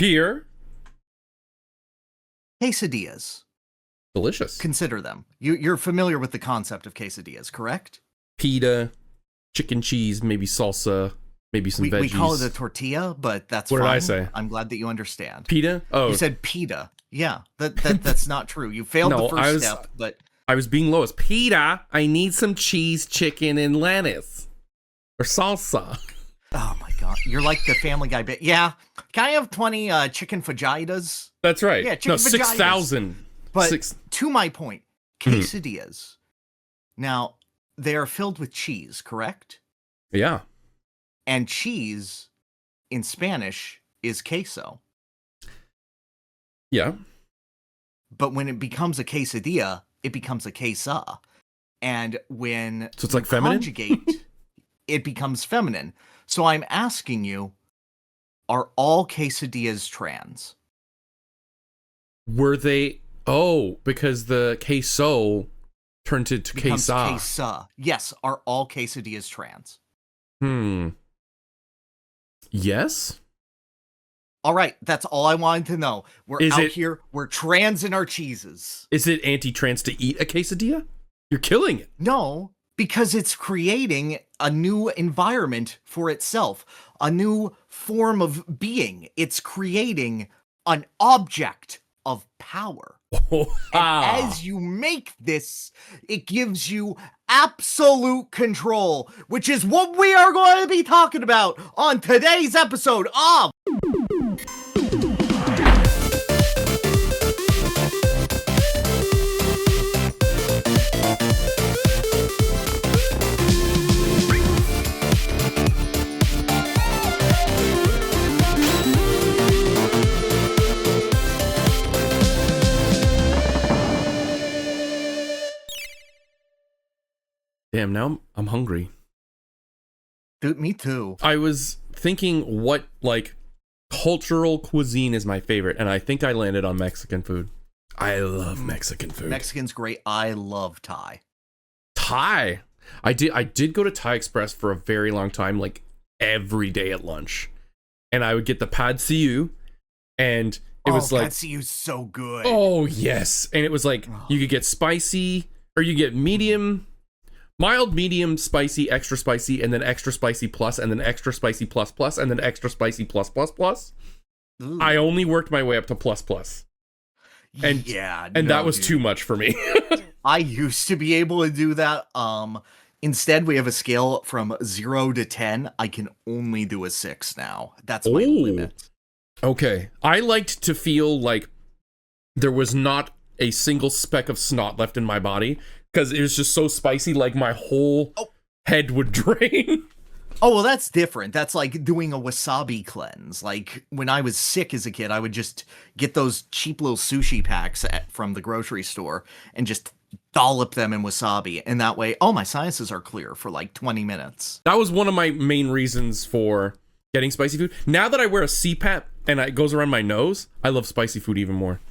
Pyrr. Quesadillas. Delicious. Consider them. You're familiar with the concept of quesadillas, correct? Pita, chicken cheese, maybe salsa, maybe some veggies. We call it a tortilla, but that's what fine. What did I say? I'm glad that you understand. Pita? Oh. You said pita. Yeah, that's not true. You failed the first step, but... I was being lowest. Pita, I need some cheese, chicken, and lettuce. Or salsa. Oh my god, you're like the Family Guy bit. Yeah, can I have 20 chicken fajitas? That's right. Yeah, chicken fajitas. 6,000. But to my point, quesadillas. Now, they are filled with cheese, correct? Yeah. And cheese, in Spanish, is queso. Yeah. But when it becomes a quesadilla, it becomes a quesa. And when so it's like feminine? Conjugate, it becomes feminine. So I'm asking you, are all quesadillas trans? Were they... Oh, because the queso turned into quesa. Quesa. Yes, are all quesadillas trans? Yes? All right, that's all I wanted to know. We're here, we're trans in our cheeses. Is it anti-trans to eat a quesadilla? You're killing it. No, because it's creating a new environment for itself, a new form of being. It's creating an object of power. And as you make this, it gives you absolute control, which is what we are going to be talking about on today's episode of... Damn, now I'm hungry. Dude, me too. I was thinking what, like, cultural cuisine is my favorite, and I think I landed on Mexican food. I love Mexican food. Mexican's great. I love Thai. Thai? I did go to Thai Express for a very long time, like, every day at lunch. And I would get the pad see and it was like... pad see so good. Oh, yes. And it was like, you could get spicy, or you get medium... Mild, medium, spicy, extra spicy, and then extra spicy plus, and then extra spicy plus plus, and then extra spicy plus plus plus. Ooh. I only worked my way up to plus plus. And yeah, and that was too much for me. I used to be able to do that. Instead, we have a scale from 0 to 10. I can only do a 6 now. That's my limit. Okay. I liked to feel like there was not a single speck of snot left in my body. Because it was just so spicy, like my whole head would drain. Oh, well, that's different. That's like doing a wasabi cleanse. Like, when I was sick as a kid, I would just get those cheap little sushi packs from the grocery store and just dollop them in wasabi. And that way, my sinuses are clear for like 20 minutes. That was one of my main reasons for getting spicy food. Now that I wear a CPAP and it goes around my nose, I love spicy food even more.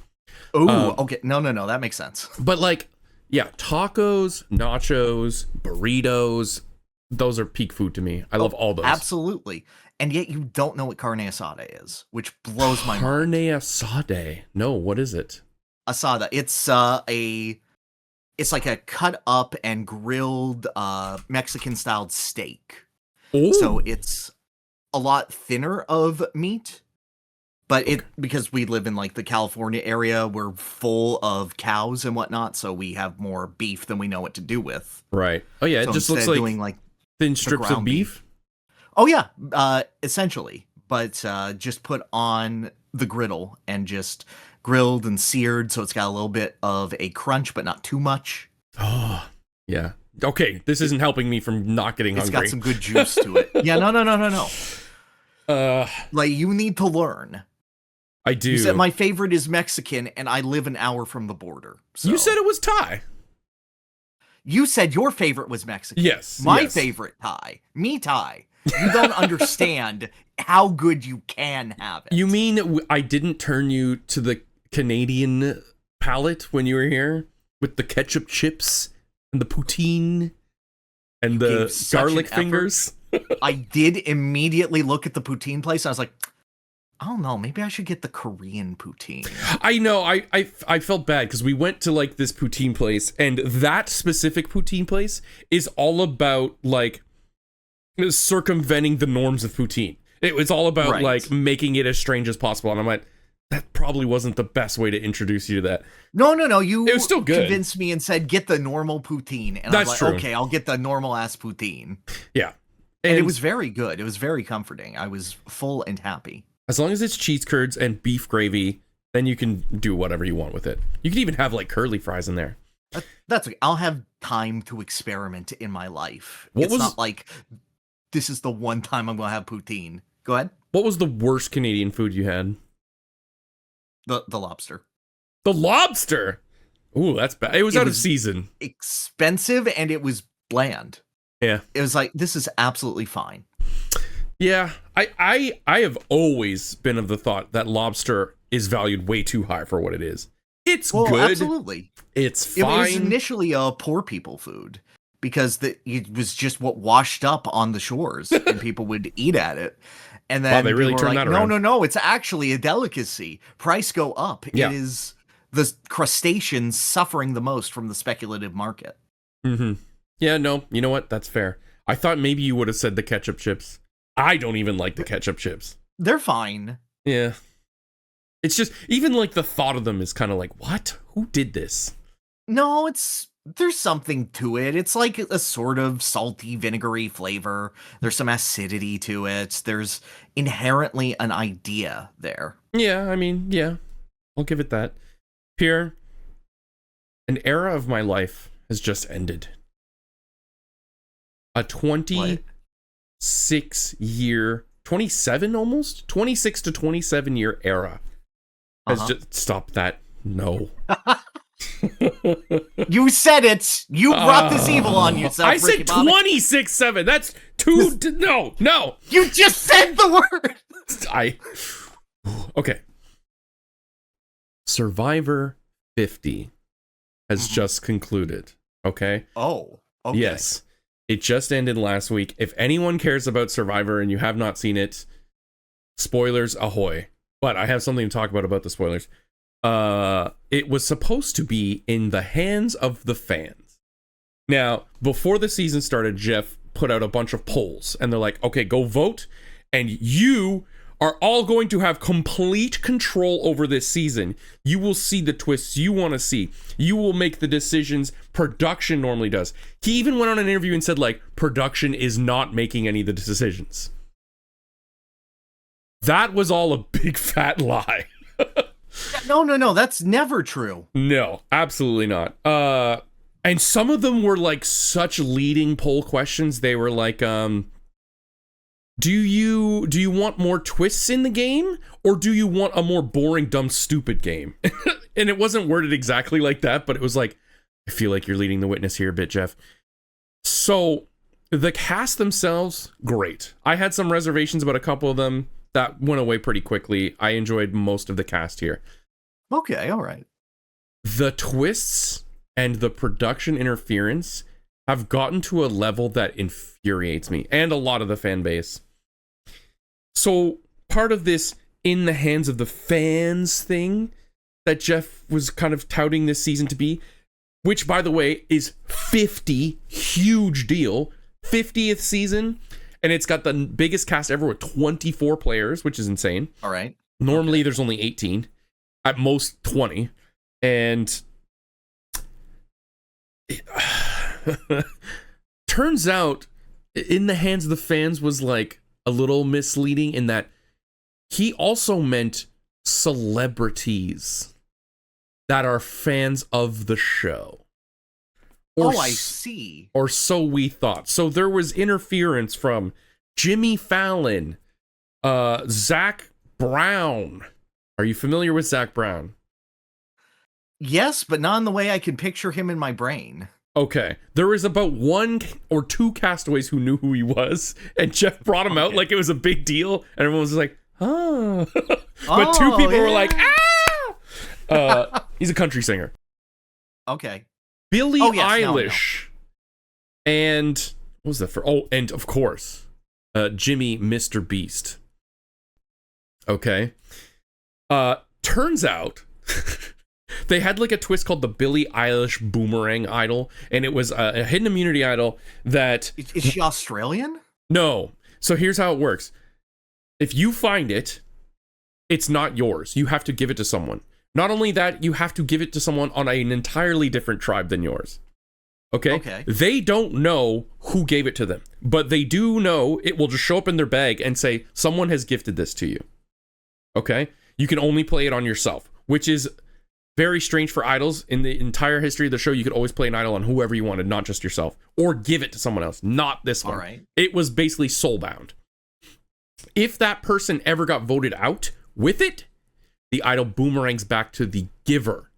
Oh, okay. No, that makes sense. But like... Yeah, tacos, nachos, burritos, those are peak food to me. I love all those. Absolutely. And yet you don't know what carne asada is, which blows my mind. Carne asada? No, what is it? Asada. It's like a cut up and grilled Mexican-styled steak. Ooh. So it's a lot thinner of meat. But because we live in like the California area, we're full of cows and whatnot, so we have more beef than we know what to do with. Right. Oh yeah, it just looks like doing like thin strips of beef. Oh yeah, essentially. But just put on the griddle and just grilled and seared, so it's got a little bit of a crunch, but not too much. Oh yeah. Okay, this isn't helping me from not getting hungry. It's got some good juice to it. Yeah, no. Like, you need to learn. I do. You said my favorite is Mexican, and I live an hour from the border. So. You said it was Thai. You said your favorite was Mexican. Yes. My favorite Thai. Me Thai. You don't understand how good you can have it. You mean I didn't turn you to the Canadian palate when you were here? With the ketchup chips and the poutine and the garlic fingers? I did immediately look at the poutine place, and I was like... I don't know. Maybe I should get the Korean poutine. I know. I felt bad because we went to like this poutine place, and that specific poutine place is all about like circumventing the norms of poutine. It was all about like making it as strange as possible, and I'm like, that probably wasn't the best way to introduce you to that. No. It was still good. Convinced me and said, get the normal poutine. And That's I'm like, true. okay, I'll get the normal ass poutine. Yeah. And it was very good. It was very comforting. I was full and happy. As long as it's cheese curds and beef gravy, then you can do whatever you want with it. You can even have like curly fries in there. That's okay. I'll have time to experiment in my life. It's not like this is the one time I'm going to have poutine. Go ahead. What was the worst Canadian food you had? The lobster. The lobster? Ooh, that's bad. It was out of season. Expensive, and it was bland. Yeah. It was like, this is absolutely fine. Yeah. I have always been of the thought that lobster is valued way too high for what it is. It's good. Absolutely. It's fine. It was initially a poor people food because it was just what washed up on the shores and people would eat at it. And then they really turned that around. No, it's actually a delicacy. Price go up. Yeah. It is the crustaceans suffering the most from the speculative market. Mm-hmm. Yeah, no, you know what? That's fair. I thought maybe you would have said the ketchup chips. I don't even like the ketchup chips. They're fine. Yeah. It's just, even like the thought of them is kind of like, what? Who did this? No, there's something to it. It's like a sort of salty, vinegary flavor. There's some acidity to it. There's inherently an idea there. Yeah, I mean, yeah. I'll give it that. Pyrr, an era of my life has just ended. A 26-year, 27 almost? 26 to 27 year era has just stopped that. No. You said it. You brought this evil on yourself. I said 26-7. That's two. No. You just said the word. Okay. Survivor 50 has just concluded. Okay. Oh. Okay. Yes. It just ended last week. If anyone cares about Survivor and you have not seen it, spoilers ahoy. But I have something to talk about the spoilers. It was supposed to be in the hands of the fans. Now, before the season started, Jeff put out a bunch of polls, and they're like, okay, go vote, and you are all going to have complete control over this season. You will see the twists you want to see. You will make the decisions production normally does. He even went on an interview and said, like, production is not making any of the decisions. That was all a big fat lie. No, that's never true. No, absolutely not. And some of them were like such leading poll questions. They were like, do you want more twists in the game, or do you want a more boring, dumb, stupid game? And it wasn't worded exactly like that, but it was like, I feel like you're leading the witness here a bit, Jeff. So the cast themselves, great. I had some reservations about a couple of them. That went away pretty quickly. I enjoyed most of the cast here. Okay, all right. The twists and the production interference have gotten to a level that infuriates me and a lot of the fan base. So part of this in the hands of the fans thing that Jeff was kind of touting this season to be, which by the way is 50, huge deal, 50th season, and it's got the biggest cast ever with 24 players, which is insane. All right. Normally there's only 18, at most 20, and turns out in the hands of the fans was like a little misleading in that he also meant celebrities that are fans of the show. I see. Or so we thought. So there was interference from Jimmy Fallon, Zach Brown. Are you familiar with Zach Brown? Yes, but not in the way I can picture him in my brain. Okay. There was about 1 or 2 castaways who knew who he was, and Jeff brought him out like it was a big deal, and everyone was like, oh. But 2 people were like, ah! He's a country singer. Okay. Billie Eilish. No. And what was that for? Oh, and of course, Jimmy Mr. Beast. Okay. Turns out they had like a twist called the Billie Eilish Boomerang Idol, and it was a hidden immunity idol that... Is she Australian? No. So here's how it works. If you find it, it's not yours. You have to give it to someone. Not only that, you have to give it to someone on an entirely different tribe than yours. Okay? They don't know who gave it to them, but they do know it will just show up in their bag and say, someone has gifted this to you. Okay? You can only play it on yourself, which is very strange for idols. In the entire history of the show, you could always play an idol on whoever you wanted, not just yourself, or give it to someone else. Not this one. All right. It was basically soulbound. If that person ever got voted out with it, the idol boomerangs back to the giver.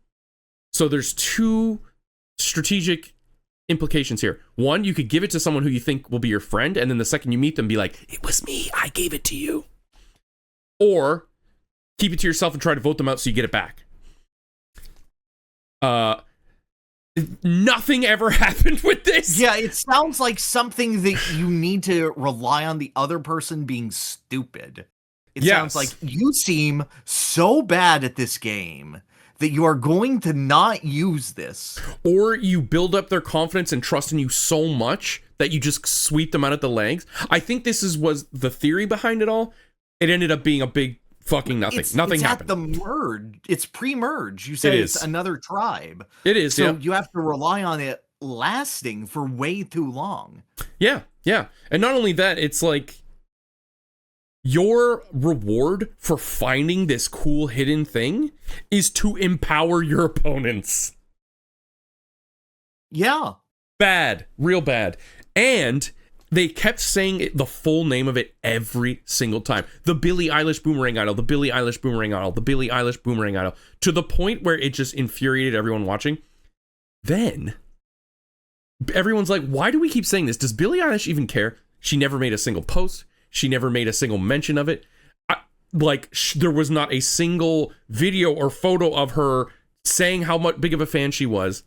So there's two strategic implications here. One, you could give it to someone who you think will be your friend, and then the second you meet them, be like, it was me, I gave it to you. Or keep it to yourself and try to vote them out so you get it back. Nothing ever happened with this. Yeah, it sounds like something that you need to rely on the other person being stupid. It sounds like you seem so bad at this game that you are going to not use this. Or you build up their confidence and trust in you so much that you just sweep them out at the legs. I think this was the theory behind it all. It ended up being a big fucking nothing. Nothing happened. At the merge. It's pre-merge. You said it's another tribe. It is, so you have to rely on it lasting for way too long. Yeah. And not only that, it's like your reward for finding this cool hidden thing is to empower your opponents. Yeah. Bad. Real bad. And they kept saying the full name of it every single time. The Billie Eilish Boomerang Idol, the Billie Eilish Boomerang Idol, the Billie Eilish Boomerang Idol, to the point where it just infuriated everyone watching. Then everyone's like, why do we keep saying this? Does Billie Eilish even care? She never made a single post. She never made a single mention of it. There was not a single video or photo of her saying how much big of a fan she was.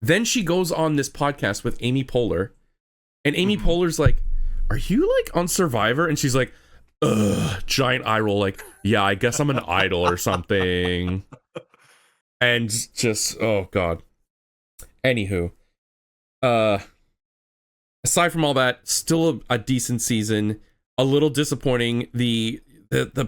Then she goes on this podcast with Amy Poehler. And Amy Poehler's like, are you like on Survivor? And she's like, ugh, giant eye roll. Like, yeah, I guess I'm an idol or something. And just, oh God. Anywho. Aside from all that, still a decent season. A little disappointing. The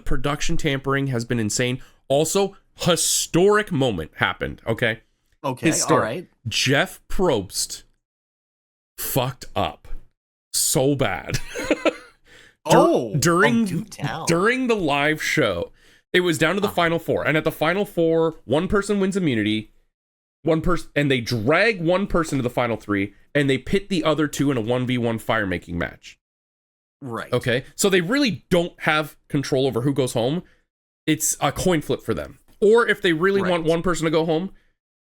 production tampering has been insane. Also, historic moment happened, okay? Okay, all right. Jeff Probst fucked up so bad. During the live show, it was down to the final four, and at the final four, one person wins immunity, and they drag one person to the final three, and they pit the other two in a 1v1 fire making match. Right. Okay, so they really don't have control over who goes home. It's a coin flip for them. Or if they really want one person to go home,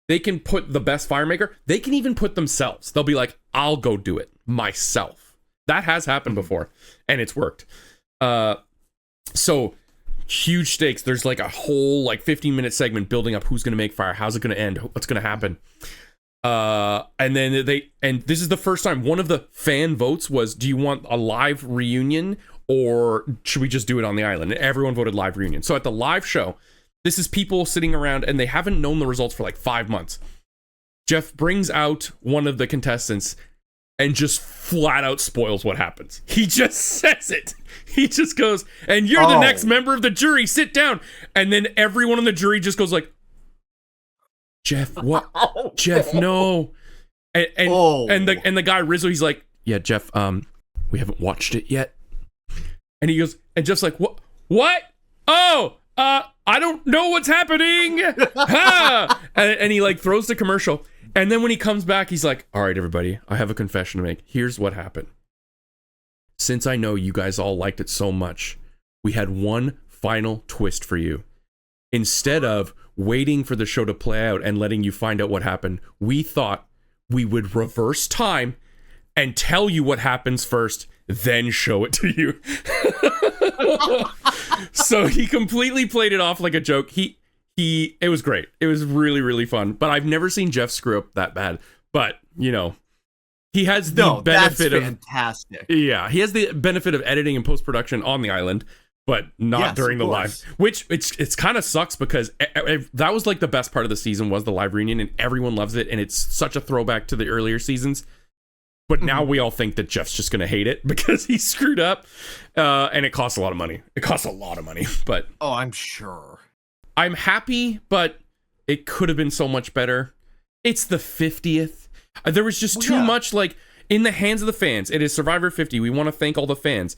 they can put the best fire maker. They can even put themselves. They'll be like, I'll go do it myself. That has happened before, and it's worked. So huge stakes. There's like a whole 15-minute segment building up who's going to make fire, how's it going to end, what's going to happen. And then this is the first time one of the fan votes was, do you want a live reunion or should we just do it on the island? And everyone voted live reunion. So at the live show, this is people sitting around and they haven't known the results for 5 months. Jeff brings out one of the contestants and just flat out spoils what happens. He just says it. He just goes, and you're the next member of the jury, sit down. And then everyone in the jury just goes like, Jeff, what? Jeff, no. And the guy Rizzo, he's like, yeah, Jeff, we haven't watched it yet. And he goes, and Jeff's like, what? Oh, I don't know what's happening. Ha! And he throws the commercial. And then when he comes back, he's like, all right, everybody, I have a confession to make. Here's what happened. Since I know you guys all liked it so much, we had one final twist for you. Instead of waiting for the show to play out and letting you find out what happened, we thought we would reverse time and tell you what happens first, then show it to you. So he completely played it off like a joke. It was great. It was really, really fun. But I've never seen Jeff screw up that bad. But, he has the benefit of fantastic. Yeah, he has the benefit of editing and post-production on the island. but not Yes, during the of live, course. which it's kind of sucks because that was like the best part of the season was the live reunion, and everyone loves it, and it's such a throwback to the earlier seasons. But now we all think that Jeff's just going to hate it because he screwed up, and it costs a lot of money. It costs a lot of money, but Oh, I'm sure. I'm happy, but it could have been so much better. It's the 50th. There was just too much, like, in the hands of the fans. It is Survivor 50. We want to thank all the fans.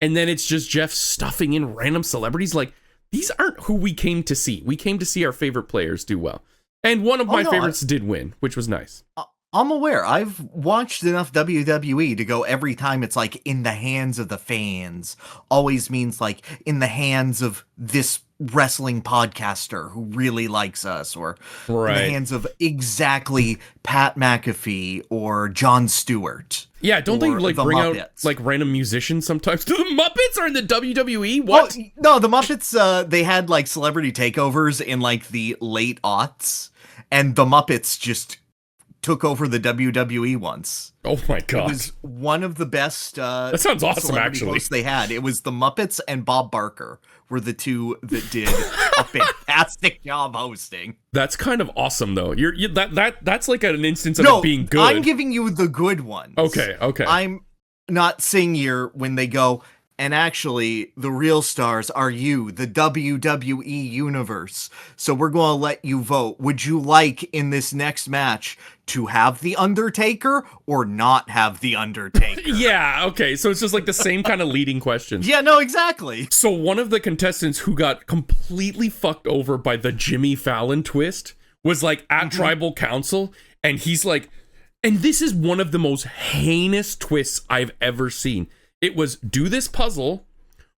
And then it's just Jeff stuffing in random celebrities. Like, these aren't who we came to see. We came to see our favorite players do well. And one of my favorites did win, which was nice. I'm aware. I've watched enough WWE to go every time it's like in the hands of the fans always means like in the hands of this wrestling podcaster who really likes us, or in the hands of exactly Pat McAfee or Jon Stewart. Yeah, don't they like bring Muppets out like random musicians sometimes? Do the Muppets are in the WWE? What? Well, no, the Muppets, they had like celebrity takeovers in like the late aughts, and the Muppets just took over the WWE once. Oh my god. It was one of the best that sounds awesome actually. Hosts they had. It was the Muppets and Bob Barker were the two that did a fantastic job hosting. That's kind of awesome though. That's like an instance of it being good. I'm giving you the good ones. Okay. I'm not saying here when they go, and actually, the real stars are you, the WWE Universe. So we're going to let you vote. Would you like, in this next match, to have The Undertaker or not have The Undertaker? Yeah, okay. So it's just like the same kind of leading questions. Yeah, no, exactly. So one of the contestants who got completely fucked over by the Jimmy Fallon twist was like at Tribal Council, and he's like, and this is one of the most heinous twists I've ever seen. It was do this puzzle,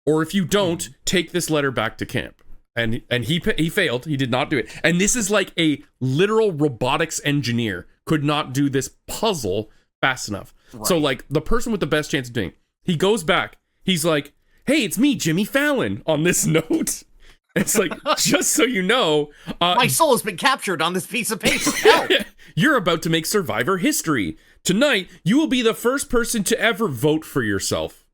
or if you don't, take this letter back to camp. And he failed. He did not do it. And this is like a literal robotics engineer could not do this puzzle fast enough. Right. So like the person with the best chance of doing it, he goes back. He's like, hey, it's me, Jimmy Fallon, on this note. It's like, just so you know. My soul has been captured on this piece of paper. Help. You're about to make Survivor history. Tonight, you will be the first person to ever vote for yourself.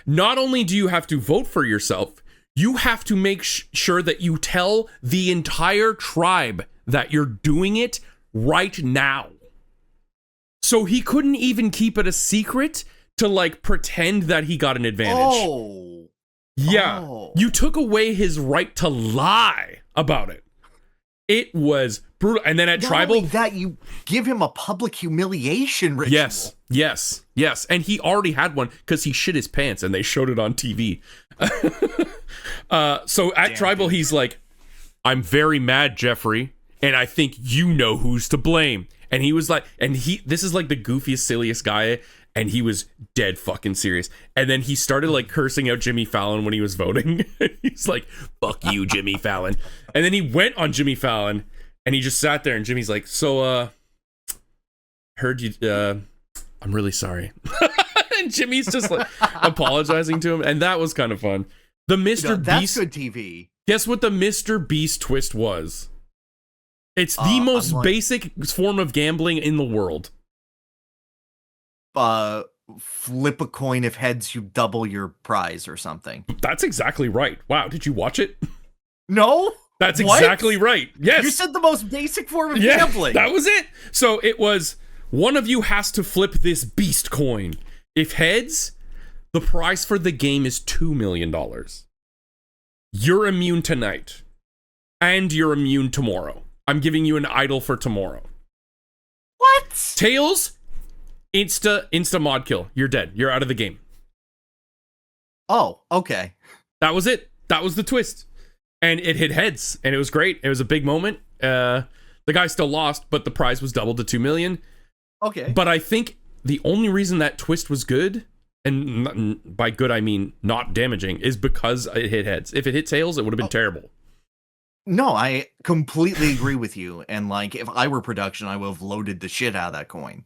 Not only do you have to vote for yourself, you have to make sure that you tell the entire tribe that you're doing it right now. So he couldn't even keep it a secret to like pretend that he got an advantage. Oh. Yeah. Oh. You took away his right to lie about it. It was brutal. And then at Not Tribal, only that, you give him a public humiliation ritual. Yes. And he already had one because he shit his pants and they showed it on TV. So at Tribal, he's like, I'm very mad, Jeffrey, and I think you know who's to blame. And he was like, this is like the goofiest, silliest guy, and he was dead fucking serious. And then he started like cursing out Jimmy Fallon when he was voting. He's like, fuck you, Jimmy Fallon. And then he went on Jimmy Fallon and he just sat there, and Jimmy's like, so heard you, I'm really sorry. And Jimmy's just like apologizing to him, and that was kind of fun. The Mr. Beast, that's good TV. Guess what the Mr. Beast twist was? It's the most basic form of gambling in the world. Flip a coin. If heads, you double your prize or something. That's exactly right. Wow, did you watch it? No. That's exactly right. Yes. You said the most basic form of gambling. That was it. So it was, one of you has to flip this beast coin. If heads, the prize for the game is $2 million. You're immune tonight. And you're immune tomorrow. I'm giving you an idol for tomorrow. What? Tails, insta mod kill. You're dead. You're out of the game. Oh, okay. That was it. That was the twist. And it hit heads, and it was great. It was a big moment. The guy still lost, but the prize was doubled to $2 million. Okay. But I think the only reason that twist was good, and by good I mean not damaging, is because it hit heads. If it hit tails, it would have been terrible. No, I completely agree with you. And like, if I were production, I would have loaded the shit out of that coin.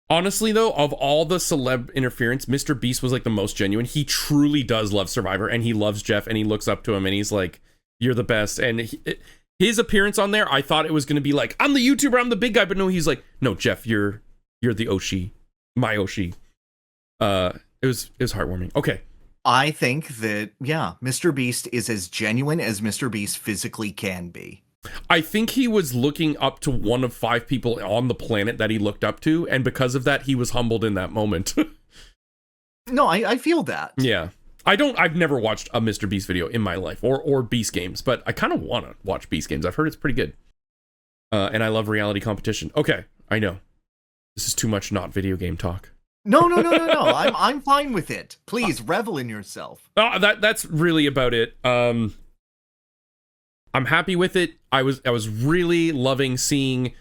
Honestly, though, of all the celeb interference, Mr. Beast was like the most genuine. He truly does love Survivor, and he loves Jeff, and he looks up to him, and he's like, you're the best. And his appearance on there, I thought it was going to be like, I'm the YouTuber, I'm the big guy. But no, he's like, no, Jeff, you're the Oshi, my Oshi. It was heartwarming. Okay. I think that, yeah, Mr. Beast is as genuine as Mr. Beast physically can be. I think he was looking up to one of 5 people on the planet that he looked up to, and because of that, he was humbled in that moment. No, I feel that. Yeah. I've never watched a Mr. Beast video in my life, or Beast games, but I kind of want to watch Beast games. I've heard it's pretty good. And I love reality competition. Okay, I know. This is too much not video game talk. No. I'm fine with it. Please revel in yourself. That's really about it. I'm happy with it. I was really loving seeing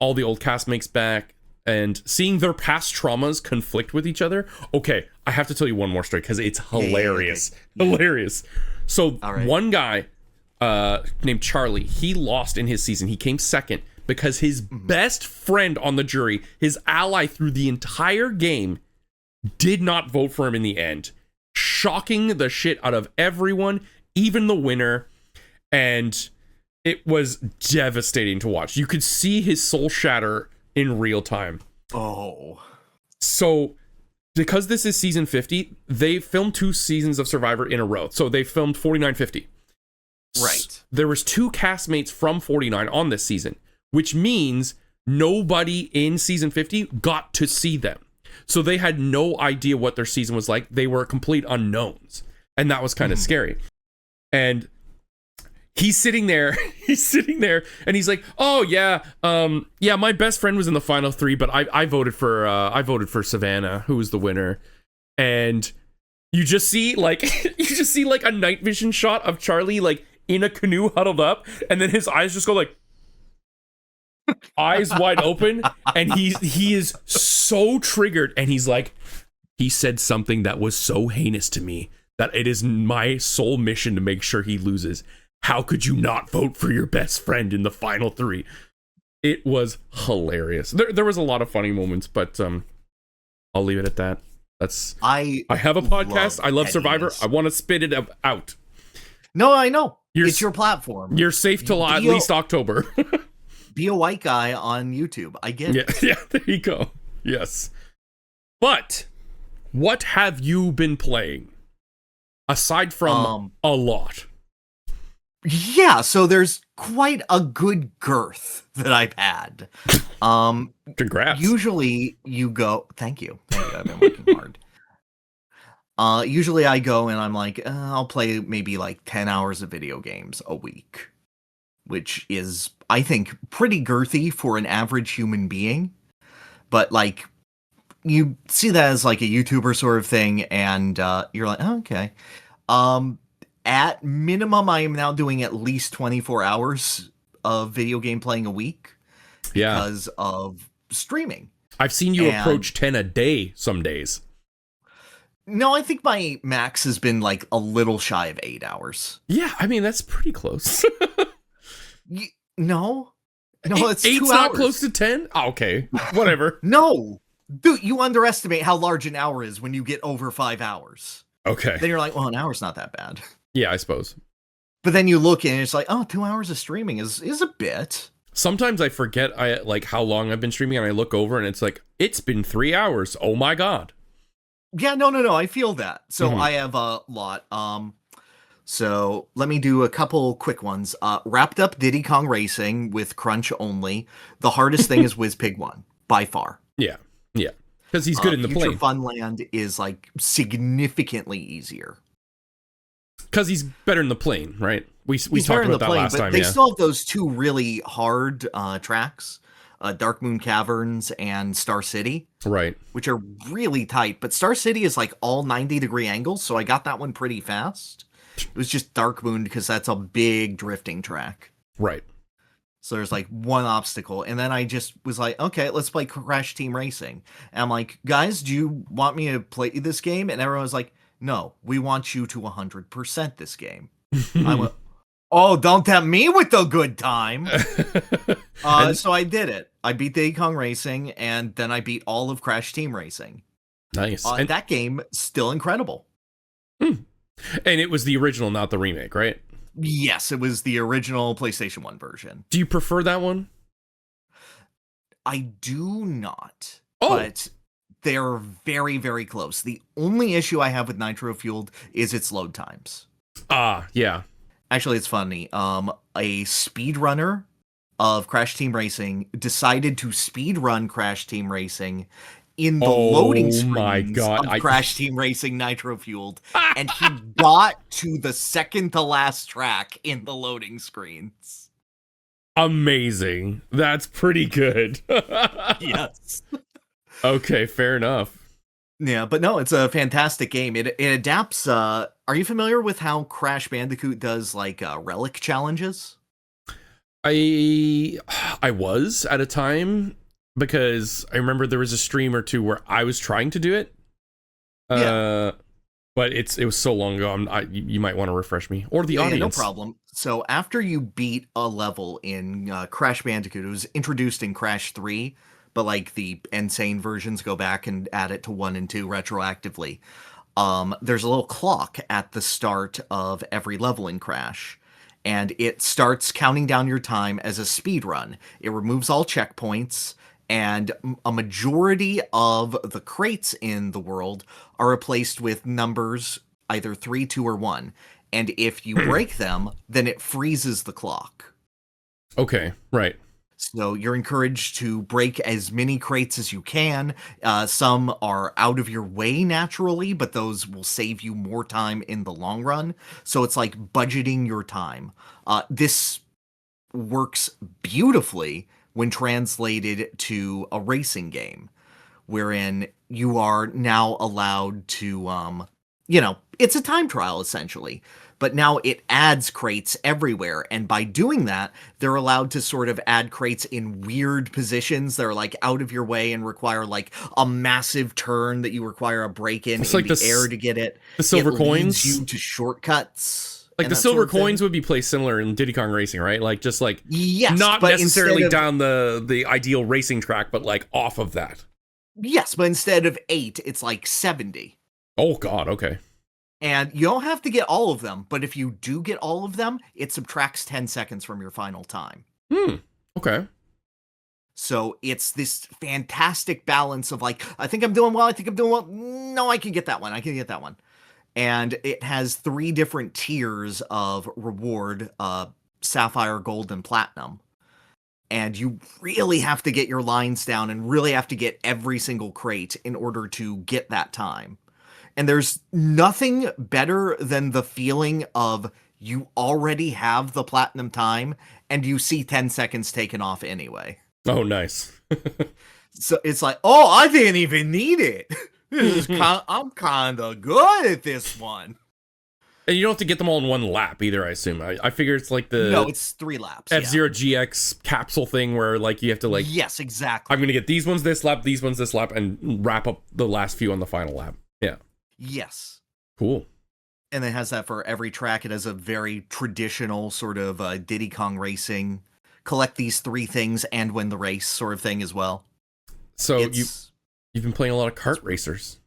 all the old castmates back and seeing their past traumas conflict with each other. Okay, I have to tell you one more story because it's hilarious. Yeah. Hilarious. So one guy named Charlie, he lost in his season. He came second because his best friend on the jury, his ally through the entire game, did not vote for him in the end. Shocking the shit out of everyone, even the winner. And it was devastating to watch. You could see his soul shatter in real time. Oh. So, because this is season 50, they filmed 2 seasons of Survivor in a row. So they filmed 49-50. Right. There was 2 castmates from 49 on this season, which means nobody in season 50 got to see them. So they had no idea what their season was like. They were complete unknowns. And that was kind of scary. And he's sitting there, and he's like, "Oh yeah, my best friend was in the final 3, but I voted for Savannah, who was the winner." And you just see like a night vision shot of Charlie like in a canoe huddled up, and then his eyes just go like eyes wide open, and he is so triggered, and he's like, "He said something that was so heinous to me that it is my sole mission to make sure he loses. How could you not vote for your best friend in the final 3?" It was hilarious. There was a lot of funny moments, but I'll leave it at that. I have a podcast. I love Survivor. I want to spit it out. No, I know. It's your platform. You're safe till at least October. Be a white guy on YouTube. I get it. Yeah, there you go. Yes. But what have you been playing? Aside from a lot. Yeah, so there's quite a good girth that I've had. Congrats. Usually you go... Thank you. I've been working hard. Usually I go and I'm like, I'll play maybe like 10 hours of video games a week, which is, I think, pretty girthy for an average human being. But like, you see that as like a YouTuber sort of thing, and you're like, oh, okay. At minimum, I am now doing at least 24 hours of video game playing a week because of streaming. I've seen you approach 10 a day some days. No, I think my max has been like a little shy of 8 hours. Yeah, I mean, that's pretty close. No, it's 2 hours. 8's not close to 10? Oh, okay, whatever. No, dude, you underestimate how large an hour is when you get over 5 hours. Okay. Then you're like, well, an hour's not that bad. Yeah, I suppose. But then you look and it's like, oh, 2 hours of streaming is a bit. Sometimes I forget like how long I've been streaming, and I look over and it's like, it's been 3 hours. Oh my God. Yeah, no, I feel that. So I have a lot. So let me do a couple quick ones. Wrapped up Diddy Kong Racing with Crunch only. The hardest thing is WizPig 1, by far. Yeah. Because he's good in the plane. Future Funland is like significantly easier. Because he's better in the plane, right? We talked about that last time. They still have those 2 really hard tracks, Dark Moon Caverns and Star City. Right. Which are really tight. But Star City is like all 90-degree angles, so I got that one pretty fast. It was just Dark Moon because that's a big drifting track. Right. So there's like one obstacle. And then I just was like, okay, let's play Crash Team Racing. And I'm like, guys, do you want me to play this game? And everyone was like, no, we want you to 100% this game. I went, oh, don't tempt me with the good time. So I did it. I beat Diddy Kong Racing, and then I beat all of Crash Team Racing. Nice. And that game, still incredible. And it was the original, not the remake, right? Yes, it was the original PlayStation 1 version. Do you prefer that one? I do not. Oh. But They're very, very close. The only issue I have with Nitro Fueled is its load times. Yeah. Actually, it's funny. A speedrunner of Crash Team Racing decided to speedrun Crash Team Racing in the loading screens of Crash Team Racing Nitro Fueled, and he got to the second to last track in the loading screens. Amazing. That's pretty good. Yes. Okay, fair enough. Yeah, but no, it's a fantastic game. It adapts. Are you familiar with how Crash Bandicoot does like relic challenges? I was at a time, because I remember there was a stream or two where I was trying to do it. Yeah. But it was so long ago. You might want to refresh me, or the audience. No problem. So after you beat a level in Crash Bandicoot, it was introduced in Crash 3, but like the insane versions go back and add it to 1 and 2 retroactively. There's a little clock at the start of every level in Crash, and it starts counting down your time as a speed run. It removes all checkpoints, and a majority of the crates in the world are replaced with numbers either 3, 2, or 1. And if you break them, then it freezes the clock. Okay, right. So you're encouraged to break as many crates as you can. Some are out of your way naturally, but those will save you more time in the long run. So it's like budgeting your time. This works beautifully when translated to a racing game, wherein you are now allowed to, it's a time trial essentially, but now it adds crates everywhere. And by doing that, they're allowed to sort of add crates in weird positions that are like out of your way and require like a massive turn that you require a break in like the air to get it. The silver coins leads you to shortcuts. Like the silver coins would be placed similar in Diddy Kong Racing, right? Like just like not necessarily down the ideal racing track, but like off of that. Yes, but instead of 8, it's like 70. Oh God, okay. And you don't have to get all of them, but if you do get all of them, it subtracts 10 seconds from your final time. Okay. So it's this fantastic balance of like, I think I'm doing well, no, I can get that one. And it has 3 different tiers of reward, Sapphire, Gold, and Platinum. And you really have to get your lines down and really have to get every single crate in order to get that time. And there's nothing better than the feeling of you already have the platinum time and you see 10 seconds taken off anyway. Oh, nice. So it's like, oh, I didn't even need it. I'm kind of good at this one. And you don't have to get them all in one lap either, I assume. I figure it's like the... No, it's 3 laps. F-Zero GX capsule thing where like you have to like... Yes, exactly. I'm going to get these ones this lap, these ones this lap, and wrap up the last few on the final lap. Yeah. Yes. Cool. And it has that for every track. It has a very traditional sort of Diddy Kong Racing, collect these 3 things and win the race sort of thing as well. So you've been playing a lot of kart racers.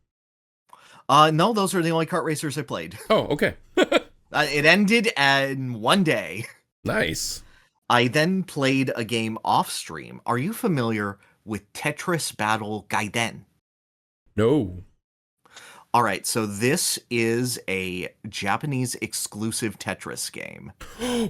No, those are the only kart racers I played. Oh, okay. It ended in one day. Nice. I then played a game off stream. Are you familiar with Tetris Battle Gaiden? No. All right, so this is a Japanese exclusive Tetris game.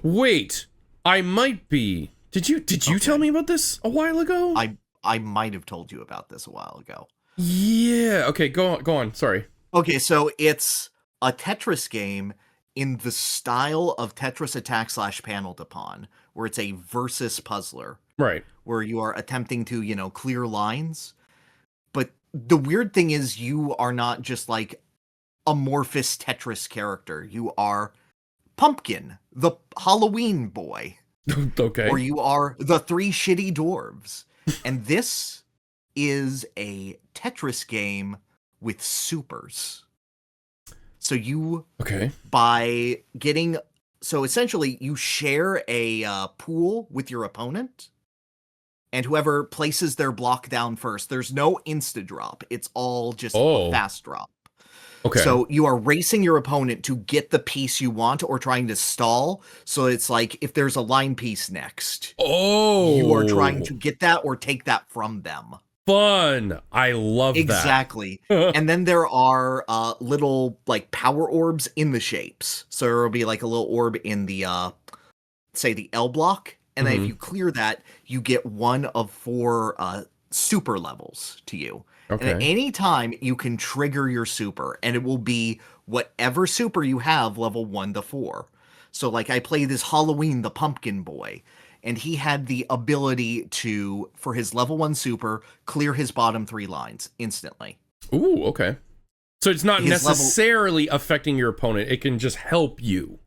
Wait, I might be. Did you tell me about this a while ago? I might have told you about this a while ago. Yeah. Okay, go on. Sorry. Okay, so it's a Tetris game in the style of Tetris Attack / Panel Pawn, where it's a versus puzzler. Right. Where you are attempting to, clear lines. But the weird thing is you are not just like amorphous Tetris character. You are Pumpkin, the Halloween boy. Okay. Or you are the 3 shitty dwarves. And this is a Tetris game with supers. So you, so essentially you share a pool with your opponent, and whoever places their block down first, there's no insta drop. It's all just a fast drop. Okay. So you are racing your opponent to get the piece you want or trying to stall. So it's like if there's a line piece next. Oh. You are trying to get that or take that from them. fun. I love Exactly. that. And then there are little like power orbs in the shapes. So there will be like a little orb in the say the L block, and then if you clear that, you get one of 4 super levels to you. And at Okay. any time you can trigger your super, and it will be whatever super you have level 1 to 4. So like I play this Halloween the Pumpkin Boy, and he had the ability to, for his level 1 super, clear his bottom 3 lines instantly. Ooh, okay. So it's not His necessarily affecting your opponent. It can just help you.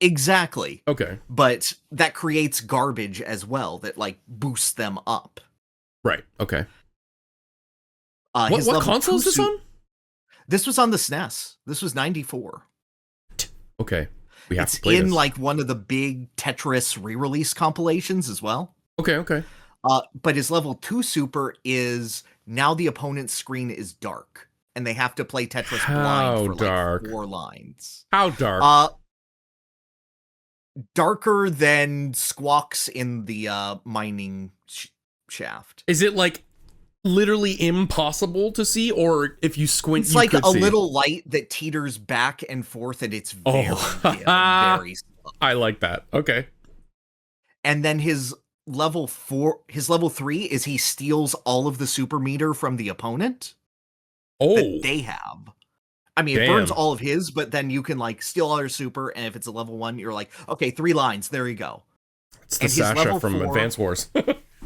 Exactly. Okay. But that creates garbage as well that like boosts them up. Right. Okay. His What level console 2 is this on? This was on the SNES. This was 94. Okay. We have It's to play in this. like one of the big Tetris re-release compilations as well. Okay, okay. But his level 2 super is now the opponent's screen is dark, and they have to play Tetris blind for dark? like 4 lines. How dark? Darker than squawks in the mining shaft. Is it like literally impossible to see, or if you squint, It's you like could a see? little light that teeters back and forth, and it's very, very slow. I like that. Okay. And then his level 3 is he steals all of the super meter from the opponent that they have. I mean, it burns all of his, but then you can like steal all their super, and if it's a level 1, you're like, okay, 3 lines, there you go. It's the Sasha from Advance Wars.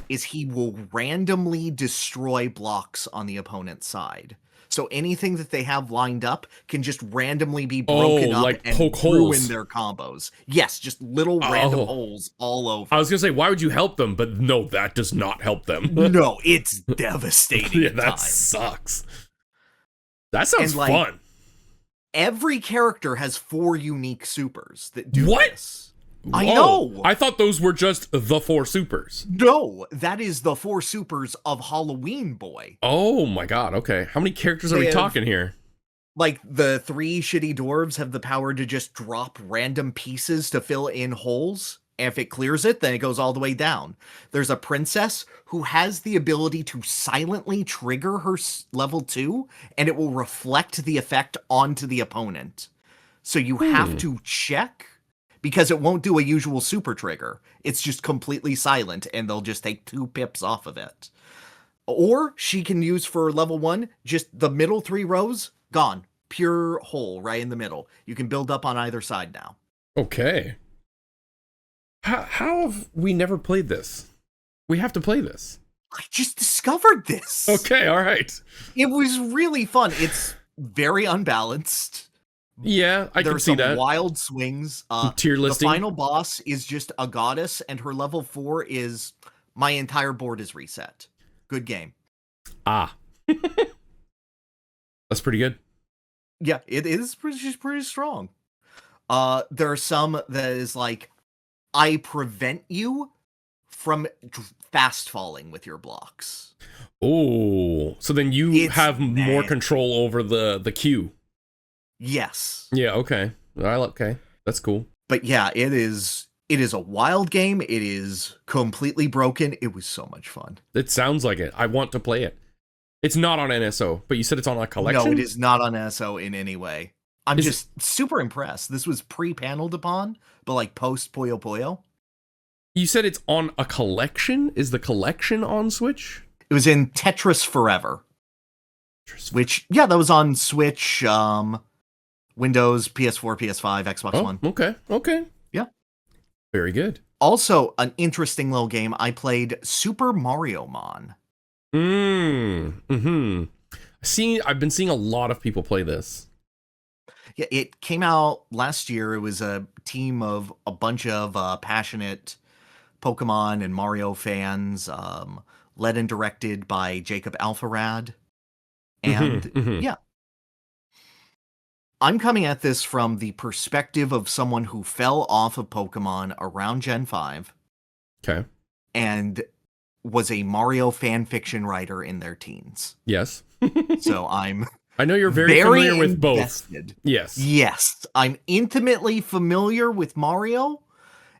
Is he will randomly destroy blocks on the opponent's side. So anything that they have lined up can just randomly be broken up like and poke ruin holes. their combos. Yes, just little random holes all over. I was gonna say, why would you help them? But no, that does not help them. No, it's devastating. Yeah, that sucks. That sounds like, fun. Every character has 4 unique supers that do this. Whoa. I know. I thought those were just the 4 supers. No, that is the 4 supers of Halloween Boy. Oh my god, okay. How many characters are we talking here? Like, the 3 shitty dwarves have the power to just drop random pieces to fill in holes. And if it clears it, then it goes all the way down. There's a princess who has the ability to silently trigger her level 2, and it will reflect the effect onto the opponent. So you have to check, because it won't do a usual super trigger. It's just completely silent, and they'll just take 2 pips off of it. Or she can use for level 1, just the middle 3 rows, gone. Pure hole right in the middle. You can build up on either side now. Okay. How have we never played this? We have to play this. I just discovered this. Okay, all right. It was really fun. It's very unbalanced. Yeah, I can see that. There's some wild swings. Tier listing. The final boss is just a goddess, and her level 4 is my entire board is reset. Good game. Ah. That's pretty good. Yeah, it is pretty strong. There are some that is like, I prevent you from fast falling with your blocks. Oh, so then you have more control over the queue. Yes. Yeah, okay. Okay, that's cool. But yeah, it is a wild game. It is completely broken. It was so much fun. It sounds like it. I want to play it. It's not on NSO, but you said it's on a collection? No, it is not on NSO in any way. I'm just super impressed. This was pre-paneled upon, but like post Puyo Puyo. You said it's on a collection? Is the collection on Switch? It was in Tetris Forever. Which, yeah, that was on Switch, Windows, PS4, PS5, Xbox One. Okay. Yeah. Very good. Also, an interesting little game, I played Super Mariomon. I've been seeing a lot of people play this. Yeah, it came out last year. It was a team of a bunch of passionate Pokemon and Mario fans, led and directed by Jacob Alfarad. And yeah. I'm coming at this from the perspective of someone who fell off of Pokemon around Gen 5. Okay. And was a Mario fan fiction writer in their teens. Yes. So I know you're very familiar with invested. Both. Yes. Yes. I'm intimately familiar with Mario,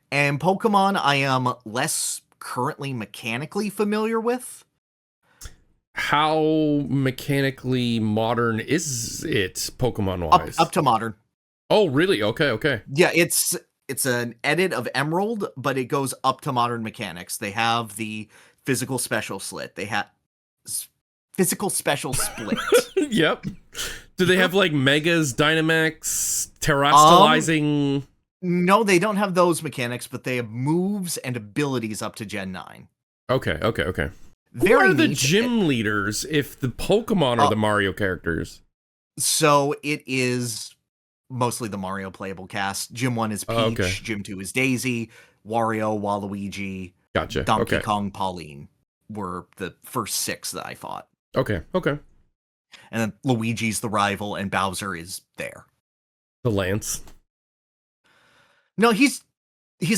and Pokemon I am less currently mechanically familiar with. How mechanically modern is it, Pokemon wise? Up to modern. Oh, really? Okay. Yeah, it's an edit of Emerald, but it goes up to modern mechanics. They have the physical special slit. They have physical special split. Yep. Do they have like Megas, Dynamax, terrestrializing? No, they don't have those mechanics, but they have moves and abilities up to Gen 9. Okay. Who Very are the neat. gym leaders if the Pokemon are the Mario characters? So it is mostly the Mario playable cast. Gym 1 is Peach, okay. Gym 2 is Daisy, Wario, Waluigi, Gotcha. Donkey Okay. Kong, Pauline were the first 6 that I fought. Okay. And then Luigi's the rival and Bowser is there. The Lance. No, he's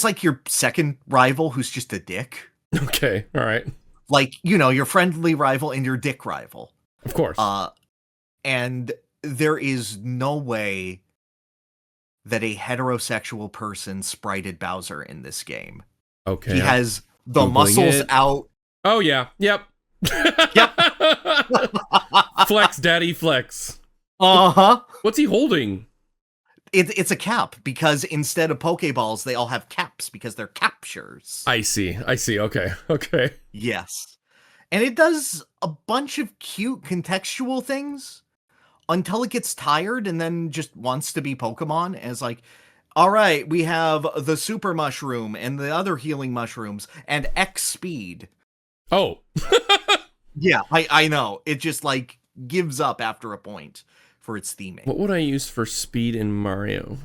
like your second rival who's just a dick. Okay. All right. Like, your friendly rival and your dick rival. Of course. And there is no way that a heterosexual person sprited Bowser in this game. Okay. He has the Googling muscles it. out. Oh, yeah. Yep. Flex, daddy, flex. Uh-huh. What's he holding? It's a cap, because instead of Pokeballs, they all have caps because they're captures. I see. Okay. Yes. And it does a bunch of cute contextual things until it gets tired and then just wants to be Pokemon. And it's like, all right, we have the super mushroom and the other healing mushrooms and X speed. Oh. Yeah, I know. It just like gives up after a point for its theming. What would I use for speed in Mario?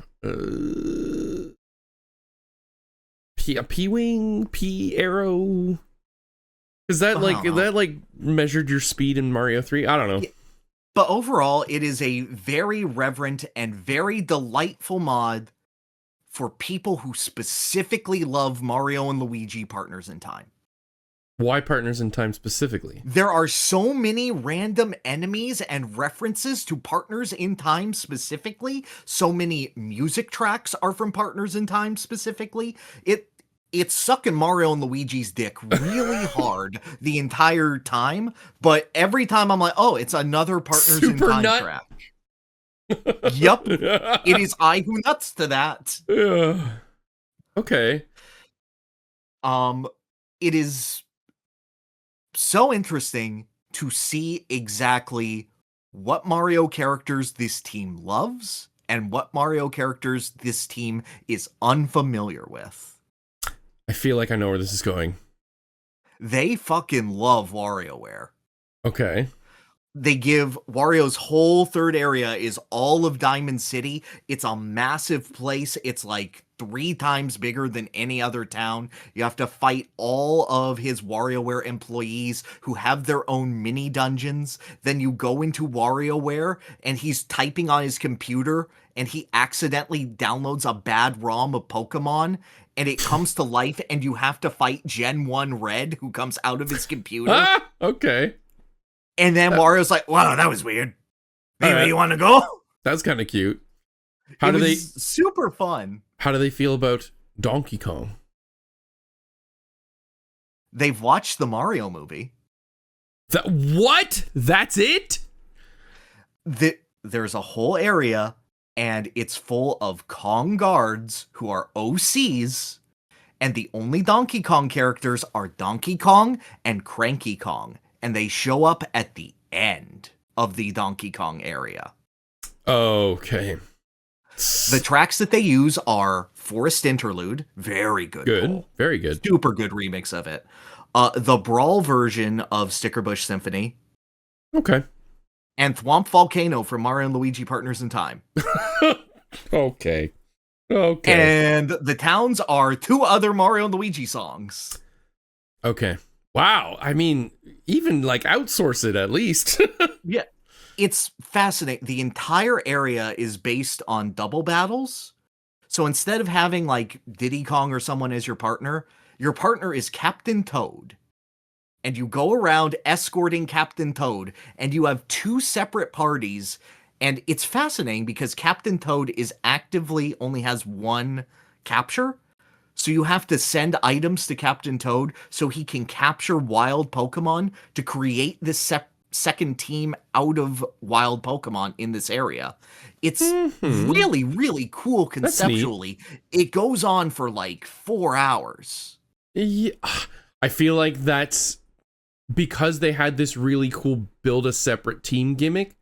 P-wing? P-arrow? Is that like measured your speed in Mario 3? I don't know. Yeah. But overall, it is a very reverent and very delightful mod for people who specifically love Mario and Luigi Partners in Time. Why Partners in Time specifically? There are so many random enemies and references to Partners in Time specifically. So many music tracks are from Partners in Time specifically. It's sucking Mario and Luigi's dick really hard the entire time, but every time I'm like, oh, it's another Partners Super in Time nut. track. Yup. It is I who nuts to that. Okay. It is so interesting to see exactly what Mario characters this team loves and what Mario characters this team is unfamiliar with. I feel like I know where this is going. They fucking love WarioWare. Okay. They give Wario's whole third area is all of Diamond City. It's a massive place. It's like 3 times bigger than any other town. You have to fight all of his WarioWare employees who have their own mini dungeons. Then you go into WarioWare and he's typing on his computer and he accidentally downloads a bad ROM of Pokemon and it comes to life and you have to fight Gen 1 Red who comes out of his computer. Okay. And then Wario's like, wow, that was weird. Maybe you want to go? That's kind of cute. Super fun. How do they feel about Donkey Kong? They've watched the Mario movie. What? That's it? There's a whole area, and it's full of Kong guards who are OCs, and the only Donkey Kong characters are Donkey Kong and Cranky Kong, and they show up at the end of the Donkey Kong area. Okay. The tracks that they use are Forest Interlude, very good. Good, very good. Super good remix of it. The Brawl version of Stickerbush Symphony. Okay. And Thwomp Volcano from Mario and Luigi Partners in Time. Okay. And the towns are 2 other Mario and Luigi songs. Okay. Wow. I mean, even like outsource it at least. Yeah. It's fascinating. The entire area is based on double battles. So instead of having like Diddy Kong or someone as your partner is Captain Toad. And you go around escorting Captain Toad, and you have 2 separate parties. And it's fascinating because Captain Toad is actively only has 1 capture. So you have to send items to Captain Toad so he can capture wild Pokemon to create this second team out of wild Pokemon in this area. It's really, really cool conceptually. It goes on for like 4 hours. Yeah, I feel like that's because they had this really cool build a separate team gimmick.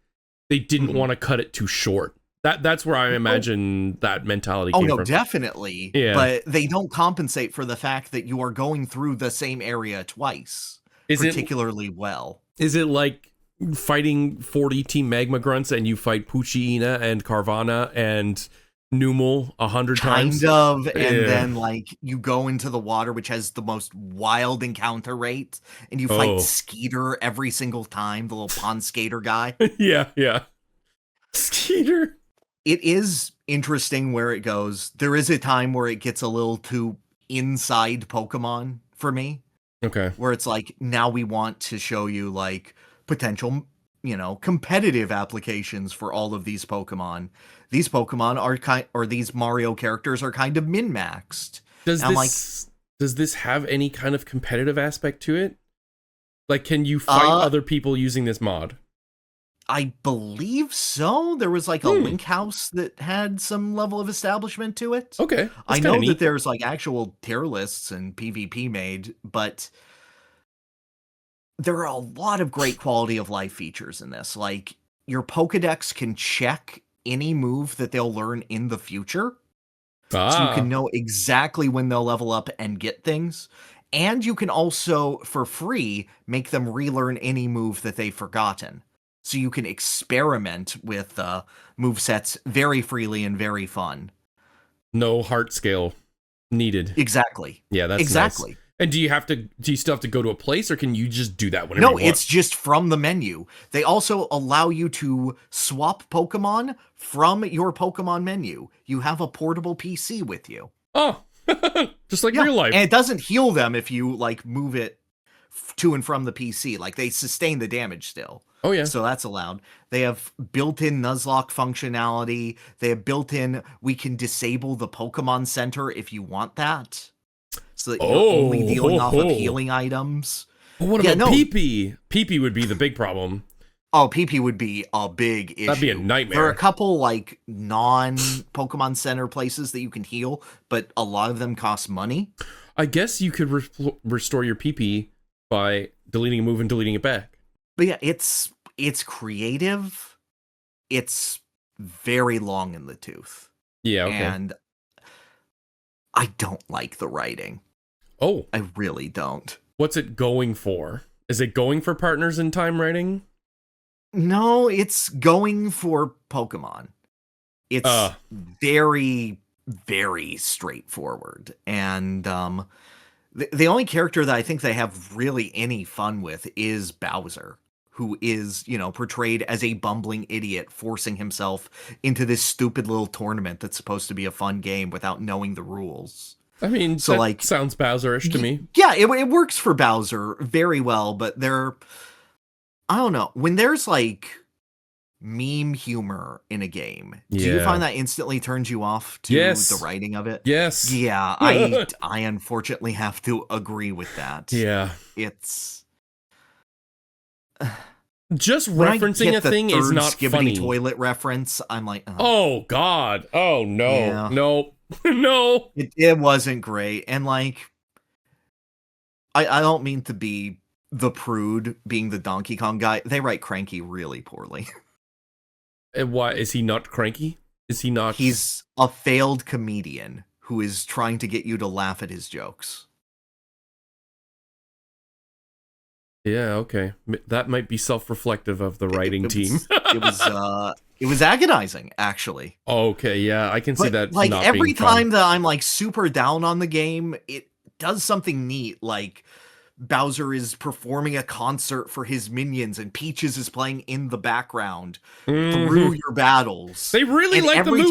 They didn't want to cut it too short. That's where I imagine that mentality came from. Definitely. Yeah. But they don't compensate for the fact that you are going through the same area twice. Particularly well. Is it like fighting 40 Team Magma Grunts and you fight Poochyena and Carvana and Numel 100 times? Kind of, and then like you go into the water, which has the most wild encounter rate, and you fight Skeeter every single time, the little pond skater guy. Yeah. Skeeter. It is interesting where it goes. There is a time where it gets a little too inside Pokemon for me. Okay. Where it's like, now we want to show you like potential, competitive applications for all of these Pokemon. These Pokemon are these Mario characters are kind of min-maxed. Does this have any kind of competitive aspect to it? Like, can you fight other people using this mod? I believe so. There was like a Link House that had some level of establishment to it. Okay. I know that there's like actual tier lists and PvP made, but there are a lot of great quality of life features in this. Like, your Pokedex can check any move that they'll learn in the future. So you can know exactly when they'll level up and get things. And you can also, for free, make them relearn any move that they've forgotten. So you can experiment with movesets very freely and very fun. No heart scale needed. Exactly. Yeah, that's exactly. Nice. And do you still have to go to a place, or can you just do that whenever you want? No, it's just from the menu. They also allow you to swap Pokemon from your Pokemon menu. You have a portable PC with you. Oh, just like real life. And it doesn't heal them if you like move it to and from the PC. Like, they sustain the damage still. Oh, yeah. So that's allowed. They have built-in Nuzlocke functionality. They have built-in, we can disable the Pokemon Center if you want that. So that you're only dealing off of healing items. Well, what about PP? PP would be the big problem. Oh, PP would be a big issue. That'd be a nightmare. There are a couple, like, non-Pokemon Center places that you can heal, but a lot of them cost money. I guess you could restore your PP by deleting a move and deleting it back. But yeah, it's creative. It's very long in the tooth. Yeah, okay. And I don't like the writing. Oh. I really don't. What's it going for? Is it going for partners in time writing? No, it's going for Pokemon. It's very, very straightforward. And the only character that I think they have really any fun with is Bowser, who is, portrayed as a bumbling idiot forcing himself into this stupid little tournament that's supposed to be a fun game without knowing the rules. I mean, so that sounds Bowser-ish to me. Yeah, it works for Bowser very well, but I don't know. When there's like meme humor in a game, do you find that instantly turns you off to the writing of it? Yes. Yeah, I unfortunately have to agree with that. Yeah. It's just referencing a thing is not funny. Toilet reference, I'm like, oh God. Oh no. Yeah. No. No. It wasn't great. And like, I don't mean to be the prude being the Donkey Kong guy. They write Cranky really poorly. And why is he not cranky? Is he not? He's a failed comedian who is trying to get you to laugh at his jokes. Yeah, okay. That might be self-reflective of the writing team. It was agonizing, actually. Okay, yeah, I can see that. Like, not every being time fun. that I'm like super down on the game, it does something neat. Like, Bowser is performing a concert for his minions, and Peaches is playing in the background through your battles. They really like the movie.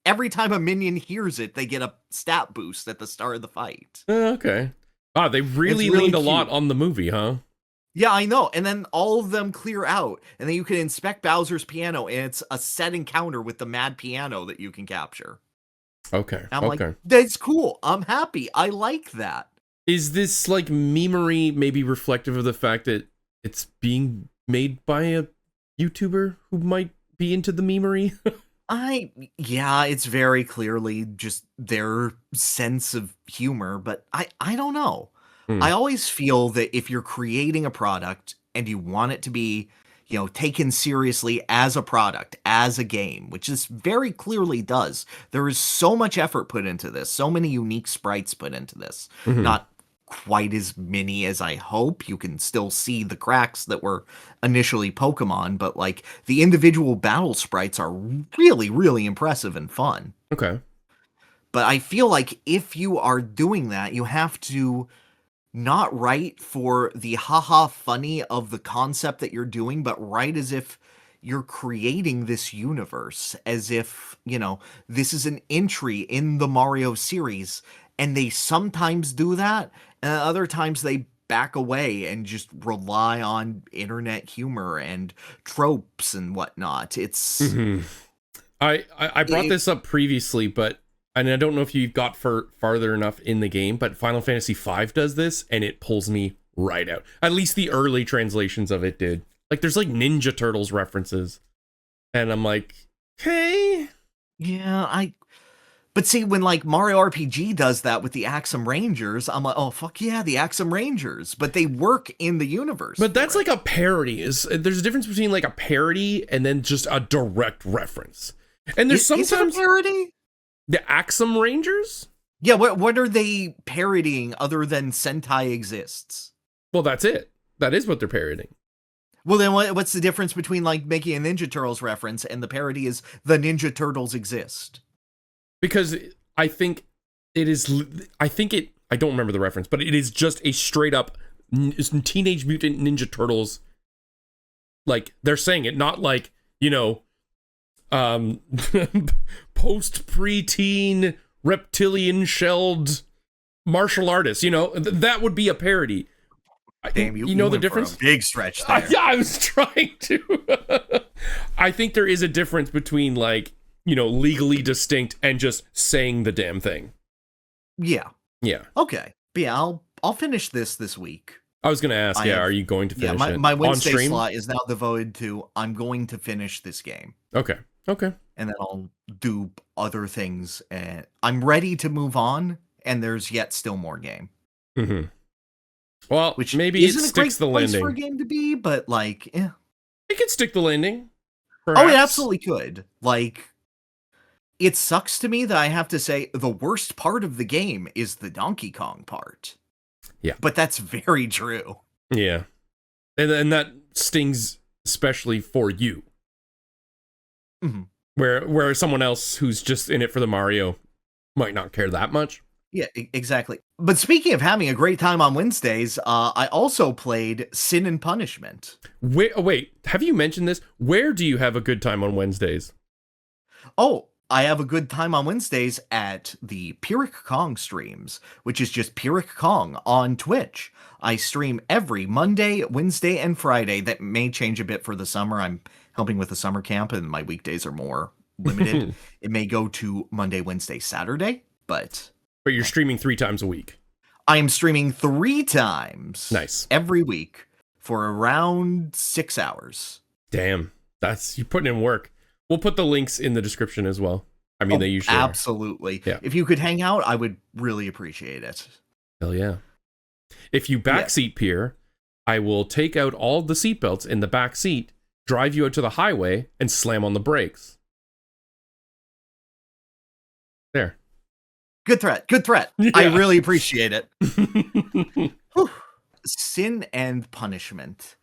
Every time a minion hears it, they get a stat boost at the start of the fight. Okay. Wow, they really leaned a lot on the movie, huh? Yeah, I know. And then all of them clear out, and then you can inspect Bowser's piano, and it's a set encounter with the mad piano that you can capture. Okay. I'm Okay. like, that's cool. I'm happy. I like that. Is this like memery maybe reflective of the fact that it's being made by a YouTuber who might be into the memery? Yeah, it's very clearly just their sense of humor, but I don't know. Hmm. I always feel that if you're creating a product and you want it to be, taken seriously as a product, as a game, which this very clearly does. There is so much effort put into this, so many unique sprites put into this. Mhm. Not quite as many as I hope. You can still see the cracks that were initially Pokemon, but like the individual battle sprites are really, really impressive and fun. Okay. But I feel like if you are doing that, you have to not write for the haha funny of the concept that you're doing, but write as if you're creating this universe, as if, this is an entry in the Mario series. And they sometimes do that, and other times they back away and just rely on internet humor and tropes and whatnot. It's Mhm. I brought this up previously, but and I don't know if you got farther enough in the game, but Final Fantasy V does this, and it pulls me right out. At least the early translations of it did. Like, there's like Ninja Turtles references, and I'm like, hey, yeah, but see, when like Mario RPG does that with the Axum Rangers, I'm like, oh fuck yeah, the Axum Rangers. But they work in the universe. but that's like a parody. There's a difference between like a parody and then just a direct reference. And there's sometimes is it a parody? The Axum Rangers? Yeah, what are they parodying other than Sentai exists? Well, that's it. That is what they're parodying. Well, then what's the difference between like making a Ninja Turtles reference and the parody is the Ninja Turtles exist? Because I think it is, I don't remember the reference, but it is just a straight up Teenage Mutant Ninja Turtles. Like, they're saying it, not like, post preteen reptilian shelled martial artist, that would be a parody. Damn, you know the difference? Big stretch there. Yeah, I was trying to. I think there is a difference between like, legally distinct and just saying the damn thing. Yeah. Yeah. Okay. But yeah, I'll finish this week. I was gonna ask, are you going to finish it? My Wednesday on stream? slot is now devoted to I'm going to finish this game. Okay. And then I'll do other things, and I'm ready to move on, and there's yet still more game. Mm-hmm. Well, which maybe it sticks the landing. For a game to be, but like, yeah. It could stick the landing. Perhaps. Oh, it absolutely could. Like, it sucks to me that I have to say the worst part of the game is the Donkey Kong part. Yeah. But that's very true. Yeah. And that stings especially for you. Mm-hmm. Where someone else who's just in it for the Mario might not care that much. Yeah, exactly. But speaking of having a great time on Wednesdays, I also played Sin and Punishment. Wait, have you mentioned this? Where do you have a good time on Wednesdays? Oh, I have a good time on Wednesdays at the Pyrr Kong streams, which is just Pyrr Kong on Twitch. I stream every Monday, Wednesday, and Friday. That may change a bit for the summer. I'm helping with the summer camp, and my weekdays are more limited. It may go to Monday, Wednesday, Saturday, but you're streaming 3 times a week. I am streaming 3 times. Nice. Every week for around 6 hours. Damn. You're putting in work. We'll put the links in the description as well. I mean, they usually absolutely. Yeah. If you could hang out, I would really appreciate it. Hell yeah. If you backseat Pyrr, I will take out all the seatbelts in the back seat, drive you out to the highway, and slam on the brakes. There. Good threat. Yeah. I really appreciate it. Sin and Punishment.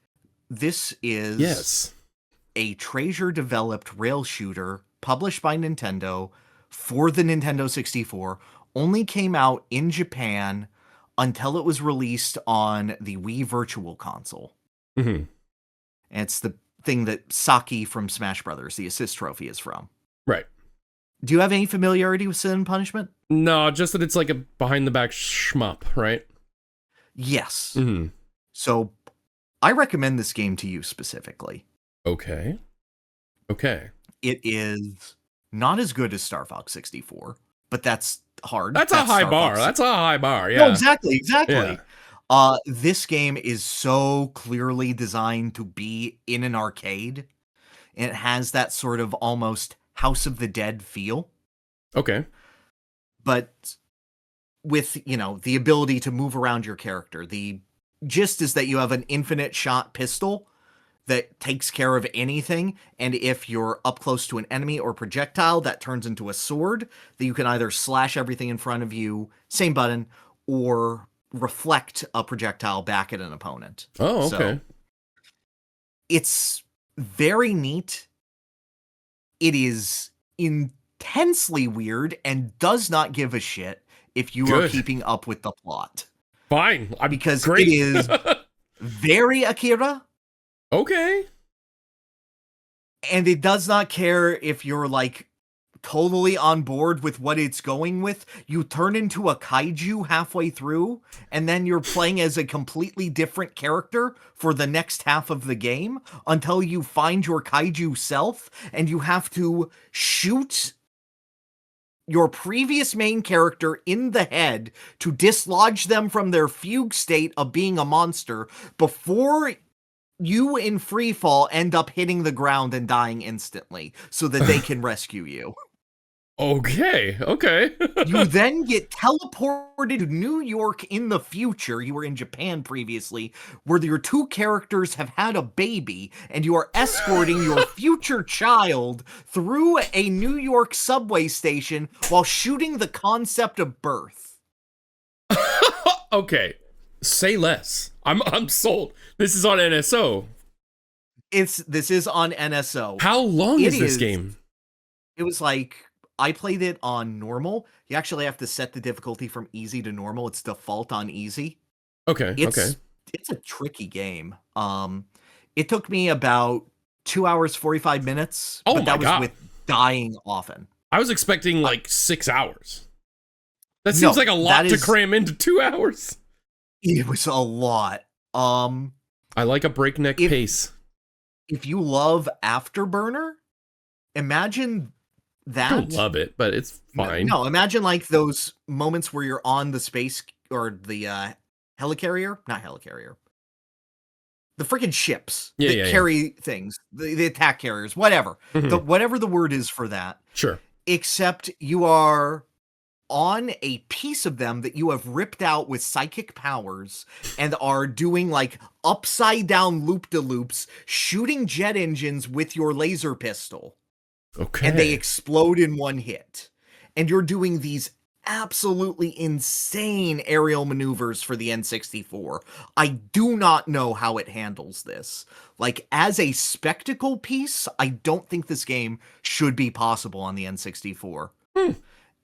This is a Treasure-developed rail shooter published by Nintendo for the Nintendo 64. Only came out in Japan until it was released on the Wii Virtual Console. Mm-hmm. And it's the thing that Saki from Smash Brothers, the assist trophy, is from. Right. Do you have any familiarity with Sin and Punishment? No, just that it's like a behind-the-back shmup, right? Yes. Mm-hmm. So, I recommend this game to you specifically. Okay. It is not as good as Star Fox 64, but that's hard. That's a high Star bar. Fox. That's a high bar. Yeah. No, exactly. Yeah. This game is so clearly designed to be in an arcade. And it has that sort of almost House of the Dead feel. Okay. But with, you know, the ability to move around your character. The gist is that you have an infinite shot pistol that takes care of anything, and if you're up close to an enemy or projectile, that turns into a sword that you can either slash everything in front of you, same button, or reflect a projectile back at an opponent. Oh, okay. So, it's very neat. It is intensely weird and does not give a shit if you are keeping up with the plot. Fine. Because great. it is very Akira. Okay. And it does not care if you're like totally on board with what it's going with. You turn into a kaiju halfway through, and then you're playing as a completely different character for the next half of the game until you find your kaiju self, and you have to shoot your previous main character in the head to dislodge them from their fugue state of being a monster before you in free fall end up hitting the ground and dying instantly so that they can rescue you. Okay. You then get teleported to New York in the future. You were in Japan previously, where your two characters have had a baby, and you are escorting your future child through a New York subway station while shooting the concept of birth. Okay. Say less. I'm sold. This is on NSO. This is on NSO. How long is this game? It was like, I played it on normal. You actually have to set the difficulty from easy to normal. It's default on easy. Okay. It's a tricky game. It took me about 2 hours 45 minutes. Oh but my that God. was with dying often. I was expecting like 6 hours. That seems like a lot to cram into 2 hours. It was a lot. I like a breakneck pace. If you love Afterburner, imagine that. I don't love it, but it's fine. No, imagine like those moments where you're on the space or the helicarrier, not helicarrier. The freaking ships that carry things, the attack carriers, whatever. Whatever the word is for that. Sure. Except you are on a piece of them that you have ripped out with psychic powers and are doing like upside down loop-de-loops, shooting jet engines with your laser pistol. Okay. And they explode in one hit. And you're doing these absolutely insane aerial maneuvers for the N64. I do not know how it handles this. Like, as a spectacle piece, I don't think this game should be possible on the N64.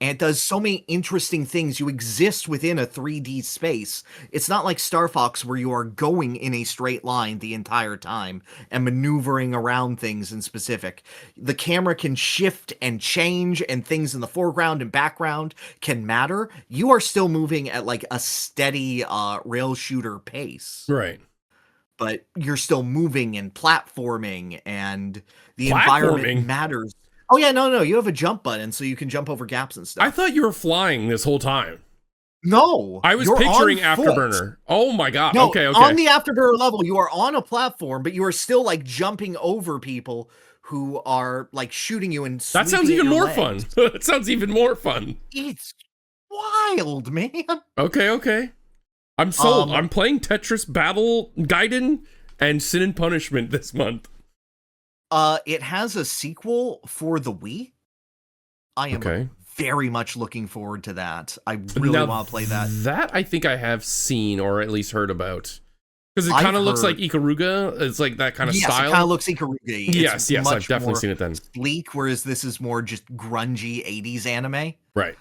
And it does so many interesting things. You exist within a 3D space. It's not like Star Fox where you are going in a straight line the entire time and maneuvering around things in specific. The camera can shift and change, and things in the foreground and background can matter. You are still moving at like a steady rail shooter pace. Right. But you're still moving and platforming, and the environment matters. Oh, yeah, no, you have a jump button, so you can jump over gaps and stuff. I thought you were flying this whole time. No. I was picturing Afterburner. Oh, my God. No, okay. On the Afterburner level, you are on a platform, but you are still, like, jumping over people who are, like, shooting you and that sounds even more fun. It sounds even more fun. It's wild, man. Okay. I'm sold. I'm playing Tetris Battle Gaiden and Sin and Punishment this month. It has a sequel for the Wii. I am very much looking forward to that. I really want to play that. That I think I have seen or at least heard about. Because it kind of looks like Ikaruga. It's like that kind of style. Yes, it kind of looks Ikaruga. Yes, I've definitely seen it then. Sleek, whereas this is more just grungy 80s anime. Right.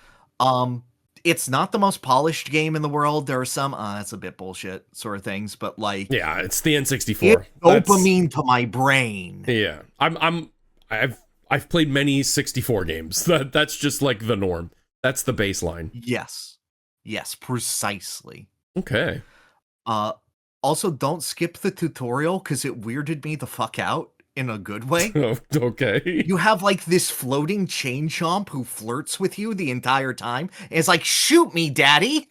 It's not the most polished game in the world. There are some, that's a bit bullshit sort of things, but like, yeah, it's the N64. It's dopamine to my brain. Yeah, I've played many 64 games. That's just like the norm. That's the baseline. Yes, precisely. Okay. Also, don't skip the tutorial because it weirded me the fuck out. in a good way. Oh, okay. You have like this floating chain chomp who flirts with you the entire time. And it's like, shoot me, daddy.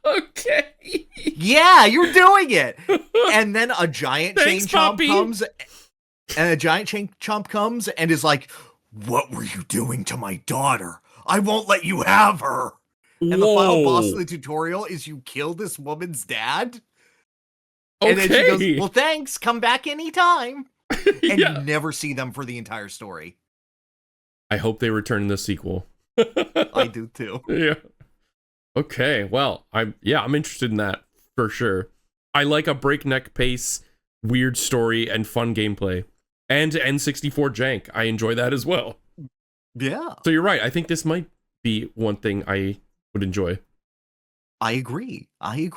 Okay. Yeah, you're doing it. And then a giant Thanks, chain chomp Poppy. comes, and a giant chain chomp comes and is like, what were you doing to my daughter? I won't let you have her. And the final boss of the tutorial is you kill this woman's dad. And then she goes, well, thanks. Come back anytime. And you never see them for the entire story. I hope they return in the sequel. I do too. Yeah. Okay. Well, I'm interested in that for sure. I like a breakneck pace, weird story, and fun gameplay. And N64 jank. I enjoy that as well. Yeah. So you're right. I think this might be one thing I would enjoy. I agree. I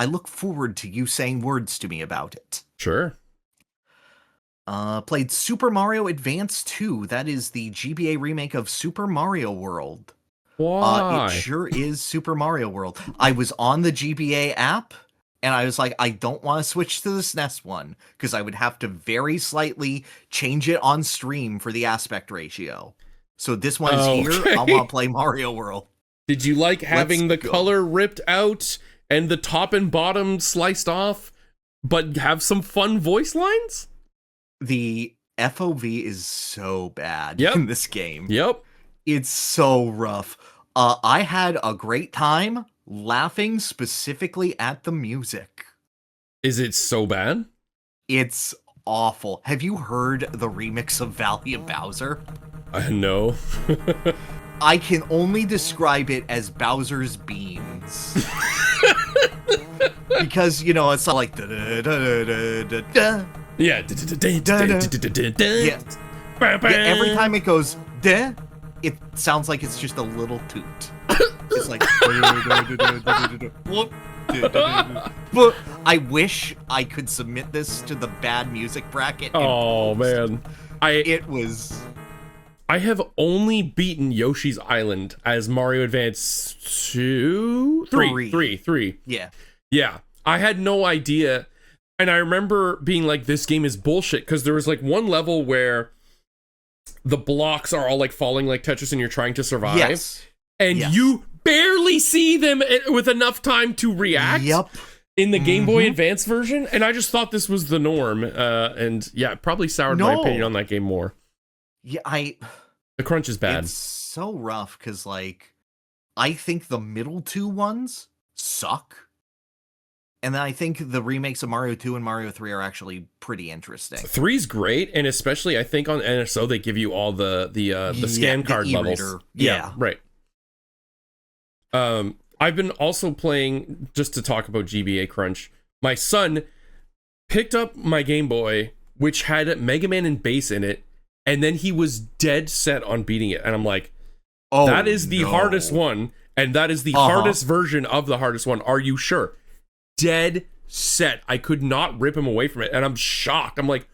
look forward to you saying words to me about it. Sure. Played Super Mario Advance 2. That is the GBA remake of Super Mario World. Why? It sure is Super Mario World. I was on the GBA app, and I was like, I don't want to switch to the SNES one, because I would have to very slightly change it on stream for the aspect ratio. So this one is here. I want to play Mario World. Did you like having the color ripped out and the top and bottom sliced off, but have some fun voice lines? The FOV is so bad in this game. Yep. It's so rough. I had a great time laughing specifically at the music. Is it so bad? It's awful. Have you heard the remix of Valley of Bowser? No. I can only describe it as Bowser's beans. Because, you know, it's not like da-da-da-da-da-da. Yeah. Yeah. Every time it goes da, it sounds like it's just a little toot. It's like but I wish I could submit this to the bad music bracket. Oh man. I have only beaten Yoshi's Island as Mario Advance 3. Yeah. Yeah. I had no idea. And I remember being like, this game is bullshit, because there was like one level where the blocks are all like falling like Tetris and you're trying to survive. Yes. And you barely see them with enough time to react. Yep. In the Game Boy Advance version. And I just thought this was the norm. And yeah, it probably soured my opinion on that game more. Yeah, the crunch is bad. It's so rough because, like, I think the middle two ones suck. And then I think the remakes of Mario 2 and Mario 3 are actually pretty interesting. 3's great, and especially I think on NSO they give you all the scan card levels. Yeah, right. I've been also playing, just to talk about GBA crunch. My son picked up my Game Boy, which had Mega Man and Bass in it, and then he was dead set on beating it. And I'm like, that is the hardest one, and that is the hardest version of the hardest one. Are you sure? Dead set. I could not rip him away from it, and I'm shocked. I'm like,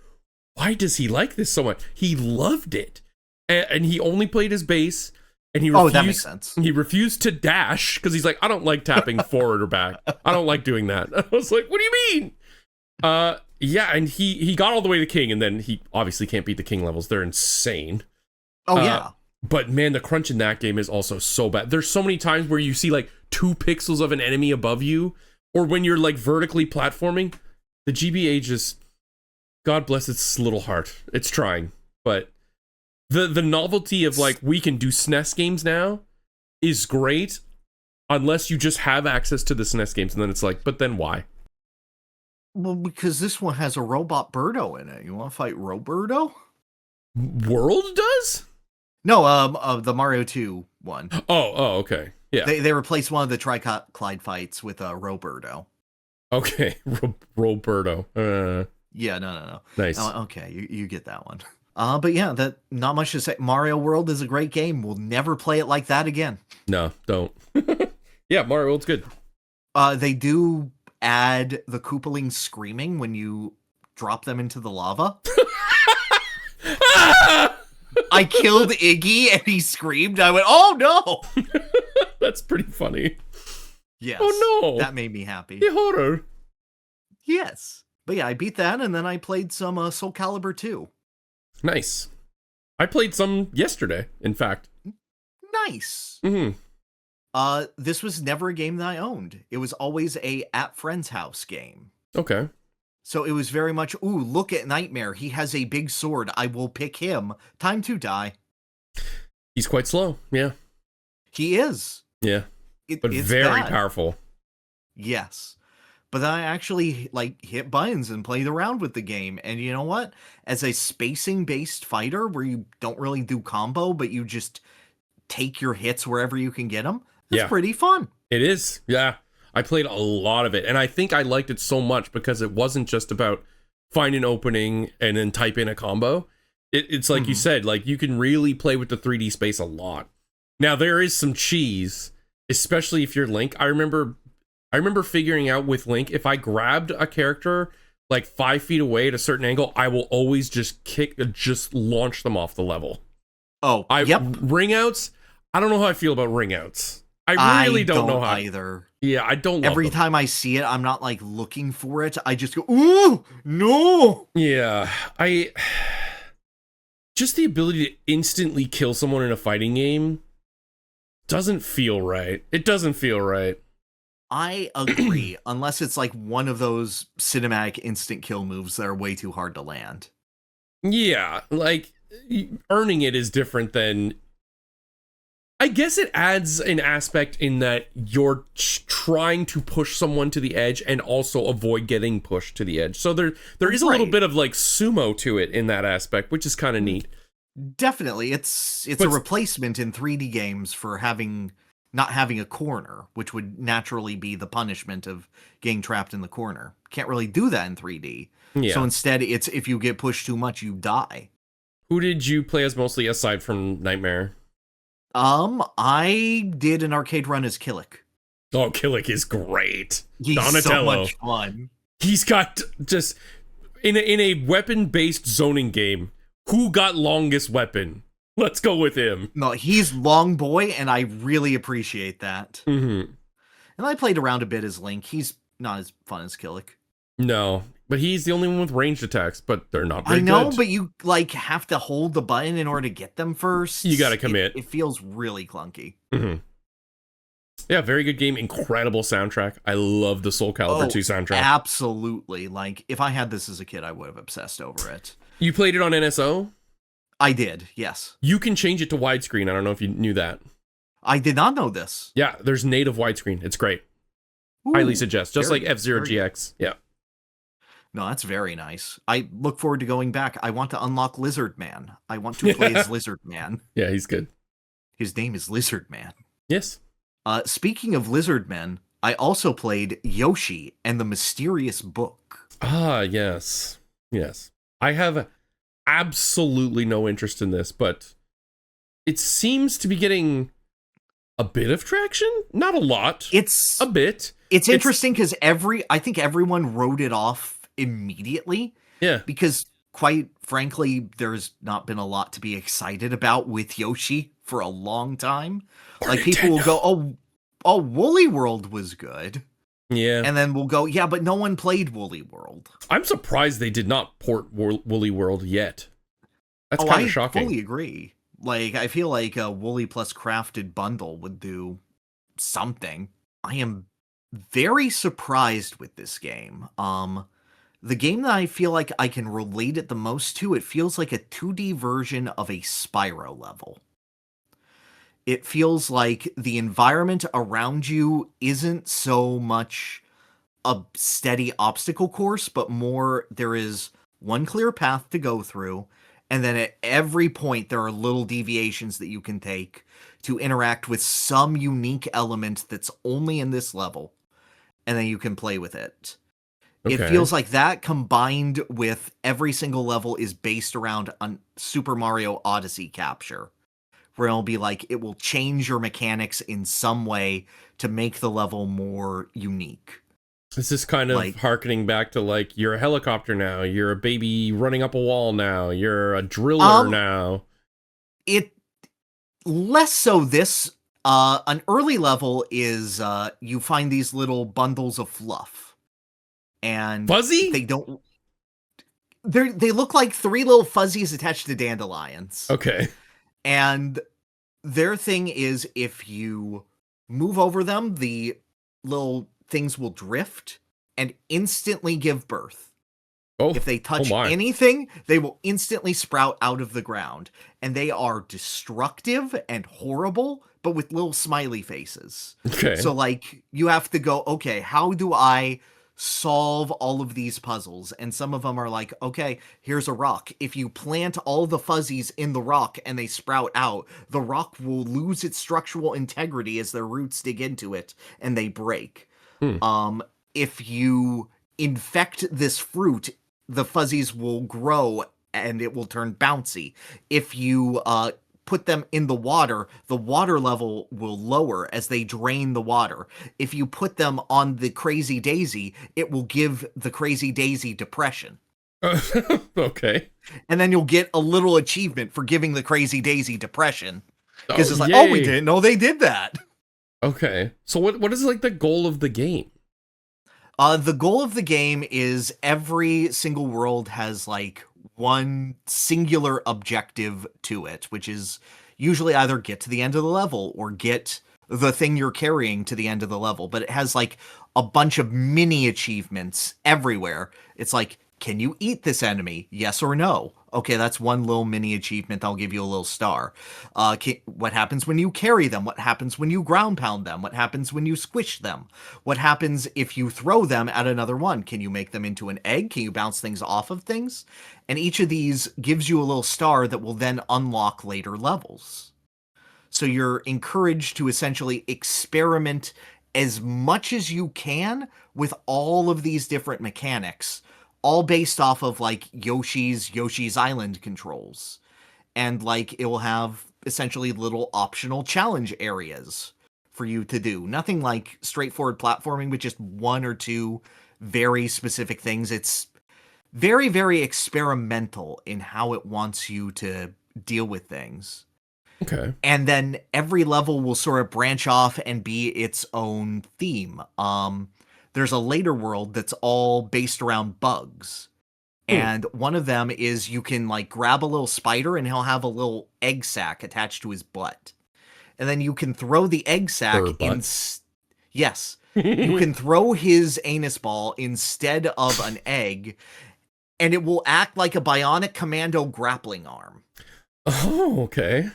why does he like this so much? He loved it, and he only played his bass, and he refused, that makes sense. He refused to dash because he's like, I don't like tapping forward or back. I don't like doing that. I was like, what do you mean? Yeah, and he got all the way to King, and then he obviously can't beat the King levels. They're insane. Yeah. But man, the crunch in that game is also so bad. There's so many times where you see like 2 pixels of an enemy above you, or when you're like vertically platforming. The GBA just, God bless its little heart. It's trying, but the novelty of like, we can do SNES games now is great, unless you just have access to the SNES games, and then it's like, but then why? Well, because this one has a robot Birdo in it. You want to fight Roberto? World does? No, the Mario 2 one. Oh, okay. Yeah. They replaced one of the Tri-Clyde fights with Roberto. Okay, Roberto. Yeah, no. Nice. Okay, you get that one. But yeah, that not much to say. Mario World is a great game. We'll never play it like that again. No, don't. Yeah, Mario World's good. They do add the Koopalings screaming when you drop them into the lava. I killed Iggy and he screamed. I went, oh no! That's pretty funny. Yes. Oh no! That made me happy. The horror. Yes. But yeah, I beat that, and then I played some Soul Calibur 2. Nice. I played some yesterday, in fact. Nice. Mm-hmm. This was never a game that I owned. It was always a at friend's house game. Okay. So it was very much, ooh, look at Nightmare. He has a big sword. I will pick him. Time to die. He's quite slow. Yeah. He is. Yeah. But It's very bad. powerful. Yes. But then I actually, hit buttons and played around with the game. And you know what? As a spacing-based fighter where you don't really do combo, but you just take your hits wherever you can get them, it's pretty fun. It is. Yeah. I played a lot of it. And I think I liked it so much because it wasn't just about find an opening and then type in a combo. It's like you said, like you can really play with the 3D space a lot. Now, there is some cheese, especially if you're Link. I remember figuring out with Link, if I grabbed a character like 5 feet away at a certain angle, I will always just launch them off the level. Oh, yep. Ring outs, I don't know how I feel about ring outs. I really don't know how either. Yeah, I don't love Every them. time I see it, I'm not like looking for it. I just go, ooh, no. Yeah, just the ability to instantly kill someone in a fighting game doesn't feel right. It doesn't feel right. I agree, unless it's like one of those cinematic instant kill moves that are way too hard to land. Yeah, like earning it is different than. I guess it adds an aspect in that you're trying to push someone to the edge and also avoid getting pushed to the edge. So there is a little bit of like sumo to it in that aspect, which is kind of neat. Definitely, it's a replacement in 3D games for not having a corner, which would naturally be the punishment of getting trapped in the corner. Can't really do that in 3D. Yeah. So instead, it's if you get pushed too much, you die. Who did you play as mostly aside from Nightmare? I did an arcade run as Killick. Oh, Killick is great. He's Donatello. So much fun. He's got just in a weapon-based zoning game. Who got longest weapon? Let's go with him. No, he's Long Boy, and I really appreciate that. Mm-hmm. And I played around a bit as Link. He's not as fun as Killick. No, but he's the only one with ranged attacks, but they're not very good. I know, but you have to hold the button in order to get them first. You gotta commit. It feels really clunky. Mm-hmm. Yeah, very good game. Incredible soundtrack. I love the Soul Calibur 2 soundtrack. Absolutely. Like, if I had this as a kid, I would have obsessed over it. You played it on NSO? I did, yes. You can change it to widescreen. I don't know if you knew that. I did not know this. Yeah, there's native widescreen. It's great. Ooh, highly suggest. Just like F-Zero GX. Yeah. No, that's very nice. I look forward to going back. I want to unlock Lizard Man. I want to play as Lizard Man. Yeah, he's good. His name is Lizard Man. Yes. Speaking of Lizard Men, I also played Yoshi and the Mysterious Book. Ah, yes. Yes. I have absolutely no interest in this, but it seems to be getting a bit of traction. Not a lot. It's a bit. It's interesting because I think everyone wrote it off immediately. Yeah. Because quite frankly, there's not been a lot to be excited about with Yoshi for a long time. Like people will go, oh, Woolly World was good. Yeah. And then we'll go, yeah, but no one played Woolly World. I'm surprised they did not port Woolly World yet. That's kind of shocking. I fully agree. Like, I feel like a Woolly plus Crafted bundle would do something. I am very surprised with this game. The game that I feel like I can relate it the most to, it feels like a 2D version of a Spyro level. It feels like the environment around you isn't so much a steady obstacle course, but more there is one clear path to go through, and then at every point there are little deviations that you can take to interact with some unique element that's only in this level, and then you can play with it. Okay. It feels like that combined with every single level is based around a Super Mario Odyssey capture, where it'll be like, it will change your mechanics in some way to make the level more unique. This is kind of like, hearkening back to like, you're a helicopter now, you're a baby running up a wall now, you're a driller now. It less so this, an early level is, you find these little bundles of fluff. and Fuzzy? they look like 3 little fuzzies attached to dandelions. Okay. And their thing is, if you move over them, the little things will drift and instantly give birth. Oh, if they touch my. anything, they will instantly sprout out of the ground. And they are destructive and horrible, but with little smiley faces. Okay. So, like, you have to go, okay, how do I solve all of these puzzles? And some of them are like, okay, here's a rock. If you plant all the fuzzies in the rock and they sprout out, the rock will lose its structural integrity as their roots dig into it and they break. If you infect this fruit, the fuzzies will grow and it will turn bouncy. If you put them in the water level will lower as they drain the water. If you put them on the Crazy Daisy, it will give the Crazy Daisy depression. Okay. And then you'll get a little achievement for giving the Crazy Daisy depression. Because it's like, yay. oh, we didn't know they did that. Okay. So what is like the goal of the game? The goal of the game is every single world has like one singular objective to it, which is usually either get to the end of the level or get the thing you're carrying to the end of the level. But it has like a bunch of mini achievements everywhere. It's like, can you eat this enemy? Yes or no? Okay, that's one little mini achievement. I'll give you a little star. What happens when you carry them? What happens when you ground pound them? What happens when you squish them? What happens if you throw them at another one? Can you make them into an egg? Can you bounce things off of things? And each of these gives you a little star that will then unlock later levels. So you're encouraged to essentially experiment as much as you can with all of these different mechanics, all based off of like Yoshi's Island controls. And like it will have essentially little optional challenge areas for you to do. Nothing like straightforward platforming with just one or two very specific things. It's very, very experimental in how it wants you to deal with things. Okay. And then every level will sort of branch off and be its own theme. There's a later world that's all based around bugs. And one of them is you can like grab a little spider and he'll have a little egg sac attached to his butt. And then you can throw the egg sac in. Yes. You can throw his anus ball instead of an egg, and it will act like a bionic commando grappling arm. Oh, okay.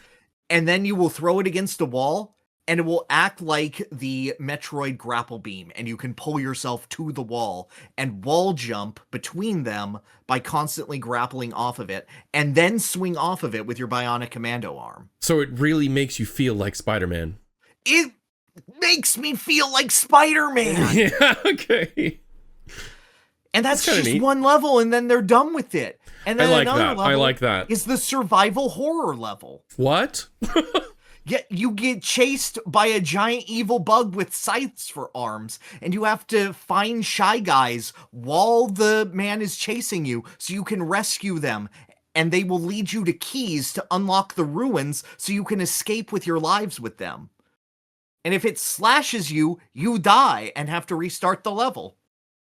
And then you will throw it against a wall, and it will act like the Metroid grapple beam, and you can pull yourself to the wall and wall jump between them by constantly grappling off of it, and then swing off of it with your bionic commando arm. So it really makes you feel like Spider-Man. It makes me feel like Spider-Man! Yeah, okay. And that's just neat. One level, and then they're done with it. And then another level I like that. Is the survival horror level. What? Yeah, you get chased by a giant evil bug with scythes for arms, and you have to find Shy Guys while the man is chasing you so you can rescue them, and they will lead you to keys to unlock the ruins so you can escape with your lives with them. And if it slashes you, you die and have to restart the level.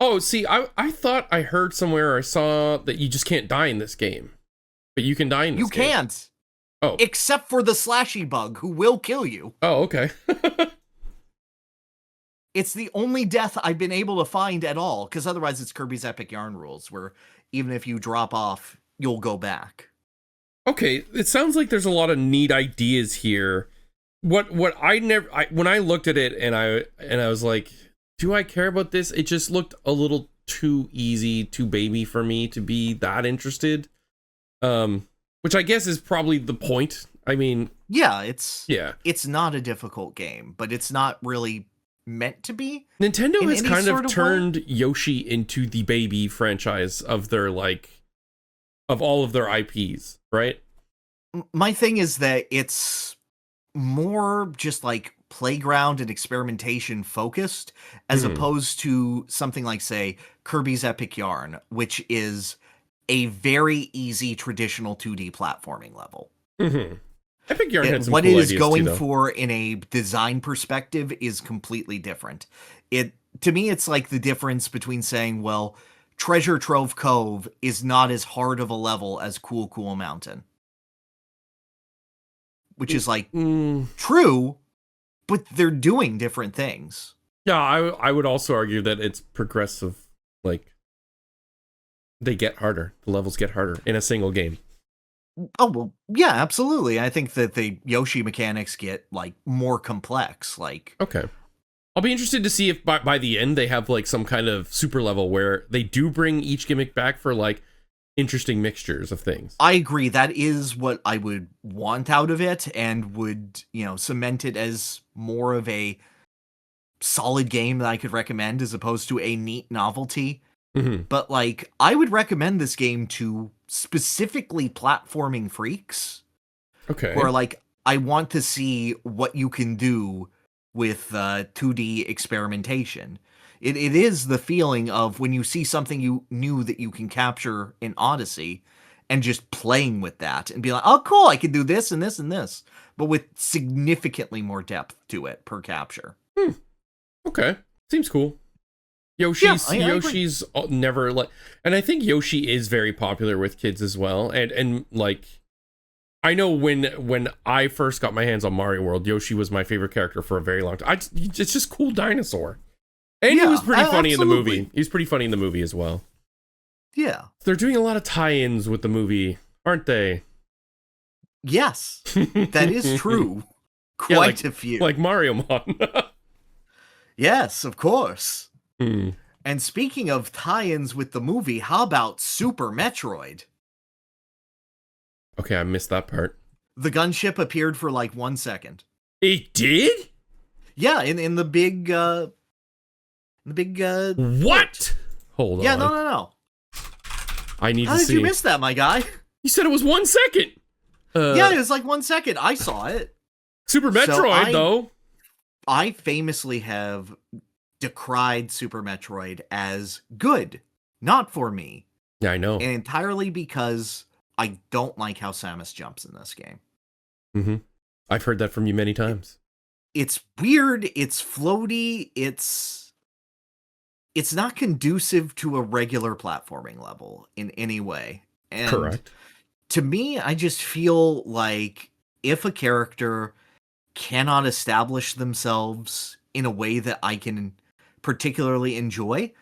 Oh, see, I thought I heard somewhere I saw that you just can't die in this game. But you can die in this game. You can't. Oh. Except for the slashy bug, who will kill you. Oh, okay. It's the only death I've been able to find at all, because otherwise it's Kirby's Epic Yarn rules, where even if you drop off, you'll go back. Okay, it sounds like there's a lot of neat ideas here. When I looked at it and I was like, do I care about this? It just looked a little too easy, too baby for me to be that interested. Which I guess is probably the point. I mean, yeah, it's not a difficult game, but it's not really meant to be. Nintendo has kind of turned Yoshi into the baby franchise of their of all of their IPs, right? My thing is that it's more just like playground and experimentation focused, as opposed to something like, say, Kirby's Epic Yarn, which is a very easy traditional 2D platforming level. Epic Yarn had some what cool it is ideas going too, for in a design perspective is completely different. It to me, it's like the difference between saying, well, Treasure Trove Cove is not as hard of a level as Cool Cool Mountain. Which is like true, but they're doing different things. Yeah, I would also argue that it's progressive. Like, they get harder. The levels get harder in a single game. Oh, well, yeah, absolutely. I think that the Yoshi mechanics get, like, more complex. Like, okay. I'll be interested to see if by the end they have, like, some kind of super level where they do bring each gimmick back for, like, interesting mixtures of things. I agree. That is what I would want out of it, and would, you know, cement it as more of a solid game that I could recommend as opposed to a neat novelty. Mm-hmm. But, like, I would recommend this game to specifically platforming freaks. Okay. Where, like, I want to see what you can do with 2D experimentation. It is the feeling of when you see something you knew that you can capture in Odyssey and just playing with that and be like, oh, cool, I can do this and this and this, but with significantly more depth to it per capture. Okay. Seems cool. Yoshi's agree. never like, and I think Yoshi is very popular with kids as well. And like, I know when I first got my hands on Mario World, Yoshi was my favorite character for a very long time. It's just cool dinosaur. And he was pretty funny in the movie. He was pretty funny in the movie as well. Yeah. They're doing a lot of tie-ins with the movie, aren't they? Yes, that is true. Quite a few. Like Mariomon. Yes, of course. Hmm. And speaking of tie-ins with the movie, how about Super Metroid? Okay, I missed that part. The gunship appeared for like 1 second. It did? Yeah, in the big what? Hold on. Yeah, no. I need How to did see. you miss that, my guy? You said it was 1 second. Yeah, it was like 1 second. I saw it. Super Metroid, though. I famously have decried Super Metroid as good, not for me. Yeah, I know. And entirely because I don't like how Samus jumps in this game. Mm-hmm. I've heard that from you many times. It's weird, it's floaty, it's not conducive to a regular platforming level in any way. And correct. To me, I just feel like if a character cannot establish themselves in a way that I can particularly enjoy,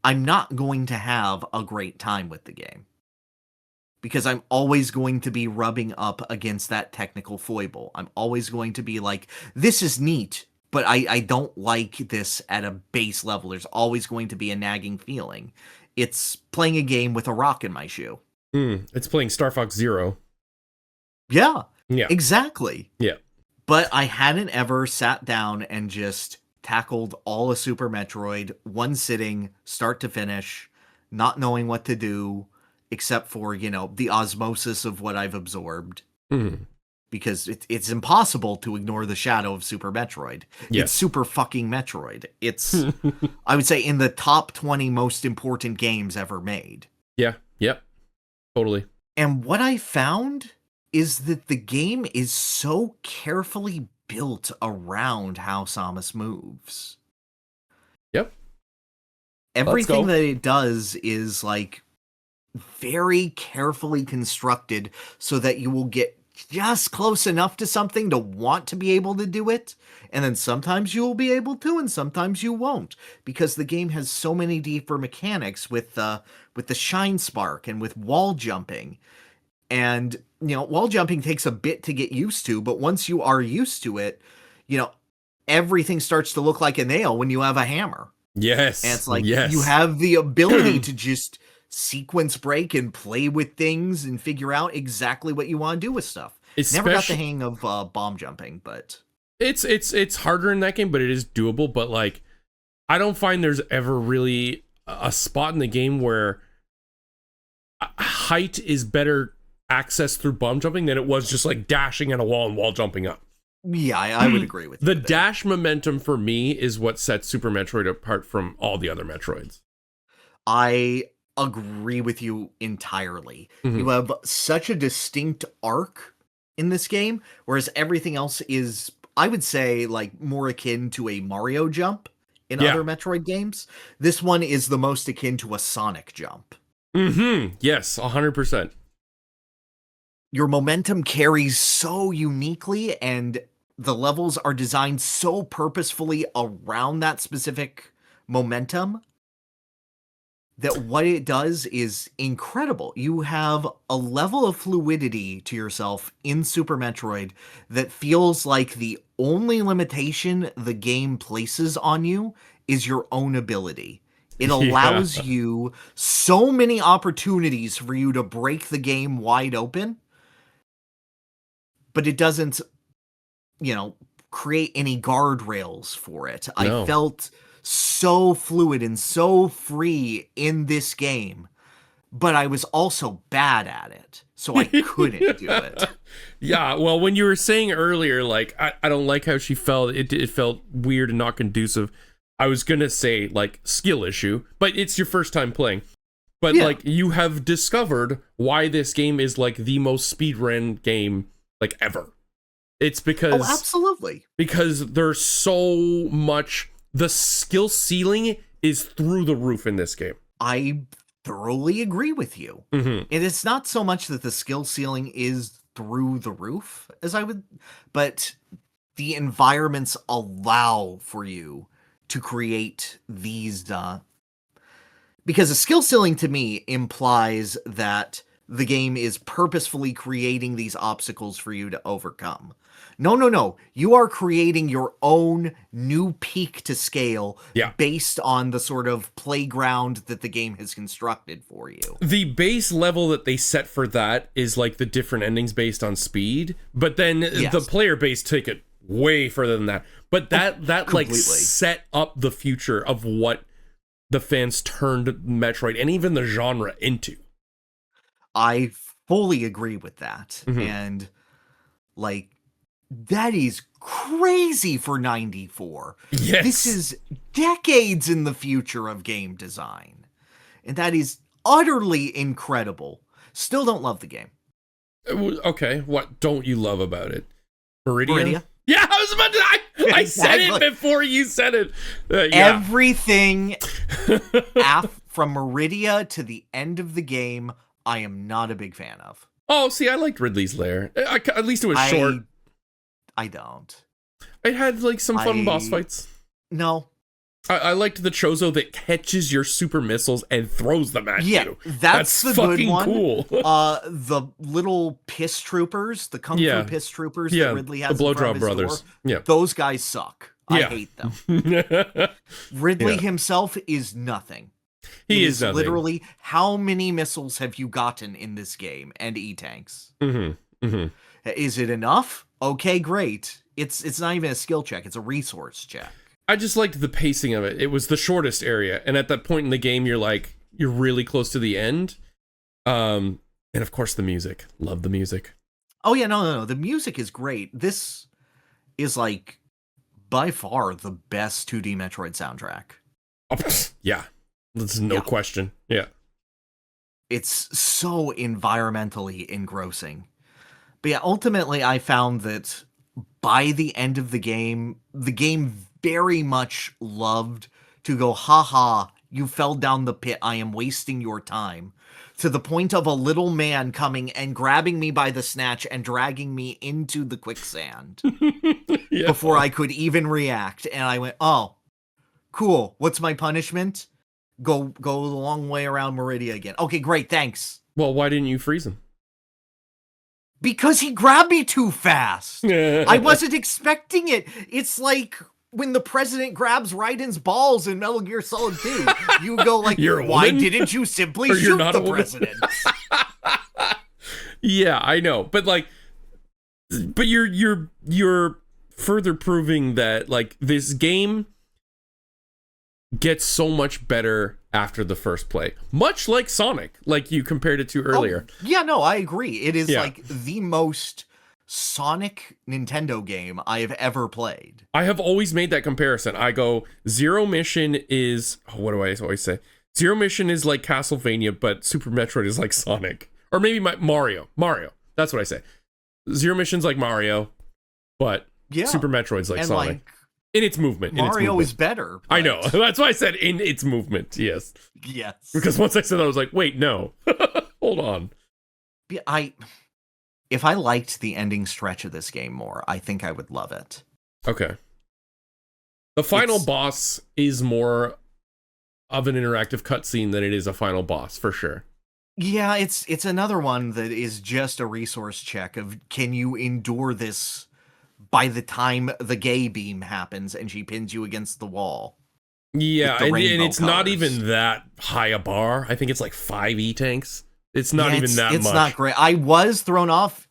I'm not going to have a great time with the game. Because I'm always going to be rubbing up against that technical foible. I'm always going to be like, this is neat, but I don't like this at a base level. There's always going to be a nagging feeling. It's playing a game with a rock in my shoe. It's playing Star Fox Zero. Yeah, yeah, exactly. Yeah. But I hadn't ever sat down and just tackled all of Super Metroid, one sitting, start to finish, not knowing what to do, except for, you know, the osmosis of what I've absorbed. Because it's impossible to ignore the shadow of Super Metroid. Yes. It's Super fucking Metroid. It's, I would say, in the top 20 most important games ever made. Yeah, yep, totally. And what I found is that the game is so carefully built around how Samus moves. Yep. Everything that it does is, like, very carefully constructed so that you will get just close enough to something to want to be able to do it, and then sometimes you will be able to and sometimes you won't, because the game has so many deeper mechanics with the shine spark and with wall jumping. And, you know, wall jumping takes a bit to get used to, but once you are used to it, you know, everything starts to look like a nail when you have a hammer. Yes. And it's like, you have the ability to just sequence break and play with things and figure out exactly what you want to do with stuff. Never got the hang of bomb jumping, but it's harder in that game, but it is doable. But like, I don't find there's ever really a spot in the game where height is better accessed through bomb jumping than it was just like dashing at a wall and wall jumping up. Yeah, I would agree with you. The dash momentum for me is what sets Super Metroid apart from all the other Metroids. I agree with you entirely. You have such a distinct arc in this game, whereas everything else is, I would say, like more akin to a Mario jump in Yeah. other Metroid games. This one is the most akin to a Sonic jump. Yes, 100%. Your momentum carries so uniquely, and the levels are designed so purposefully around that specific momentum that what it does is incredible. You have a level of fluidity to yourself in Super Metroid that feels like the only limitation the game places on you is your own ability. It allows you so many opportunities for you to break the game wide open, but it doesn't, create any guardrails for it. No. I felt so fluid and so free in this game, but I was also bad at it, so I couldn't do it. Yeah, well, when you were saying earlier, like, I don't like how she felt, it felt weird and not conducive, I was gonna say, like, skill issue, but it's your first time playing. But, like, you have discovered why this game is, like, the most speedrun game, like, ever. It's because... Oh, absolutely. Because there's so much... The skill ceiling is through the roof in this game. I thoroughly agree with you. And it's not so much that the skill ceiling is through the roof, but the environments allow for you to create these... Because a skill ceiling to me implies that the game is purposefully creating these obstacles for you to overcome. No. You are creating your own new peak to scale based on the sort of playground that the game has constructed for you. The base level that they set for that is like the different endings based on speed, but then the player base take it way further than that. But that like set up the future of what the fans turned Metroid and even the genre into. I fully agree with that. And like, that is crazy for 94. Yes. This is decades in the future of game design. And that is utterly incredible. Still don't love the game. Okay, what don't you love about it? Meridia? Yeah, I was about to... I said it before you said it. Everything from Meridia to the end of the game, I am not a big fan of. Oh, see, I liked Ridley's Lair. At least it was short. I don't. It had, like, some fun boss fights. No. I liked the Chozo that catches your super missiles and throws them at you. Yeah, that's the fucking good one. Cool. The little piss troopers, the kung fu piss troopers that Ridley has, the Blowjob Brothers. Those guys suck. I hate them. Ridley himself is nothing. He is nothing. Literally, how many missiles have you gotten in this game? And E-tanks. Is it enough? Okay, great. It's not even a skill check. It's a resource check. I just liked the pacing of it. It was the shortest area. And at that point in the game, you're really close to the end. And of course, the music. Love the music. Oh, yeah, no. The music is great. This is, like, by far the best 2D Metroid soundtrack. Oh, yeah. There's no question. Yeah. It's so environmentally engrossing. But yeah, ultimately, I found that by the end of the game very much loved to go, haha, you fell down the pit, I am wasting your time. To the point of a little man coming and grabbing me by the snatch and dragging me into the quicksand before I could even react. And I went, oh, cool. What's my punishment? Go the long way around Meridia again. Okay, great, thanks. Well, why didn't you freeze him? Because he grabbed me too fast. I wasn't expecting it. It's like when the president grabs Raiden's balls in Metal Gear Solid 2. You go like, why didn't you simply shoot the president? Yeah, I know. But you're further proving that, like, this game gets so much better after the first play, much like Sonic, like you compared it to earlier. Yeah, no, I agree. It is like the most Sonic Nintendo game I have ever played. I have always made that comparison. I go, Zero Mission is, what do I always say? Zero Mission is like Castlevania, but Super Metroid is like Sonic. Or maybe Mario. That's what I say. Zero Mission's like Mario, but Super Metroid's like Sonic. In its movement. Mario is better. I know. That's why I said in its movement. Yes. Yes. Because once I said that, I was like, wait, no. Hold on. If I liked the ending stretch of this game more, I think I would love it. Okay. The final boss is more of an interactive cutscene than it is a final boss, for sure. Yeah, it's another one that is just a resource check of, can you endure this by the time the gay beam happens and she pins you against the wall? Yeah, and it's colors. not even that high a bar. I think it's like 5 E-tanks. It's not even that much. It's not great. I was thrown off.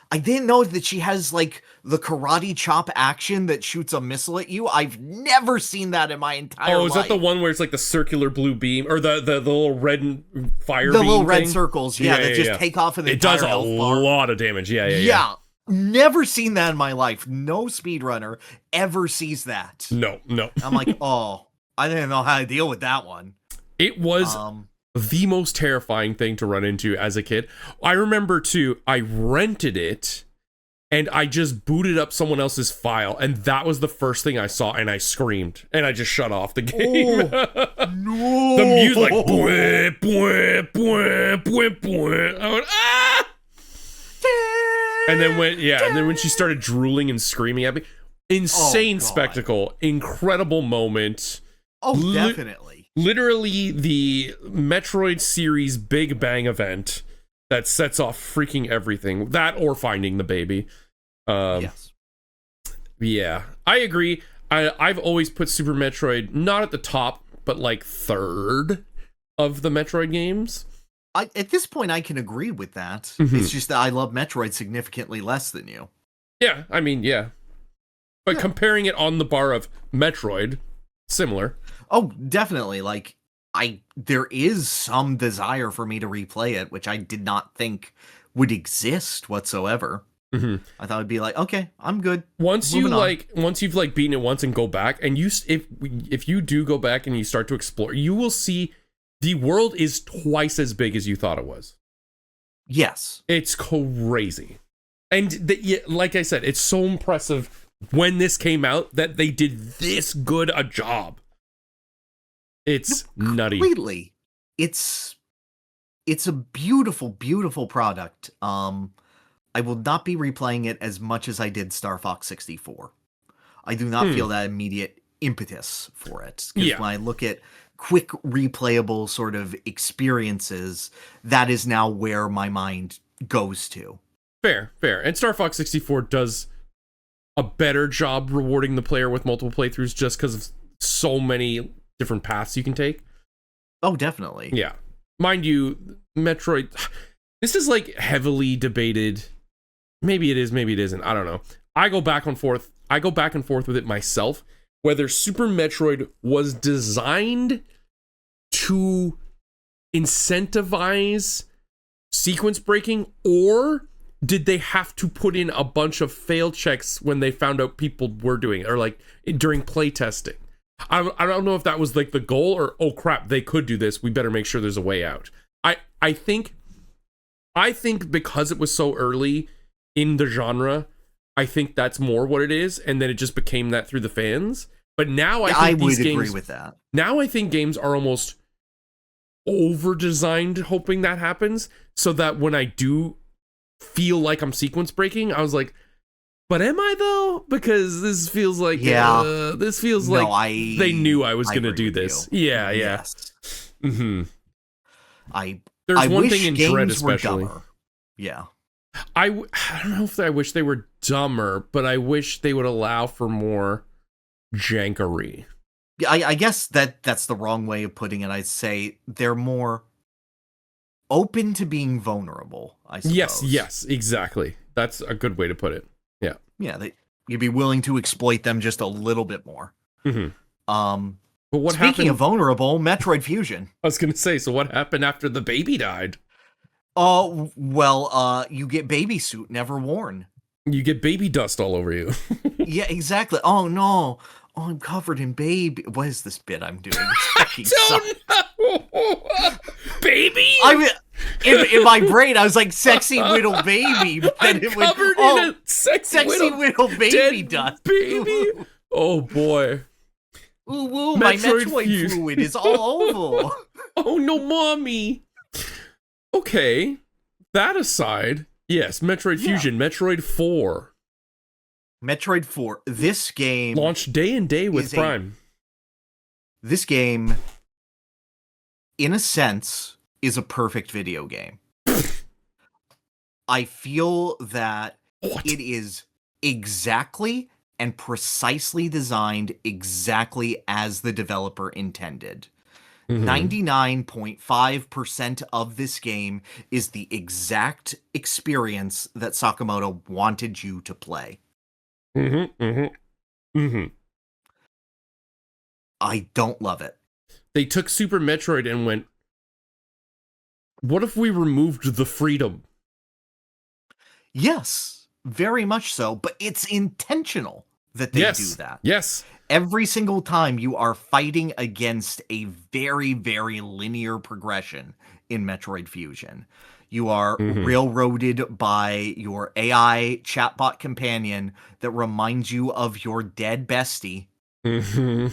I didn't know that she has, like, the karate chop action that shoots a missile at you. I've never seen that in my entire life. Oh, is that the one where it's like the circular blue beam, or the little red fire beam? The little thing? Red circles, that just take off in the entire It does a lot of damage, yeah. Never seen that in my life. No speedrunner ever sees that. No. I'm like, oh, I didn't know how to deal with that one. It was the most terrifying thing to run into as a kid. I remember too, I rented it and I just booted up someone else's file, and that was the first thing I saw, and I screamed and I just shut off the game. Oh, no. The music like bwah, bwah, bwah, bwah, bwah. I went, ah! And then when she started drooling and screaming at me, insane spectacle, incredible moment. Oh, definitely. Literally the Metroid series Big Bang event that sets off freaking everything. That or finding the baby. Yes. Yeah, I agree. I've always put Super Metroid not at the top, but like third of the Metroid games. At this point, I can agree with that. Mm-hmm. It's just that I love Metroid significantly less than you. Yeah, I mean, yeah. But comparing it on the bar of Metroid, similar. Oh, definitely. Like, there is some desire for me to replay it, which I did not think would exist whatsoever. Mm-hmm. I thought it'd be like, okay, I'm good. Once you've beaten it once and go back, and if you do go back and you start to explore, you will see the world is twice as big as you thought it was. Yes. It's crazy. And like I said, it's so impressive when this came out that they did this good a job. It's nutty. Completely. It's a beautiful, beautiful product. I will not be replaying it as much as I did Star Fox 64. I do not feel that immediate impetus for it. Because when I look at quick replayable sort of experiences, that is now where my mind goes to. Fair. And Star Fox 64 does a better job rewarding the player with multiple playthroughs just because of so many different paths you can take. Oh, definitely. Yeah. Mind you, Metroid, this is like heavily debated. Maybe it is, maybe it isn't. I don't know. I go back and forth with it myself, whether Super Metroid was designed to incentivize sequence breaking, or did they have to put in a bunch of fail checks when they found out people were doing it, or like during play testing? I don't know if that was like the goal, or oh crap, they could do this, we better make sure there's a way out. I think because it was so early in the genre, I think that's more what it is, and then it just became that through the fans. But now I would agree with that. Now I think games are almost over-designed hoping that happens, so that when I do feel like I'm sequence breaking, I was like, but am I though? Because this feels like they knew I was going to do this. You. Yeah. Yes. Mm-hmm. There's one thing in Dread especially. Yeah. I don't know if I wish they were dumber, but I wish they would allow for more jankery. Yeah, I guess that's the wrong way of putting it. I'd say they're more open to being vulnerable, I suppose. Yes, exactly. That's a good way to put it. Yeah. Yeah, you'd be willing to exploit them just a little bit more. Mm-hmm. But what Speaking happened? of vulnerable, Metroid Fusion. I was going to say, so what happened after the baby died? Oh, well, you get baby suit never worn. You get baby dust all over you. Yeah, exactly. Oh, no. Oh, I'm covered in baby. What is this bit I'm doing? Don't know. Baby? I mean, in my brain, I was like, sexy little baby. But I'm then covered in a sexy little baby dust. Baby? Oh boy. Ooh, my Metroid Fusion. fluid is all over. Oh no, mommy. Okay. That aside, yes, Metroid Fusion, Metroid 4. Metroid 4. This game Launched day and day with Prime. This game, in a sense, is a perfect video game. I feel that it is exactly and precisely designed exactly as the developer intended. 99.5% of this game is the exact experience that Sakamoto wanted you to play. I don't love it. They took Super Metroid and went, what if we removed the freedom? Yes, very much so, but it's intentional that they do that. Yes. Every single time you are fighting against a very, very linear progression in Metroid Fusion. You are railroaded by your AI chatbot companion that reminds you of your dead bestie. The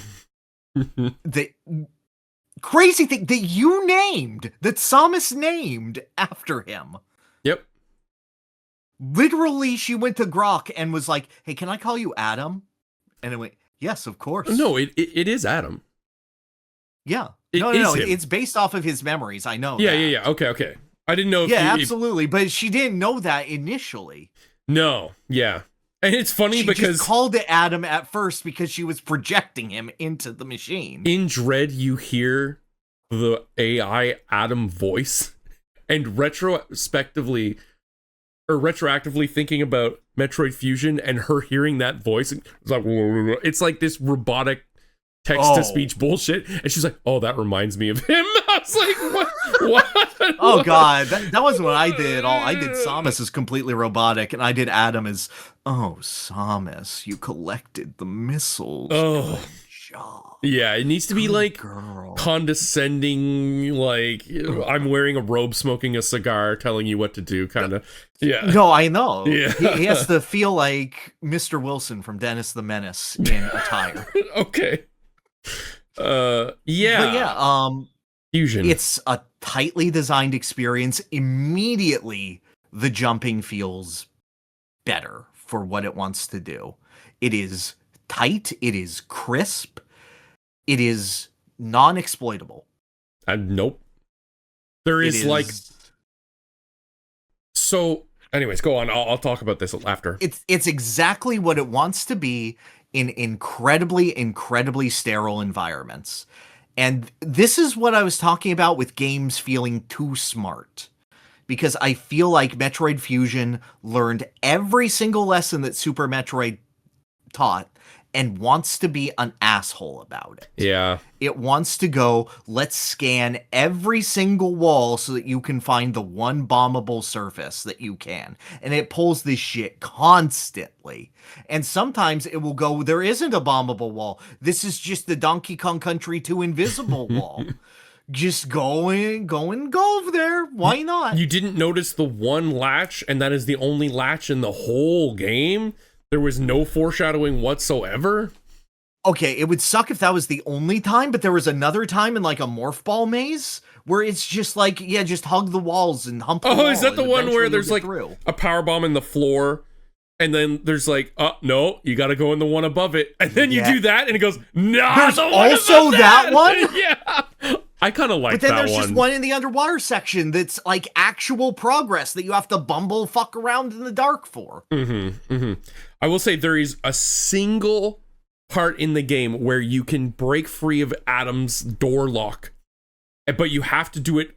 crazy thing that you named, that Samus named after him. Yep. Literally, she went to Grok and was like, hey, can I call you Adam? And it went, yes, of course. No, it is Adam. Yeah. No. It's based off of his memories. I know. Yeah. Okay. I didn't know. Absolutely. But she didn't know that initially. No. Yeah. And it's funny she because just called it Adam at first because she was projecting him into the machine. In Dread, you hear the AI Adam voice, and retroactively thinking about Metroid Fusion and her hearing that voice, it's like this robotic text-to-speech bullshit, and she's like, oh, that reminds me of him. I was like, what? Oh god, that wasn't what I did. I did Samus as completely robotic, and I did Adam as, oh, Samus, you collected the missiles. Oh. Job. Yeah, it needs to be like girl. Condescending, like I'm wearing a robe, smoking a cigar, telling you what to do, kind of. Yeah. No, I know. Yeah. He has to feel like Mr. Wilson from Dennis the Menace in attire. Okay. Yeah. But yeah, Fusion. It's a tightly designed experience. Immediately, the jumping feels better for what it wants to do. It is tight. It is crisp. It is non-exploitable. Nope. There is like. So, anyways, go on. I'll talk about this after. It's exactly what it wants to be in incredibly, incredibly sterile environments. And this is what I was talking about with games feeling too smart. Because I feel like Metroid Fusion learned every single lesson that Super Metroid taught and wants to be an asshole about it. Yeah. It wants to go, let's scan every single wall so that you can find the one bombable surface that you can. And it pulls this shit constantly. And sometimes it will go, there isn't a bombable wall. This is just the Donkey Kong Country 2 invisible wall. Just go over there. Why not? You didn't notice the one latch, and that is the only latch in the whole game? There was no foreshadowing whatsoever? Okay, it would suck if that was the only time, but there was another time in like a morph ball maze where it's just like, yeah, just hug the walls and hump the wall. Oh, is that the one where there's like a power bomb in the floor, and then there's like, oh, no, you gotta go in the one above it, and then you do that, and it goes, no, there's also that one? Yeah. I kind of like that one. But then there's just one in the underwater section that's like actual progress that you have to bumble fuck around in the dark for. I will say there is a single part in the game where you can break free of Adam's door lock, but you have to do it.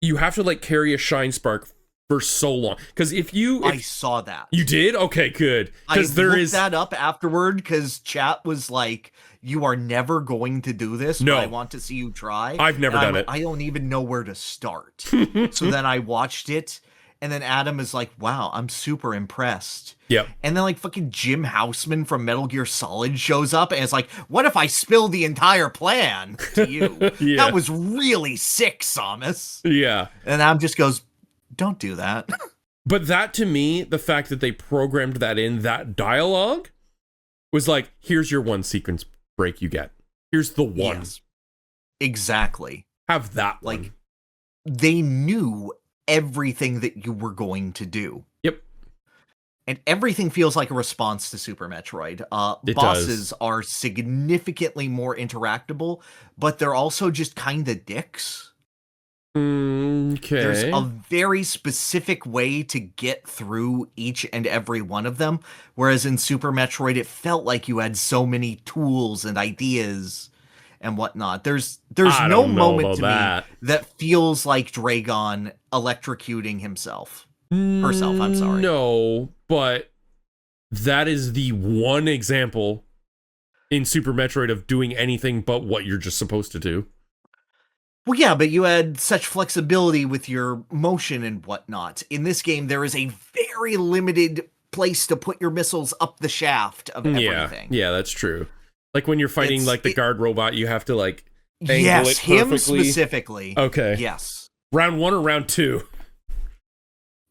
You have to like carry a shine spark for so long, because I saw that. You did? Okay, good. Because there is that up afterward because chat was like, you are never going to do this. No, but I want to see you try. I've never done it. I don't even know where to start. So then I watched it, and then Adam is like, wow, I'm super impressed. Yep. And then like fucking Jim Houseman from Metal Gear Solid shows up and it's like, what if I spill the entire plan to you? Yeah. That was really sick, Samus. Yeah. And Adam just goes, don't do that. But that, to me, the fact that they programmed that in, that dialogue, was like, here's your one sequence break you get. Here's the one. Yes. Exactly. Have that like one. They knew everything that you were going to do. Yep. And everything feels like a response to Super Metroid. It Bosses does. are significantly more interactable, but they're also just kind of dicks. Okay. There's a very specific way to get through each and every one of them, whereas in Super Metroid, it felt like you had so many tools and ideas and whatnot. There's no moment to me that feels like Dragon electrocuting herself. I'm sorry. No, but that is the one example in Super Metroid of doing anything but what you're just supposed to do. Well, yeah, but you had such flexibility with your motion and whatnot. In this game, there is a very limited place to put your missiles up the shaft of everything. Yeah, that's true. Like when you're fighting the guard robot, you have to like angle yes, it perfectly. Him specifically. Okay. Yes. Round 1 or round 2?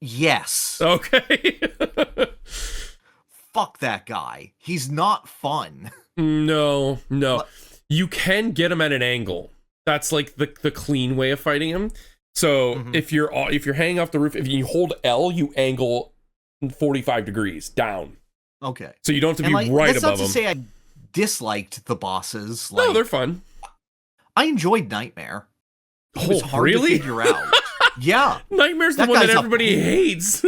Yes. Okay. Fuck that guy. He's not fun. No. You can get him at an angle. That's like the clean way of fighting him. So if you're hanging off the roof, if you hold L, you angle 45 degrees down. Okay. So you don't have to be right that's above not to them. say I disliked the bosses. No, they're fun. I enjoyed Nightmare. It was hard really? to figure out. Yeah. Nightmare's the one that everybody hates.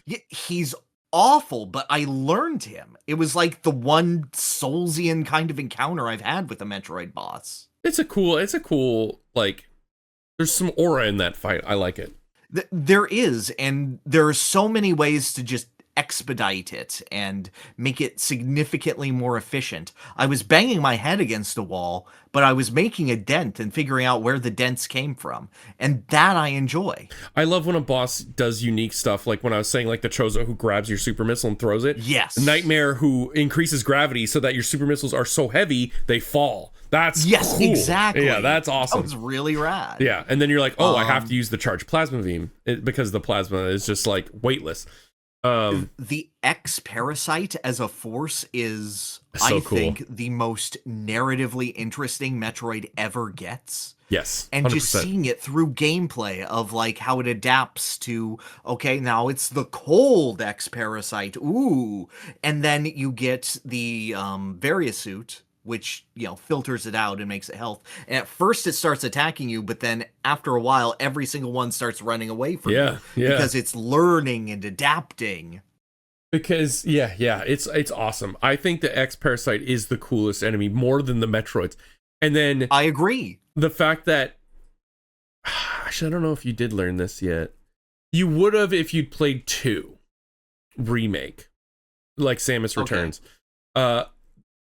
Yeah, he's awful, but I learned him. It was like the one Soulsian kind of encounter I've had with a Metroid boss. It's a cool, like, there's some aura in that fight. I like it. There is, and there are so many ways to just expedite it and make it significantly more efficient. I was banging my head against a wall, but I was making a dent and figuring out where the dents came from, and that I enjoy. I love when a boss does unique stuff, like when I was saying, like the Chozo who grabs your super missile and throws it. Yes. Nightmare who increases gravity so that your super missiles are so heavy they fall. That's cool. Exactly. Yeah, that's awesome. That was really rad. Yeah, and then you're like, I have to use the charged plasma beam because the plasma is just like weightless. The X Parasite as a force is, so I cool. think, the most narratively interesting Metroid ever gets. Yes, 100%. And just seeing it through gameplay of like how it adapts to, okay, now it's the cold X Parasite, ooh. And then you get the Variasuit, which, filters it out and makes it health. And at first it starts attacking you, but then after a while, every single one starts running away from you. Yeah. Because it's learning and adapting. Because, it's awesome. I think the X Parasite is the coolest enemy, more than the Metroids. And then... I agree. The fact that... Actually, I don't know if you did learn this yet. You would have if you'd played 2 remake. Like Samus Returns.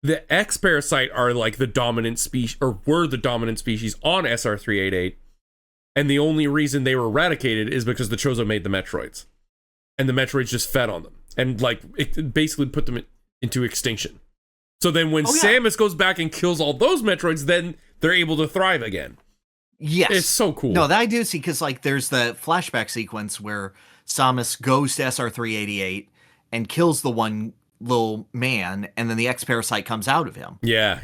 The X Parasite are like the dominant species, or were the dominant species on SR388, and the only reason they were eradicated is because the Chozo made the Metroids, and the Metroids just fed on them, and like it basically put them into extinction. So then when Samus goes back and kills all those Metroids, then they're able to thrive again. Yes. It's so cool. No, that I do see, because like there's the flashback sequence where Samus goes to SR388 and kills the one little man, and then the X Parasite comes out of him. Yeah.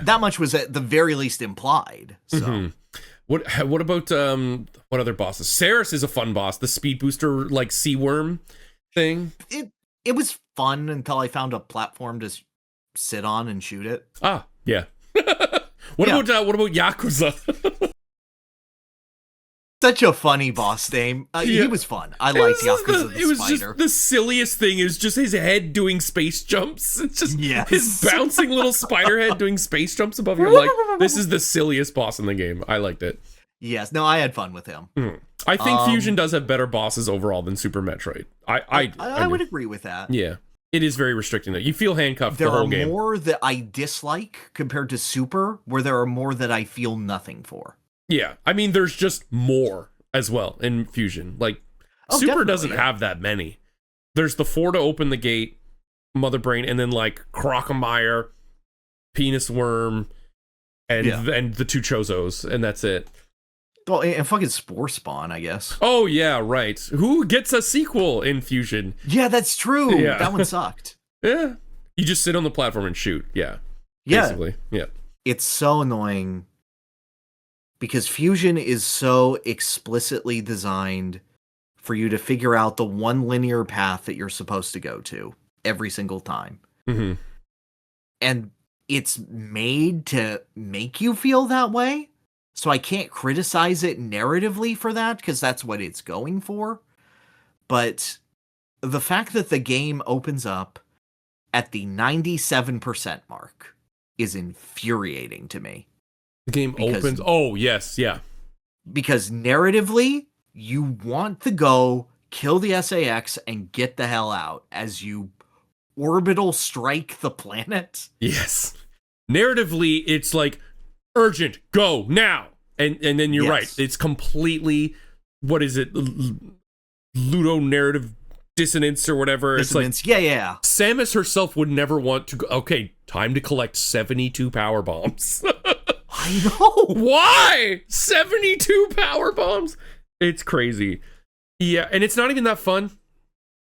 That much was at the very least implied. So what about what other bosses? Ceres is a fun boss. The speed booster like sea worm thing. It was fun until I found a platform to sit on and shoot it. Ah, yeah. What about Yakuza? Such a funny boss name. He was fun. I liked Yakuza the Spider. Just the silliest thing is just his head doing space jumps. It's just his bouncing little spider head doing space jumps above you. I'm like, this is the silliest boss in the game. I liked it. Yes, no, I had fun with him. I think Fusion does have better bosses overall than Super Metroid. I would agree with that. Yeah. It is very restricting though. You feel handcuffed the whole game. There are more that I dislike compared to Super, where there are more that I feel nothing for. Yeah, I mean, there's just more as well in Fusion. Like, Super doesn't have that many. There's the 4 to open the gate, Mother Brain, and then like Crocomire, Penis Worm, and the 2 Chozos, and that's it. Well, and fucking Spore Spawn, I guess. Oh yeah, right. Who gets a sequel in Fusion? Yeah, that's true. Yeah. That one sucked. Yeah, You just sit on the platform and shoot. Yeah. Yeah. Basically. Yeah. It's so annoying because Fusion is so explicitly designed for you to figure out the one linear path that you're supposed to go to every single time. Mm-hmm. And it's made to make you feel that way. So I can't criticize it narratively for that because that's what it's going for. But the fact that the game opens up at the 97% mark is infuriating to me. The game opens. Oh, yes. Yeah. Because narratively, you want to go kill the SAX and get the hell out as you orbital strike the planet. Yes. Narratively, it's like urgent, go now. And then you're right. It's completely, what is it? Ludonarrative dissonance or whatever. Dissonance. It's like, yeah. Samus herself would never want to go, okay, time to collect 72 power bombs. I know. Why? 72 power bombs? It's crazy. Yeah, and it's not even that fun.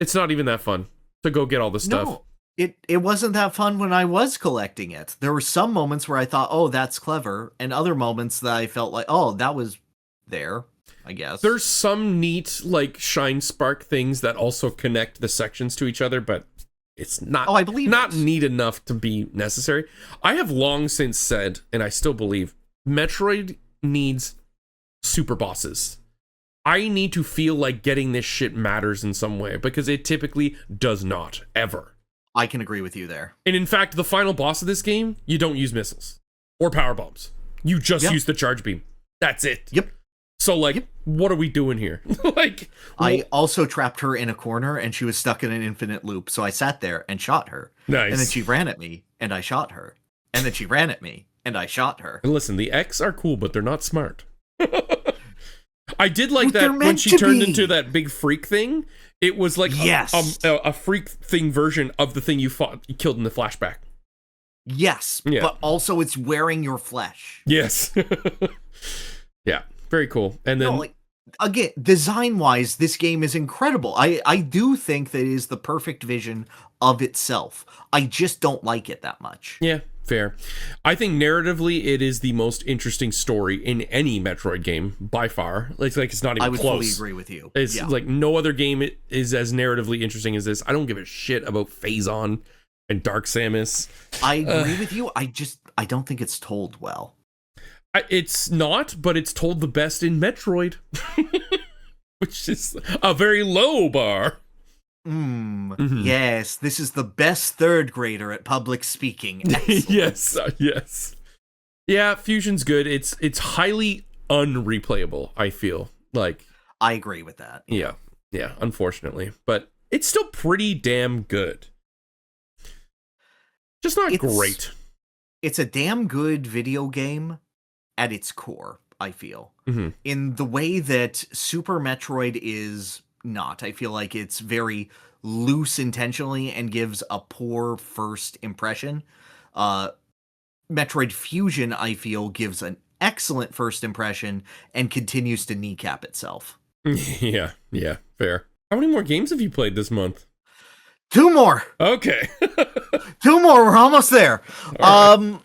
It's not even that fun to go get all this stuff. No, it wasn't that fun when I was collecting it. There were some moments where I thought, oh, that's clever, and other moments that I felt like, oh, that was there, I guess. There's some neat, like, shine spark things that also connect the sections to each other, but it's not, I believe not neat enough to be necessary. I have long since said, and I still believe, Metroid needs super bosses. I need to feel like getting this shit matters in some way, because it typically does not, ever. I can agree with you there. And in fact, the final boss of this game, you don't use missiles or power bombs. You just use the charge beam. That's it. Yep. So, like, what are we doing here? Like, I also trapped her in a corner, and she was stuck in an infinite loop, so I sat there and shot her. Nice. And then she ran at me, and I shot her. And then she ran at me, and I shot her. And listen, the X are cool, but they're not smart. I did like But that when she turned into that big freak thing. It was like a freak thing version of the thing you killed in the flashback. Yes, but also it's wearing your flesh. Yes. Yeah, very cool. And then again, design-wise, this game is incredible. I do think that it is the perfect vision of itself. I just don't like it that much. Yeah, fair. I think narratively, it is the most interesting story in any Metroid game by far. It's like it's not even close. I would fully agree with you. It's like no other game is as narratively interesting as this. I don't give a shit about Phazon and Dark Samus. I agree with you. I don't think it's told well. It's not, but it's told the best in Metroid, which is a very low bar. Yes, this is the best third grader at public speaking. Yes. Yeah, Fusion's good. It's highly unreplayable, I feel like. I agree with that. Yeah, unfortunately. But it's still pretty damn good. Just not great. It's a damn good video game at its core, I feel. In the way that Super Metroid is not. I feel like it's very loose intentionally and gives a poor first impression. Metroid Fusion, I feel, gives an excellent first impression and continues to kneecap itself. Yeah, fair. How many more games have you played this month? 2 more. Okay. 2 more. We're almost there. Right.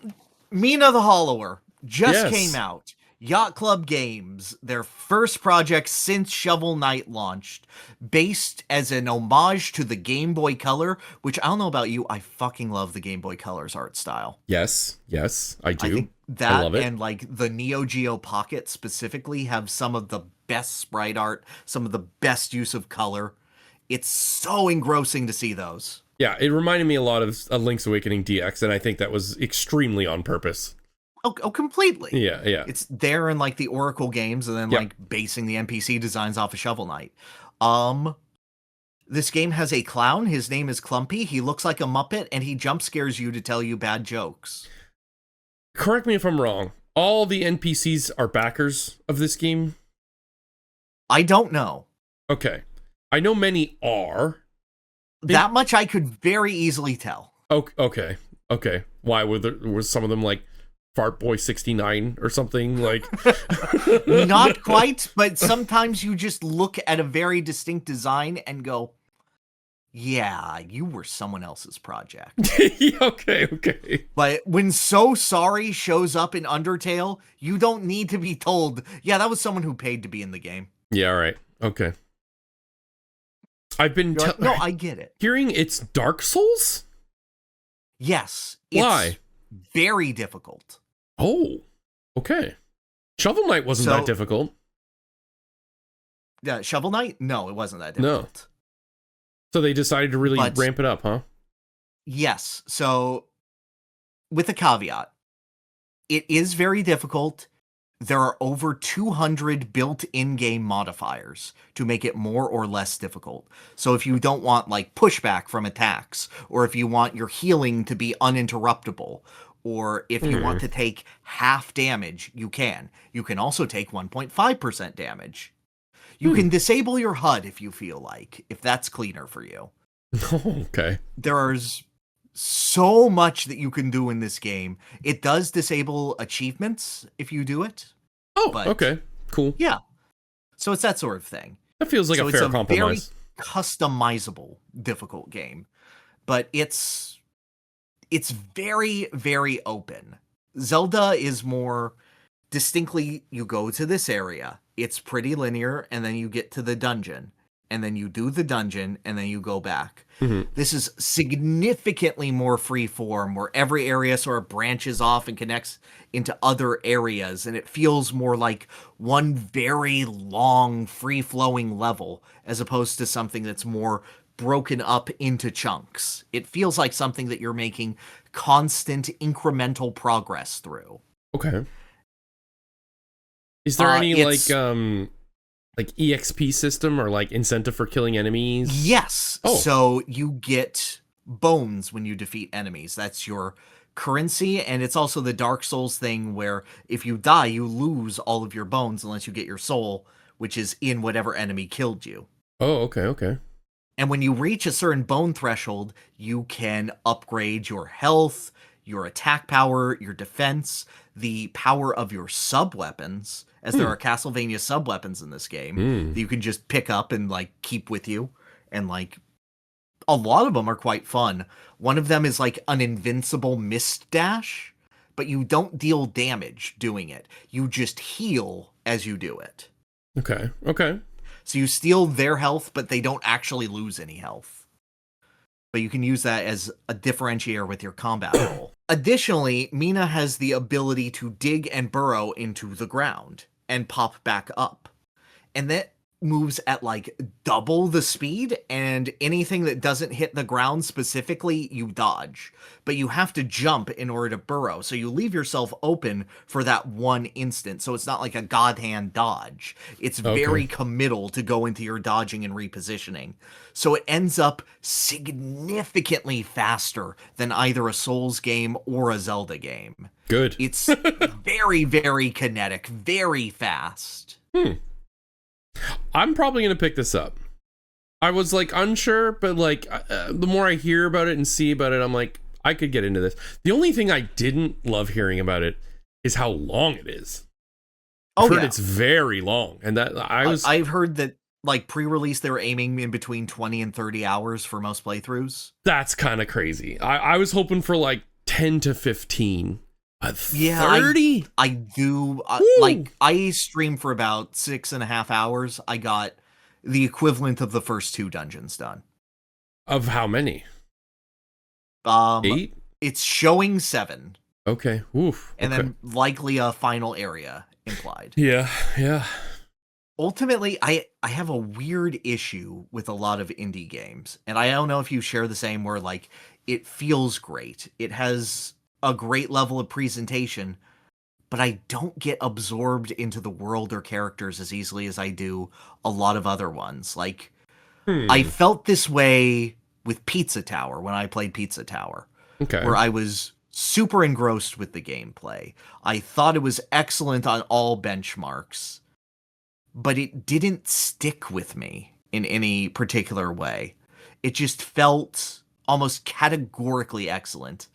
Mina the Hollower just came out. Yacht Club Games, their first project since Shovel Knight launched, based as an homage to the Game Boy Color, which I don't know about you, I fucking love the Game Boy Color's art style. Yes, I do. I think that and like the Neo Geo Pocket specifically have some of the best sprite art, some of the best use of color. It's so engrossing to see those. Yeah, it reminded me a lot of Link's Awakening DX, and I think that was extremely on purpose. Oh, completely. Yeah. It's there in like the Oracle games and then like basing the NPC designs off of Shovel Knight. This game has a clown. His name is Clumpy. He looks like a Muppet and he jump scares you to tell you bad jokes. Correct me if I'm wrong. All the NPCs are backers of this game? I don't know. Okay. I know many are. That much I could very easily tell. Okay. Why were some of them like Fart Boy 69 or something like? Not quite, but sometimes you just look at a very distinct design and go, Yeah, you were someone else's project. Okay. But when So Sorry shows up in Undertale, you don't need to be told, yeah, that was someone who paid to be in the game. Yeah, all right. Okay. I've been Like, no, I get it. hearing it's Dark Souls? Yes. Why? It's very difficult. Oh, okay. Shovel Knight wasn't that difficult. Shovel Knight? No, it wasn't that difficult. No. So they decided to really ramp it up, huh? Yes. So, with a caveat, it is very difficult. There are over 200 built in-game modifiers to make it more or less difficult. So if you don't want, like, pushback from attacks, or if you want your healing to be uninterruptible, or if you want to take half damage, you can. You can also take 1.5% damage. You can disable your HUD if you feel like, if that's cleaner for you. Okay. There's so much that you can do in this game. It does disable achievements if you do it. Oh, okay. Cool. Yeah. So it's that sort of thing. That feels like a fair compromise. It's a very customizable, difficult game. But it's very, very open. Zelda is more distinctly, you go to this area, it's pretty linear, and then you get to the dungeon, and then you do the dungeon, and then you go back. This is significantly more freeform, where every area sort of branches off and connects into other areas, and it feels more like one very long, free-flowing level, as opposed to something that's more broken up into chunks. It feels like something that you're making constant incremental progress through. Okay. Is there any like EXP system or like incentive for killing enemies? Yes. Oh. So you get bones when you defeat enemies. That's your currency, and it's also the Dark Souls thing where if you die, you lose all of your bones unless you get your soul, which is in whatever enemy killed you. Oh, okay. And when you reach a certain bone threshold, you can upgrade your health, your attack power, your defense, the power of your sub-weapons, as there are Castlevania sub-weapons in this game that you can just pick up and, like, keep with you. And, like, a lot of them are quite fun. One of them is, like, an invincible mist dash, but you don't deal damage doing it. You just heal as you do it. Okay. So you steal their health, but they don't actually lose any health. But you can use that as a differentiator with your combat roll. Additionally, Mina has the ability to dig and burrow into the ground and pop back up. And that moves at like double the speed, and anything that doesn't hit the ground specifically, you dodge. But you have to jump in order to burrow, so you leave yourself open for that one instant. So it's not like a god hand dodge. It's very committal to go into your dodging and repositioning. So it ends up significantly faster than either a Souls game or a Zelda game. Good. It's very, very kinetic, very fast. I'm probably going to pick this up. I was like unsure, but like the more I hear about it and see about it, I'm like, I could get into this. The only thing I didn't love hearing about it is how long it is. I've heard it's very long, and that I've heard that like pre-release they were aiming in between 20 and 30 hours for most playthroughs. That's kind of crazy. I was hoping for like 10 to 15. 30? I do. Like, I streamed for about 6.5 hours. I got the equivalent of the first 2 dungeons done. Of how many? 8? It's showing 7. Okay. Oof. And then likely a final area implied. Yeah. Ultimately, I have a weird issue with a lot of indie games. And I don't know if you share the same, where, like, it feels great. It has a great level of presentation, but I don't get absorbed into the world or characters as easily as I do a lot of other ones. Like, I felt this way with Pizza Tower when I played Pizza Tower, where I was super engrossed with the gameplay. I thought it was excellent on all benchmarks, but it didn't stick with me in any particular way. It just felt almost categorically excellent.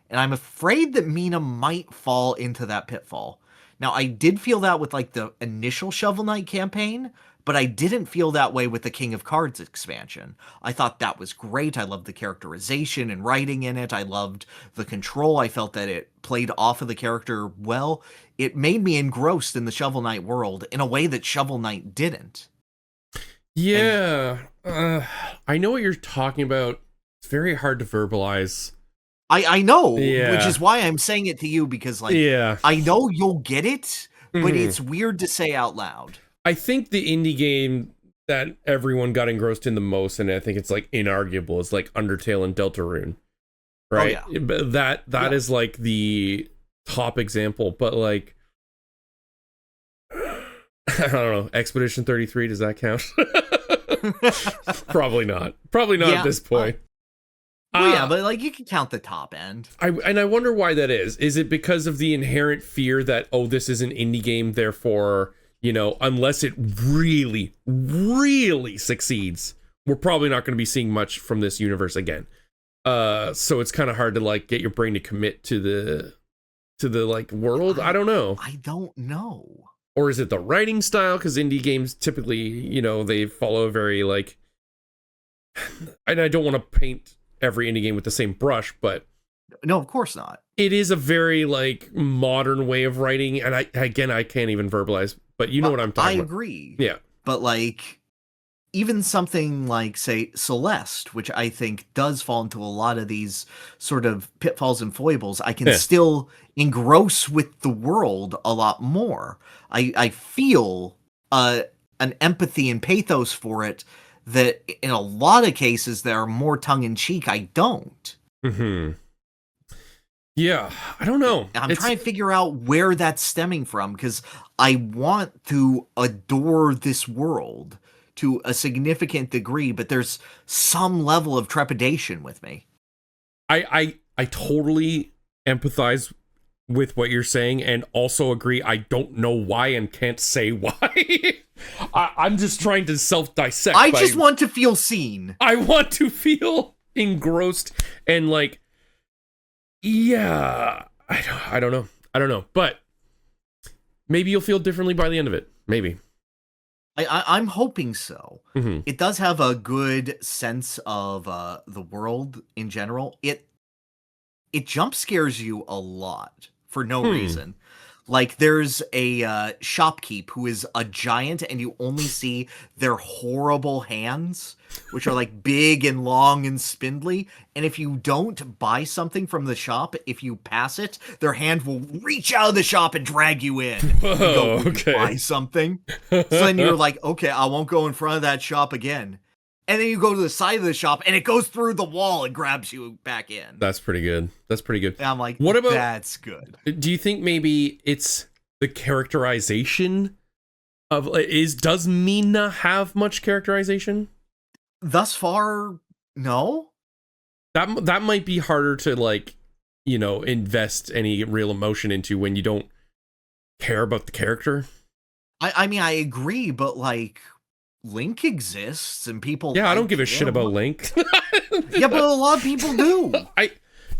And I'm afraid that Mina might fall into that pitfall. Now, I did feel that with, like, the initial Shovel Knight campaign, but I didn't feel that way with the King of Cards expansion. I thought that was great. I loved the characterization and writing in it. I loved the control. I felt that it played off of the character well. It made me engrossed in the Shovel Knight world in a way that Shovel Knight didn't. Yeah, I know what you're talking about. It's very hard to verbalize. I know, Yeah. which is why I'm saying it to you, because like Yeah. I know you'll get it, but it's weird to say out loud. I think the indie game that everyone got engrossed in the most, and I think it's like inarguable, is like Undertale and Deltarune, right? Oh, yeah. But that is like the top example. But like, I don't know, Expedition 33, does that count? Probably not. Probably not at this point. Well, yeah, but like you can count the top end. I wonder why that is. Is it because of the inherent fear that, oh, this is an indie game, therefore, you know, unless it really, really succeeds, we're probably not going to be seeing much from this universe again. So it's kind of hard to like get your brain to commit to the like world. I don't know. I don't know. Or is it the writing style? Because indie games typically, you know, they follow a very like, and I don't want to paint every indie game with the same brush, but no, of course not. It is a very like modern way of writing, and I can't even verbalize, but you know what I'm talking about. I agree. Yeah. But like even something like, say, Celeste, which I think does fall into a lot of these sort of pitfalls and foibles, I can still engross with the world a lot more. I feel an empathy and pathos for it that in a lot of cases that are more tongue-in-cheek, I don't. Mm-hmm. Yeah, I don't know. I'm trying to figure out where that's stemming from, because I want to adore this world to a significant degree, but there's some level of trepidation with me. I totally empathize with what you're saying, and also agree I don't know why and can't say why. I'm just trying to self-dissect. I just want to feel seen. I want to feel engrossed and like, yeah, I don't know, but maybe you'll feel differently by the end of it. Maybe. I'm hoping so. Mm-hmm. It does have a good sense of the world in general. It jump scares you a lot for no reason. Like there's a shopkeep who is a giant, and you only see their horrible hands, which are like big and long and spindly. And if you don't buy something from the shop, if you pass it, their hand will reach out of the shop and drag you in. Oh, okay. Buy something. So then you're like, okay, I won't go in front of that shop again. And then you go to the side of the shop, and it goes through the wall and grabs you back in. That's pretty good. And I'm like, what about, that's good. Do you think maybe it's the characterization of, does Mina have much characterization? Thus far, no. That might be harder to like, you know, invest any real emotion into when you don't care about the character. I mean, I agree, but like, Link exists and people. Yeah, I don't like give a shit him. about Link. Yeah, but a lot of people do.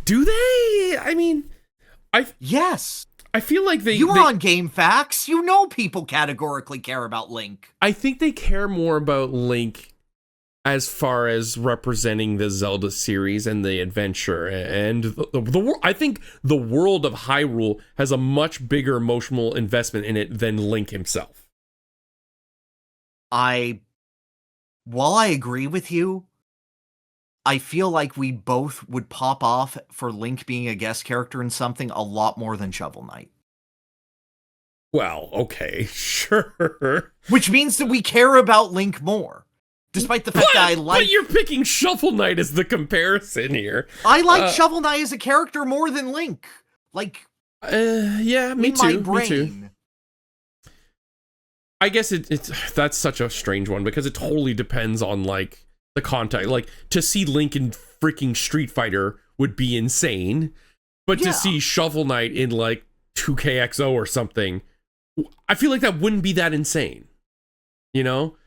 Do they? I mean, yes. I feel like You were on Game Facts. You know people categorically care about Link. I think they care more about Link as far as representing the Zelda series and the adventure and the I think the world of Hyrule has a much bigger emotional investment in it than Link himself. While I agree with you, I feel like we both would pop off for Link being a guest character in something a lot more than Shovel Knight. Well, okay, sure. Which means that we care about Link more. Despite the fact that I like... But you're picking Shovel Knight as the comparison here. I like Shovel Knight as a character more than Link. Like... yeah, me in too, my brain. Me too. I guess that's such a strange one, because it totally depends on, like, the context. Like, to see Link in freaking Street Fighter would be insane, but to see Shovel Knight in, like, 2KXO or something, I feel like that wouldn't be that insane. You know?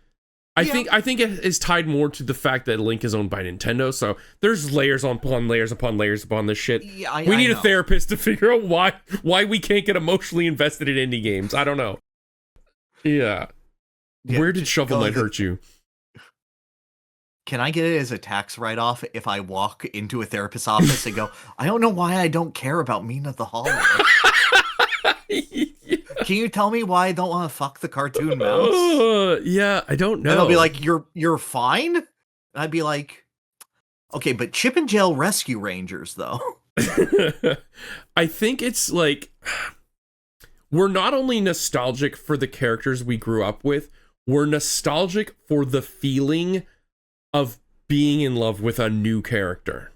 I think it is tied more to the fact that Link is owned by Nintendo, so there's layers upon layers upon layers upon this shit. Yeah, we need a therapist to figure out why we can't get emotionally invested in indie games. I don't know. Yeah. Where did Shovel Knight hurt you? Can I get it as a tax write-off if I walk into a therapist's office and go, I don't know why I don't care about Mina the Hollow. Can you tell me why I don't want to fuck the cartoon mouse? Yeah, I don't know. And they'll be like, you're fine? And I'd be like, okay, but Chip and Dale Rescue Rangers, though. I think it's like, we're not only nostalgic for the characters we grew up with, we're nostalgic for the feeling of being in love with a new character.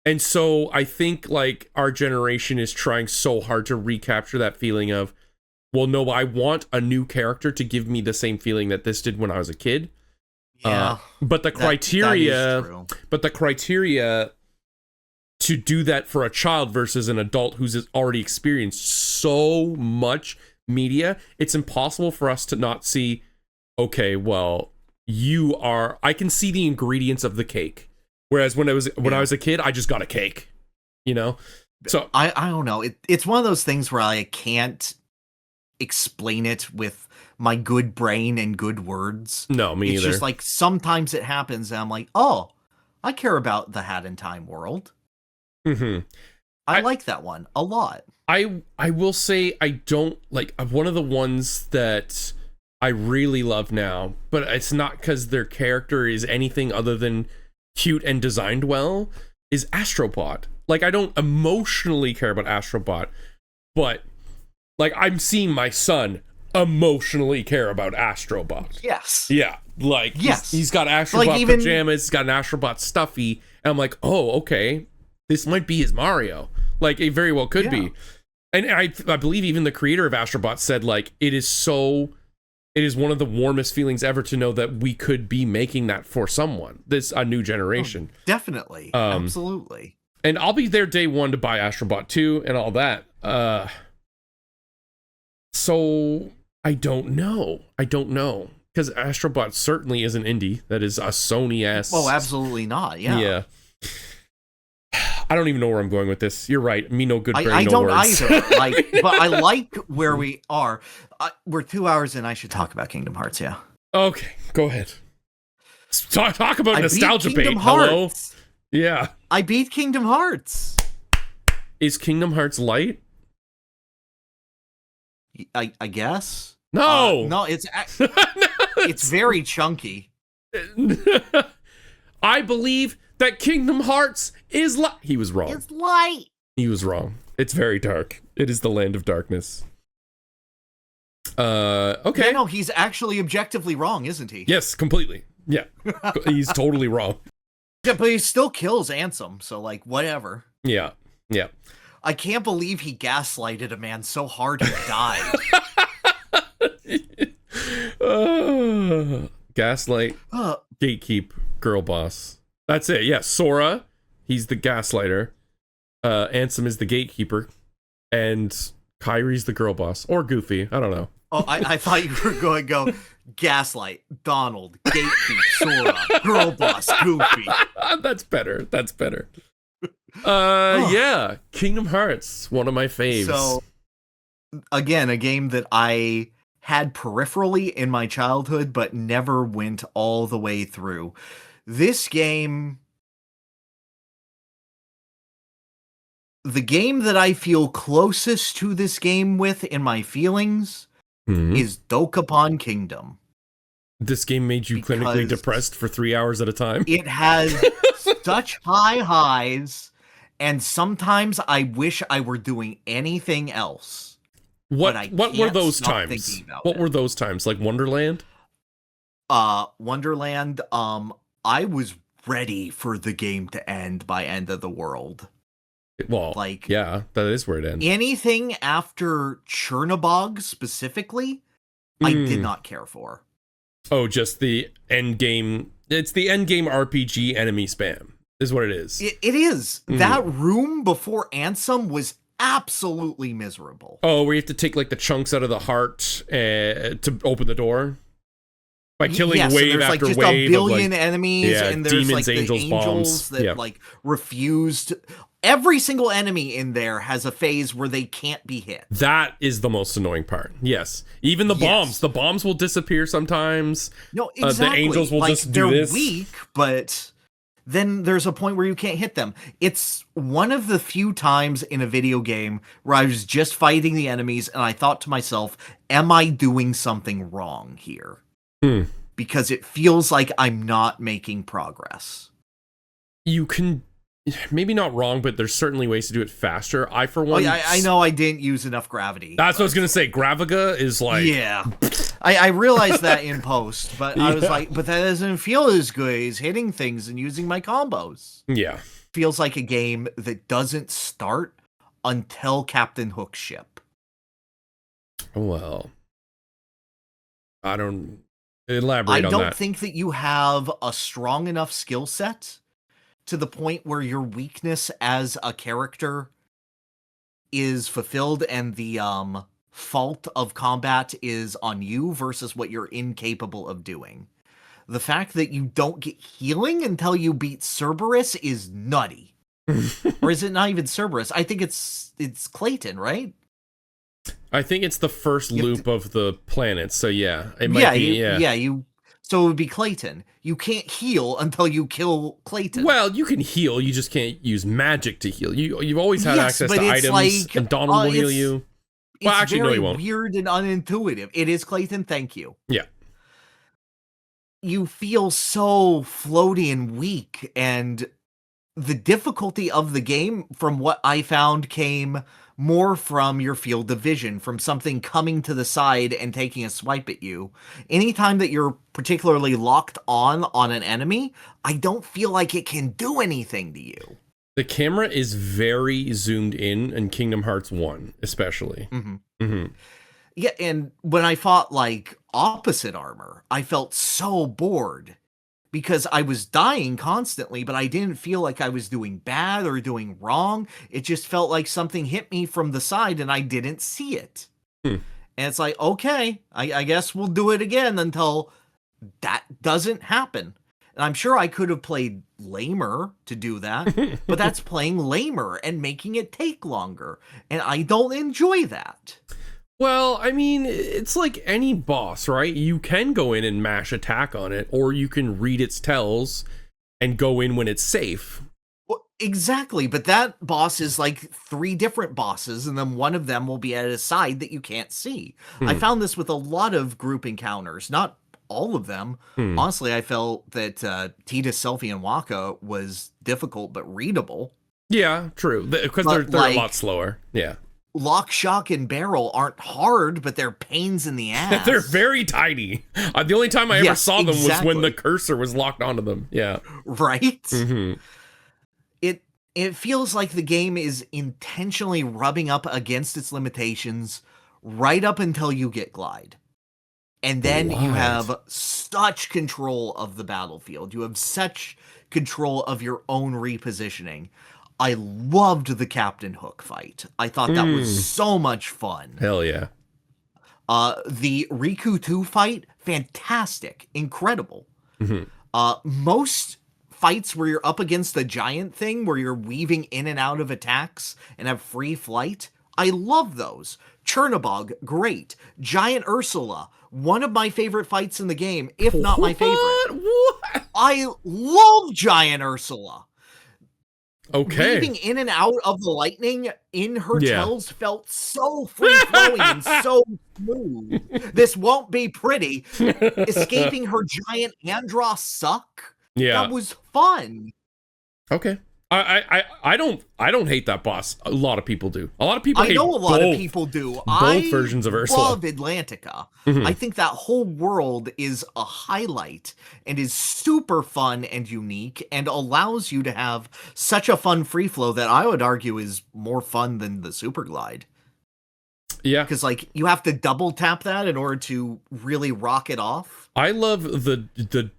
And so I think like our generation is trying so hard to recapture that feeling of, well, no, I want a new character to give me the same feeling that this did when I was a kid. Yeah. But the criteria to do that for a child versus an adult who's already experienced so much media, it's impossible for us to not see, okay, well, I can see the ingredients of the cake. Whereas when I was a kid, I just got a cake, you know? So I don't know. It's one of those things where I can't explain it with my good brain and good words. No, me either. It's just like sometimes it happens and I'm like, oh, I care about the Hat in Time world. Mm-hmm. I like that one a lot. I will say I don't like one of the ones that I really love now, but it's not because their character is anything other than cute and designed well, is Astrobot. Like, I don't emotionally care about Astrobot, but like I'm seeing my son emotionally care about Astrobot. Yes. Yeah. Like, yes. He's got Astrobot like pajamas, he's got an Astrobot stuffy, and I'm like, oh, okay, this might be his Mario. Like, it very well could be. And I believe even the creator of Astrobot said, like, it is one of the warmest feelings ever to know that we could be making that for someone. A new generation. Oh, definitely. Absolutely. And I'll be there day one to buy Astrobot 2 and all that. So I don't know. Because Astrobot certainly is an indie. That is a Sony-ass. Oh, absolutely not. Yeah. Yeah. I don't even know where I'm going with this. You're right. Me no good brain, I no don't words. either. Like, but I like where we are. We're 2 hours in. I should talk about Kingdom Hearts. Yeah. Okay, go ahead. Talk about nostalgia bait. Hello. Yeah. I beat Kingdom Hearts. Is Kingdom Hearts light? I guess. No. No, it's it's very chunky. I believe that Kingdom Hearts is light. He was wrong. It's light. He was wrong. It's very dark. It is the land of darkness. Okay. Yeah, no, he's actually objectively wrong, isn't he? Yes, completely. Yeah. He's totally wrong. Yeah, but he still kills Ansem, so like whatever. Yeah. Yeah. I can't believe he gaslighted a man so hard he died. Gaslight, gatekeep, girl boss. That's it. Yeah, Sora, he's the gaslighter. Ansem is the gatekeeper, and Kyrie's the girl boss, or Goofy. I don't know. Oh, I thought you were going to go Gaslight, Donald, Gatekeep, Sora, girl boss, Goofy. That's better. Yeah, Kingdom Hearts, one of my faves. So, again, a game that I had peripherally in my childhood, but never went all the way through. This game, the game that I feel closest to this game with in my feelings is Dokapon Kingdom. This game made you clinically depressed for 3 hours at a time? It has such high highs, and sometimes I wish I were doing anything else. What were those times? What were those times? Like Wonderland? Wonderland, I was ready for the game to end by End of the World. Well, like, yeah, that is where it ends. Anything after Chernobog specifically, I did not care for. Oh, just the end game. It's the end game RPG enemy spam, is what it is. It is. That room before Ansem was absolutely miserable. Oh, where you have to take like the chunks out of the heart to open the door? By killing yes, wave and there's after just wave a billion of enemies, and there's demons, like the angels, bombs. that refused. Every single enemy in there has a phase where they can't be hit. That is the most annoying part. Yes. Even the bombs. The bombs will disappear sometimes. No, exactly. The angels will just do they're this. Weak, but then there's a point where you can't hit them. It's one of the few times in a video game where I was just fighting the enemies and I thought to myself, am I doing something wrong here? Because it feels like I'm not making progress. You can... Maybe not wrong, but there's certainly ways to do it faster. I, for one... I know I didn't use enough gravity. That's what I was going to say. Graviga is like... Yeah. I realized that in post, but I was like, but that doesn't feel as good as hitting things and using my combos. Yeah. Feels like a game that doesn't start until Captain Hook's ship. Well... I don't... Elaborate on that. I don't think that you have a strong enough skill set to the point where your weakness as a character is fulfilled and the fault of combat is on you versus what you're incapable of doing. The fact that you don't get healing until you beat Cerberus is nutty. Or is it not even Cerberus? I think it's Clayton, right? I think it's the first loop of the planet, so yeah. It might be, so it would be Clayton. You can't heal until you kill Clayton. Well, you can heal, you just can't use magic to heal. You've always had access to items, and Donald will heal you. Well, actually, no, he won't. It's very weird and unintuitive. It is Clayton, thank you. Yeah. You feel so floaty and weak, and the difficulty of the game, from what I found, came more from your field of vision, from something coming to the side and taking a swipe at you. Anytime that you're particularly locked on an enemy, I don't feel like it can do anything to you. The camera is very zoomed in Kingdom Hearts 1, especially. Yeah, and when I fought, like, opposite armor, I felt so bored. Because I was dying constantly, but I didn't feel like I was doing bad or doing wrong. It just felt like something hit me from the side and I didn't see it. And it's like, okay, I guess we'll do it again until that doesn't happen. And I'm sure I could have played lamer to do that, but that's playing lamer and making it take longer. And I don't enjoy that. Well, I mean, it's like any boss, right? You can go in and mash attack on it, or you can read its tells and go in when it's safe. Well, exactly, but that boss is like 3 different bosses, and then one of them will be at a side that you can't see. I found this with a lot of group encounters, not all of them. Honestly, I felt that Tidus, Selphie, and Waka was difficult but readable. Yeah, true, because they're like, a lot slower. Yeah. Lock, Shock, and Barrel aren't hard, but they're pains in the ass. They're very tiny. The only time I ever saw them was when the cursor was locked onto them. Yeah. Right? It feels like the game is intentionally rubbing up against its limitations right up until you get Glide. And then you have such control of the battlefield. You have such control of your own repositioning. I loved the Captain Hook fight. I thought that was so much fun. Hell yeah. The Riku 2 fight, fantastic, incredible. Most fights where you're up against the giant thing, where you're weaving in and out of attacks and have free flight, I love those. Chernobog, great. Giant Ursula, one of my favorite fights in the game, if not my favorite. What? I love Giant Ursula. Okay. Weaving in and out of the lightning in her tells felt so free-flowing and so smooth. This won't be pretty. Escaping her giant Andross suck. Yeah. That was fun. Okay. I don't hate that boss. A lot of people do. A lot of people hate I know a lot of people do. Both versions of Ursula. I love Atlantica. I think that whole world is a highlight and is super fun and unique and allows you to have such a fun free flow that I would argue is more fun than the Super Glide. Yeah. Because, like, you have to double tap that in order to really rock it off. I love the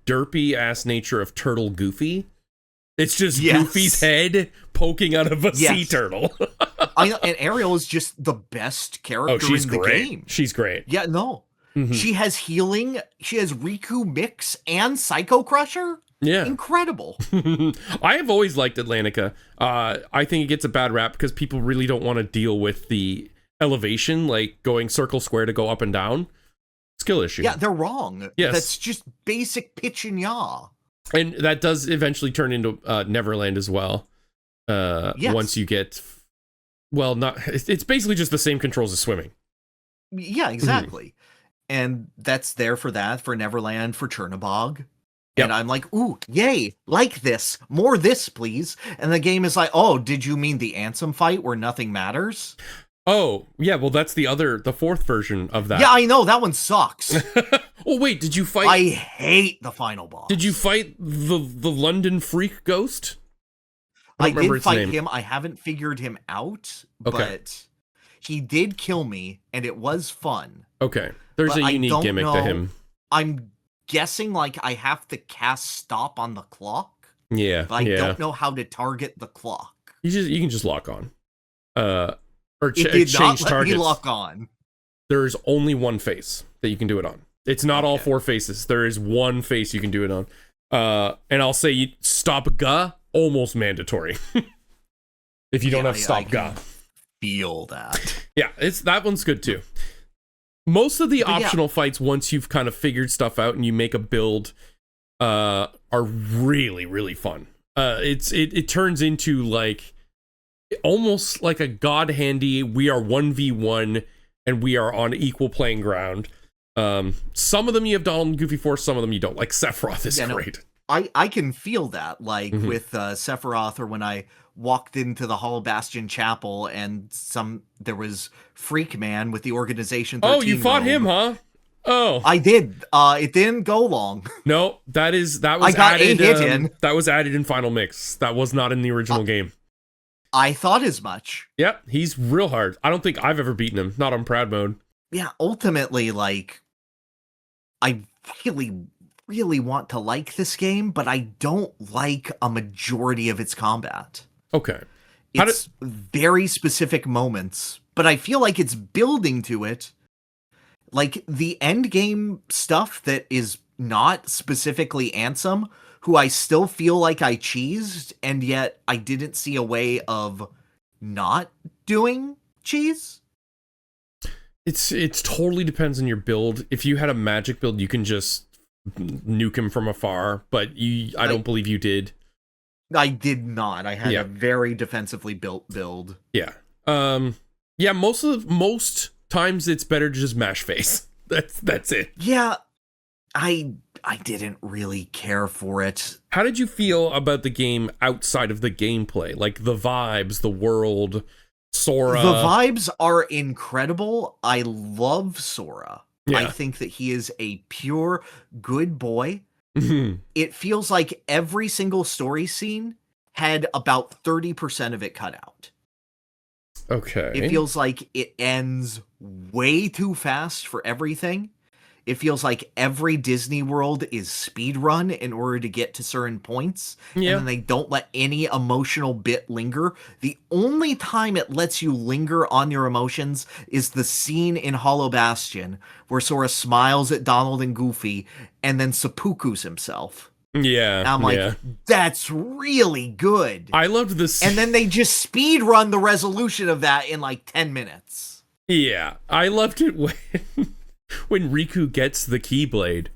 derpy-ass nature of Turtle Goofy. It's just Goofy's head poking out of a sea turtle. I know, and Ariel is just the best character in the game. She's great. Yeah, no. She has healing. She has Riku Mix and Psycho Crusher. Yeah. Incredible. I have always liked Atlantica. I think it gets a bad rap because people really don't want to deal with the elevation, like going circle square to go up and down. Skill issue. Yeah, they're wrong. Yes. That's just basic pitch and yaw. And that does eventually turn into Neverland as well. Yes. Once you get, well, not, it's basically just the same controls as swimming. Yeah, exactly. And that's there for that, for Neverland, for Chernobog. Yep. And I'm like, ooh, yay, like this. More this, please. And the game is like, oh, did you mean the Ansem fight where nothing matters? Oh, yeah, well, that's the fourth version of that. Yeah, I know, that one sucks. Oh, wait, did you fight... I hate the final boss. Did you fight the London Freak Ghost? I did fight him. I haven't figured him out, Okay. but he did kill me, and it was fun. Okay, there's But a unique gimmick to him. I'm guessing, like, I have to cast stop on the clock. Yeah, But I don't know how to target the clock. You can just lock on. Or It did change not let targets. me lock on. There's only one face that you can do it on. It's not all four faces. There is one face you can do it on. And I'll say stop ga, almost mandatory. If you don't have stop ga. Feel that. Yeah, that one's good too. Most of the optional fights, once you've kind of figured stuff out and you make a build, are really, really fun. It turns into like almost like a god handy, we are 1v1 and we are on equal playing ground. Some of them you have Donald and Goofy for, some of them you don't. Like Sephiroth is great. I can feel that, like with Sephiroth, or when I walked into the Hollow Bastion Chapel and there was Freak Man with the Organization 13 Oh, you fought him, huh? Oh, I did. It didn't go long. No, that was I got added, a hit in. That was added in Final Mix. That was not in the original game. I thought as much. Yep, he's real hard. I don't think I've ever beaten him. Not on Proud Mode. Yeah, ultimately, like, I really want to like this game, but I don't like a majority of its combat. Okay. It's very specific moments, but I feel like it's building to it. Like, the end game stuff that is not specifically Ansem, who I still feel like I cheesed, and yet I didn't see a way of not doing cheese. It's totally depends on your build. If you had a magic build, you can just nuke him from afar, but I don't believe you did. I did not. I had a very defensively built build. Yeah. Yeah, most times it's better to just mash face. That's it. Yeah. I didn't really care for it. How did you feel about the game outside of the gameplay? Like the vibes, the world, Sora? The vibes are incredible. I love Sora. Yeah. I think that he is a pure good boy. It feels like every single story scene had about 30% of it cut out. Okay. It feels like it ends way too fast for everything. It feels like every Disney World is speedrun in order to get to certain points. Yeah. And then they don't let any emotional bit linger. The only time it lets you linger on your emotions is the scene in Hollow Bastion where Sora smiles at Donald and Goofy and then seppukus himself. Yeah. And I'm like, that's really good. I loved this. And then they just speedrun the resolution of that in like 10 minutes. Yeah. I loved it when Riku gets the Keyblade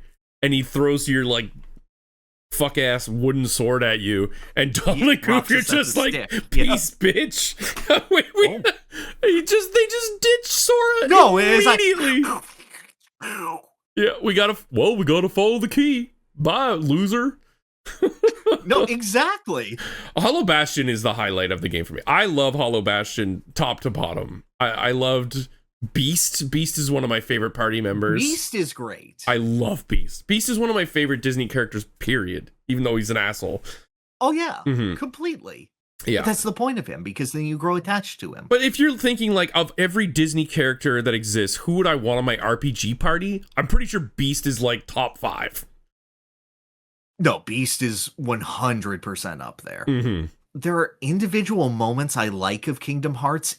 and he throws your like fuck ass wooden sword at you, and Donald and Goofy are just like, peace, bitch. They just ditch Sora immediately. It's like, yeah, we gotta follow the key. Bye, loser. No, exactly. Hollow Bastion is the highlight of the game for me. I love Hollow Bastion top to bottom. I loved Beast. Beast is one of my favorite party members. Beast is great. I love Beast. Beast is one of my favorite Disney characters, period. Even though he's an asshole. Oh, yeah. Completely. Yeah. But that's the point of him, because then you grow attached to him. But if you're thinking, like, of every Disney character that exists, who would I want on my RPG party? I'm pretty sure Beast is, like, top 5. No, Beast is 100% up there. Mm-hmm. There are individual moments I like of Kingdom Hearts.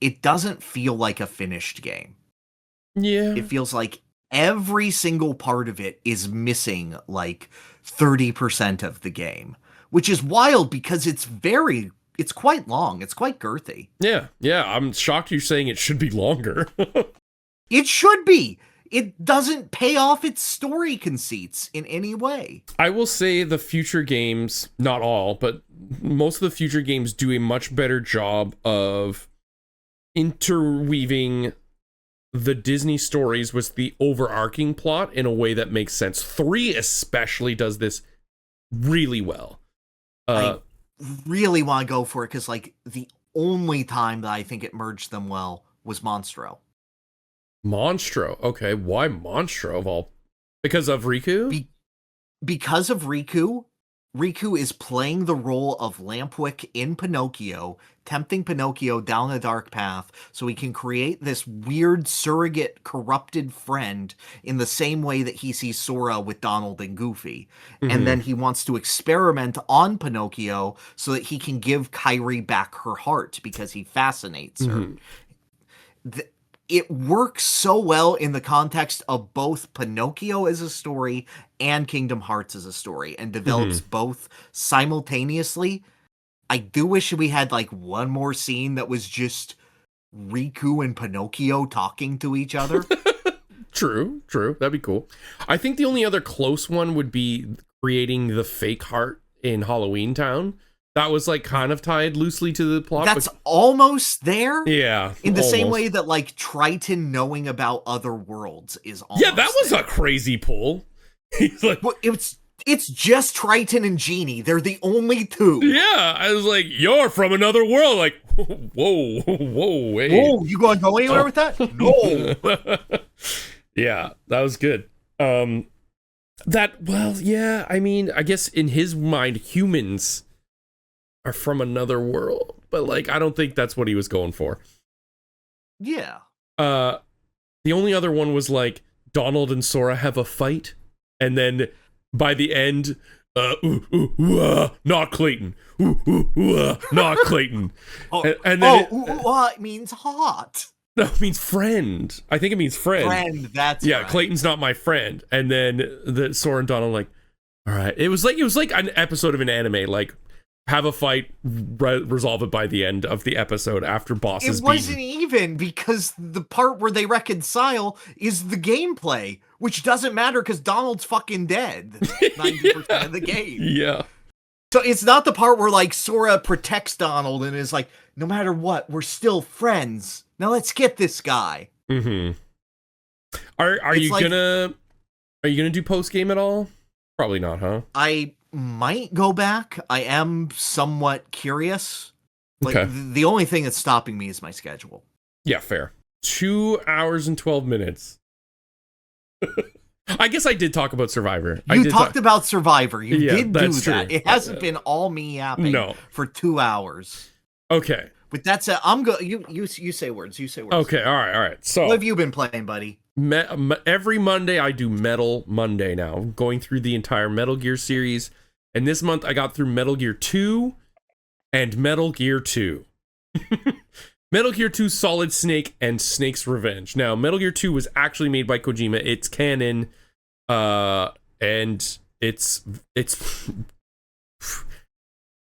It doesn't feel like a finished game. Yeah. It feels like every single part of it is missing like 30% of the game, which is wild because it's quite long. It's quite girthy. Yeah, I'm shocked you're saying it should be longer. It should be. It doesn't pay off its story conceits in any way. I will say the future games, not all, but most of the future games do a much better job of interweaving the Disney stories with the overarching plot in a way that makes sense. 3 especially does this really well. I really want to go for it because, like, the only time that I think it merged them well was Monstro. Monstro, okay. Why Monstro of all? Because of Riku? Because of Riku. Riku is playing the role of Lampwick in Pinocchio, tempting Pinocchio down a dark path so he can create this weird surrogate corrupted friend in the same way that he sees Sora with Donald and Goofy. Mm-hmm. And then he wants to experiment on Pinocchio so that he can give Kairi back her heart because he fascinates her. Mm-hmm. It works so well in the context of both Pinocchio as a story and Kingdom Hearts as a story, and develops both simultaneously. I do wish we had like one more scene that was just Riku and Pinocchio talking to each other. True. That'd be cool. I think the only other close one would be creating the fake heart in Halloween Town. That was like kind of tied loosely to the plot. That's almost there. Yeah. In the same way that like Triton knowing about other worlds is almost Yeah, that was there. A crazy pull. He's like, well, it's just Triton and Genie. They're the only two. Yeah, I was like, you're from another world. Like, whoa, wait. Whoa, you gonna go anywhere with that? No. Yeah, that was good. I mean, I guess in his mind, humans are from another world, but like I don't think that's what he was going for. Yeah. The only other one was like Donald and Sora have a fight, and then by the end, not Clayton, not Clayton, and then it means hot. No, it means friend. I think it means friend. Friend, that's yeah. Right. Clayton's not my friend, and then the Sora and Donald like, all right. It was like an episode of an anime, like. Have a fight, resolve it by the end of the episode after boss is beaten. It wasn't even because the part where they reconcile is the gameplay, which doesn't matter because Donald's fucking dead 90% of the game. Yeah. So it's not the part where like Sora protects Donald and is like, no matter what, we're still friends. Now let's get this guy. Mm-hmm. Are you gonna do post game at all? Probably not, huh? I might go back. I am somewhat curious. Like, okay. The only thing that's stopping me is my schedule. Yeah, fair. 2 hours and 12 minutes. I guess I did talk about Survivor. You talked about Survivor. You did do that's that. True. It hasn't been all me yapping for 2 hours. Okay. But that's it. I'm go. You say words. You say words. Okay. All right. So what have you been playing, buddy? Every Monday I do Metal Monday now. I'm going through the entire Metal Gear series. And this month I got through Metal Gear 2 and Metal Gear 2. Metal Gear 2 Solid Snake and Snake's Revenge. Now, Metal Gear 2 was actually made by Kojima. It's canon. And it's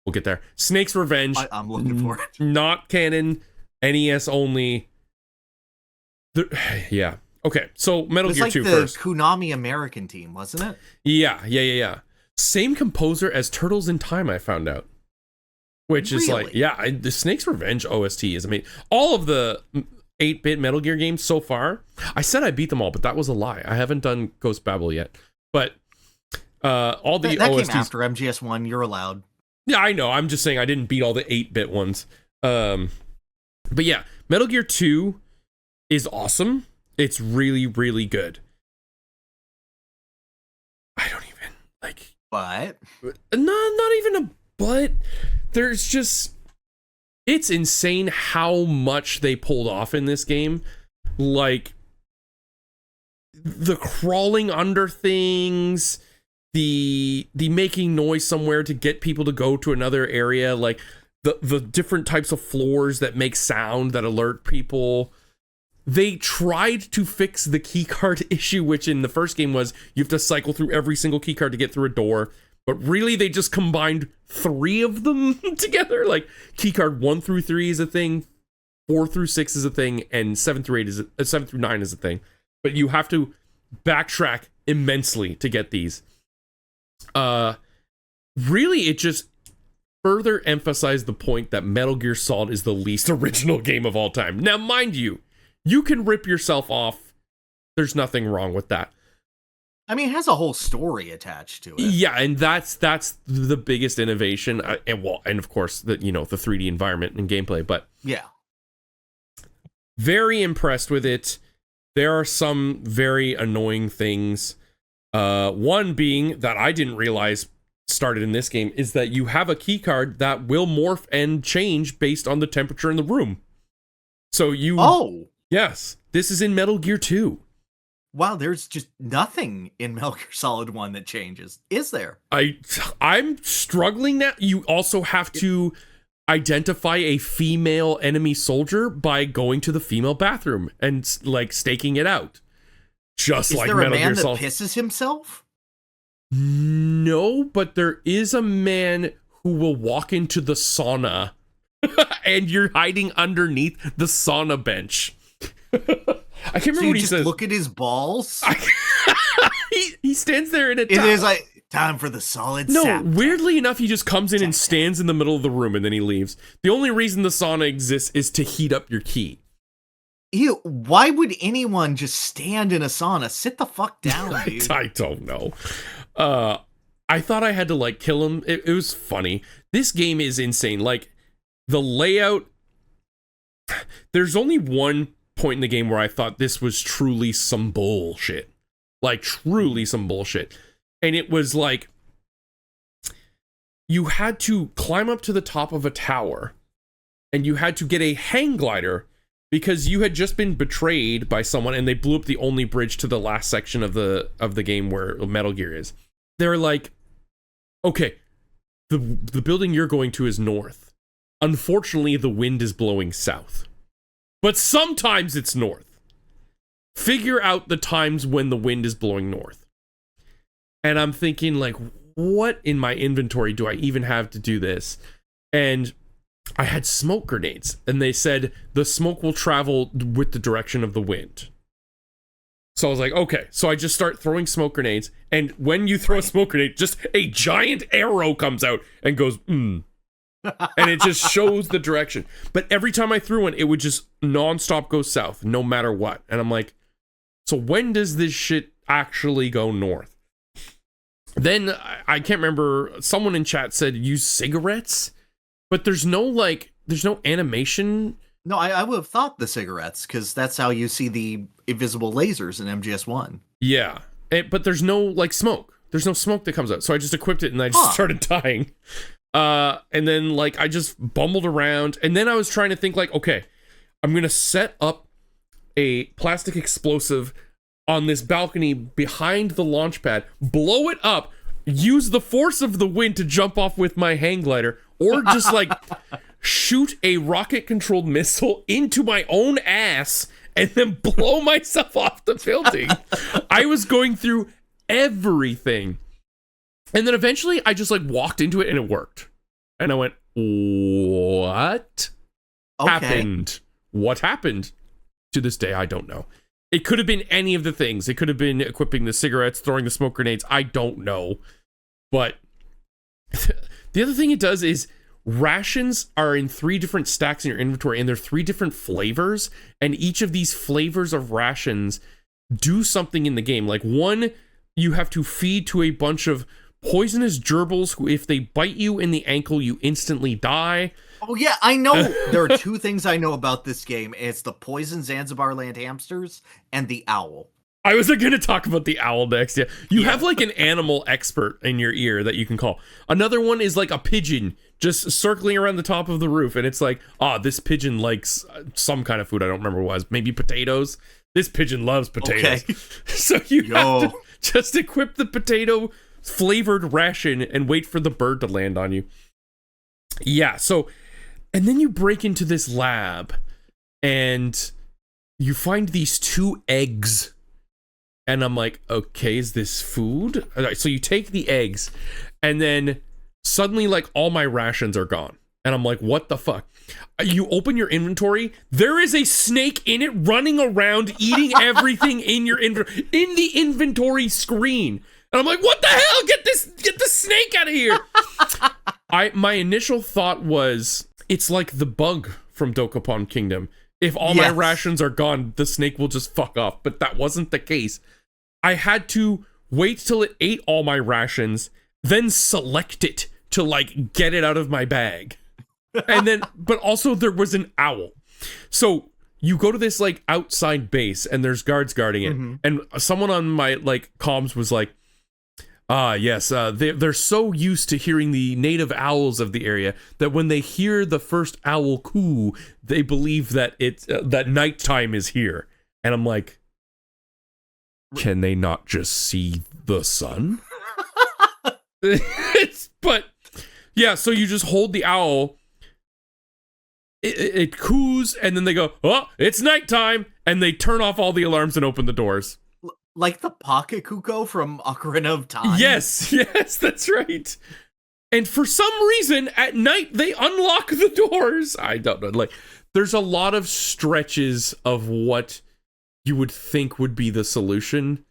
we'll get there. Snake's Revenge. I'm looking for it. Not canon. NES only. Yeah. Okay, so Metal Gear 2 first. It was like the Konami American team, wasn't it? Yeah. Same composer as Turtles in Time, I found out. Which is like, the Snake's Revenge OST is amazing. All of the 8-bit Metal Gear games so far, I said I beat them all, but that was a lie. I haven't done Ghost Babel yet. But all the that OSTs... came after MGS1, you're allowed. Yeah, I know. I'm just saying I didn't beat all the 8-bit ones. But yeah, Metal Gear 2 is awesome. It's really, really good. I don't even, like... But? No, not even a but. There's just... It's insane how much they pulled off in this game. Like, the crawling under things, the making noise somewhere to get people to go to another area, like the different types of floors that make sound that alert people, they tried to fix the keycard issue, which in the first game was you have to cycle through every single keycard to get through a door. But really, they just combined 3 of them together. Like keycard 1 through 3 is a thing, 4 through 6 is a thing, and 7 through 9 is a thing. But you have to backtrack immensely to get these. Really, it just further emphasized the point that Metal Gear Solid is the least original game of all time. Now, mind you, you can rip yourself off. There's nothing wrong with that. I mean, it has a whole story attached to it. Yeah, and that's the biggest innovation, and of course the 3D environment and gameplay. But yeah, very impressed with it. There are some very annoying things. One being that I didn't realize started in this game is that you have a key card that will morph and change based on the temperature in the room. So yes, this is in Metal Gear 2. Wow, there's just nothing in Metal Gear Solid 1 that changes, is there? I'm struggling now. You also have to identify a female enemy soldier by going to the female bathroom and like staking it out. Just like Metal Gear Solid. Is there a man that pisses himself? No, but there is a man who will walk into the sauna and you're hiding underneath the sauna bench. I can't remember what he says. Look at his balls. He stands there in a. It is like time for the solid. No, weirdly enough, he just comes in and stands in the middle of the room and then he leaves. The only reason the sauna exists is to heat up your key. Ew! Why would anyone just stand in a sauna? Sit the fuck down, dude. I don't know. I thought I had to like kill him. It was funny. This game is insane. Like the layout. There's only one point in the game where I thought this was truly some bullshit. Like truly some bullshit. And it was like you had to climb up to the top of a tower and you had to get a hang glider because you had just been betrayed by someone and they blew up the only bridge to the last section of the game where Metal Gear is. They're like, okay, the building you're going to is north. Unfortunately, the wind is blowing south. But sometimes it's north. Figure out the times when the wind is blowing north. And I'm thinking, like, what in my inventory do I even have to do this? And I had smoke grenades. And they said the smoke will travel with the direction of the wind. So I was like, okay. So I just start throwing smoke grenades. And when you throw a smoke grenade, just a giant arrow comes out and goes, and it just shows the direction. But every time I threw one, it would just nonstop go south, no matter what. And I'm like, so when does this shit actually go north? Then I can't remember, someone in chat said use cigarettes, but there's no animation. No, I would have thought the cigarettes, because that's how you see the invisible lasers in MGS1. Yeah, but there's no like smoke. There's no smoke that comes out. So I just equipped it and I just started dying. And then like I just bumbled around, and then I was trying to think like, okay, I'm gonna set up a plastic explosive on this balcony behind the launch pad, blow it up, use the force of the wind to jump off with my hang glider, or just like shoot a rocket controlled missile into my own ass and then blow myself off the building. I was going through everything. And then eventually I just like walked into it and it worked. And I went, what happened? What happened? To this day, I don't know. It could have been any of the things. It could have been equipping the cigarettes, throwing the smoke grenades. I don't know. But the other thing it does is rations are in 3 different stacks in your inventory, and they're 3 different flavors. And each of these flavors of rations do something in the game. Like one, you have to feed to a bunch of poisonous gerbils who, if they bite you in the ankle, you instantly die. Oh yeah, I know. There are 2 things I know about this game. It's the poison Zanzibar land hamsters and the owl. I was going to talk about the owl next. Yeah, you have like an animal expert in your ear that you can call. Another one is like a pigeon just circling around the top of the roof, and it's like, this pigeon likes some kind of food. I don't remember what it was. Maybe potatoes. This pigeon loves potatoes. Okay. So you have to just equip the potato flavored ration and wait for the bird to land on you. Yeah, so, and then you break into this lab, and you find these 2 eggs. And I'm like, okay, is this food? So you take the eggs, and then suddenly, like, all my rations are gone. And I'm like, what the fuck? You open your inventory, there is a snake in it running around, eating everything in your inventory, in the inventory screen. And I'm like, what the hell? Get the snake out of here. My initial thought was, it's like the bug from Dokapon Kingdom. If all my rations are gone, the snake will just fuck off. But that wasn't the case. I had to wait till it ate all my rations, then select it to, like, get it out of my bag. And then, but also there was an owl. So you go to this, like, outside base, and there's guards guarding it. Mm-hmm. And someone on my, like, comms was like, yes, they're so used to hearing the native owls of the area that when they hear the first owl coo, they believe that it's that nighttime is here. And I'm like, can they not just see the sun? But yeah, so you just hold the owl, it coos, and then they go, oh, it's nighttime, and they turn off all the alarms and open the doors. Like the pocket cuckoo from Ocarina of Time? Yes, that's right. And for some reason, at night, they unlock the doors. I don't know. Like, there's a lot of stretches of what you would think would be the solution,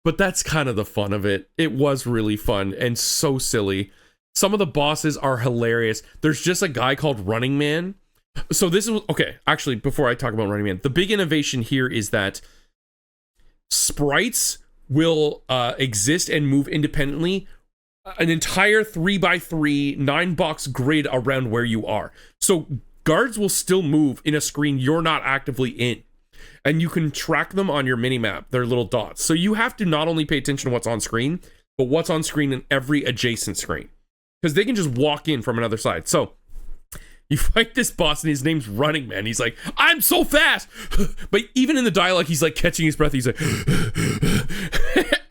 but that's kind of the fun of it. It was really fun and so silly. Some of the bosses are hilarious. There's just a guy called Running Man. So this is, okay, actually, before I talk about Running Man, the big innovation here is that sprites will exist and move independently, an entire 3x3 9-box grid around where you are. So guards will still move in a screen you're not actively in. And you can track them on your minimap, their little dots. So you have to not only pay attention to what's on screen, but what's on screen in every adjacent screen. Because they can just walk in from another side. So you fight this boss, and his name's Running Man. He's like, I'm so fast! But even in the dialogue, he's like catching his breath. He's like,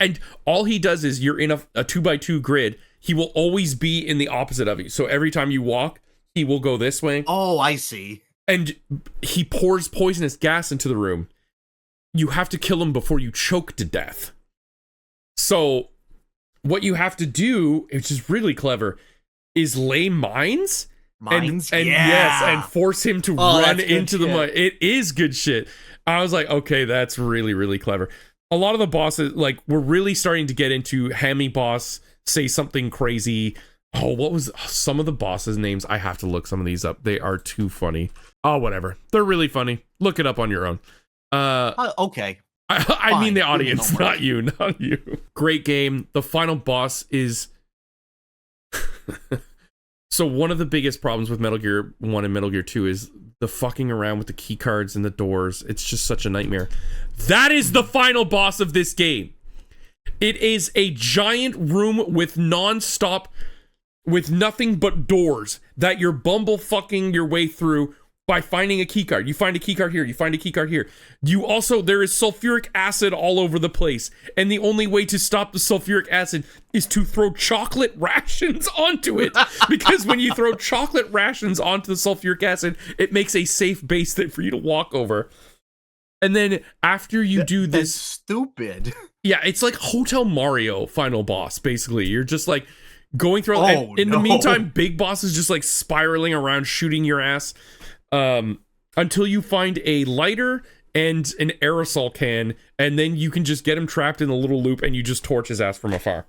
and all he does is, you're in a 2x2 grid. He will always be in the opposite of you. So every time you walk, he will go this way. Oh, I see. And he pours poisonous gas into the room. You have to kill him before you choke to death. So what you have to do, which is really clever, is lay mines. And yes, and force him to run into the mud. It is good shit. I was like, okay, that's really, really clever. A lot of the bosses, like, we're really starting to get into Hammy boss, say something crazy. Oh, what was some of the bosses' names? I have to look some of these up. They are too funny. Oh, whatever. They're really funny. Look it up on your own. Okay. I mean the audience, not you. Great game. The final boss is... So one of the biggest problems with Metal Gear 1 and Metal Gear 2 is the fucking around with the key cards and the doors. It's just such a nightmare. That is the final boss of this game. It is a giant room with non-stop, with nothing but doors that you're bumble fucking your way through by finding a key card. You find a key card here, you find a key card here. You also, there is sulfuric acid all over the place. And the only way to stop the sulfuric acid is to throw chocolate rations onto it. Because when you throw chocolate rations onto the sulfuric acid, it makes a safe base for you to walk over. And then after you do this... That's stupid. Yeah, it's like Hotel Mario final boss, basically. You're just like going through... and in the meantime, Big Boss is just like spiraling around, shooting your ass. Until you find a lighter and an aerosol can, and then you can just get him trapped in a little loop and you just torch his ass from afar.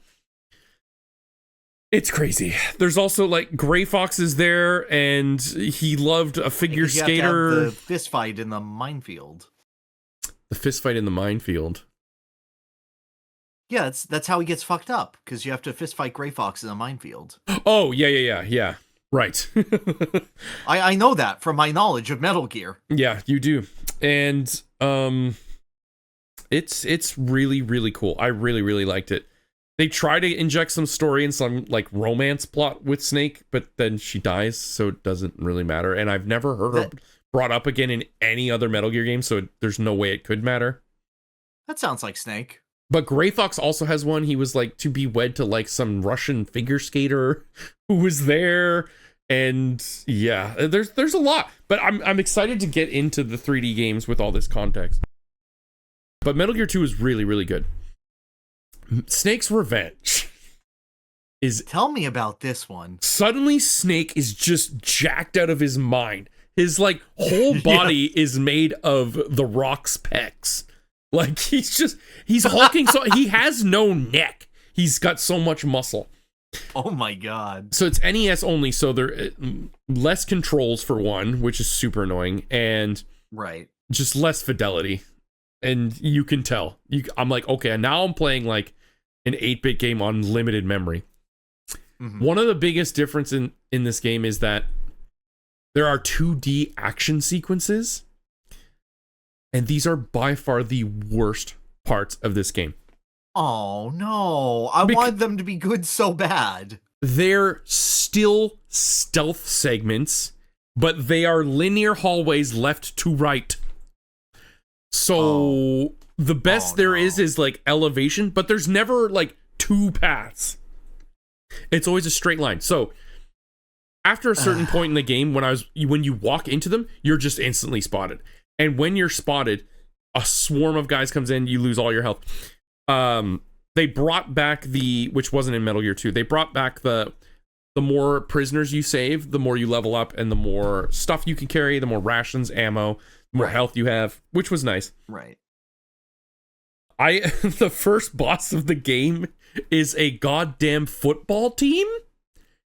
It's crazy. There's also, like, Gray Fox is there, and he loved a figure skater. You have to have the fist fight in the minefield. The fist fight in the minefield. Yeah, that's how he gets fucked up, because you have to fist fight Gray Fox in a minefield. Oh, yeah. Right. I know that from my knowledge of Metal Gear. Yeah, you do. And it's really, really cool. I really, really liked it. They try to inject some story and some, like, romance plot with Snake, but then she dies, so it doesn't really matter. And I've never heard her brought up again in any other Metal Gear game, so there's no way it could matter. That sounds like Snake. But Gray Fox also has one. He was, like, to be wed to, like, some Russian figure skater who was there. And yeah, there's a lot, but I'm excited to get into the 3D games with all this context. But Metal Gear 2 is really, really good. Snake's Revenge is... Tell me about this one. Suddenly Snake is just jacked out of his mind. His, like, whole body is made of the Rock's pecs. Like, he's hulking, so he has no neck. He's got so much muscle. Oh my god. So it's NES only, so there less controls for one, which is super annoying, and right, just less fidelity. And you can tell. I'm like, okay, now I'm playing like an 8-bit game on limited memory. Mm-hmm. One of the biggest difference in this game is that there are 2D action sequences, and these are by far the worst parts of this game. Oh no, I wanted them to be good so bad. They're still stealth segments, but they are linear hallways left to right. So the best there is like elevation, but there's never like two paths. It's always a straight line. So after a certain point in the game, when you walk into them, you're just instantly spotted. And when you're spotted, a swarm of guys comes in, you lose all your health. They brought back which wasn't in Metal Gear 2. They brought back the more prisoners you save, the more you level up, and the more stuff you can carry, the more rations, ammo, the more health you have, which was nice. Right. The first boss of the game is a goddamn football team.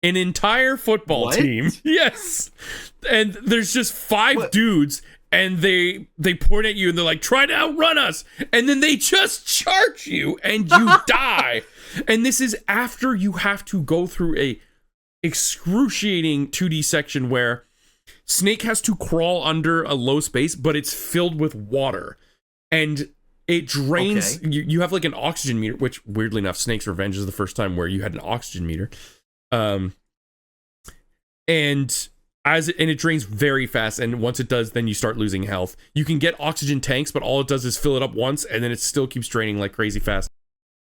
An entire football team. Yes. And there's just 5 dudes, and they point at you and they're like, try to outrun us. And then they just charge you and you die. And this is after you have to go through a excruciating 2D section where Snake has to crawl under a low space, but it's filled with water. And it drains. Okay. You have like an oxygen meter, which weirdly enough, Snake's Revenge is the first time where you had an oxygen meter. And it drains very fast, and once it does, then you start losing health. You can get oxygen tanks, but all it does is fill it up once, and then it still keeps draining like crazy fast.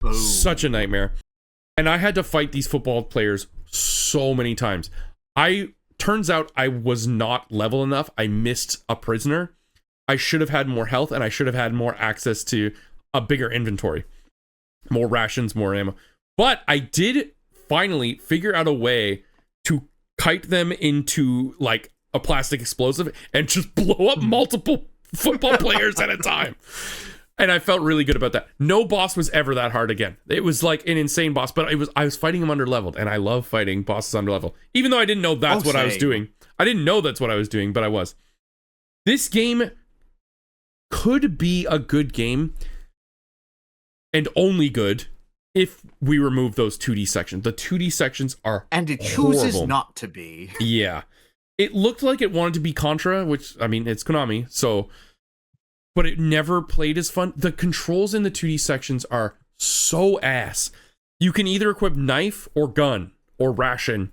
Oh. Such a nightmare. And I had to fight these football players so many times. Turns out I was not level enough. I missed a prisoner. I should have had more health, and I should have had more access to a bigger inventory. More rations, more ammo. But I did finally figure out a way to kite them into like a plastic explosive and just blow up multiple football players at a time. And I felt really good about that. No boss was ever that hard again. It was like an insane boss, but I was fighting him under leveled, and I love fighting bosses under level. Even though I didn't know that's what I was doing. I didn't know that's what I was doing, but I was. This game could be a good game, and only good, if we remove those 2D sections. The 2D sections are and it chooses not to be. Yeah. It looked like it wanted to be Contra, which, I mean, it's Konami, so... But it never played as fun. The controls in the 2D sections are so ass. You can either equip knife or gun or ration.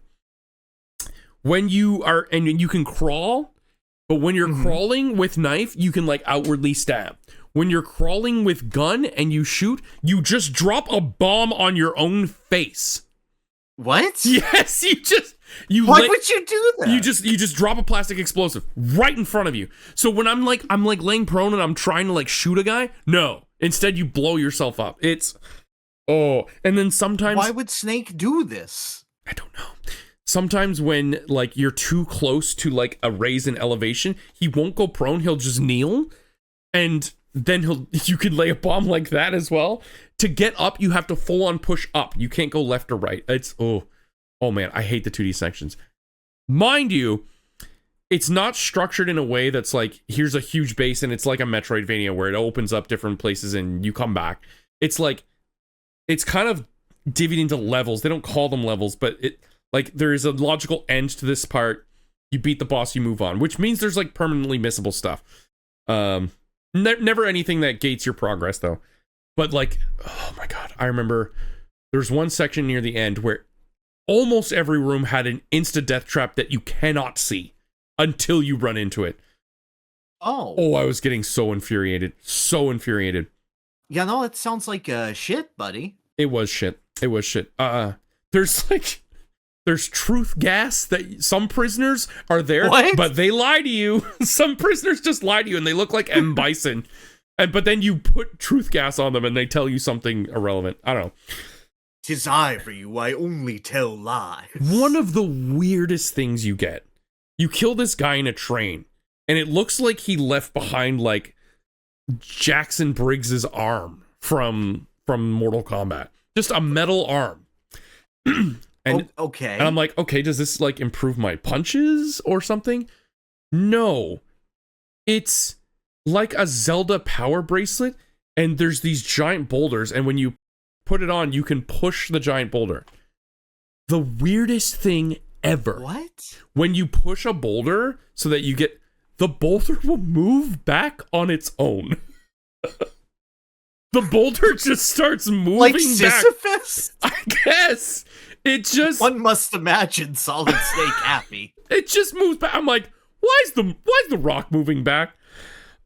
And you can crawl, but when you're crawling with knife, you can like outwardly stab. When you're crawling with gun and you shoot, you just drop a bomb on your own face. What? Yes, Why would you do that? You just drop a plastic explosive right in front of you. So when I'm laying prone and I'm trying to like shoot a guy, no. Instead you blow yourself up. And then sometimes why would Snake do this? I don't know. Sometimes when like you're too close to like a raise in elevation, he won't go prone, he'll just kneel, and then you can lay a bomb like that as well. To get up, you have to full on push up. You can't go left or right. It's oh man, I hate the 2D sections. Mind you, it's not structured in a way that's like, here's a huge base and it's like a Metroidvania where it opens up different places and you come back. It's like, it's kind of divvied into levels. They don't call them levels, but there is a logical end to this part. You beat the boss, you move on, which means there's like permanently missable stuff. Never anything that gates your progress though. But like, oh my god, I remember there's one section near the end where almost every room had an insta-death trap that you cannot see until you run into it. Oh, I was getting so infuriated. So infuriated. Yeah, no, it sounds like shit, buddy. It was shit. There's like There's truth gas that some prisoners are there, What? but they lie to you. Some prisoners just lie to you and they look like M. Bison. But then you put truth gas on them and they tell you something irrelevant. I don't know. 'Tis I for you, I only tell lies. One of the weirdest things you get. You kill this guy in a train, and it looks like he left behind like Jackson Briggs's arm from Mortal Kombat. Just a metal arm. Okay. And I'm like, okay, does this like improve my punches or something? No. It's like a Zelda power bracelet, and there's these giant boulders, and when you put it on, you can push the giant boulder. The weirdest thing ever. What? When you push a boulder so that you get, the boulder will move back on its own. The boulder just starts moving Like back. Sisyphus? I guess. It just... One must imagine Solid Snake happy. It just moves back. I'm like, why is the rock moving back?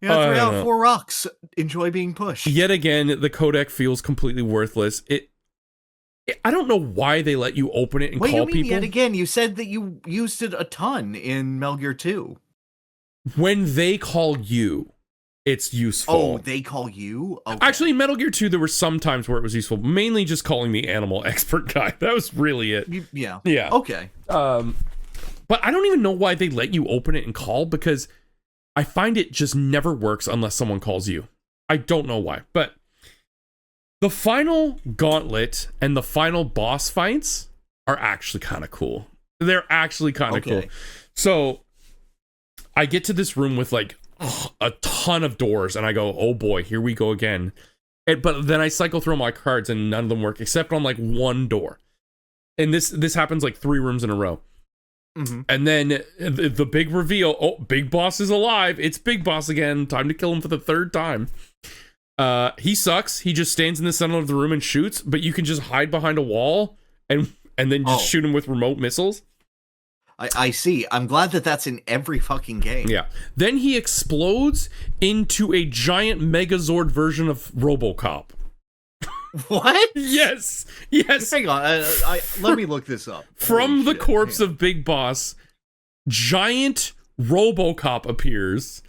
Yeah, 3 I out don't of know. 4 rocks enjoy being pushed. Yet again, the codec feels completely worthless. I don't know why they let you open it and What do call you mean, people. yet again? You said that you used it a ton in Metal Gear 2. When they call you, it's useful. Oh, they call you? Okay. Actually, in Metal Gear 2, there were some times where it was useful. Mainly just calling the animal expert guy. That was really it. Yeah. Yeah. Okay. But I don't even know why they let you open it and call, because I find it just never works unless someone calls you. I don't know why. But the final gauntlet and the final boss fights are actually kind of cool. They're actually kind of cool. So I get to this room with like a ton of doors, and I go, oh boy, here we go again. But then I cycle through my cards and none of them work except on like one door. And this happens like 3 rooms in a row. Mm-hmm. And then the big reveal, oh, Big Boss is alive. It's Big Boss again. Time to kill him for the 3rd time. He sucks. He just stands in the center of the room and shoots, but you can just hide behind a wall and then just shoot him with remote missiles. I see. I'm glad that that's in every fucking game. Yeah. Then he explodes into a giant Megazord version of RoboCop. What? Yes. Hang on. Let me look this up. From Holy the shit. corpse Hang on. of Big Boss, giant RoboCop appears.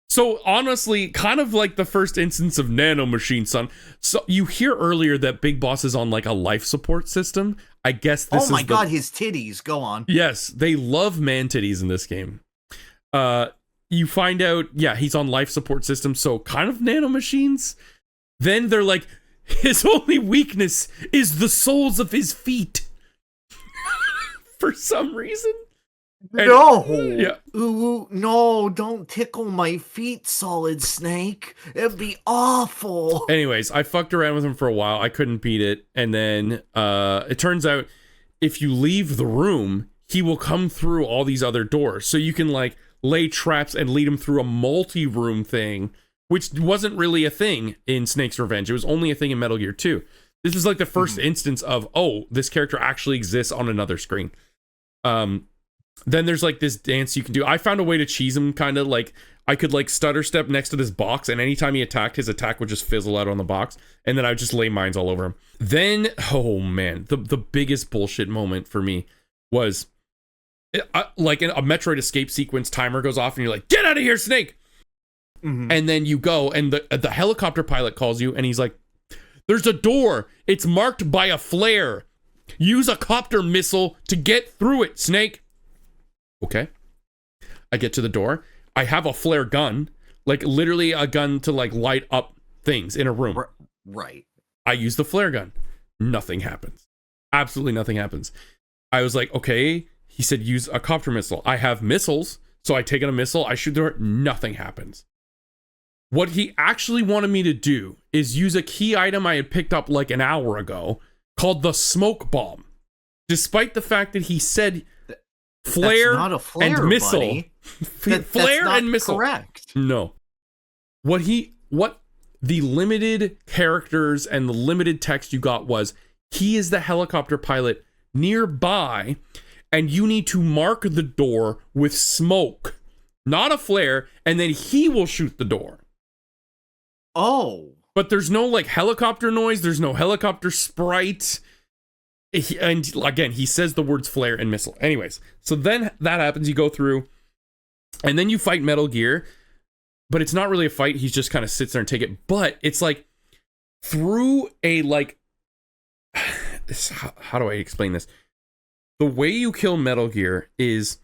So honestly, kind of like the first instance of Nanomachine, son. So you hear earlier that Big Boss is on like a life support system. I guess this is Oh my god, his titties. Go on. Yes, they love man titties in this game. You find out, yeah, he's on life support system, so kind of nanomachines. Then they're like, his only weakness is the soles of his feet. For some reason. And- No. Yeah. Ooh, no, don't tickle my feet, Solid Snake. It'd be awful. Anyways, I fucked around with him for a while. I couldn't beat it. And then it turns out if you leave the room, he will come through all these other doors. So you can like lay traps and lead him through a multi-room thing, which wasn't really a thing in Snake's Revenge. It was only a thing in Metal Gear 2. This is like the first instance of, oh, this character actually exists on another screen. Then there's like this dance you can do. I found a way to cheese him, kind of like I could like stutter step next to this box, and anytime he attacked, his attack would just fizzle out on the box, and then I would just lay mines all over him. Then, oh man, the biggest bullshit moment for me was like in a Metroid escape sequence, timer goes off, and you're like, get out of here, Snake! Mm-hmm. And then you go, and the helicopter pilot calls you, and he's like, there's a door. It's marked by a flare. Use a copter missile to get through it, Snake. Okay. I get to the door. I have a flare gun, like literally a gun to like light up things in a room. Right. I use the flare gun. Nothing happens. Absolutely nothing happens. I was like, okay. He said use a copter missile. I have missiles, so I take out a missile. I shoot through it. Nothing happens. What he actually wanted me to do is use a key item I had picked up like an hour ago called the smoke bomb. Despite the fact that he said flare, not a flare and missile. buddy. Flare not and missile. Correct. No. What the limited characters and the limited text you got was, he is the helicopter pilot nearby, and you need to mark the door with smoke, not a flare, and then he will shoot the door. Oh. But there's no like helicopter noise, there's no helicopter sprite. And again, he says the words flare and missile. Anyways, so then that happens. You go through, and then you fight Metal Gear, but it's not really a fight. He just kind of sits there and take it. But it's like through a like, how do I explain this? The way you kill Metal Gear is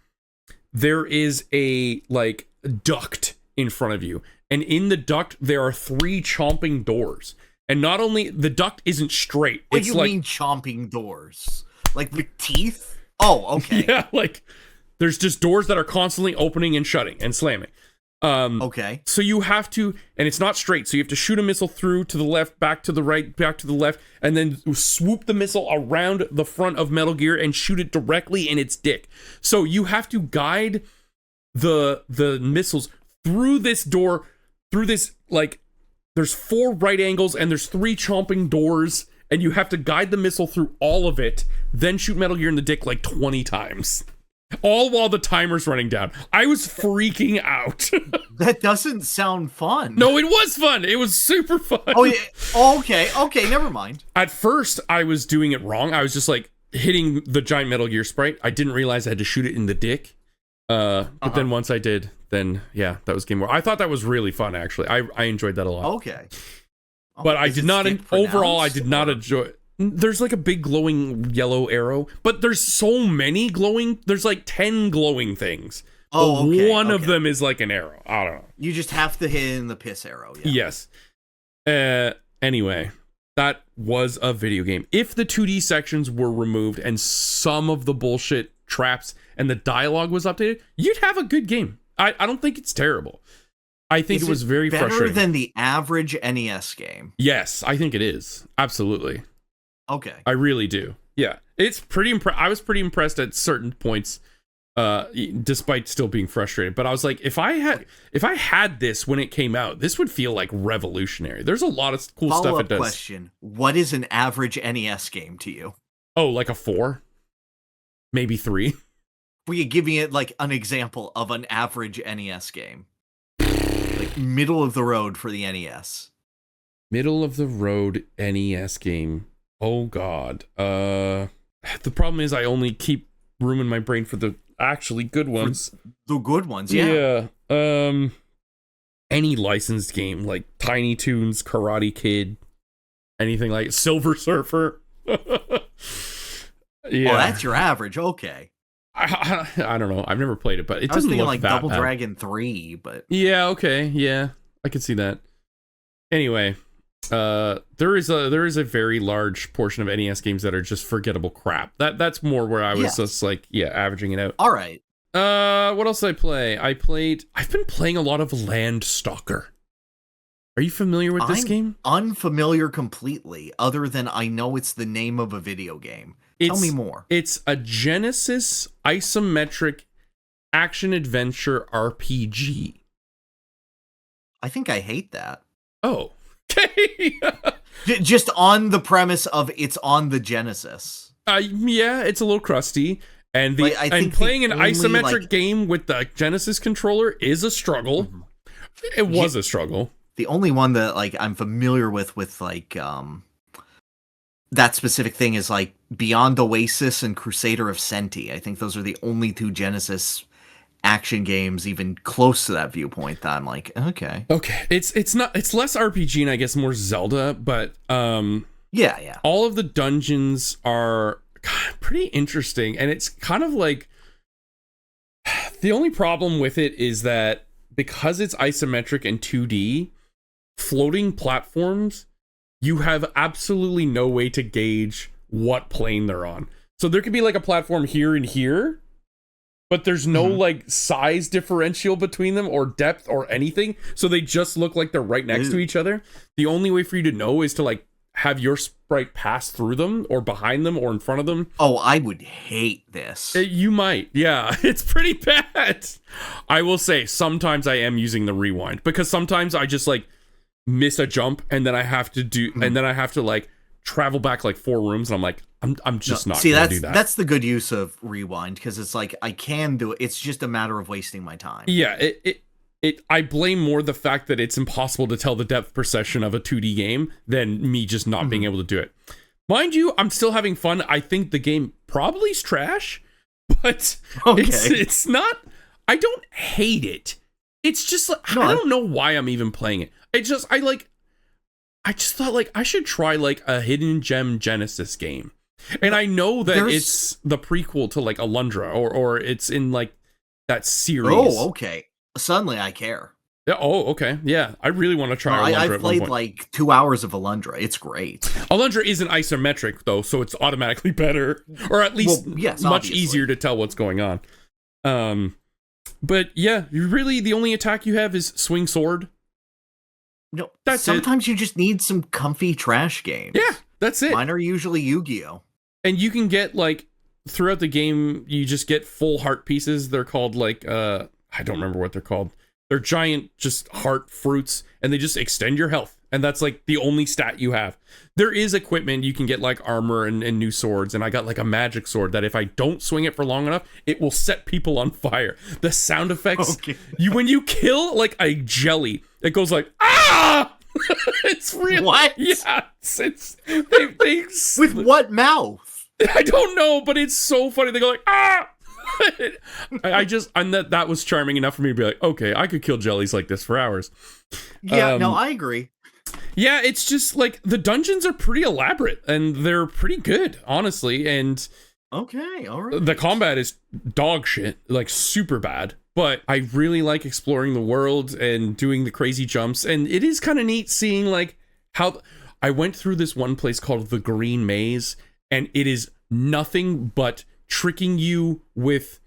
there is a like duct in front of you, and in the duct there are 3 chomping doors. And not only the duct isn't straight. What it's do you like, mean chomping doors? Like with teeth? Oh, okay. Yeah, like there's just doors that are constantly opening and shutting and slamming. Okay. So you have to, and it's not straight. So you have to shoot a missile through to the left, back to the right, back to the left, and then swoop the missile around the front of Metal Gear and shoot it directly in its dick. So you have to guide the missiles through this door, through this like. There's 4 right angles and there's 3 chomping doors, and you have to guide the missile through all of it, then shoot Metal Gear in the dick like 20 times. All while the timer's running down. I was freaking out. That doesn't sound fun. No, it was fun. It was super fun. Oh, yeah. Oh, okay. Okay, never mind. At first, I was doing it wrong. I was just like hitting the giant Metal Gear sprite. I didn't realize I had to shoot it in the dick. But then once I did, then yeah, that was game over. I thought that was really fun, actually. I enjoyed that a lot. Okay. But I did not, overall, I did not enjoy. There's like a big glowing yellow arrow, but there's so many glowing, there's like 10 glowing things. Oh, okay. One of them is like an arrow. I don't know. You just have to hit in the piss arrow. Yeah. Yes. Anyway, that was a video game. If the 2D sections were removed and some of the bullshit traps and the dialogue was updated, you'd have a good game. I don't think it's terrible. I think it was very frustrating. Better than the average NES game? Yes, I think it is. Absolutely. Okay. I really do. Yeah. It's pretty I was pretty impressed at certain points, despite still being frustrated. But I was like, if I had this when it came out, this would feel like revolutionary. There's a lot of cool stuff it does. Question. What is an average NES game to you? Oh, like a 4? Maybe 3? Will you give me like an example of an average NES game? Like middle of the road for the NES. Middle of the road NES game. Oh God. The problem is I only keep room in my brain for the actually good ones. The good ones, yeah. Yeah. Any licensed game like Tiny Toons, Karate Kid, anything like Silver Surfer. Yeah. Oh, that's your average. Okay. I don't know. I've never played it, but it doesn't look like that Double bad. Dragon 3, but yeah, okay, yeah, I can see that. Anyway, there is a very large portion of NES games that are just forgettable crap. That's more where I was just like, yeah, averaging it out. All right. What else did I play? I've been playing a lot of Landstalker. Are you familiar with this game? Unfamiliar completely, other than I know it's the name of a video game. Tell me more. It's a Genesis isometric action-adventure RPG. I think I hate that. Oh, okay. Just on the premise of it's on the Genesis. Yeah, it's a little crusty. And playing an isometric game with the Genesis controller is a struggle. Mm-hmm. It was a struggle. The only one that like I'm familiar with like that specific thing is like Beyond Oasis and Crusader of Senti. I think those are the only 2 Genesis action games even close to that viewpoint that I'm like, okay. It's less RPG and I guess more Zelda, but yeah. All of the dungeons are pretty interesting, and it's kind of like the only problem with it is that because it's isometric and 2D, floating platforms, you have absolutely no way to gauge what plane they're on. So there could be like a platform here and here, but there's no like size differential between them or depth or anything. So they just look like they're right next to each other. The only way for you to know is to like have your sprite pass through them or behind them or in front of them. Oh, I would hate this. You might. Yeah, it's pretty bad. I will say sometimes I am using the rewind because sometimes I just like miss a jump and then I have to like travel back like 4 rooms and I'm like I'm just not gonna do that. That's the good use of rewind because it's like I can do it. It's just a matter of wasting my time. Yeah, I blame more the fact that it's impossible to tell the depth perception of a 2D game than me just not being able to do it. Mind you, I'm still having fun. I think the game probably is trash, but it's not. I don't hate it. It's just like, I don't know why I'm even playing it. I just thought like I should try like a Hidden Gem Genesis game. And I know that it's the prequel to like Alundra or it's in like that series. Oh, okay. Suddenly I care. Yeah, oh, okay. Yeah, I really want to try Alundra. I've played like 2 hours of Alundra. It's great. Alundra isn't isometric though, so it's automatically better, or at least much easier to tell what's going on. But yeah, really the only attack you have is swing sword. No, sometimes you just need some comfy trash games. Yeah, that's it. Mine are usually Yu-Gi-Oh. And you can get like throughout the game, you just get full heart pieces. They're called like I don't remember what they're called. They're giant just heart fruits, and they just extend your health. And that's like the only stat you have. There is equipment. You can get like armor and new swords. And I got like a magic sword that if I don't swing it for long enough, it will set people on fire. The sound effects, when you kill like a jelly, it goes like, ah! It's real. What? Yeah. It's they with what mouth? I don't know, but it's so funny. They go like, ah! That was charming enough for me to be like, okay, I could kill jellies like this for hours. Yeah, no, I agree. Yeah, it's just like the dungeons are pretty elaborate and they're pretty good, honestly. And okay, all right. The combat is dog shit, like super bad. But I really like exploring the world and doing the crazy jumps. And it is kind of neat seeing like how I went through this one place called the Green Maze, and it is nothing but tricking you with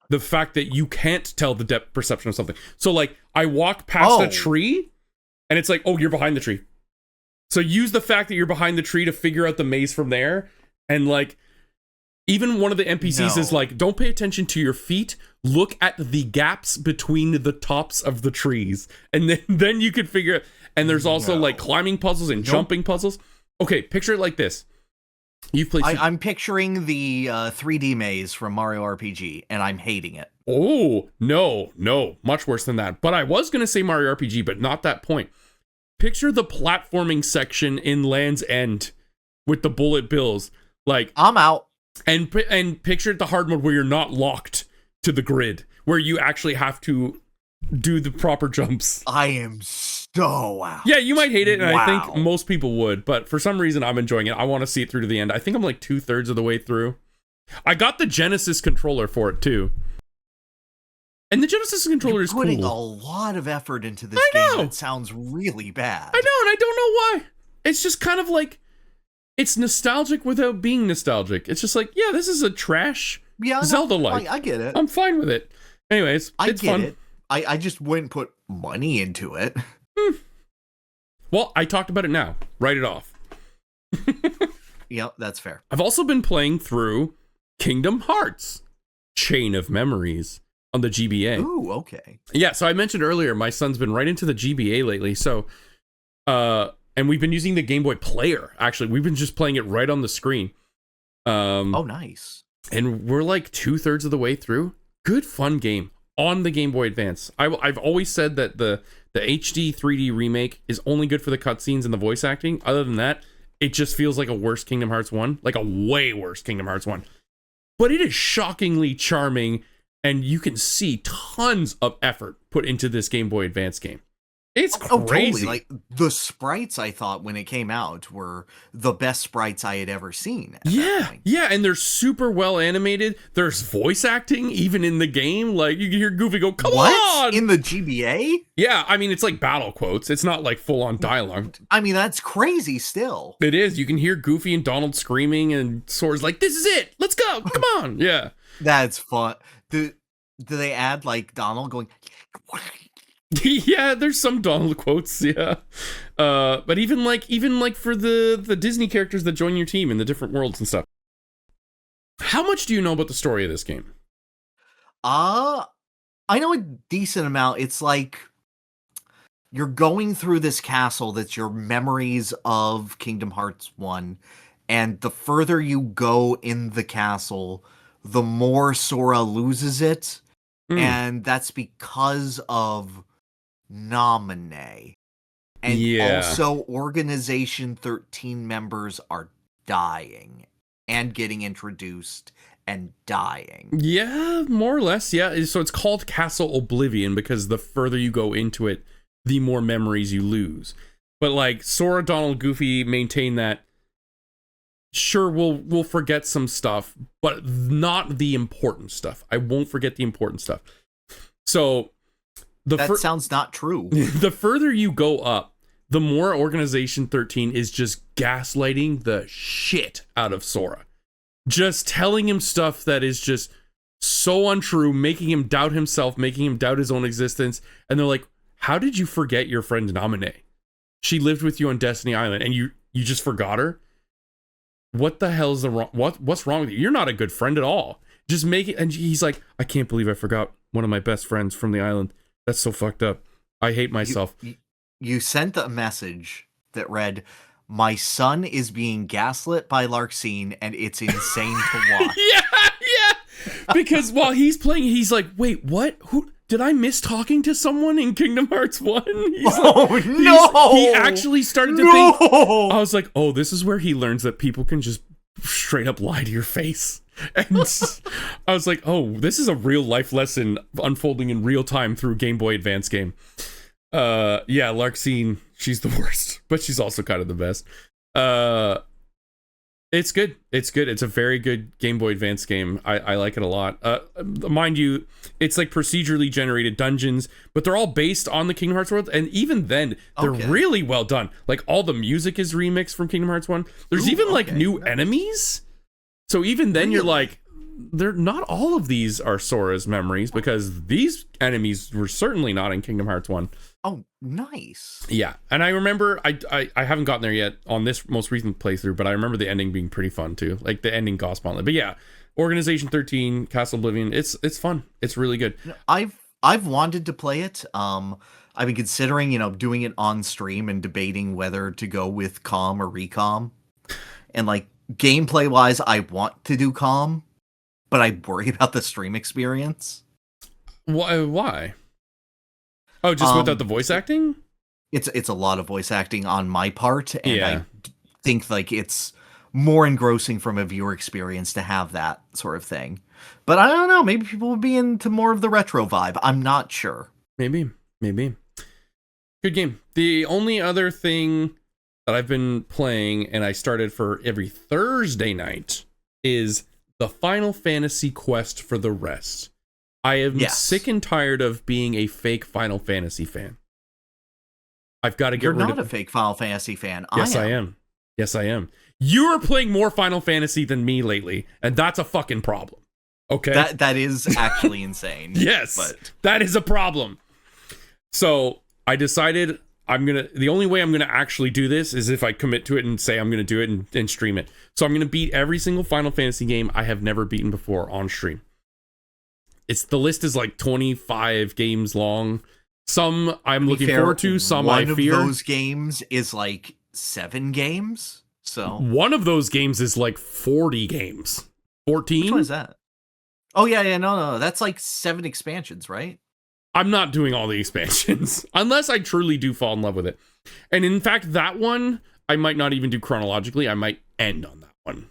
the fact that you can't tell the depth perception of something. So like I walk past a tree and it's like, oh, you're behind the tree. So use the fact that you're behind the tree to figure out the maze from there. And like, even one of the NPCs is like, don't pay attention to your feet. Look at the gaps between the tops of the trees. And then you can figure it. And there's also like climbing puzzles and jumping puzzles. Okay, picture it like this. You've played. I'm picturing the 3D maze from Mario RPG, and I'm hating it. Oh, no, much worse than that. But I was going to say Mario RPG, but not that point. Picture the platforming section in Land's End with the bullet bills. Like, I'm out. And picture the hard mode where you're not locked to the grid, where you actually have to do the proper jumps. I am so out. Yeah, you might hate it, and I think most people would, but for some reason I'm enjoying it. I want to see it through to the end. I think I'm like 2/3 of the way through. I got the Genesis controller for it too. And the Genesis controller is cool. Putting a lot of effort into this game. It sounds really bad. I know, and I don't know why. It's just kind of like, it's nostalgic without being nostalgic. It's just like, yeah, this is a trash Zelda-like. I get it. I'm fine with it. Anyways, it's fun. It. I just wouldn't put money into it. Well, I talked about it now. Write it off. Yep, that's fair. I've also been playing through Kingdom Hearts Chain of Memories on the GBA. Ooh, okay. Yeah, so I mentioned earlier, my son's been right into the GBA lately. So, and we've been using the Game Boy Player, actually. We've been just playing it right on the screen. Oh, nice. And we're like 2/3 of the way through. Good, fun game on the Game Boy Advance. I've always said that the HD 3D remake is only good for the cutscenes and the voice acting. Other than that, it just feels like a worse Kingdom Hearts 1. Like a way worse Kingdom Hearts 1. But it is shockingly charming, and you can see tons of effort put into this Game Boy Advance game. It's crazy. Totally. Like, the sprites, I thought, when it came out, were the best sprites I had ever seen. Yeah, and they're super well animated. There's voice acting, even in the game. Like, you can hear Goofy go, come on! In the GBA? Yeah, I mean, it's like battle quotes. It's not like full-on dialogue. I mean, that's crazy still. It is. You can hear Goofy and Donald screaming, and Sora's like, this is it! Let's go! Come on! Yeah. That's fun. Do they add, like, Donald going... Yeah, there's some Donald quotes, yeah. But even like for the Disney characters that join your team in the different worlds and stuff. How much do you know about the story of this game? I know a decent amount. It's like you're going through this castle that's your memories of Kingdom Hearts 1, and the further you go in the castle, the more Sora loses it. And that's because of Nominee. And also Organization 13 members are dying and getting introduced and dying. Yeah, more or less. Yeah. So it's called Castle Oblivion because the further you go into it, the more memories you lose. But like Sora, Donald, Goofy maintain that sure we'll forget some stuff, but not the important stuff. I won't forget the important stuff. So that sounds not true. The further you go up, the more Organization 13 is just gaslighting the shit out of Sora. Just telling him stuff that is just so untrue, making him doubt himself, making him doubt his own existence. And they're like, how did you forget your friend Namine? She lived with you on Destiny Island and you just forgot her? What the hell's what's wrong with you? You're not a good friend at all. Just make it. And he's like, I can't believe I forgot one of my best friends from the island. That's so fucked up. I hate myself. You sent a message that read, my son is being gaslit by Larxene and it's insane to watch. Yeah. Because while he's playing, he's like, wait, what? Who did I miss talking to someone in Kingdom Hearts 1? He actually started to think. I was like, oh, this is where he learns that people can just straight up lie to your face. And I was like, oh, this is a real life lesson unfolding in real time through Game Boy Advance game. Yeah, Larxene, she's the worst, but she's also kind of the best. It's good. It's good. It's a very good Game Boy Advance game. I like it a lot. Mind you, it's like procedurally generated dungeons, but they're all based on the Kingdom Hearts world, and even then, they're really well done. Like, all the music is remixed from Kingdom Hearts 1. There's even, like, new enemies. So even then, you're like, they're not all of these are Sora's memories, because these enemies were certainly not in Kingdom Hearts 1. Oh, nice. Yeah, and I remember, I haven't gotten there yet on this most recent playthrough, but I remember the ending being pretty fun too, like the ending Gauntlet. But yeah, Organization 13, Castle Oblivion, it's fun. It's really good. I've wanted to play it. I've been considering, doing it on stream and debating whether to go with Calm or Recom. And like gameplay wise, I want to do Calm, but I worry about the stream experience. Why? Oh, just without the voice acting? It's a lot of voice acting on my part, and yeah. I think like it's more engrossing from a viewer experience to have that sort of thing. But I don't know, maybe people will be into more of the retro vibe. I'm not sure. Maybe. Good game. The only other thing that I've been playing, and I started for every Thursday night, is the Final Fantasy Quest for the Rest. I am sick and tired of being a fake Final Fantasy fan. I've got to get rid of... You're not a fake Final Fantasy fan. Yes, I am. Yes, I am. You are playing more Final Fantasy than me lately, and that's a fucking problem. Okay? That is actually insane. Yes, but that is a problem. So I decided the only way I'm gonna actually do this is if I commit to it and say I'm gonna do it and stream it. So I'm gonna beat every single Final Fantasy game I have never beaten before on stream. The list is like 25 games long. Some I'm looking forward to, some I fear. One of those games is like 7 games. So one of those games is like 40 games. 14? Which one is that? Oh yeah, no. That's like 7 expansions, right? I'm not doing all the expansions unless I truly do fall in love with it. And in fact, that one I might not even do chronologically. I might end on that one.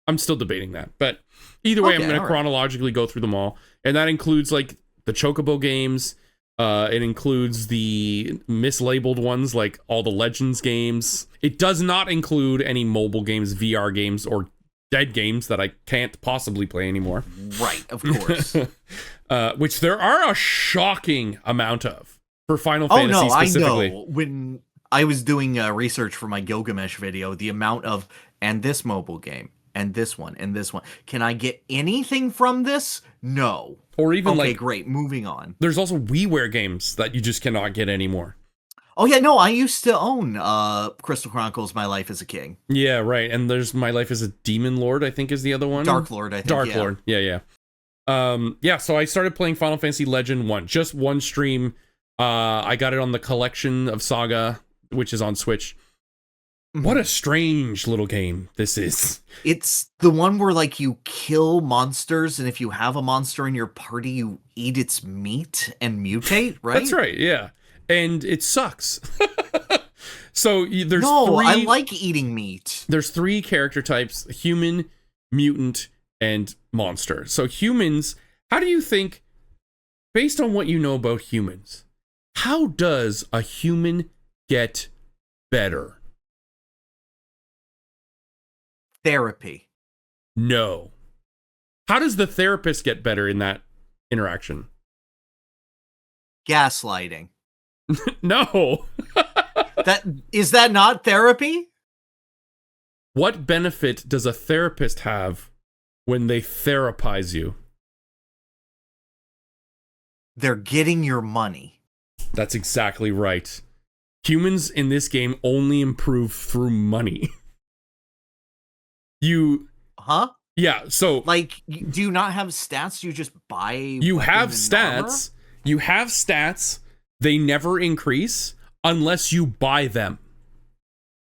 I'm still debating that, but either way, I'm going to chronologically go through them all. And that includes like the Chocobo games. It includes the mislabeled ones, like all the Legends games. It does not include any mobile games, VR games, or dead games that I can't possibly play anymore. Right, of course. Which there are a shocking amount of for Final Fantasy specifically. I know. When I was doing research for my Gilgamesh video, the amount of, and this mobile game, and this one, and this one. Can I get anything from this? No. Or even okay, great, moving on. There's also WiiWare games that you just cannot get anymore. Oh yeah, no, I used to own Crystal Chronicles My Life as a King. Yeah, right. And there's My Life as a Demon Lord, I think is the other one. Dark Lord, I think. Dark Lord, yeah. Yeah, so I started playing Final Fantasy Legend 1. Just one stream. I got it on the collection of Saga, which is on Switch. What a strange little game this is. It's the one where, like, you kill monsters, and if you have a monster in your party, you eat its meat and mutate, right? That's right, yeah. And it sucks. So there's No, three. I like eating meat. There's three character types: human, mutant, and monster. So humans, how do you think, based on what you know about humans, how does a human get better? Therapy. No. How does the therapist get better in that interaction? Gaslighting. No. Is that not therapy? What benefit does a therapist have when they therapize you? They're getting your money. That's exactly right. Humans in this game only improve through money. Huh? Yeah, so Like, do you not have stats? You just buy. you have stats. You have stats. They never increase unless you buy them.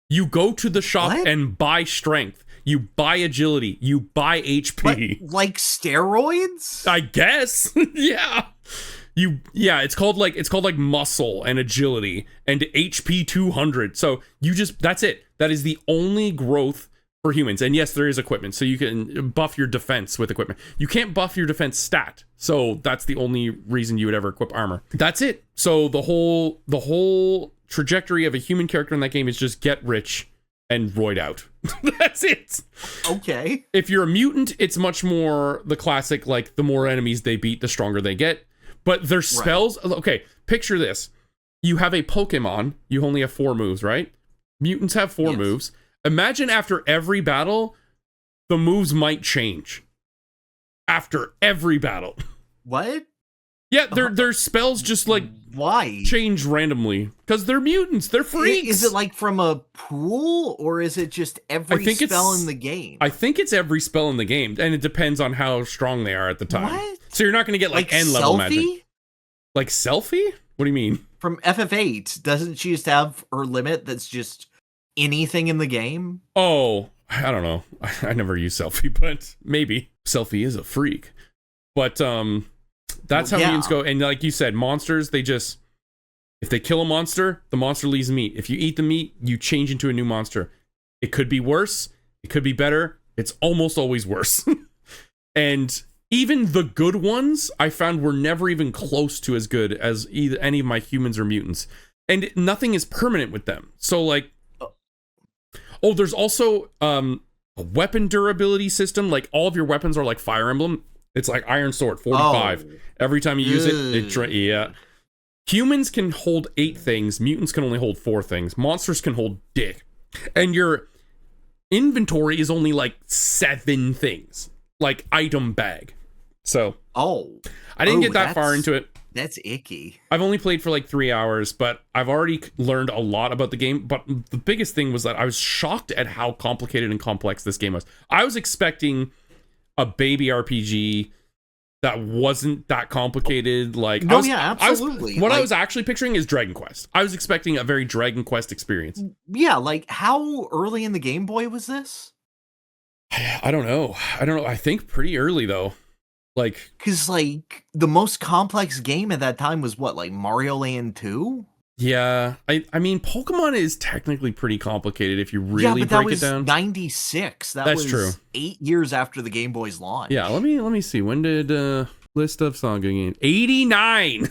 You go to the shop and buy strength. You buy agility. You buy HP. What? Like steroids? I guess. Yeah. It's called like muscle and agility and HP 200. So that's it. That is the only growth for humans. And yes, there is equipment, so you can buff your defense with equipment. You can't buff your defense stat, so that's the only reason you would ever equip armor. That's it. So the whole trajectory of a human character in that game is just get rich and roid out. That's it. Okay. If you're a mutant, it's much more the classic, like the more enemies they beat, the stronger they get. But their spells, okay, picture this. You have a Pokemon, you only have 4 moves, right? Mutants have 4 moves. Imagine after every battle, the moves might change. After every battle. What? Yeah, their spells just like change randomly. Because they're mutants, they're freaks. Is it like from a pool, or is it just every spell in the game? I think it's every spell in the game, and it depends on how strong they are at the time. What? So you're not going to get like N level magic. Like Selfie? What do you mean? From FF8, doesn't she just have her limit that's just anything in the game? Oh, I don't know. I never use Selfie, but maybe. Selfie is a freak. But that's how mutants go. And like you said, monsters, if they kill a monster, the monster leaves meat. If you eat the meat, you change into a new monster. It could be worse. It could be better. It's almost always worse. And even the good ones, I found, were never even close to as good as either any of my humans or mutants. And nothing is permanent with them. So like, there's also a weapon durability system. Like all of your weapons are like Fire Emblem. It's like Iron Sword, 45. Every time you use it, Humans can hold 8 things. Mutants can only hold 4 things. Monsters can hold dick. And your inventory is only like 7 things. Like item bag. So. I didn't get that far into it. That's icky. I've only played for like 3 hours, but I've already learned a lot about the game. But the biggest thing was that I was shocked at how complicated and complex this game was. I was expecting a baby RPG that wasn't that complicated. Like, absolutely. I was actually picturing is Dragon Quest. I was expecting a very Dragon Quest experience. Yeah, like how early in the Game Boy was this? I don't know. I think pretty early though. Like, because like the most complex game at that time was what, like Mario Land 2? Yeah, I mean, Pokemon is technically pretty complicated if you really break it down. 96. That's true. 8 years after the Game Boy's launch. Yeah, let me see. When did list of Saga game? 89.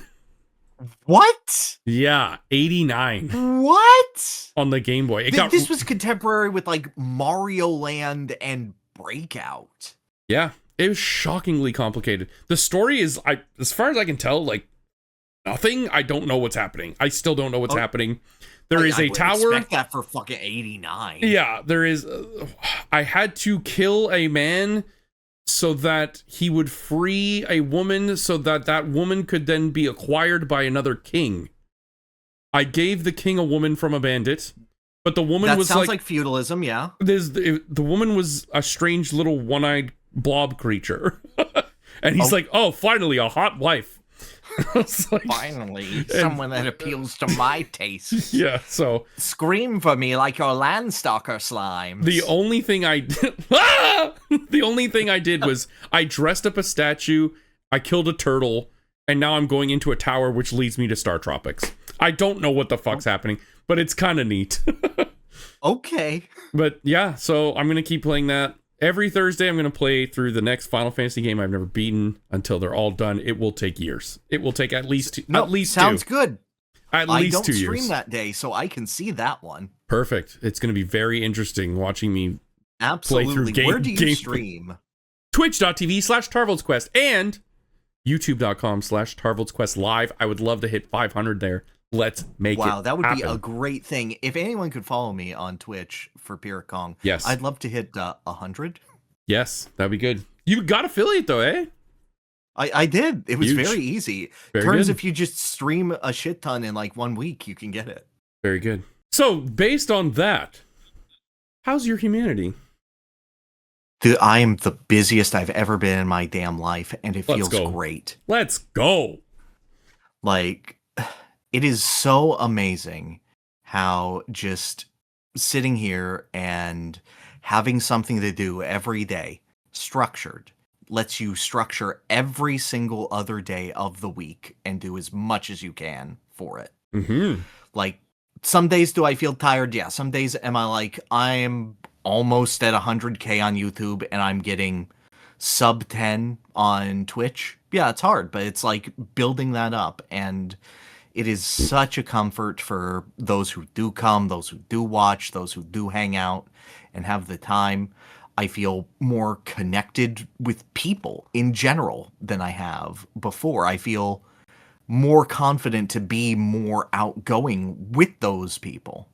What? Yeah, 89. What? On the Game Boy. This was contemporary with like Mario Land and Breakout. Yeah, it was shockingly complicated. The story is, as far as I can tell, like nothing. I don't know what's happening. I still don't know what's happening. There is a tower. Expect that for fucking 89. Yeah, there is. I had to kill a man so that he would free a woman, so that that woman could then be acquired by another king. I gave the king a woman from a bandit, but the woman was sounds like feudalism. Yeah, the woman was a strange little one-eyed blob creature, and he's like, "Oh, finally, a hot wife." Like, finally, someone that appeals to my taste. Yeah, so scream for me like your Landstalker slime. The only thing I did was I dressed up a statue, I killed a turtle, and now I'm going into a tower which leads me to Star Tropics. I don't know what the fuck's happening. but it's kind of neat. Okay. But yeah, so I'm going to keep playing that. Every Thursday, I'm going to play through the next Final Fantasy game I've never beaten until they're all done. It will take years. It will take at least sounds good. At least 2 years. I don't stream that day, so I can see that one. Perfect. It's going to be very interesting watching me Absolutely. play through Where do you stream? Twitch.tv/TarvaldsQuest and YouTube.com/TarvaldsQuest Live. I would love to hit 500 there. Let's make it Wow, that would happen. be a great thing. If anyone could follow me on Twitch for Pyrr Kong, yes, I'd love to hit 100. Yes, that'd be good. You got affiliate though, eh? I did. It was Huge. Very easy. Very Turns good. if you just stream a shit ton in like 1 week, you can get it. Very good. So, based on that, how's your humanity? Dude, I am the busiest I've ever been in my damn life, and it feels great. Let's go. Like, it is so amazing how just sitting here and having something to do every day, structured, lets you structure every single other day of the week and do as much as you can for it. Mm-hmm. Like, some days do I feel tired? Yeah. Some days am I like, I'm almost at 100K on YouTube and I'm getting sub 10 on Twitch. Yeah, it's hard, but it's like building that up, and it is such a comfort for those who do come, those who do watch, those who do hang out and have the time. I feel more connected with people in general than I have before. I feel more confident to be more outgoing with those people.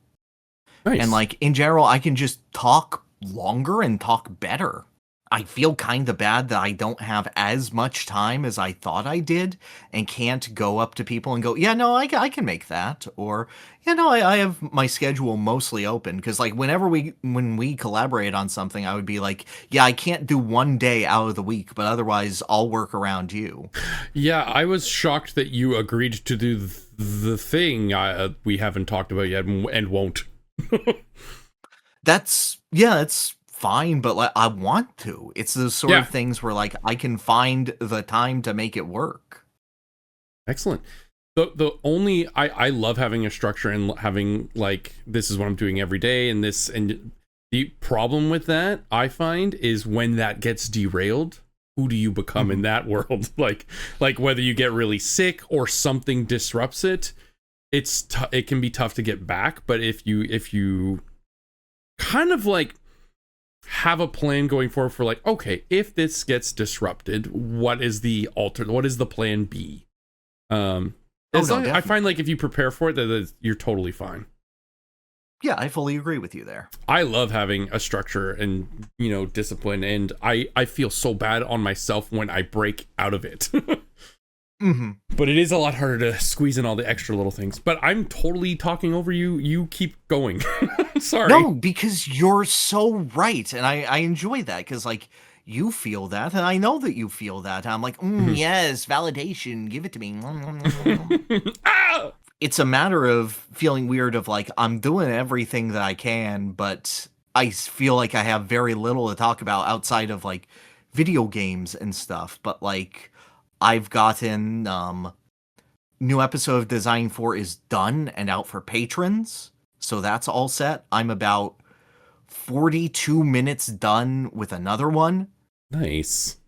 Nice. And like in general, I can just talk longer and talk better. I feel kind of bad that I don't have as much time as I thought I did and can't go up to people and go, yeah, no, I can make that. Or, yeah, no, I have my schedule mostly open. Because like when we collaborate on something, I would be like, yeah, I can't do 1 day out of the week, but otherwise I'll work around you. Yeah, I was shocked that you agreed to do the thing we haven't talked about yet and won't. It's fine, but like I want to. It's those sort of things where like I can find the time to make it work. Excellent. The only I love having a structure and having like, this is what I'm doing every day, and the problem with that I find is when that gets derailed, who do you become in that world? like whether you get really sick or something disrupts it, it can be tough to get back. But if you kind of like have a plan going forward for like, okay, if this gets disrupted, what is the plan B? I find like if you prepare for it, that you're totally fine. Yeah, I fully agree with you there. I love having a structure and, discipline, and I feel so bad on myself when I break out of it. Mm-hmm. But it is a lot harder to squeeze in all the extra little things. But I'm totally talking over you. You keep going. Sorry. No, because you're so right. And I enjoy that because, like, you feel that. And I know that you feel that. And I'm like, yes, validation. Give it to me. Ah! It's a matter of feeling weird of, like, I'm doing everything that I can, but I feel like I have very little to talk about outside of, like, video games and stuff. But, like, I've gotten new episode of Design 4 is done and out for patrons, so that's all set. I'm about 42 minutes done with another one. Nice.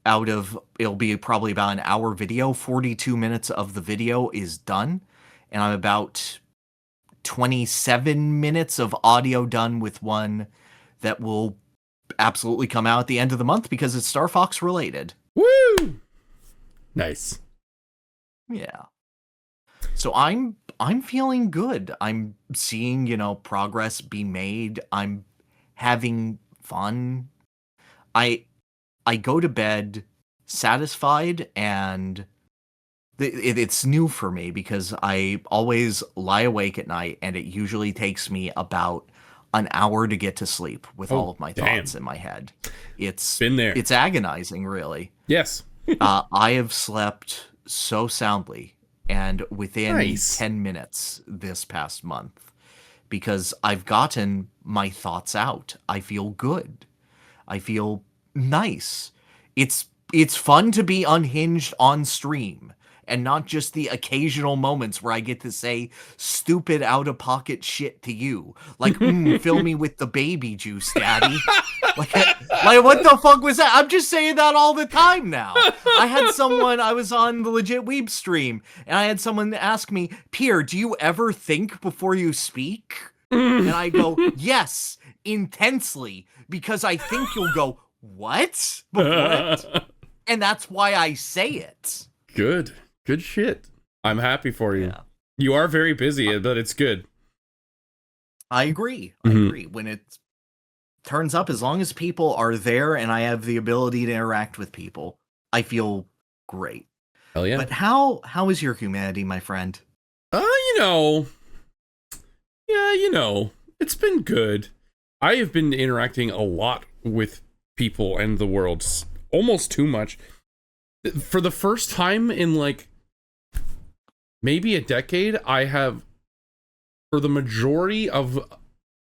It'll be probably about an hour video. 42 minutes of the video is done, and I'm about 27 minutes of audio done with one that will absolutely come out at the end of the month because it's Star Fox related. Woo! Nice. Yeah. So I'm feeling good. I'm seeing, progress be made. I'm having fun. I go to bed satisfied, and it's new for me because I always lie awake at night, and it usually takes me about an hour to get to sleep with all of my thoughts in my head. It's been there. It's agonizing, really. Yes. I have slept so soundly and within 10 minutes this past month because I've gotten my thoughts out. I feel good. I feel nice. It's fun to be unhinged on stream and not just the occasional moments where I get to say stupid out-of-pocket shit to you. Like, fill me with the baby juice, daddy. like, what the fuck was that? I'm just saying that all the time now. I was on the Legit Weeb stream, and I had someone ask me, Pyrr, do you ever think before you speak? And I go, yes, intensely, because I think you'll go, what? Before it? And that's why I say it. Good shit. I'm happy for you. Yeah. You are very busy, but it's good. I agree. I agree. When it turns up, as long as people are there and I have the ability to interact with people, I feel great. Hell yeah. But how is your humanity, my friend? It's been good. I have been interacting a lot with people and the world, almost too much. For the first time in like maybe a decade, I have, for the majority of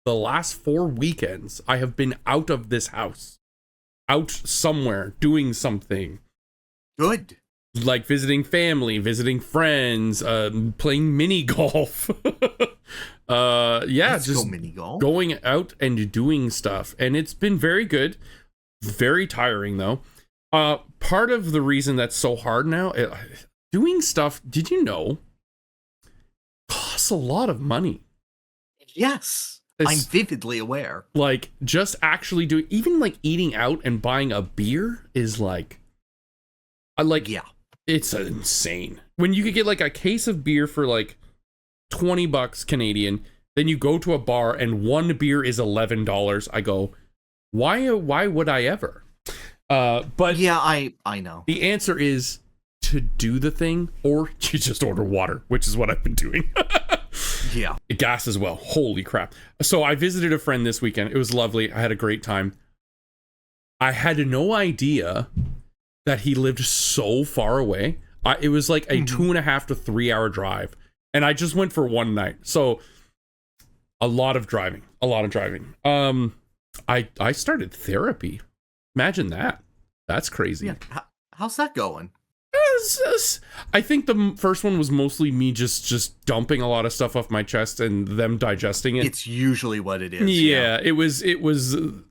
the last 4 weekends, I have been out of this house, out somewhere doing something. Good. Like visiting family, visiting friends, playing mini golf. Let's just go mini golf. Going out and doing stuff. And it's been very good. Very tiring though. Part of the reason that's so hard now, doing stuff, did you know, costs a lot of money. Yes. I'm vividly aware. Like, just actually doing, even like eating out and buying a beer is like, yeah, it's insane. When you could get like a case of beer for like $20 Canadian, then you go to a bar and one beer is $11. I go, why would I ever? But yeah, I know. The answer is to do the thing, or you just order water, which is what I've been doing. Yeah. Gas as well. Holy crap. So I visited a friend this weekend. It was lovely. I had a great time. I had no idea that he lived so far away. It was like a 2.5 to 3 hour drive. And I just went for one night. So a lot of driving. I started therapy. Imagine that. That's crazy. Yeah. How's that going? I think the first one was mostly me just dumping a lot of stuff off my chest and them digesting it. It's usually what it is. Yeah. It was the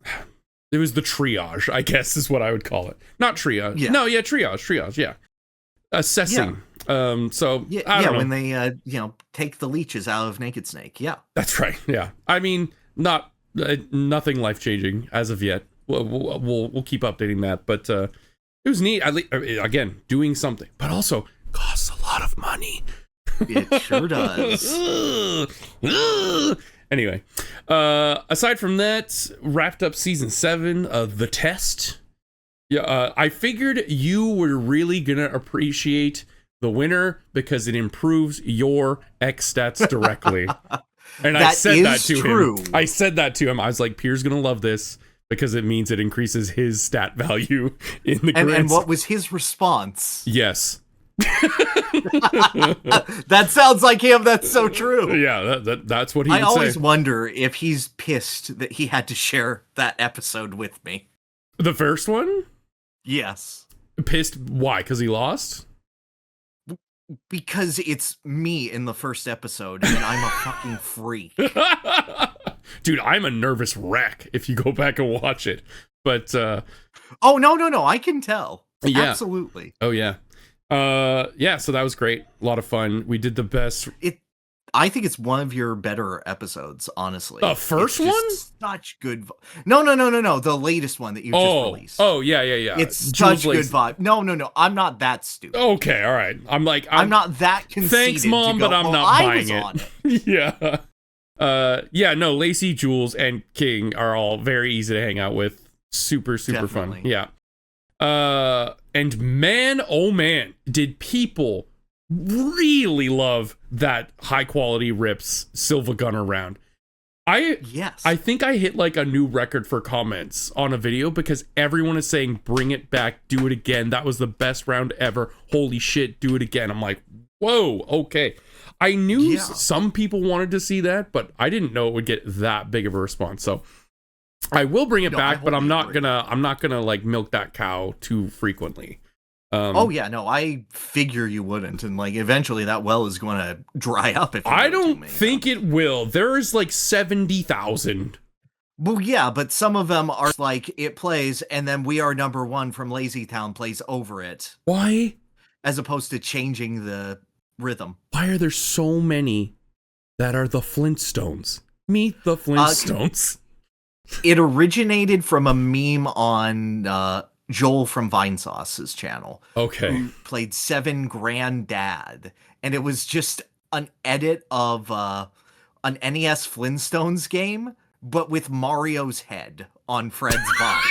triage, I guess is what I would call it. Not triage. Yeah. No, yeah, triage, yeah. Assessing. Yeah. So I don't know. When they take the leeches out of Naked Snake. Yeah. That's right. Yeah. I mean, nothing life-changing as of yet. We'll keep updating that, but it was neat. Again, doing something, but also costs a lot of money. It sure does. Anyway, aside from that, wrapped up season 7 of The Test. Yeah, I figured you were really gonna appreciate the winner because it improves your X stats directly. And I said that to him. I said that to him. I was like, Pyrr's gonna love this because it means it increases his stat value in the grids. And what was his response? Yes. That sounds like him. That's so true. Yeah, that's what he would say. I always wonder if he's pissed that he had to share that episode with me. The first one? Yes. Pissed? Why? Because he lost? Because it's me in the first episode, and I'm a fucking freak. Dude, I'm a nervous wreck if you go back and watch it. But oh no, I can tell. Yeah. Absolutely. Oh yeah. Yeah, so that was great. A lot of fun. We did the best. I think it's one of your better episodes, honestly. The first one? Such good. No. The latest one that you just released. Oh, yeah. It's such good vibe. No. I'm not that stupid. Okay, all right. I'm not that conceited. Thanks, Mom, but I'm not buying it. Yeah. No, Lacey, Jules, and King are all very easy to hang out with. Super Definitely. fun. Yeah. And man, oh man, did people really love that high quality rips Silva Gunner round. Yes. I think I hit like a new record for comments on a video because everyone is saying, bring it back, do it again. That was the best round ever. Holy shit, do it again. I'm like, whoa, okay. I knew some people wanted to see that, but I didn't know it would get that big of a response. So I will bring it back, but I'm not gonna like milk that cow too frequently. Oh yeah, no, I figure you wouldn't, and like eventually that well is going to dry up if you I go too don't many think times. it will. There's like 70,000. Well, yeah, but some of them are like it plays, and then "We Are Number One" from Lazy Town plays over it, Why? as opposed to changing the rhythm. Why are there so many that are the Flintstones? Meet the Flintstones. It originated from a meme on Joel from Vinesauce's channel. Okay. Who played Seven Granddad, and it was just an edit of an NES Flintstones game, but with Mario's head on Fred's body.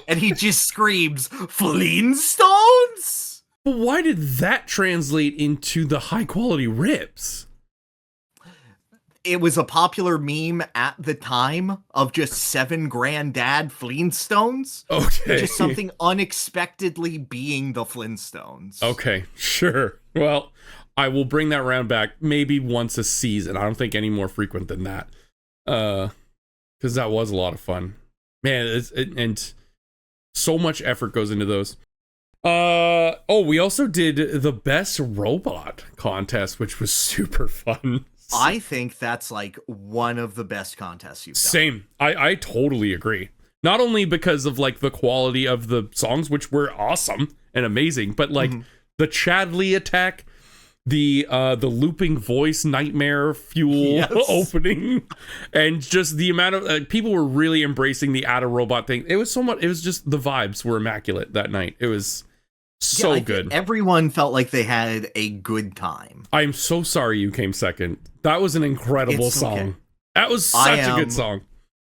And he just screams, "Flintstones?" But why did that translate into the high quality rips? It was a popular meme at the time of just Seven Granddad Flintstones. Okay. Just something unexpectedly being the Flintstones. Okay, sure. Well, I will bring that round back maybe once a season. I don't think any more frequent than that. Because that was a lot of fun. Man, and so much effort goes into those. We also did the best robot contest, which was super fun. I think that's like one of the best contests you've done. Same. I totally agree. Not only because of like the quality of the songs, which were awesome and amazing, but like the Chadley attack, the looping voice nightmare fuel opening, and just the amount of people were really embracing the add a robot thing. It was so much. It was just the vibes were immaculate that night. It was so good. Everyone felt like they had a good time. I'm so sorry you came second. That was an incredible song. Okay. That was such a good song.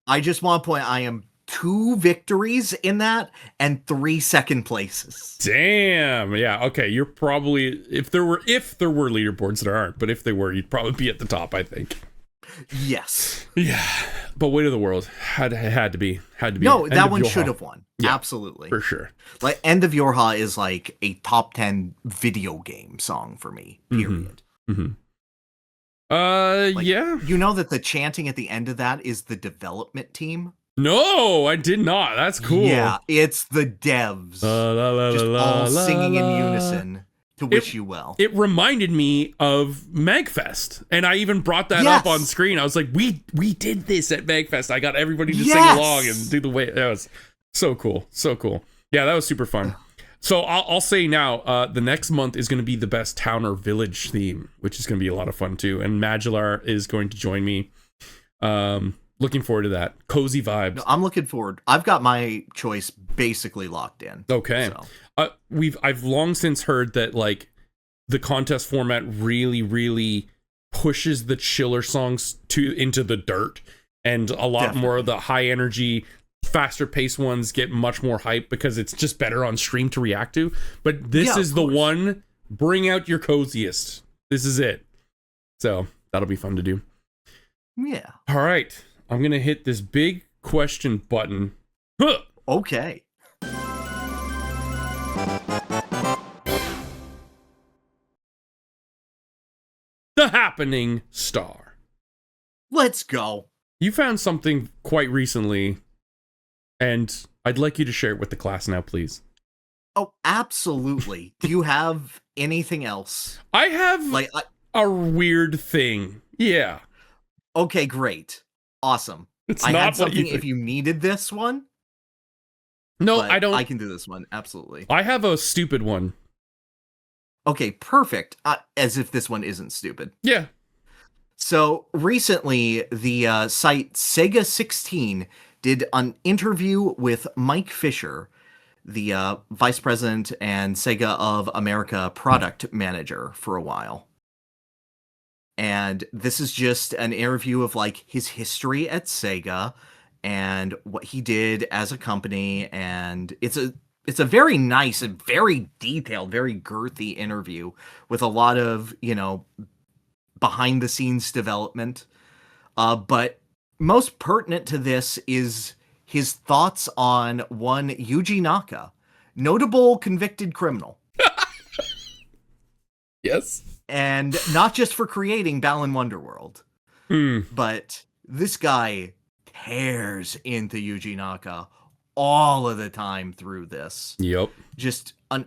I just want to point, I am 2 victories in that and 3 second places. Damn. Yeah. Okay. You're probably, if there were leaderboards, there aren't, but if they were, you'd probably be at the top, I think. Yes. Yeah. But Weight of the World had to be. No, that one should have won. Yeah, absolutely. For sure. Like End of Yorha is like a top 10 video game song for me, period. Yeah. You know that the chanting at the end of that is the development team? No, I did not. That's cool. Yeah, it's the devs. Just all singing in unison to wish you well. It reminded me of MagFest, and I even brought that up on screen. I was like, we did this at MagFest. I got everybody to sing along and do the way. That was so cool. So cool. Yeah, that was super fun. So I'll say now, the next month is going to be the best town or village theme, which is going to be a lot of fun too. And Madular is going to join me. Looking forward to that. Cozy vibes. No, I'm looking forward. I've got my choice basically locked in. Okay. So. I've long since heard that like the contest format really pushes the chiller songs into the dirt, and a lot more of the high energy, faster paced ones get much more hype because it's just better on stream to react to. But this is the one. Bring out your coziest. This is it. So that'll be fun to do. Yeah. All right. I'm going to hit this big question button. Huh. Okay. The Happening Star. Let's go. You found something quite recently, and I'd like you to share it with the class now, please. Oh, absolutely. Do you have anything else? I have a weird thing. Yeah. Okay, great. Awesome. I had something if you needed this one. No, I don't. I can do this one. Absolutely. I have a stupid one. Okay, perfect. As if this one isn't stupid. Yeah. So recently, the site Sega 16 did an interview with Mike Fisher, the vice president and Sega of America product manager for a while. And this is just an interview of like his history at Sega and what he did as a company. And it's a very nice and very detailed, very girthy interview with a lot of, behind the scenes development. But most pertinent to this is his thoughts on one Yuji Naka, notable convicted criminal. Yes. And not just for creating Balan Wonderworld, but this guy tears into Yuji Naka all of the time through this. Yep. Just an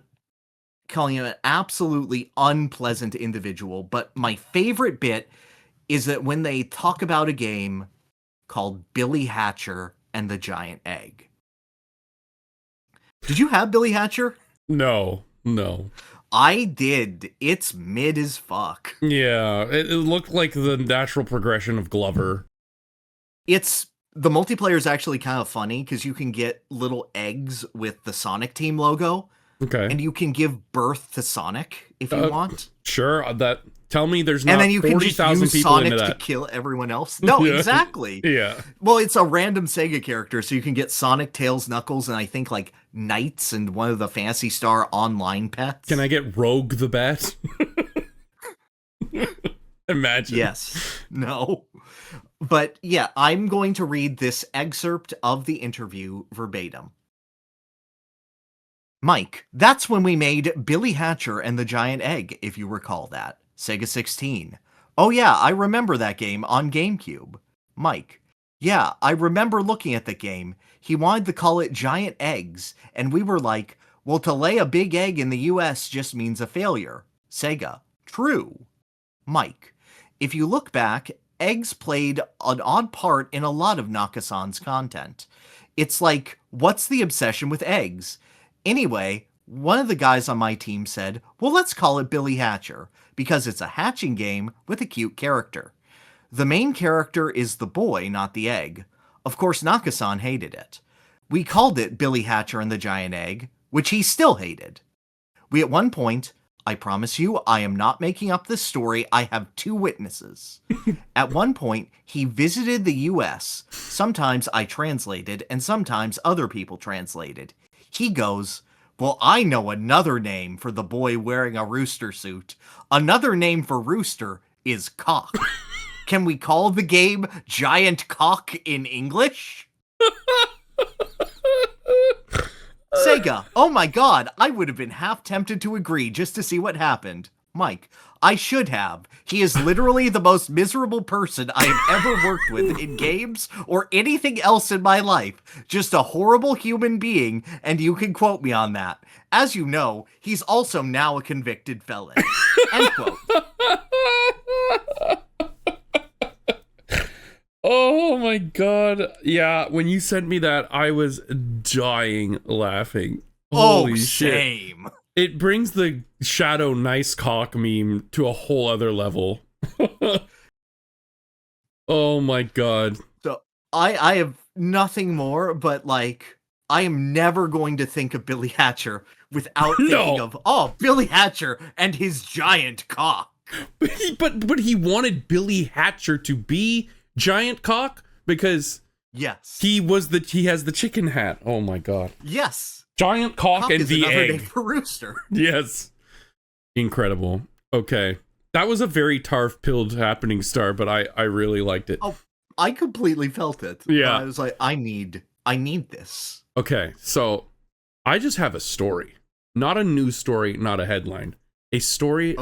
calling him an absolutely unpleasant individual. But my favorite bit is that when they talk about a game called Billy Hatcher and the Giant Egg. Did you have Billy Hatcher? No. I did. It's mid as fuck. Yeah, it looked like the natural progression of Glover. The multiplayer is actually kind of funny because you can get little eggs with the Sonic Team logo. Okay. And you can give birth to Sonic if you want. Sure. Tell me there's not and then you 40,000 can just use people Sonic into to that. kill everyone else. No, Yeah. exactly. Yeah. Well, it's a random Sega character, so you can get Sonic, Tails, Knuckles, and I think like Knights and one of the Phantasy Star online pets. Can I get Rogue the Bat? Imagine. Yes. No. But yeah, I'm going to read this excerpt of the interview verbatim. Mike, that's when we made Billy Hatcher and the Giant Egg, if you recall that. Sega 16. Oh yeah, I remember that game on GameCube. Mike, yeah, I remember looking at the game. He wanted to call it Giant Eggs, and we were like, well, to lay a big egg in the US just means a failure. Sega, true. Mike, if you look back, eggs played an odd part in a lot of Nakasan's content. It's like, what's the obsession with eggs? Anyway, one of the guys on my team said, well, let's call it Billy Hatcher, because it's a hatching game with a cute character. The main character is the boy, not the egg. Of course, Nakasan hated it. We called it Billy Hatcher and the Giant Egg, which he still hated. We at one point, I promise you, I am not making up this story, I have 2 witnesses. At one point, he visited the US. Sometimes I translated, and sometimes other people translated. He goes, well, I know another name for the boy wearing a rooster suit. Another name for rooster is cock. Can we call the game Giant Cock in English? Sega, oh my god, I would have been half tempted to agree just to see what happened. Mike, I should have. He is literally the most miserable person I have ever worked with in games or anything else in my life. Just a horrible human being, and you can quote me on that. As you know, he's also now a convicted felon. End quote. Oh my god. Yeah, when you sent me that, I was dying laughing. Holy shit. Same. It brings the Shadow Nice Cock meme to a whole other level. Oh my god. So, I have nothing more, but like, I am never going to think of Billy Hatcher without thinking of, oh, Billy Hatcher and his giant cock. But he wanted Billy Hatcher to be Giant Cock because yes, he has the chicken hat. Oh my god. Yes. Giant Cock and is the another egg. name for rooster. Yes. Incredible. Okay. That was a very Tarv-pilled happening star, but I really liked it. Oh, I completely felt it. Yeah. I was like, I need this. Okay, so I just have a story. Not a news story, not a headline. A story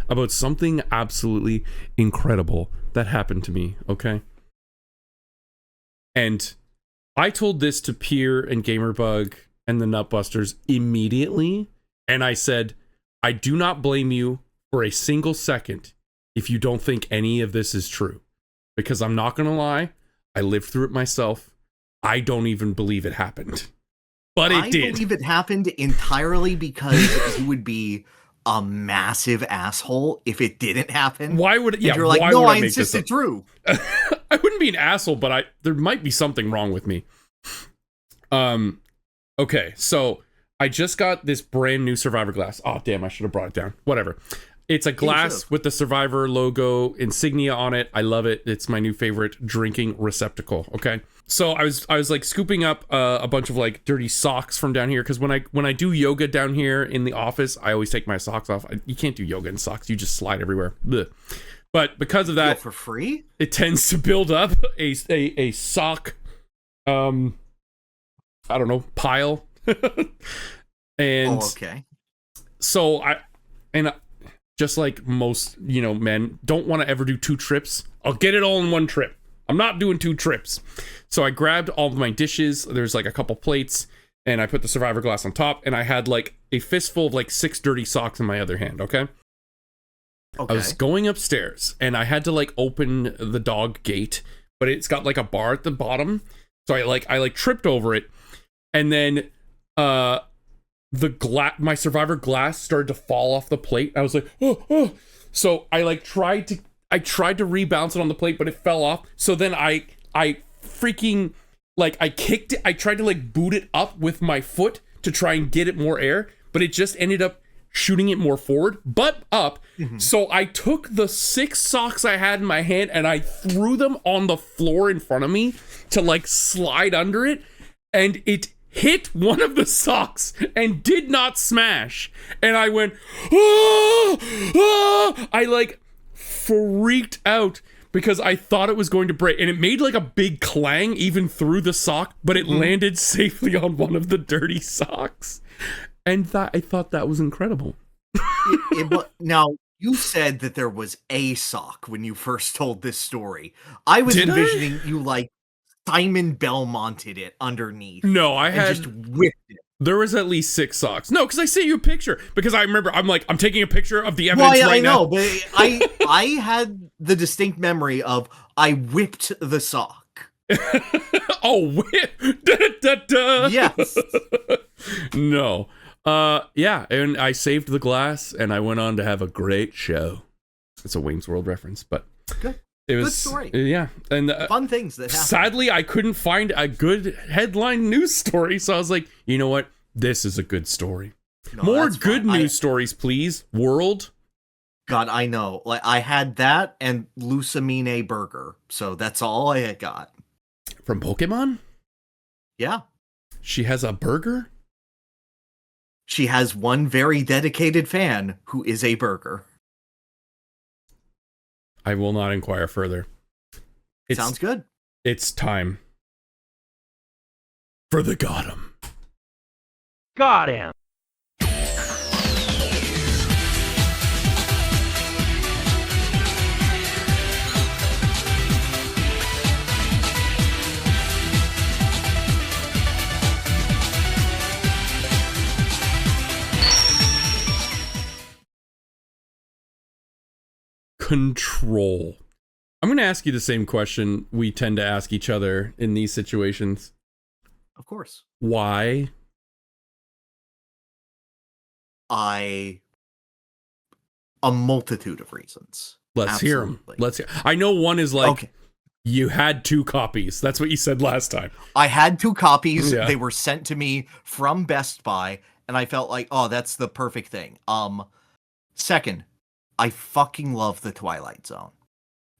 about something absolutely incredible that happened to me, okay? And I told this to Pyrr and Gamerbug and the Nutbusters immediately, and I said, I do not blame you for a single second if you don't think any of this is true. Because I'm not gonna lie, I lived through it myself. I don't even believe it happened. But it did. I believe it happened entirely because you would be a massive asshole if it didn't happen. Why would it? Yeah, you're like, why no, would I make insist it's true. I wouldn't be an asshole, but there might be something wrong with me. Okay, so I just got this brand new Survivor glass. Oh, damn, I should have brought it down. Whatever. It's a glass with the Survivor logo insignia on it. I love it. It's my new favorite drinking receptacle. Okay. So I was like scooping up a bunch of like dirty socks from down here because when I do yoga down here in the office, I always take my socks off. You can't do yoga in socks. You just slide everywhere. Blech. But because of that, for free, it tends to build up a sock, I don't know, pile. And okay. So just like most, men don't want to ever do 2 trips. I'll get it all in 1 trip. I'm not doing 2 trips. So I grabbed all of my dishes. There's like a couple plates and I put the survivor glass on top, and I had like a fistful of like 6 dirty socks in my other hand, okay? I was going upstairs, and I had to like open the dog gate, but it's got like a bar at the bottom, so I tripped over it, and then my survivor glass started to fall off the plate. I was like, oh. So I tried to rebalance it on the plate, but it fell off. So then I freaking I kicked it. I tried to boot it up with my foot to try and get it more air, but it just ended up shooting it more forward, but up. Mm-hmm. So I took the 6 socks I had in my hand and I threw them on the floor in front of me to slide under it, and it hit one of the socks and did not smash. And I went, ah, ah! I freaked out because I thought it was going to break, and it made a big clang even through the sock, but it landed safely on one of the dirty socks. And I thought that was incredible. Now, you said that there was a sock when you first told this story. I was envisioning you Simon Belmonted it underneath. No, I had just whipped it. There was at least 6 socks. No, because I sent you a picture. Because I remember, I'm taking a picture of the evidence right now. I know, but I had the distinct memory of I whipped the sock. Oh, whip! Da, da, da. Yes. No. Yeah, and I saved the glass, and I went on to have a great show. It's a Wayne's World reference, but good. It was good story. Yeah, and fun things that happen. Sadly, I couldn't find a good headline news story, so I was like, you know what? This is a good story. No, more good news stories, please. World. God, I know. I had that and Lusamine Burger, so that's all I had got. From Pokemon? Yeah. She has a burger? She has one very dedicated fan who is a burger. I will not inquire further. Sounds good. It's time for the GOTM. Got him. Control. I'm going to ask you the same question we tend to ask each other in these situations. Of course. Why? A multitude of reasons. Let's hear them. I know one is okay. You had 2 copies. That's what you said last time. I had 2 copies. Yeah. They were sent to me from Best Buy, and I felt like, oh, that's the perfect thing. Second, I fucking love the Twilight Zone.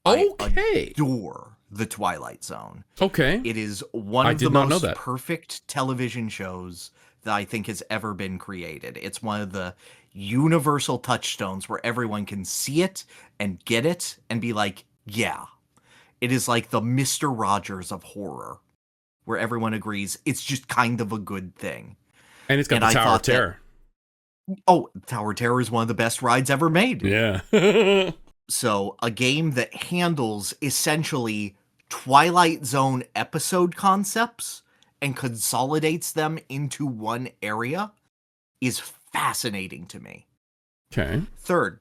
Okay. I adore the Twilight Zone. Okay. It is one of the most perfect television shows that I think has ever been created. It's one of the universal touchstones where everyone can see it and get it and be like, yeah. It is like the Mr. Rogers of horror, where everyone agrees it's just kind of a good thing. And it's got the Tower of Terror. Tower of Terror is one of the best rides ever made. Yeah. So, a game that handles essentially Twilight Zone episode concepts and consolidates them into one area is fascinating to me. Okay. Third,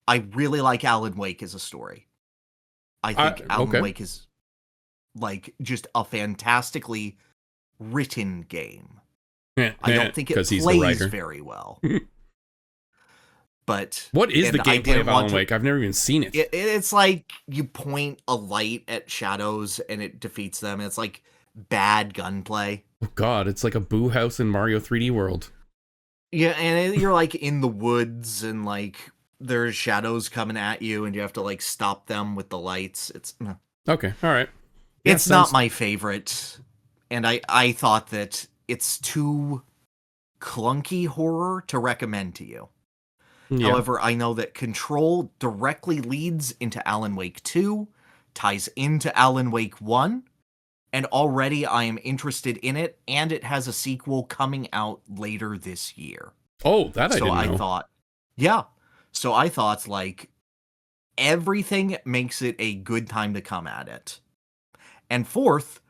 I really like Alan Wake as a story. I think Alan Wake is just a fantastically written game. I don't think it plays very well. But what is the gameplay of Alan Wake? I've never even seen it. It's like you point a light at shadows and it defeats them. It's like bad gunplay. Oh God, it's like a Boo House in Mario 3D World. Yeah, and you're in the woods and there's shadows coming at you and you have to stop them with the lights. It's okay, all right. Yeah, it's not my favorite, and I thought that it's too clunky horror to recommend to you. Yeah. However, I know that Control directly leads into Alan Wake 2, ties into Alan Wake 1, and already I am interested in it, and it has a sequel coming out later this year. Oh, that I didn't know. So I thought, everything makes it a good time to come at it. And fourth,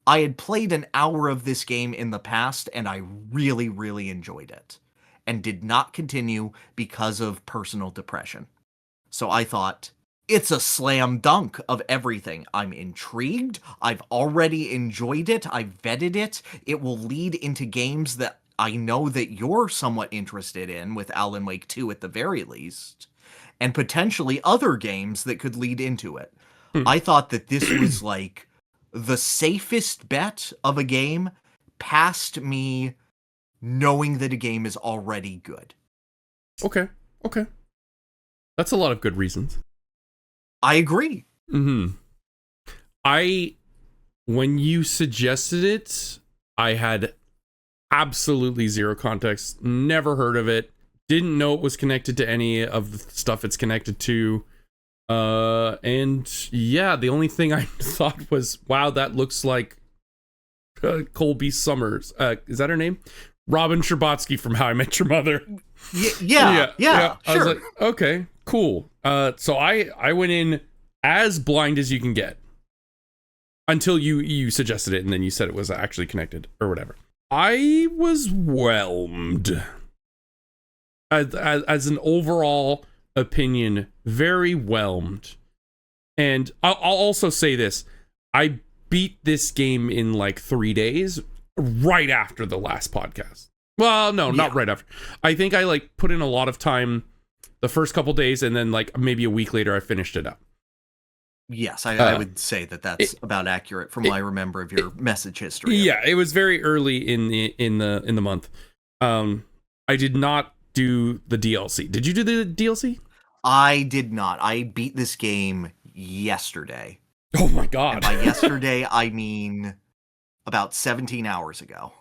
I had played an hour of this game in the past, and I really, really enjoyed it, and did not continue because of personal depression. So I thought, it's a slam dunk of everything. I'm intrigued. I've already enjoyed it. I've vetted it. It will lead into games that I know that you're somewhat interested in, with Alan Wake 2 at the very least, and potentially other games that could lead into it. I thought that this was like the safest bet of a game past me knowing that a game is already good. Okay. That's a lot of good reasons. I agree. When you suggested it, I had absolutely zero context, never heard of it, didn't know it was connected to any of the stuff it's connected to. And yeah, the only thing I thought was, wow, that looks like Colby Summers. Is that her name? Robin Scherbatsky from How I Met Your Mother. Yeah, I sure. was like, okay, cool. So I went in as blind as you can get until you suggested it, and then you said it was actually connected or whatever. I was whelmed as an overall opinion, very whelmed. And I'll also say this, I beat this game in like 3 days, right after the last podcast. Well, no, not right after. I think I like put in a lot of time the first couple days, and then like maybe a week later I finished it up. Yes, I would say that that's about accurate from what I remember of your message history. Yeah, it was very early in the month. I did not do the DLC. Did you do the DLC? I did not. I beat this game yesterday. Oh my god. And by yesterday, I mean about 17 hours ago.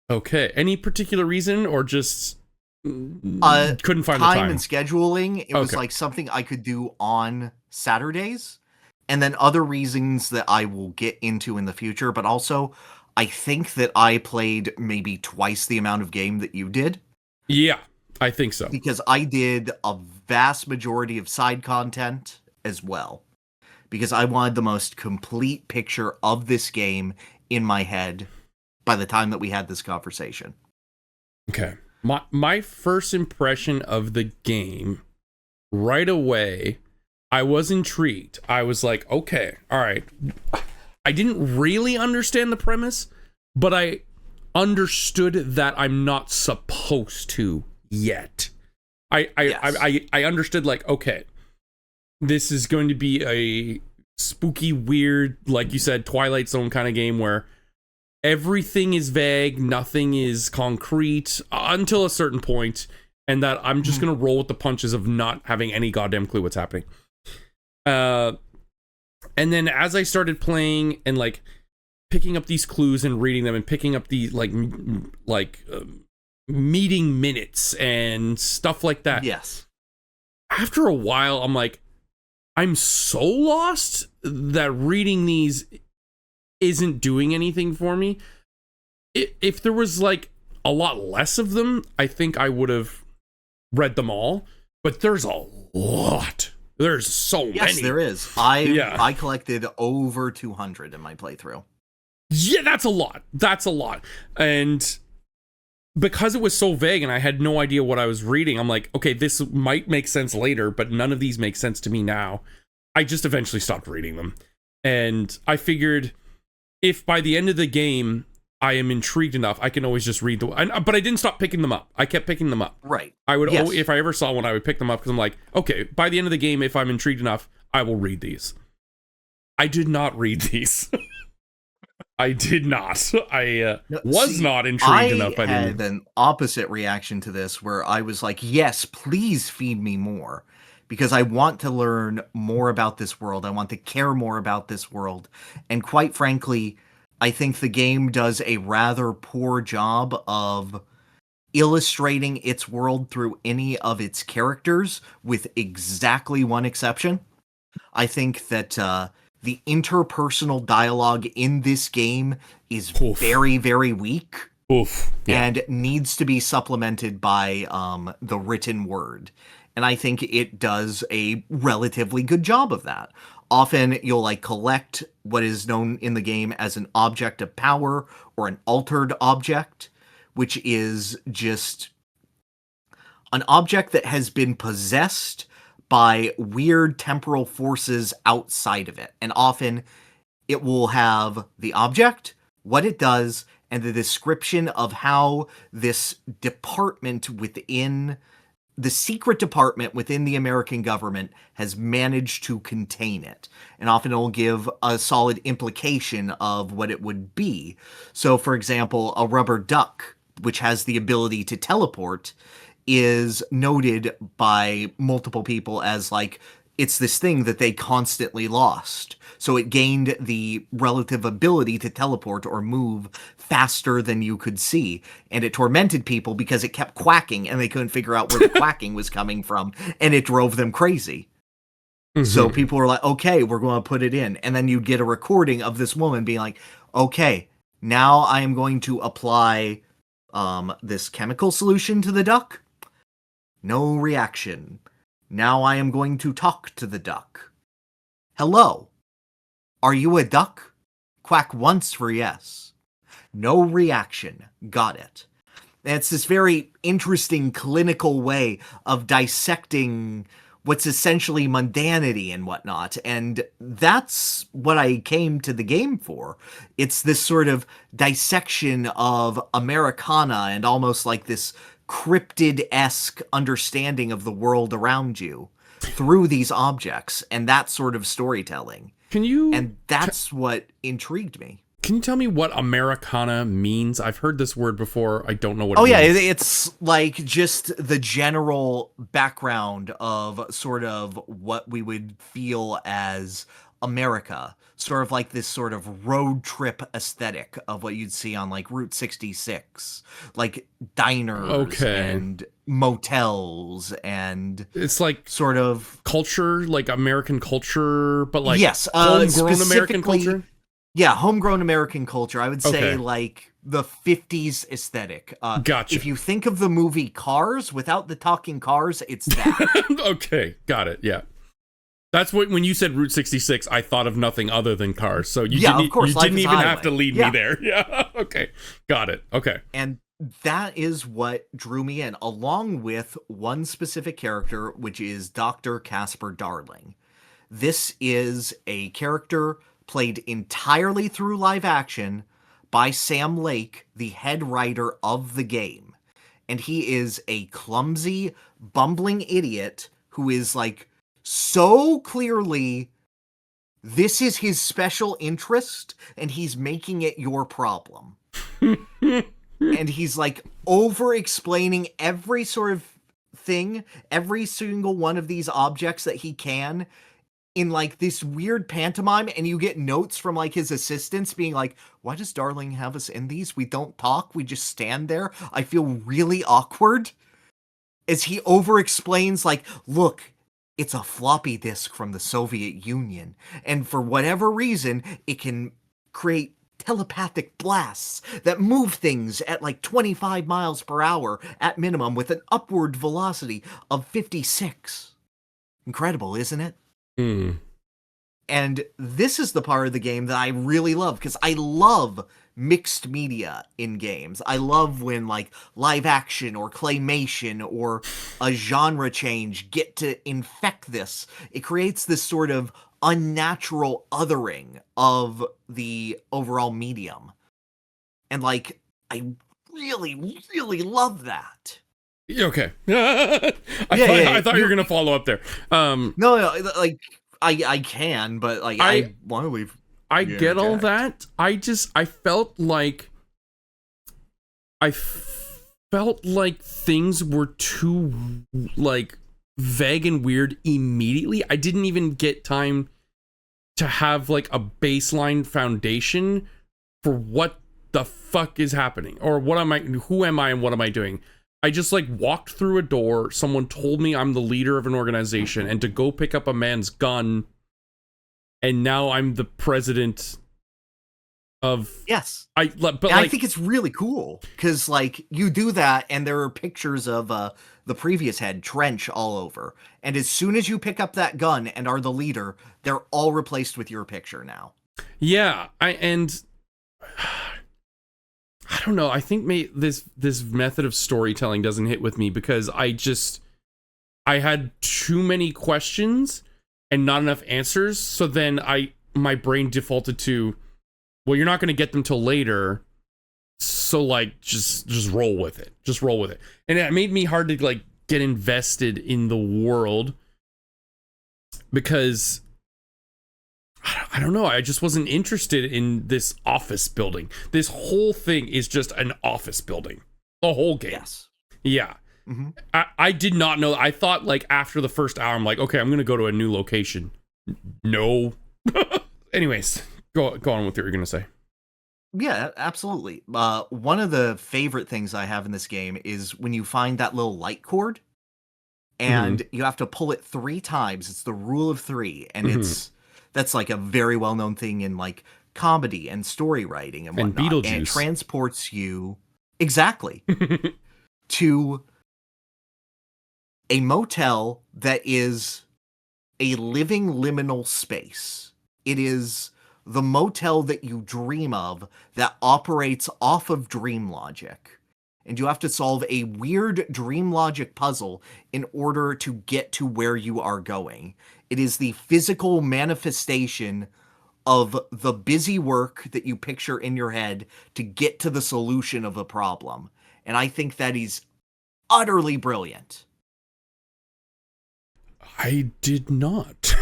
Okay. Any particular reason, or just couldn't find the time? And scheduling. It was like something I could do on Saturdays. And then other reasons that I will get into in the future. But also, I think that I played maybe twice the amount of game that you did. Yeah, I think so. Because I did a vast majority of side content as well. Because I wanted the most complete picture of this game in my head by the time that we had this conversation. Okay. My first impression of the game, right away, I was intrigued. I was like, okay, all right. I didn't really understand the premise, but I understood that I'm not supposed to yet. I understood, like, okay, this is going to be a spooky, weird, like you said, Twilight Zone kind of game where everything is vague, nothing is concrete until a certain point, and that I'm just going to roll with the punches of not having any goddamn clue what's happening. And then as I started playing and like picking up these clues and reading them and picking up the meeting minutes and stuff like that. Yes. After a while, I'm like, I'm so lost that reading these isn't doing anything for me. If there was like a lot less of them, I think I would have read them all. But there's a lot. There's so many. Yes, there is. I collected over 200 in my playthrough. Yeah, that's a lot. That's a lot. And because it was so vague and I had no idea what I was reading, I'm like, okay, this might make sense later, but none of these make sense to me now. I just eventually stopped reading them. And I figured if by the end of the game I am intrigued enough, I can always just read but I didn't stop picking them up. I kept picking them up. Right. I would, if I ever saw one, I would pick them up because I'm like, okay, by the end of the game, if I'm intrigued enough, I will read these. I did not read these. I did not. I was not intrigued enough. I had an opposite reaction to this where I was like, yes, please feed me more. Because I want to learn more about this world. I want to care more about this world. And quite frankly, I think the game does a rather poor job of illustrating its world through any of its characters, with exactly one exception. I think that the interpersonal dialogue in this game is very, very weak. And needs to be supplemented by the written word. And I think it does a relatively good job of that. Often you'll like collect what is known in the game as an object of power or an altered object, which is just an object that has been possessed by weird temporal forces outside of it. And often it will have the object, what it does, and the description of how this department within the secret department within the American government has managed to contain it. And often it'll give a solid implication of what it would be. So, for example, a rubber duck, which has the ability to teleport, is noted by multiple people as like, it's this thing that they constantly lost. So it gained the relative ability to teleport or move faster than you could see. And it tormented people because it kept quacking and they couldn't figure out where the quacking was coming from. And it drove them crazy. Mm-hmm. So people were like, okay, we're going to put it in. And then you'd get a recording of this woman being like, okay, now I am going to apply this chemical solution to the duck. No reaction. Now I am going to talk to the duck. Hello. Are you a duck? Quack once for yes. No reaction. Got it. And it's this very interesting clinical way of dissecting what's essentially mundanity and whatnot. And that's what I came to the game for. It's this sort of dissection of Americana and almost like this cryptid-esque understanding of the world around you through these objects and that sort of storytelling. And that's what intrigued me. Can you tell me what Americana means? I've heard this word before. I don't know what it means. Oh, yeah. It's like just the general background of sort of what we would feel as America. Sort of like this sort of road trip aesthetic of what you'd see on like Route 66. Like diners and motels and... It's like sort of... culture, like American culture, but like yes, homegrown American culture? Yeah, homegrown American culture. I would say like the 50s aesthetic. Gotcha. If you think of the movie Cars, without the talking cars, it's that. Okay, got it, yeah. That's what, when you said Route 66, I thought of nothing other than Cars. So you didn't even have to lead me there. Yeah, okay, got it, okay. And that is what drew me in, along with one specific character, which is Dr. Casper Darling. This is a character played entirely through live action by Sam Lake, the head writer of the game. And he is a clumsy, bumbling idiot who is like so clearly this is his special interest and he's making it your problem. And he's like over explaining every sort of thing, every single one of these objects that he can in like this weird pantomime, and you get notes from like his assistants being like, why does Darling have us in these? We don't talk, we just stand there. I feel really awkward. As he over explains like, look, it's a floppy disk from the Soviet Union, and for whatever reason, it can create telepathic blasts that move things at like 25 miles per hour at minimum with an upward velocity of 56. Incredible, isn't it? And this is the part of the game that I really love, because I love mixed media in games. I love when like live action or claymation or a genre change get to infect this. It creates this sort of unnatural othering of the overall medium. And like, I really, really love that. Okay. I thought you were going to follow up there. No, like, I can, but like, I want to leave. I get all that. I felt like things were too like vague and weird immediately. I didn't even get time to have like a baseline foundation for what the fuck is happening, or who am I and what am I doing. I just like walked through a door, someone told me I'm the leader of an organization and to go pick up a man's gun, and now I'm the president of Yes. but And I think it's really cool because, like, you do that, and there are pictures of the previous head, Trench, all over. And as soon as you pick up that gun and are the leader, they're all replaced with your picture now. Yeah, I don't know. I think this method of storytelling doesn't hit with me because I had too many questions and not enough answers. So then my brain defaulted to, well, you're not going to get them till later. So like, just roll with it. Just roll with it. And it made me hard to like get invested in the world because I don't know. I just wasn't interested in this office building. This whole thing is just an office building. The whole game. Yes. Yeah. Mm-hmm. I did not know. I thought like after the first hour, I'm like, okay, I'm going to go to a new location. No. Anyways, go on with what you were going to say. Yeah, absolutely. One of the favorite things I have in this game is when you find that little light cord and you have to pull it 3 times. It's the rule of 3. And that's like a very well-known thing in like comedy and story writing and whatnot. And Beetlejuice. And it transports you exactly to a motel that is a living liminal space. It is the motel that you dream of that operates off of dream logic. And you have to solve a weird dream logic puzzle in order to get to where you are going. It is the physical manifestation of the busy work that you picture in your head to get to the solution of a problem. And I think that is utterly brilliant. I did not.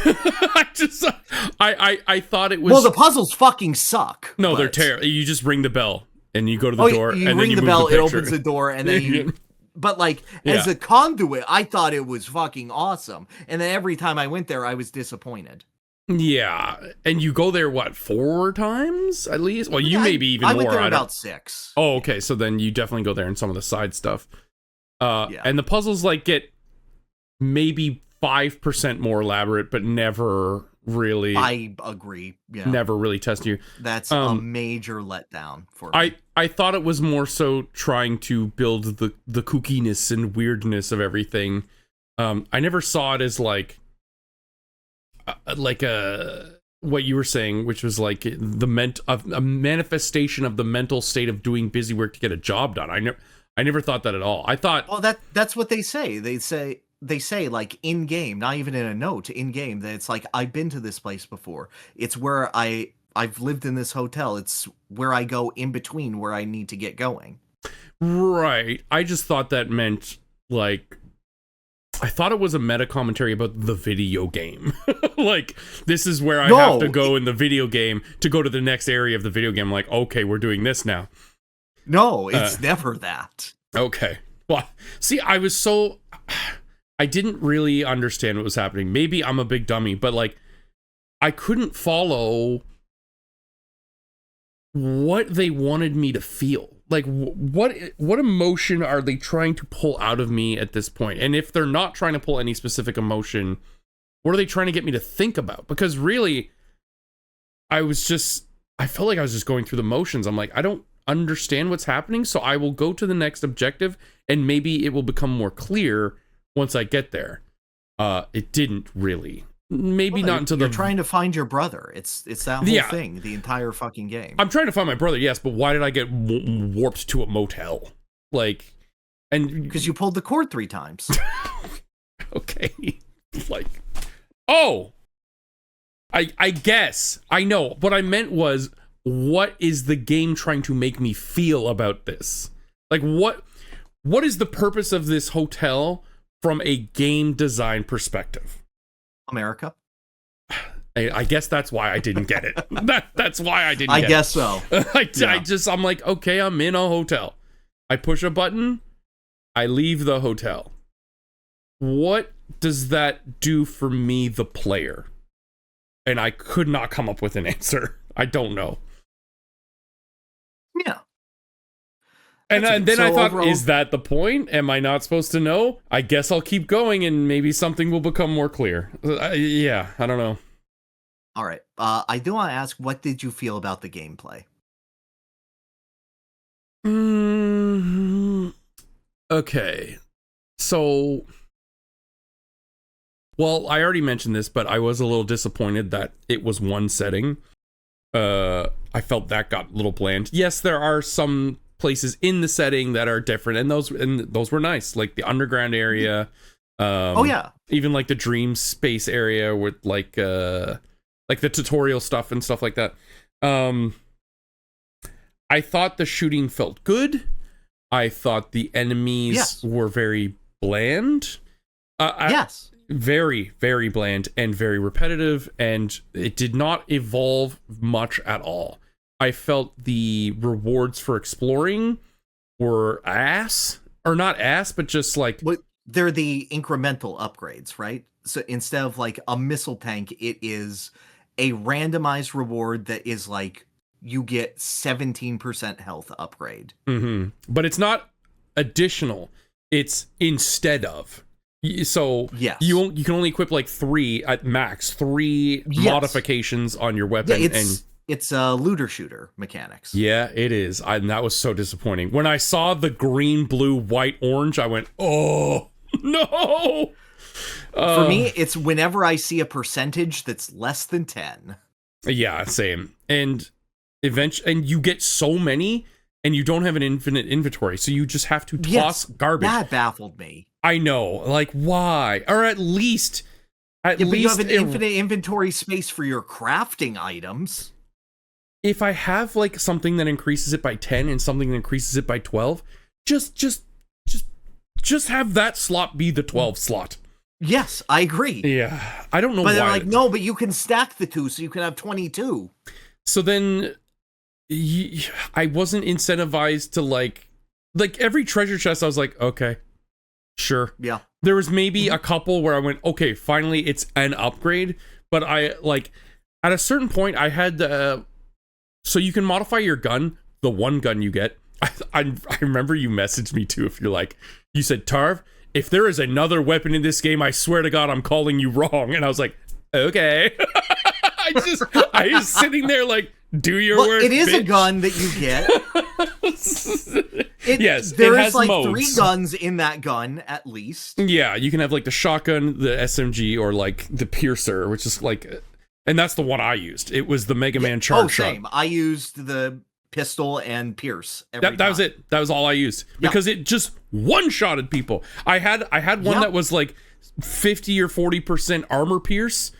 I thought it was. Well, the puzzles fucking suck. No, they're but terrible. You just ring the bell and you go to the door, you and ring then you the move bell, the it picture. opens the door, and then you. But like as a conduit, I thought it was fucking awesome, and then every time I went there, I was disappointed. Yeah, and you go there what 4 times at least? Well, you maybe even more. I went there I about 6. Oh, okay. So then you definitely go there in some of the side stuff. And the puzzles like get maybe 5% more elaborate, but never really. I agree. Yeah, never really test you. That's a major letdown for me. I thought it was more so trying to build the kookiness and weirdness of everything. I never saw it as like a what you were saying, which was like a manifestation of the mental state of doing busy work to get a job done. I never thought that at all. I thought, well, that's what they say. They say like in game, not even in a note, in game, that it's like, I've been to this place before. It's where I've lived in this hotel. It's where I go in between where I need to get going. Right. I just thought that meant like, I thought it was a meta commentary about the video game. Like, this is where I have to go in the video game to go to the next area of the video game. I'm like, okay, we're doing this now. No, it's never that. Okay. Well, see, I didn't really understand what was happening. Maybe I'm a big dummy, but like, I couldn't follow what they wanted me to feel. Like, what emotion are they trying to pull out of me at this point? And if they're not trying to pull any specific emotion, what are they trying to get me to think about? Because really, I felt like I was just going through the motions. I'm like, I don't understand what's happening, so I will go to the next objective, and maybe it will become more clear once I get there. It didn't really. Maybe not until you're trying to find your brother. It's that whole thing, the entire fucking game. I'm trying to find my brother, yes, but why did I get warped to a motel? Like, and because you pulled the cord 3 times. Okay, like, oh, I guess I know. What I meant was, what is the game trying to make me feel about this? Like, what is the purpose of this hotel from a game design perspective? America. I guess that's why I didn't get it. That's why I didn't. I guess so. I'm like, okay, I'm in a hotel. I push a button, I leave the hotel. What does that do for me, the player? And I could not come up with an answer. I don't know. Yeah. And then so I thought, overall, is that the point? Am I not supposed to know? I guess I'll keep going and maybe something will become more clear. Yeah, I don't know. All right. I do want to ask, what did you feel about the gameplay? Okay. So, well, I already mentioned this, but I was a little disappointed that it was one setting. I felt that got a little bland. Yes, there are some places in the setting that are different, and those were nice, like the underground area. Oh yeah, even like the dream space area with like the tutorial stuff and stuff like that. I thought the shooting felt good. I thought the enemies were very bland. Yes. Very, very bland and very repetitive, and it did not evolve much at all. I felt the rewards for exploring were ass, or not ass, but just like... They're the incremental upgrades, right? So instead of like a missile tank, it is a randomized reward that is like, you get 17% health upgrade. Mm-hmm. But it's not additional. It's instead of. So yes. you can only equip like 3 at max, 3 modifications on your weapon. Yeah, it's a looter shooter mechanics. Yeah, it is. And that was so disappointing. When I saw the green, blue, white, orange, I went, oh, no. For me, it's whenever I see a percentage that's less than 10. Yeah, same. And eventually, and you get so many, and you don't have an infinite inventory, so you just have to toss garbage. That baffled me. I know, like, why? Or at least but you have an infinite inventory space for your crafting items. If I have like something that increases it by 10 and something that increases it by 12, just have that slot be the 12 slot. Yes, I agree. Yeah, I don't know why. But they're like, no, but you can stack the two, so you can have 22. So then, I wasn't incentivized to like every treasure chest. I was like, okay, sure. Yeah. There was maybe a couple where I went, okay, finally it's an upgrade. But I like at a certain point I had the so you can modify your gun, the one gun you get. I remember you messaged me too. If you're like, you said, Tarv, if there is another weapon in this game, I swear to God, I'm calling you wrong. And I was like, okay. I was sitting there like, do your work. It is bitch. a gun that you get. Yes, there it is has like modes. 3 guns in that gun at least. Yeah, you can have like the shotgun, the SMG, or like the piercer, which is like, and that's the one I used. It was the Mega Man charge shot. Same. I used the pistol and pierce. That was it. That was all I used because it just one-shotted people. I had one that was like 50 or 40% armor pierce,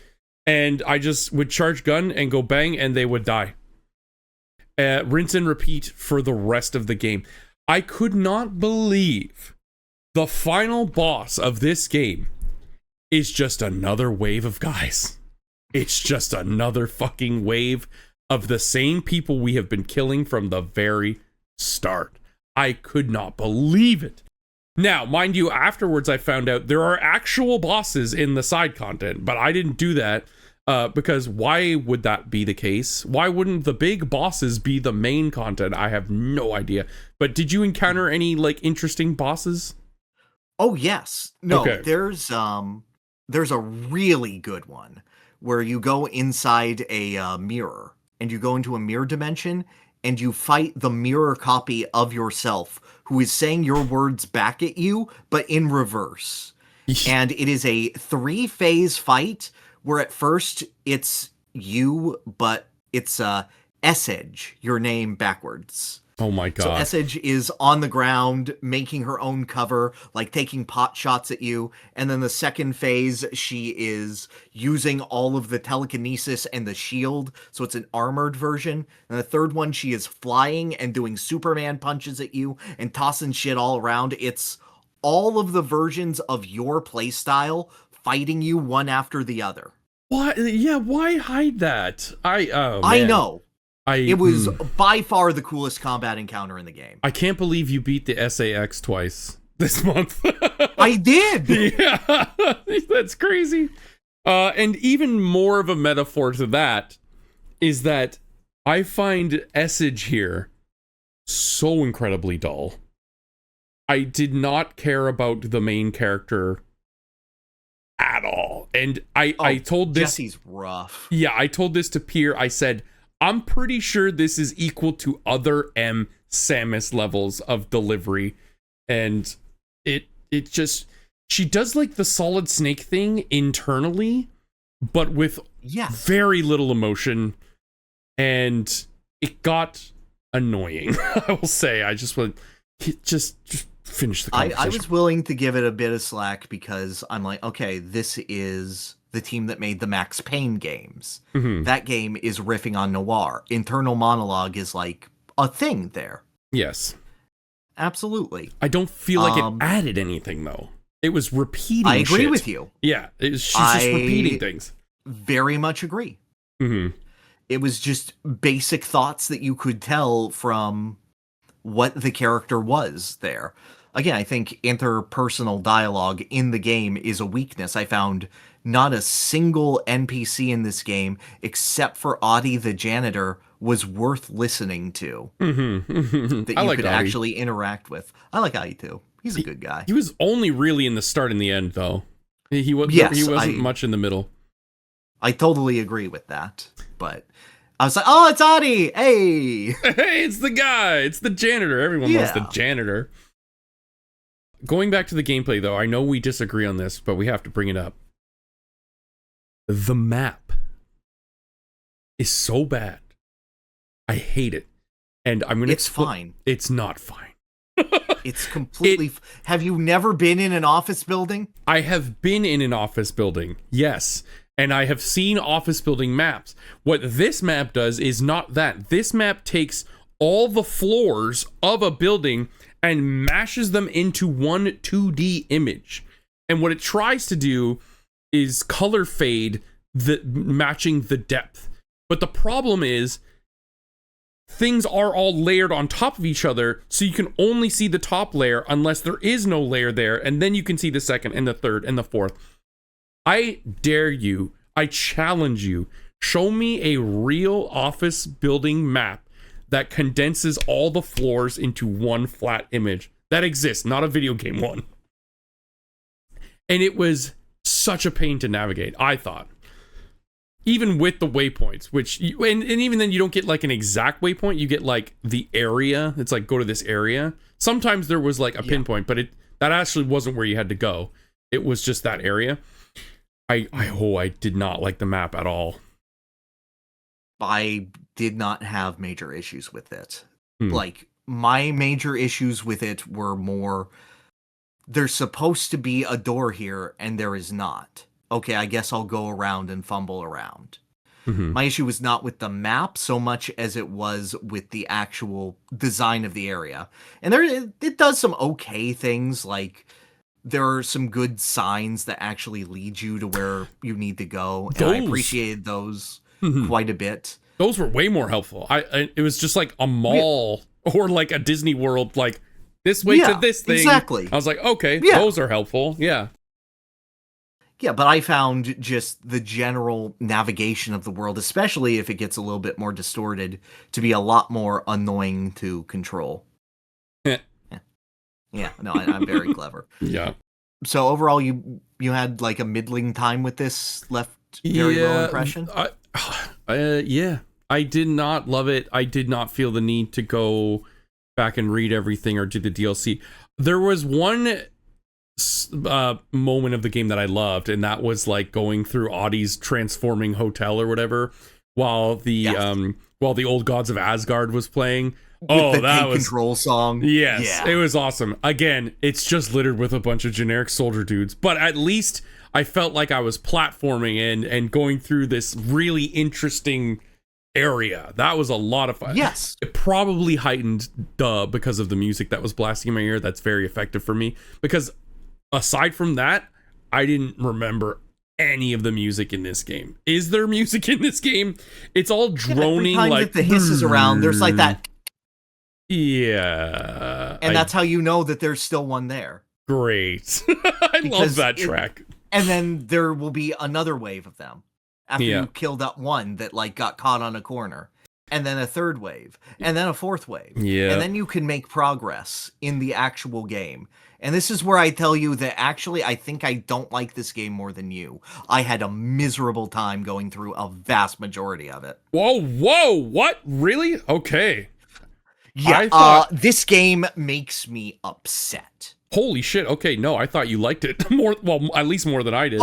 and I just would charge gun and go bang, and they would die. Rinse and repeat for the rest of the game. I could not believe the final boss of this game is just another wave of guys. It's just another fucking wave of the same people we have been killing from the very start. I could not believe it. Now, mind you, afterwards I found out there are actual bosses in the side content, but I didn't do that because why would that be the case? Why wouldn't the big bosses be the main content? I have no idea. But did you encounter any like interesting bosses? Oh yes. No, okay. There's a really good one where you go inside a mirror and you go into a mirror dimension and you fight the mirror copy of yourself who is saying your words back at you, but in reverse. And it is a 3-phase fight where at first it's you, but it's Essage, your name backwards. Oh my God. So Essage is on the ground making her own cover, like taking pot shots at you. And then the second phase, she is using all of the telekinesis and the shield. So it's an armored version. And the third one, she is flying and doing Superman punches at you and tossing shit all around. It's all of the versions of your playstyle fighting you one after the other. Why? Yeah, why hide that? I know. It was by far the coolest combat encounter in the game. I can't believe you beat the SAX twice this month. I did! Yeah, that's crazy. And even more of a metaphor to that is that I find Essage here so incredibly dull. I did not care about the main character at all. And I told this... Jesse's rough. Yeah, I told this to Pyrr. I said, I'm pretty sure this is equal to other M. Samus levels of delivery. And it just, she does like the Solid Snake thing internally, but with very little emotion. And it got annoying. I will say, I just want just finish the conversation. I was willing to give it a bit of slack because I'm like, okay, this is the team that made the Max Payne games. Mm-hmm. That game is riffing on noir. Internal monologue is like a thing there. Yes. Absolutely. I don't feel like it added anything, though. It was repeating I agree shit. with you. Yeah, she's just repeating things. Very much agree. Mm-hmm. It was just basic thoughts that you could tell from what the character was there. Again, I think interpersonal dialogue in the game is a weakness. I found not a single NPC in this game, except for Audie the janitor, was worth listening to. Mm-hmm. That you could actually interact with. I like Audie too. He's a good guy. He was only really in the start and the end, though. He wasn't much in the middle. I totally agree with that. But I was like, oh, it's Audie! Hey! Hey, it's the guy! It's the janitor. Everyone loves the janitor. Going back to the gameplay, though, I know we disagree on this, but we have to bring it up. The map is so bad. I hate it. And I'm gonna... It's fine. It's not fine. It's completely... Have you never been in an office building? I have been in an office building, yes. And I have seen office building maps. What this map does is not that. This map takes all the floors of a building and mashes them into one 2D image. And what it tries to do is color fade, matching the depth. But the problem is, things are all layered on top of each other, so you can only see the top layer unless there is no layer there, and then you can see the second and the third and the fourth. I dare you, I challenge you, show me a real office building map that condenses all the floors into one flat image. That exists, not a video game one. And it was such a pain to navigate, I thought. Even with the waypoints, which, and even then you don't get like an exact waypoint, you get like the area. It's like, go to this area. Sometimes there was like a pinpoint, but that actually wasn't where you had to go. It was just that area. I did not like the map at all. I did not have major issues with it. Like, my major issues with it were more, there's supposed to be a door here, and there is not. Okay, I guess I'll go around and fumble around. Mm-hmm. My issue was not with the map so much as it was with the actual design of the area. And it does some okay things, like there are some good signs that actually lead you to where you need to go. And I appreciated those quite a bit. Those were way more helpful. It was just like a mall or like a Disney World, like this way to this thing. Exactly. I was like, okay, those are helpful. Yeah. Yeah, but I found just the general navigation of the world, especially if it gets a little bit more distorted, to be a lot more annoying to control. Yeah, no, I'm very clever. Yeah. So overall, you had like a middling time with this, left very low impression? Yeah. I did not love it. I did not feel the need to go back and read everything or do the DLC. There was one moment of the game that I loved, and that was like going through Audie's transforming hotel or whatever while the Old Gods of Asgard was playing. With that was control song. Yes, it was awesome. Again, it's just littered with a bunch of generic soldier dudes, but at least I felt like I was platforming and going through this really interesting area. That was a lot of fun. Yes. It probably heightened because of the music that was blasting in my ear. That's very effective for me, because aside from that, I didn't remember any of the music in this game. Is there music in this game? It's all droning, every time like that the hiss is around, there's like that. Yeah. And that's how you know that there's still one there. Great. I love that track. And then there will be another wave of them after you killed that one that like got caught on a corner. and then a third wave, and then a fourth wave. Yeah. And then you can make progress in the actual game. And this is where I tell you that actually I think I don't like this game more than you. I had a miserable time going through a vast majority of it. Whoa, what? Really? Okay. Yeah, this game makes me upset. Holy shit. Okay, no, I thought you liked it more, well, at least more than I did.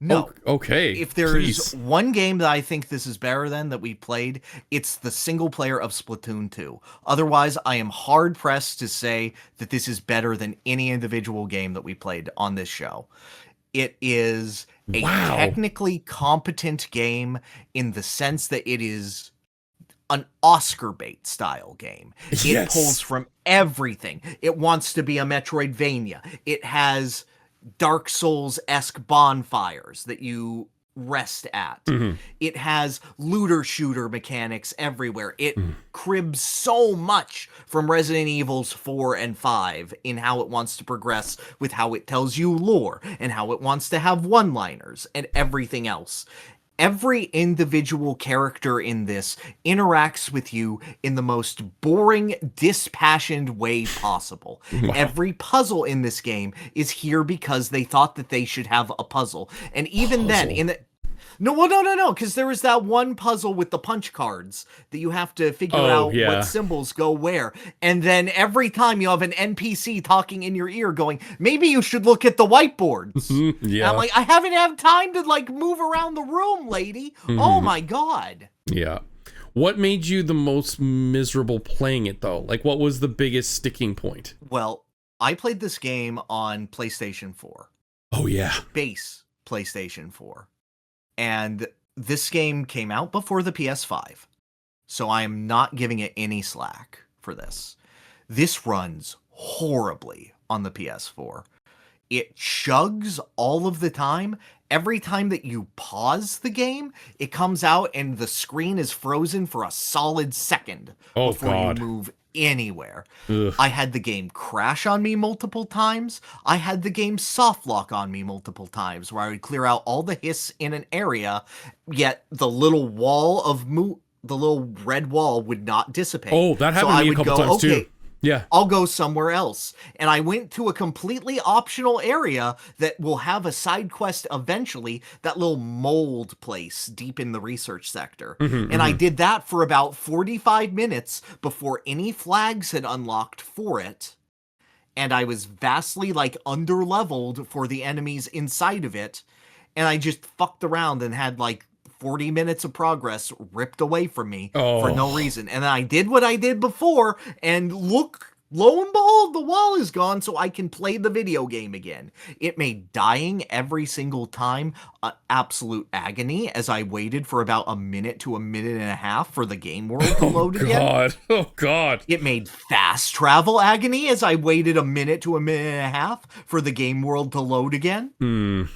No. Okay. If there's one game that I think this is better than that we played, it's the single player of Splatoon 2. Otherwise, I am hard pressed to say that this is better than any individual game that we played on this show. It is a technically competent game in the sense that it is an Oscar bait style game. It pulls from everything. It wants to be a Metroidvania. It has Dark Souls-esque bonfires that you rest at. Mm-hmm. It has looter shooter mechanics everywhere. It cribs so much from Resident Evils 4 and 5 in how it wants to progress with how it tells you lore and how it wants to have one-liners and everything else. Every individual character in this interacts with you in the most boring, dispassionate way possible. Wow. Every puzzle in this game is here because they thought that they should have a puzzle. And even then, in the... No, because there was that one puzzle with the punch cards that you have to figure out what symbols go where. And then every time you have an NPC talking in your ear going, maybe you should look at the whiteboards. And I'm like, I haven't had time to, like, move around the room, lady. Oh, my God. Yeah. What made you the most miserable playing it, though? Like, what was the biggest sticking point? Well, I played this game on PlayStation 4. Oh, yeah. Base PlayStation 4. And this game came out before the PS5, so I am not giving it any slack for this. This runs horribly on the PS4. It chugs all of the time. Every time that you pause the game, it comes out and the screen is frozen for a solid second before you move anywhere. Ugh. I had the game crash on me multiple times. I had the game soft lock on me multiple times where I would clear out all the hiss in an area, yet the little wall of the little red wall would not dissipate. Oh, that happened to me a couple times too. Yeah. I'll go somewhere else. And I went to a completely optional area that will have a side quest eventually, that little mold place deep in the research sector. And I did that for about 45 minutes before any flags had unlocked for it. And I was vastly, like, under-leveled for the enemies inside of it. And I just fucked around and had, like, 40 minutes of progress ripped away from me for no reason. And then I did what I did before, and lo and behold, the wall is gone, so I can play the video game again. It made dying every single time absolute agony as I waited for about a minute to a minute and a half for the game world to load again. Oh, God. It made fast travel agony as I waited a minute to a minute and a half for the game world to load again.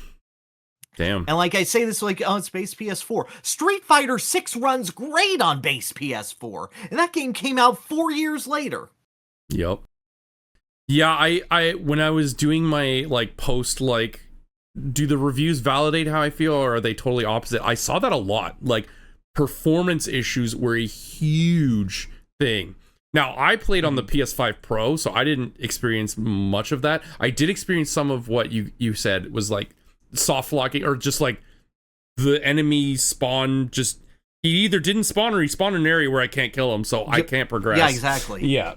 Damn. And like I say this like, oh, it's base PS4. Street Fighter 6 runs great on base PS4. And that game came out 4 years later. Yep. Yeah, I when I was doing my, like, post, like, do the reviews validate how I feel, or are they totally opposite? I saw that a lot. Like, performance issues were a huge thing. Now, I played on the PS5 Pro, so I didn't experience much of that. I did experience some of what you said was, like, soft locking, or just like the enemy spawn, just he either didn't spawn or he spawned in an area where I can't kill him, so I can't progress. Yeah, exactly. Yeah.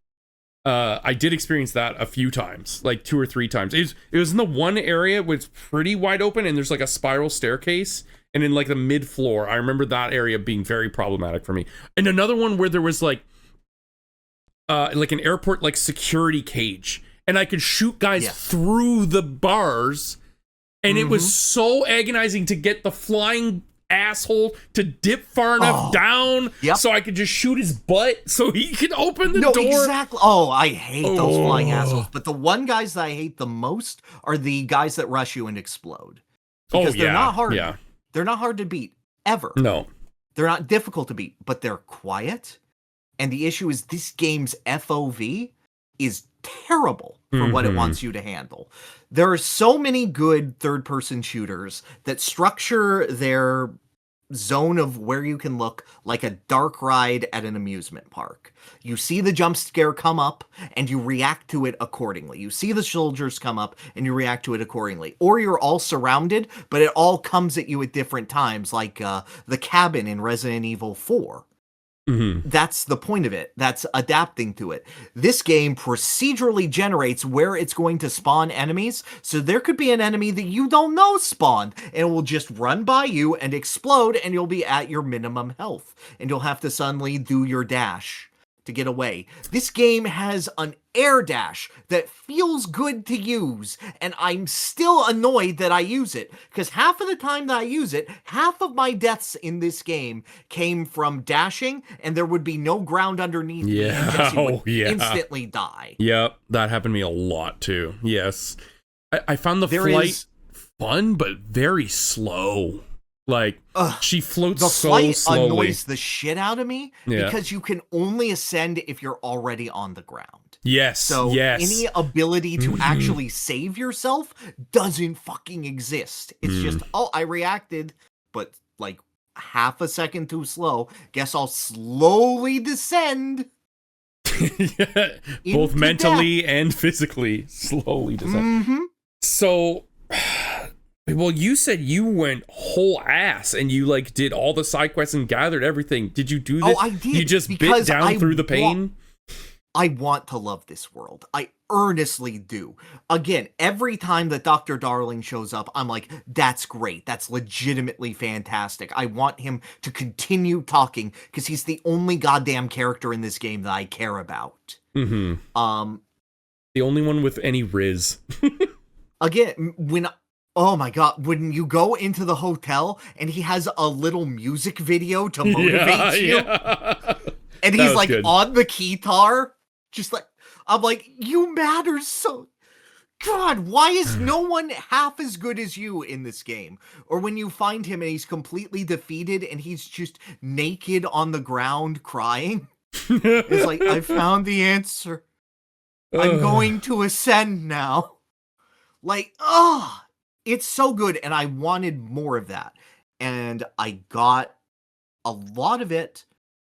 I did experience that a few times, like 2 or 3 times. It was in the one area where it's pretty wide open and there's like a spiral staircase, and in like the mid floor, I remember that area being very problematic for me. And another one where there was like an airport, like, security cage, and I could shoot guys through the bars. And it was so agonizing to get the flying asshole to dip far enough down so I could just shoot his butt so he could open the door. Exactly. Oh, I hate those flying assholes. But the one guys that I hate the most are the guys that rush you and explode. Because they're not hard. Yeah. They're not hard to beat, ever. No. They're not difficult to beat, but they're quiet. And the issue is this game's FOV is terrible for what it wants you to handle. There are so many good third-person shooters that structure their zone of where you can look like a dark ride at an amusement park. You see the jump scare come up and you react to it accordingly. You see the soldiers come up and you react to it accordingly. Or you're all surrounded, but it all comes at you at different times, like the cabin in Resident Evil 4. Mm-hmm. That's the point of it. That's adapting to it. This game procedurally generates where it's going to spawn enemies, so there could be an enemy that you don't know spawned, and it will just run by you and explode, and you'll be at your minimum health, and you'll have to suddenly do your dash to get away. This game has an air dash that feels good to use, and I'm still annoyed that I use it, because half of the time that I use it, half of my deaths in this game came from dashing, and there would be no ground underneath me, and Jesse would instantly die. Yep, that happened to me a lot too. Yes. I found the There flight is- fun, but very slow. Like, she floats The so flight slowly. annoys the shit out of me, Yeah. because you can only ascend if you're already on the ground. Yes, So yes. any ability to actually save yourself doesn't fucking exist. It's just, oh, I reacted, but like half a second too slow. Guess I'll slowly descend. Yeah, both into mentally and physically slowly descend. Mm-hmm. So, well, you said you went whole ass and you like did all the side quests and gathered everything. Did you do this? Oh, I did. You just bit because down through the pain? I want to love this world. I earnestly do. Again, every time that Dr. Darling shows up, I'm like, that's great. That's legitimately fantastic. I want him to continue talking because he's the only goddamn character in this game that I care about. Mm-hmm. The only one with any Riz. Again, oh my god, when you go into the hotel and he has a little music video to motivate you, and he's like good. on the guitar, just like, I'm like, you matter so. God, why is no one half as good as you in this game? Or when you find him and he's completely defeated and he's just naked on the ground crying. It's like, I found the answer. I'm going to ascend now. Like, it's so good, and I wanted more of that. And I got a lot of it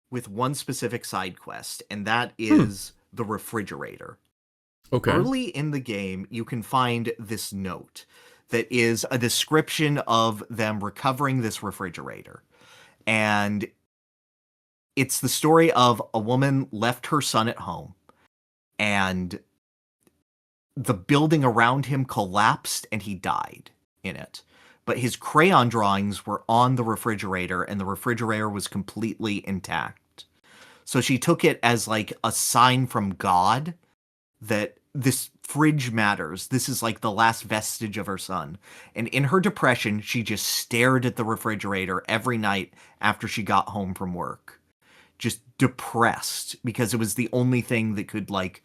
with one specific side quest, and that is the refrigerator. Okay. Early in the game, you can find this note that is a description of them recovering this refrigerator. And it's the story of a woman left her son at home, and the building around him collapsed and he died in it. But his crayon drawings were on the refrigerator and the refrigerator was completely intact. So she took it as like a sign from God that this fridge matters. This is like the last vestige of her son. And in her depression, she just stared at the refrigerator every night after she got home from work. Just depressed because it was the only thing that could like,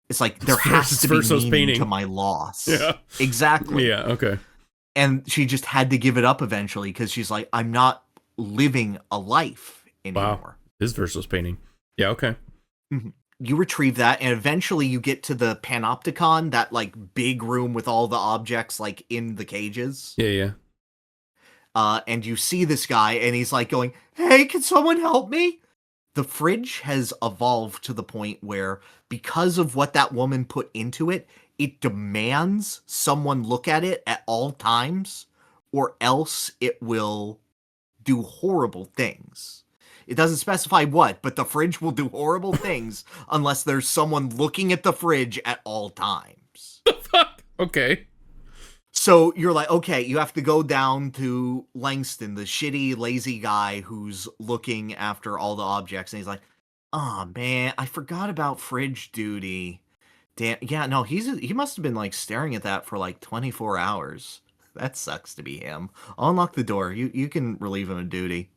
it's like there has to be meaning to my loss. Yeah, exactly. Yeah, okay. And she just had to give it up eventually because she's like, I'm not living a life anymore. Wow. This versus painting. Yeah, okay. Mm-hmm. You retrieve that, and eventually you get to the Panopticon, that like big room with all the objects like in the cages. Yeah. And you see this guy, and he's like going, "Hey, can someone help me?" The fridge has evolved to the point where, because of what that woman put into it, it demands someone look at it at all times, or else it will do horrible things. It doesn't specify what, but the fridge will do horrible things unless there's someone looking at the fridge at all times. The fuck? Okay. So you're like, okay, you have to go down to Langston, the shitty, lazy guy who's looking after all the objects. And he's like, oh man, I forgot about fridge duty. Damn, yeah, no, he must have been like staring at that for like 24 hours. That sucks to be him. I'll unlock the door. You can relieve him of duty.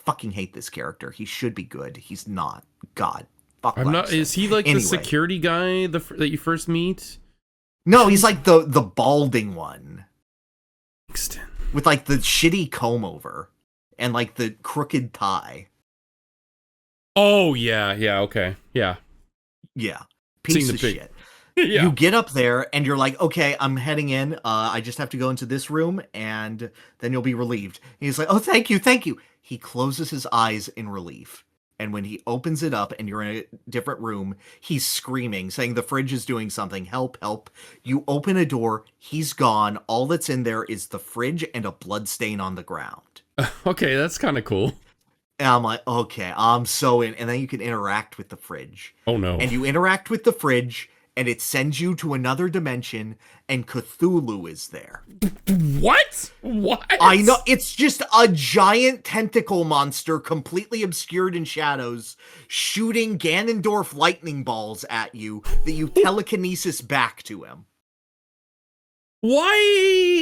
Fucking hate this character. He should be good. He's not. God. Fuck. I'm not. Is he like the security guy that you first meet? No, he's like the balding one. Extend. With like the shitty comb over and like the crooked tie. Oh yeah, okay, yeah. Piece of shit. You get up there and you're like, okay, I'm heading in. I just have to go into this room and then you'll be relieved. And he's like, oh, thank you, thank you. He closes his eyes in relief. And when he opens it up and you're in a different room, he's screaming, saying the fridge is doing something. Help, help. You open a door, he's gone. All that's in there is the fridge and a blood stain on the ground. Okay, that's kind of cool. And I'm like, okay, I'm so in. And then you can interact with the fridge. Oh, no. And you interact with the fridge, and it sends you to another dimension, and Cthulhu is there. What? What? I know. It's just a giant tentacle monster, completely obscured in shadows, shooting Ganondorf lightning balls at you that you telekinesis back to him. Why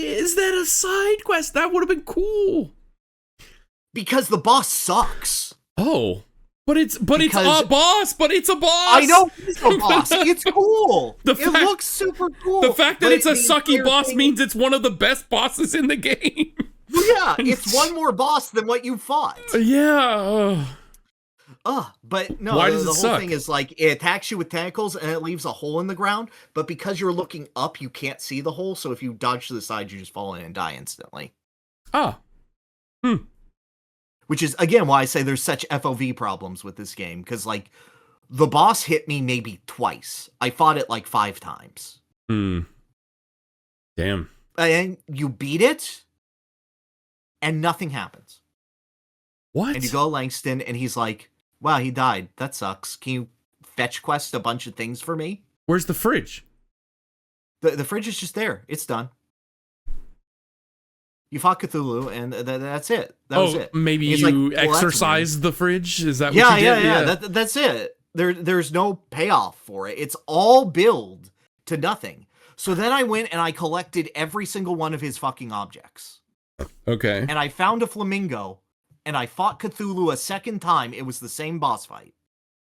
is that a side quest? That would have been cool. Because the boss sucks. Oh. But it's a boss. I know it's a boss. It's cool. It looks super cool. The fact that it's a sucky boss means it's one of the best bosses in the game. Yeah, it's one more boss than what you fought. Yeah. But no, Why does the it whole suck? thing is like it attacks you with tentacles and it leaves a hole in the ground, but because you're looking up, you can't see the hole, so if you dodge to the side, you just fall in and die instantly. Ah. Which is, again, why I say there's such FOV problems with this game, because, like, the boss hit me maybe twice. I fought it, like, 5 times. Damn. And you beat it, and nothing happens. What? And you go to Langston, and he's like, wow, he died. That sucks. Can you fetch quest a bunch of things for me? Where's the fridge? The fridge is just there. It's done. You fought Cthulhu, and that's it. That was it. Maybe He's you like, well, exorcised the fridge? Is that what you did? Yeah. That's it. There's no payoff for it. It's all build to nothing. So then I went and I collected every single one of his fucking objects. Okay. And I found a flamingo, and I fought Cthulhu a second time. It was the same boss fight.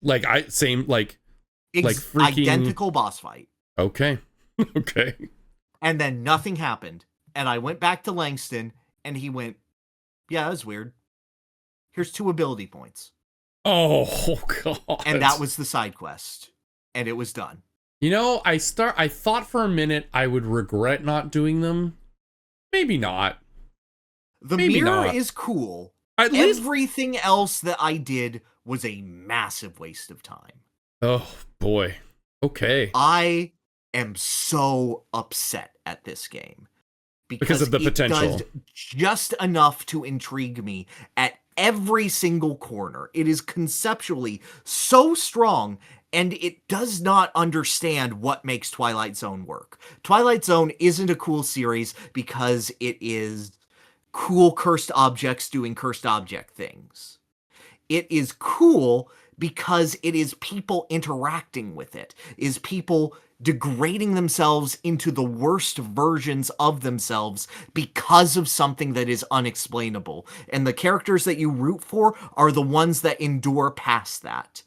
Like freaking Identical boss fight. Okay. Okay. And then nothing happened. And I went back to Langston, and he went, yeah, that was weird. Here's 2 ability points. Oh, God. And that was the side quest. And it was done. You know, I thought for a minute I would regret not doing them. Maybe not. Maybe mirror is cool. At least everything else that I did was a massive waste of time. Oh, boy. Okay. I am so upset at this game. Because of the potential. It does just enough to intrigue me at every single corner. It is conceptually so strong, and it does not understand what makes Twilight Zone work. Twilight Zone isn't a cool series because it is cool cursed objects doing cursed object things. It is cool because it is people interacting with it, is people degrading themselves into the worst versions of themselves because of something that is unexplainable. And the characters that you root for are the ones that endure past that.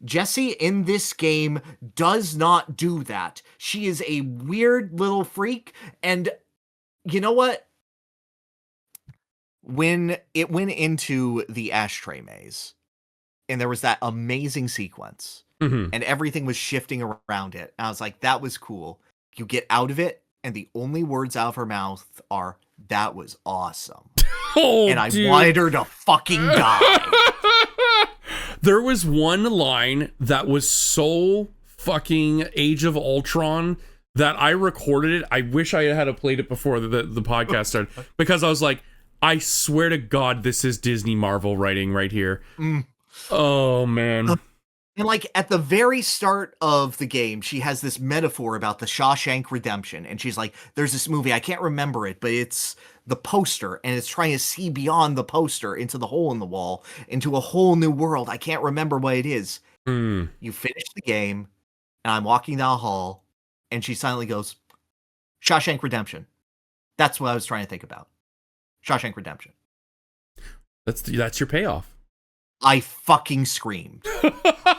Jessie in this game does not do that. She is a weird little freak, and you know what? When it went into the ashtray maze, and there was that amazing sequence, and everything was shifting around it, and I was like, that was cool. You get out of it, and the only words out of her mouth are, that was awesome. And I wanted her to fucking die. There was one line that was so fucking Age of Ultron that I recorded it. I wish I had played it before the podcast started, because I was like, I swear to God, this is Disney Marvel writing right here. Oh, man. And like at the very start of the game, she has this metaphor about the Shawshank Redemption. And she's like, there's this movie, I can't remember it, but it's the poster, and it's trying to see beyond the poster into the hole in the wall, into a whole new world. I can't remember what it is. You finish the game, and I'm walking down the hall, and she silently goes, Shawshank Redemption. That's what I was trying to think about. Shawshank Redemption. That's your payoff. I fucking screamed.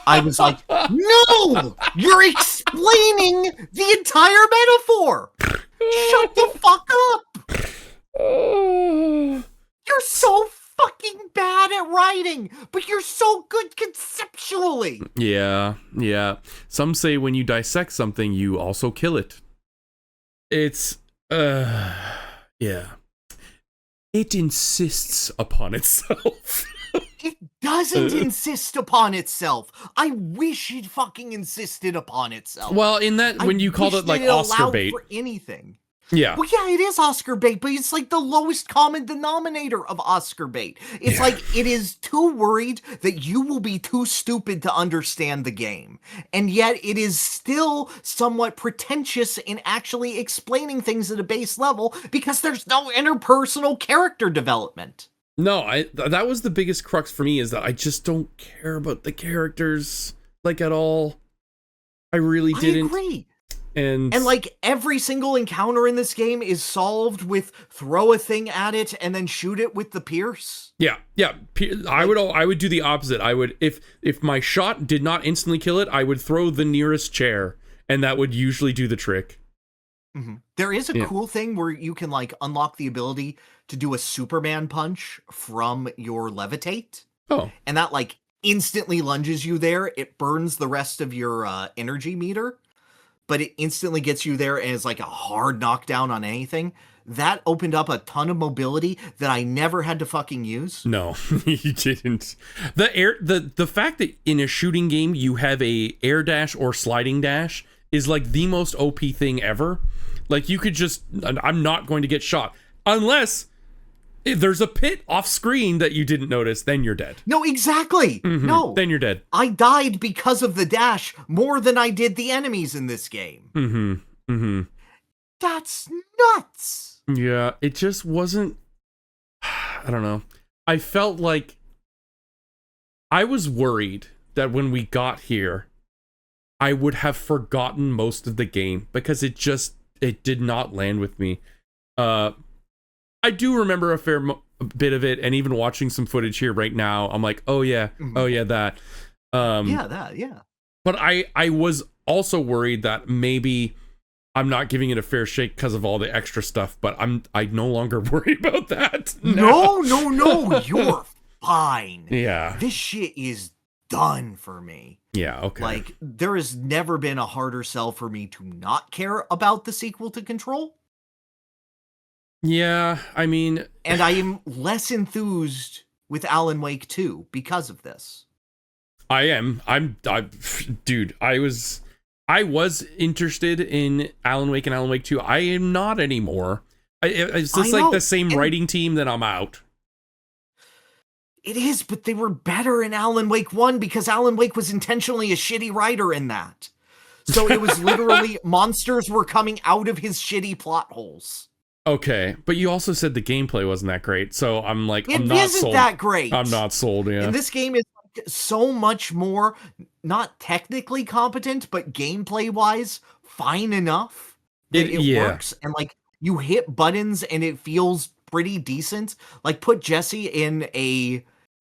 I was like, no! You're explaining the entire metaphor! Shut the fuck up! You're so fucking bad at writing, but you're so good conceptually. Yeah. Some say when you dissect something, you also kill it. It's, yeah. It insists upon itself. It doesn't insist upon itself. I wish it fucking insisted upon itself. Well, in that, when you called it like Oscar bait. For anything. Yeah. Well, yeah, it is Oscar bait, but it's like the lowest common denominator of Oscar bait. It's like it is too worried that you will be too stupid to understand the game. And yet it is still somewhat pretentious in actually explaining things at a base level because there's no interpersonal character development. No, that was the biggest crux for me, is that I just don't care about the characters, like, at all. I really didn't. I agree. And like every single encounter in this game is solved with throw a thing at it and then shoot it with the pierce. Yeah. I would do the opposite. I would, if my shot did not instantly kill it, I would throw the nearest chair, and that would usually do the trick. Mm-hmm. There is a cool thing where you can like unlock the ability to do a Superman punch from your levitate. Oh. And that like instantly lunges you there. It burns the rest of your energy meter, but it instantly gets you there and is like a hard knockdown on anything. That opened up a ton of mobility that I never had to fucking use. No, you didn't. The fact that in a shooting game you have a air dash or sliding dash is like the most OP thing ever. Like, you could just, I'm not going to get shot unless if there's a pit off screen that you didn't notice, then you're dead. No, exactly. Mm-hmm. No. Then you're dead. I died because of the dash more than I did the enemies in this game. Mm-hmm. That's nuts. Yeah, it just wasn't, I don't know. I felt like I was worried that when we got here, I would have forgotten most of the game because it did not land with me. I do remember a fair bit of it, and even watching some footage here right now, I'm like, oh yeah, that. Yeah. But I was also worried that maybe I'm not giving it a fair shake because of all the extra stuff, but I no longer worry about that. No, you're fine. Yeah. This shit is done for me. Yeah, okay. Like, there has never been a harder sell for me to not care about the sequel to Control. Yeah, I mean... And I am less enthused with Alan Wake 2 because of this. Dude, I was interested in Alan Wake and Alan Wake 2. I am not anymore. It's just like the same writing team that I'm out. It is, but they were better in Alan Wake 1 because Alan Wake was intentionally a shitty writer in that. So it was literally monsters were coming out of his shitty plot holes. Okay, but you also said the gameplay wasn't that great, so I'm like, I'm not isn't sold. That great. I'm not sold, yeah. And this game is like so much more, not technically competent, but gameplay-wise, fine enough that it works. And like, you hit buttons and it feels pretty decent. Like, put Jessie in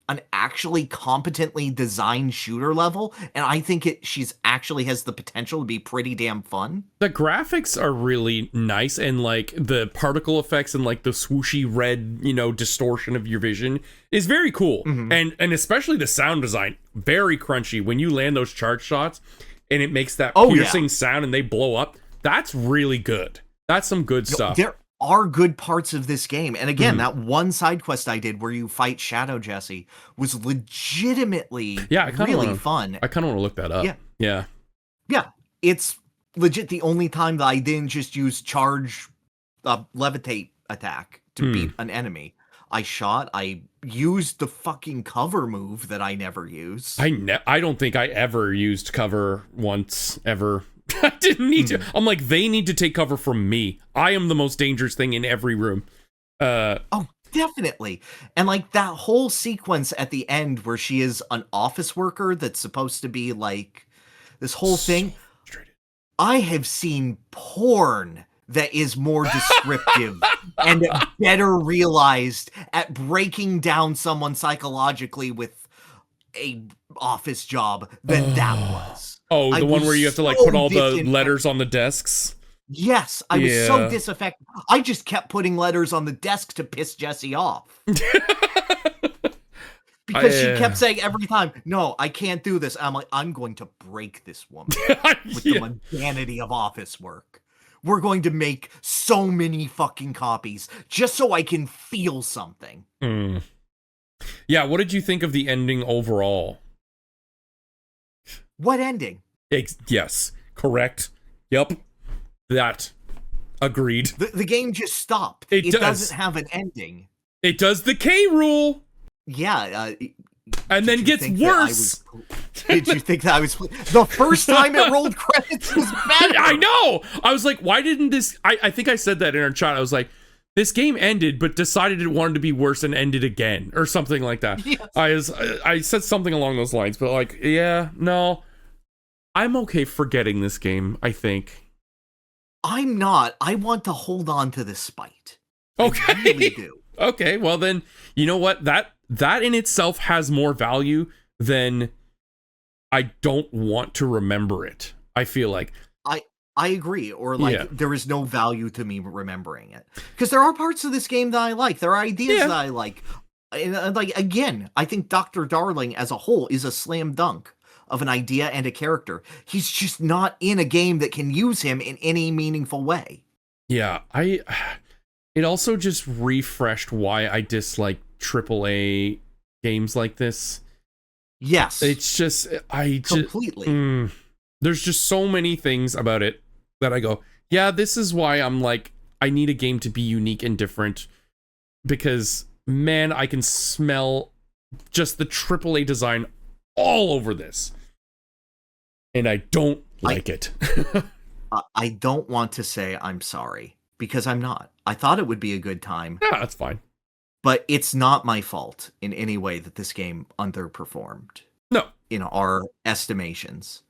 an actually competently designed shooter level, and I think she's actually has the potential to be pretty damn fun. The graphics are really nice, and like the particle effects and like the swooshy red, distortion of your vision is very cool. Mm-hmm. And especially the sound design, very crunchy. When you land those charge shots and it makes that piercing sound and they blow up, that's really good. That's some good stuff. There are good parts of this game. And again, that one side quest I did where you fight Shadow Jesse was legitimately really fun. I kind of want to look that up. Yeah. It's legit the only time that I didn't just use charge levitate attack to beat an enemy. I used the fucking cover move that I never use. I don't think I ever used cover once, ever. I didn't need to. I'm like, they need to take cover from me. I am the most dangerous thing in every room. Oh, definitely. And like that whole sequence at the end where she is an office worker that's supposed to be like this whole thing. I have seen porn that is more descriptive and better realized at breaking down someone psychologically with a office job than that was. Oh, the one where you have to like put all the letters on the desks? Yes, I was so disaffected. I just kept putting letters on the desk to piss Jessie off. Because she kept saying every time, no, I can't do this. I'm like, I'm going to break this woman with the mundanity of office work. We're going to make so many fucking copies just so I can feel something. Yeah, what did you think of the ending overall? What ending? Yes, correct. Yep. That. Agreed. The game just stopped. It doesn't have an ending. It does the K rule. Yeah. And then gets worse. Did you think that I was... The first time it rolled credits was better. I know. I was like, why didn't this... I think I said that in our chat. I was like, this game ended, but decided it wanted to be worse and ended again. Or something like that. Yes. I said something along those lines. But like, yeah, no. I'm okay forgetting this game, I think. I'm not. I want to hold on to this spite. Okay. I really do. Okay, well then, you know what? That in itself has more value than I don't want to remember it. I feel like. I agree. Or like, there is no value to me remembering it. Because there are parts of this game that I like. There are ideas that I like. And like, again, I think Dr. Darling as a whole is a slam dunk of an idea and a character. He's just not in a game that can use him in any meaningful way. Yeah, it also just refreshed why I dislike AAA games like this. Yes. It's just, completely. There's just so many things about it that I go, yeah, this is why I'm like, I need a game to be unique and different. Because, man, I can smell just the AAA design all over this. And I don't like it. I don't want to say I'm sorry, because I'm not. I thought it would be a good time. Yeah, that's fine. But it's not my fault in any way that this game underperformed. No. In our estimations.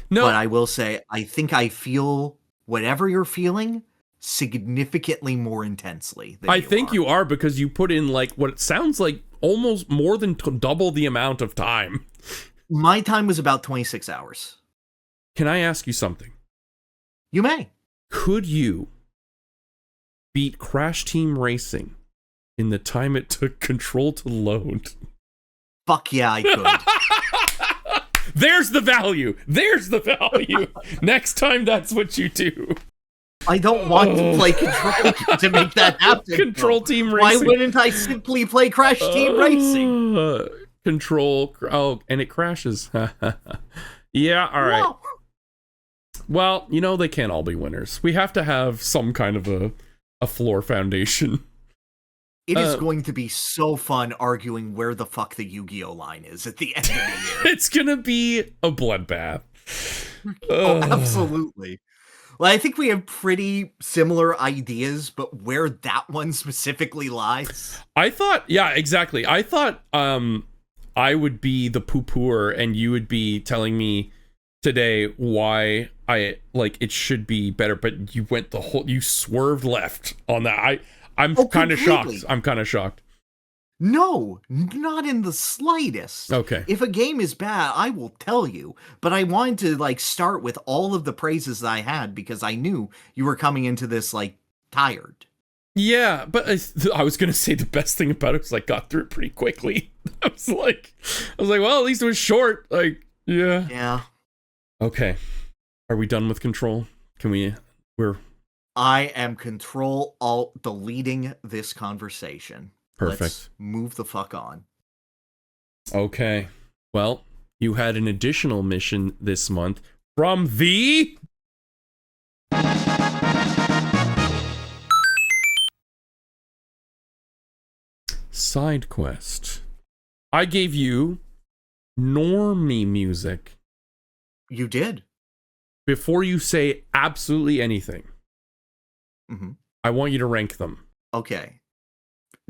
No. But I will say, I think I feel whatever you're feeling significantly more intensely than I think you are, because you put in like what it sounds like almost more than double the amount of time. My time was about 26 hours. Can I ask you something? You may. Could you beat Crash Team Racing in the time it took Control to load? Fuck yeah, I could. There's the value. There's the value. Next time, that's what you do. I don't want to play Control to make that happen. Control Team Racing. Why wouldn't I simply play Crash Team Racing? Control. Oh, and it crashes. Yeah, all right. No. Well, you know, they can't all be winners. We have to have some kind of a floor foundation. It is going to be so fun arguing where the fuck the Yu-Gi-Oh line is at the end of the year. It's gonna be a bloodbath. Oh, absolutely. Well, I think we have pretty similar ideas, but where that one specifically lies. I thought, yeah, exactly. I thought I would be the poo-pooer and you would be telling me today why I like it should be better, but you went you swerved left on that. I'm kind of shocked. I'm kind of shocked. No, not in the slightest. Okay. If a game is bad, I will tell you. But I wanted to like start with all of the praises that I had because I knew you were coming into this like tired. Yeah, but I was gonna say the best thing about it was I got through it pretty quickly. I was like, well, at least it was short. Like, yeah. Yeah. Okay. Are we done with Control? I am Control Alt deleting this conversation. Perfect. Let's move the fuck on. Okay. Well, you had an additional mission this month from the side quest. I gave you normie music. You did. Before you say absolutely anything, I want you to rank them. Okay.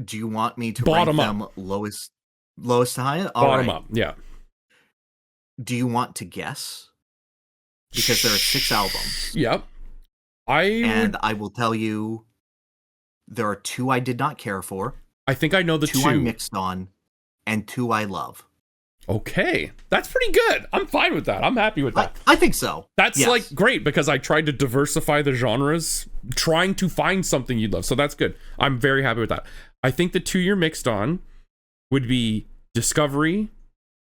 Do you want me to Bottom rank them lowest to highest? Bottom up, yeah. Do you want to guess? Because there are 6 albums. Yep. I will tell you, there are 2 I did not care for. I think I know the 2. 2 I mixed on, and 2 I love. Okay, that's pretty good. I'm fine with that. I'm happy with that. I think so. That's like great because I tried to diversify the genres, trying to find something you'd love. So that's good. I'm very happy with that. I think the 2 you're mixed on would be Discovery,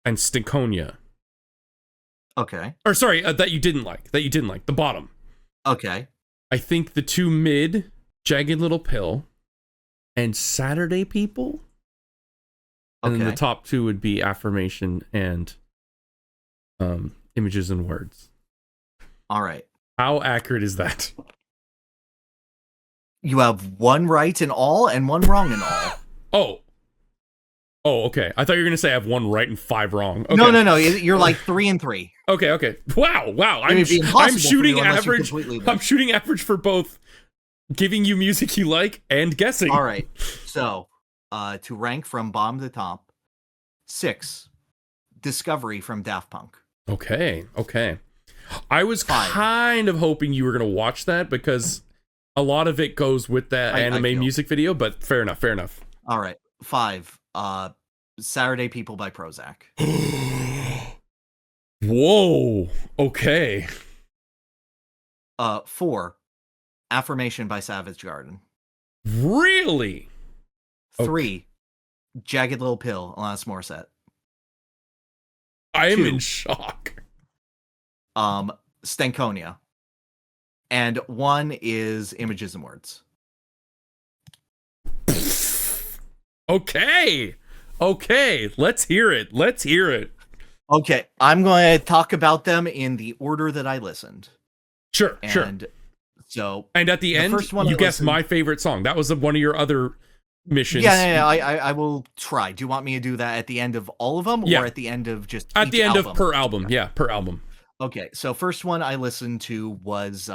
and Stinkonia. Okay. Or sorry, that you didn't like. The bottom. Okay. I think the two mid, Jagged Little Pill, and Saturday People. And then the top two would be Affirmation and Images and Words. All right. How accurate is that? You have one right in all and one wrong in all. Oh, okay. I thought you were gonna say I have one right and 5 wrong. Okay. No. You're like 3 and 3. Okay. Wow. It'd be impossible I'm shooting for you unless you average. completely I'm shooting average for both giving you music you like and guessing. All right. So, to rank from bottom to top, 6, Discovery from Daft Punk. Okay. I was 5. kind of hoping you were gonna watch that because a lot of it goes with that anime music video, but fair enough. All right. 5, Saturday People by Prozac. Whoa. Okay. 4, Affirmation by Savage Garden. Really? 3, Jagged Little Pill, Alanis Morissette. I am 2, in shock. Stankonia. And 1 is Images and Words. Okay. Let's hear it. Okay, I'm going to talk about them in the order that I listened. Sure. So, and at the end, first one you I guessed listened- my favorite song. That was one of your other missions. Yeah, I will try. Do you want me to do that at the end of all of them, or at the end of just at each the end album? of per album? Yeah, per album. Okay, so first one I listened to was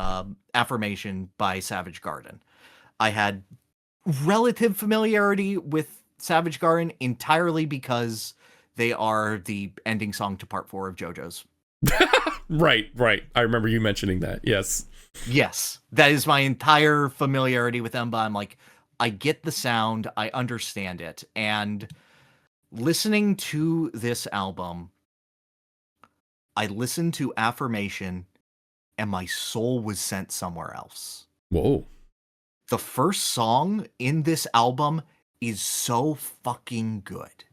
Affirmation by Savage Garden. I had relative familiarity with Savage Garden entirely because they are the ending song to part 4 of JoJo's. Right. I remember you mentioning that. Yes. Yes, that is my entire familiarity with them, but I'm like, I get the sound, I understand it, and listening to this album, I listened to Affirmation, and my soul was sent somewhere else. Whoa. The first song in this album is so fucking good.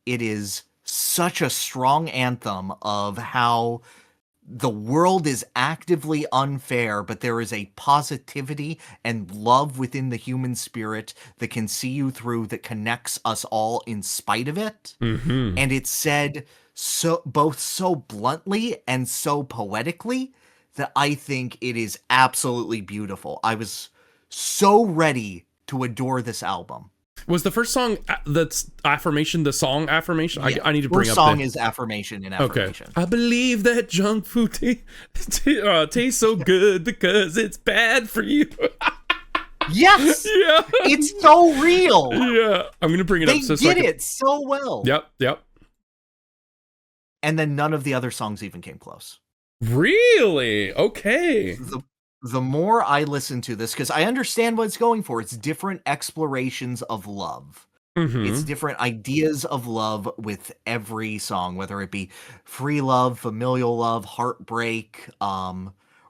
It is such a strong anthem of how the world is actively unfair, but there is a positivity and love within the human spirit that can see you through, that connects us all in spite of it. Mm-hmm. And it's said both so bluntly and so poetically that I think it is absolutely beautiful. I was so ready to adore this album. Was the first song that's Affirmation, the song Affirmation? Yeah. I need to bring First up song the... is Affirmation and Affirmation. Okay. I believe that junk food tastes so good because it's bad for you. Yes! Yeah. It's so real! Yeah. I'm going to bring it They up. So did it so well. Yep. And then none of the other songs even came close. Really? Okay. The more I listen to this, because I understand what it's going for, it's different explorations of love. Mm-hmm. It's different ideas of love with every song, whether it be free love, familial love, heartbreak,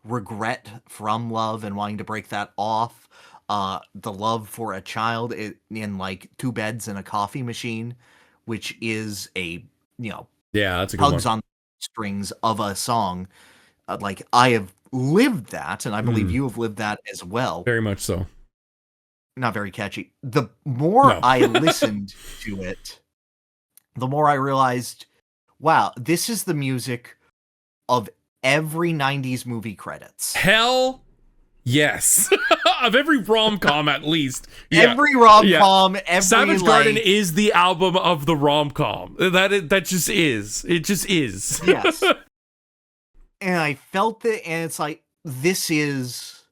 regret from love and wanting to break that off, the love for a child in like 2 beds and a coffee machine, which is a, yeah, that's a good tugs one. on the strings of a song. Like, I have lived that, and I believe you have lived that as well. Very much so. Not very catchy. The more I listened to it, the more I realized, wow, this is the music of every 90s movie credits. Hell yes. Of every rom-com at least. Yeah. Every rom-com, every Savage Garden is the album of the rom-com. That just is. It just is. Yes. And I felt it, and it's like, this is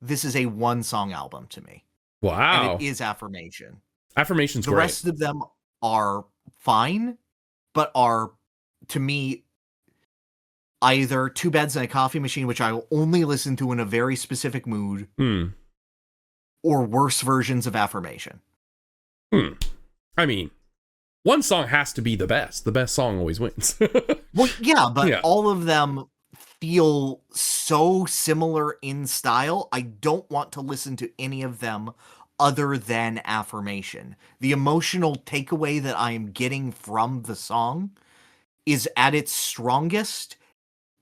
a 1-song album to me. Wow. And it is Affirmation. Affirmation's The great. rest of them are fine, but are, to me, either 2 beds and a coffee machine, which I will only listen to in a very specific mood, or worse versions of Affirmation. I mean, one song has to be the best. The best song always wins. Well, yeah, but all of them feel so similar in style. I don't want to listen to any of them other than affirmation. The emotional takeaway that I am getting from the song is at its strongest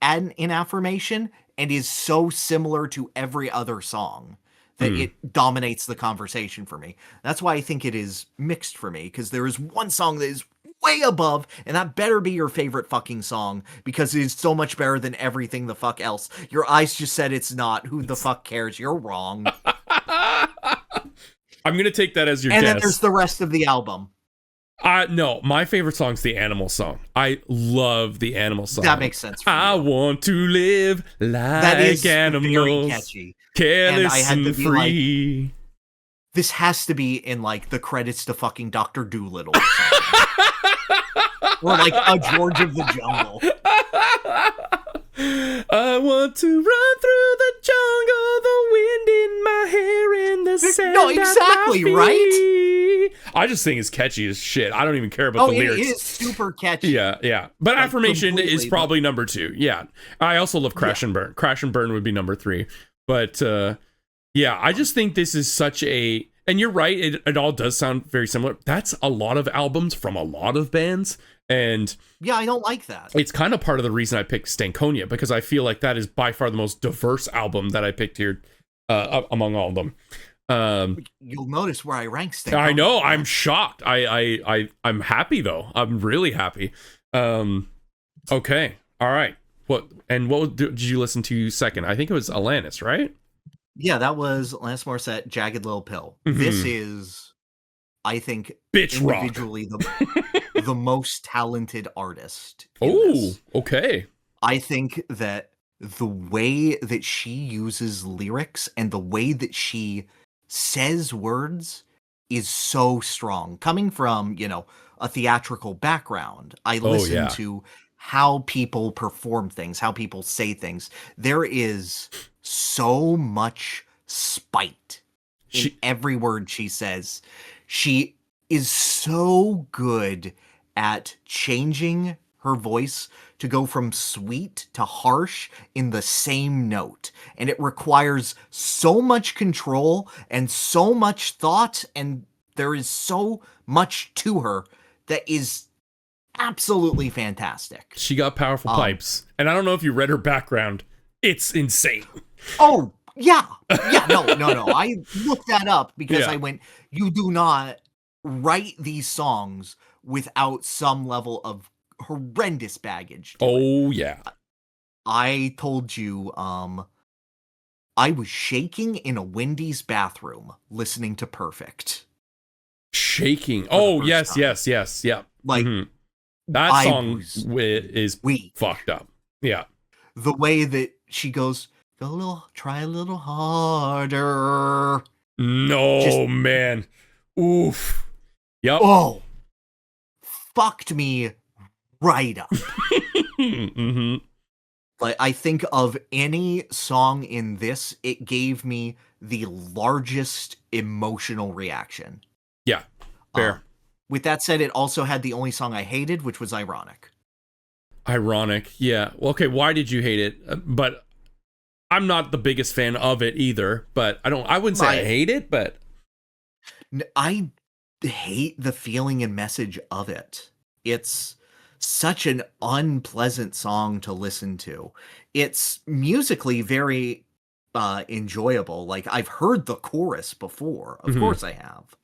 and in affirmation, and is so similar to every other song that it dominates the conversation for me. That's why I think it is mixed for me, because there is one song that is way above, and that better be your favorite fucking song, because it is so much better than everything the fuck else. Your eyes just said it's not. Who the fuck cares? You're wrong. I'm gonna take that as your and guess. then there's the rest of the album. No, my favorite song's the Animal song. I love the Animal song. That makes sense for I you. want to live like That is animals, very catchy. careless and free. This has to be in, like, the credits to fucking Dr. Dolittle or something. Or, like, a George of the Jungle. I want to run through the jungle, the wind in my hair and the sand. No, exactly, at my right? feet. I just think it's catchy as shit. I don't even care about the lyrics. It is super catchy. Yeah. But Like, Affirmation is completely, probably number 2. Yeah. I also love Crash and Burn. Crash and Burn would be number 3. But yeah, I just think this is such a... And you're right, it all does sound very similar. That's a lot of albums from a lot of bands. And yeah, I don't like that. it's kind of part of the reason I picked Stankonia, because I feel like that is by far the most diverse album that I picked here among all of them. You'll notice where I rank Stankonia. I know, I'm shocked. I'm happy though. I'm really happy. Okay, all right. What did you listen to second? I think it was Alanis, right? Yeah, that was Alanis Morissette, Jagged Little Pill. This is, I think, Bitch rock. individually the most talented artist. Oh, okay. I think that the way that she uses lyrics and the way that she says words is so strong. Coming from, a theatrical background, I listen to how people perform things, how people say things. There is so much spite in every word she says. She is so good at changing her voice to go from sweet to harsh in the same note. And it requires so much control and so much thought, and there is so much to her that is absolutely fantastic. She got powerful pipes. And I don't know if you read her background. It's insane. Oh, yeah. Yeah, no. I looked that up because I went, you do not write these songs without some level of horrendous baggage. Oh, yeah. I told you, I was shaking in a Wendy's bathroom listening to Perfect. Shaking. Oh, yes. Yeah. Like, that song is fucked up. Yeah. The way that she goes, try a little harder. No, man. Oof. Yep. Oh, fucked me right up. Like, I think of any song in this, it gave me the largest emotional reaction. Yeah, fair. With that said, it also had the only song I hated, which was Ironic. Ironic, yeah. Well, okay, why did you hate it? But I'm not the biggest fan of it either, but I wouldn't say I hate it, but... I hate the feeling and message of it. It's such an unpleasant song to listen to. It's musically very enjoyable. Like, I've heard the chorus before. Of course I have.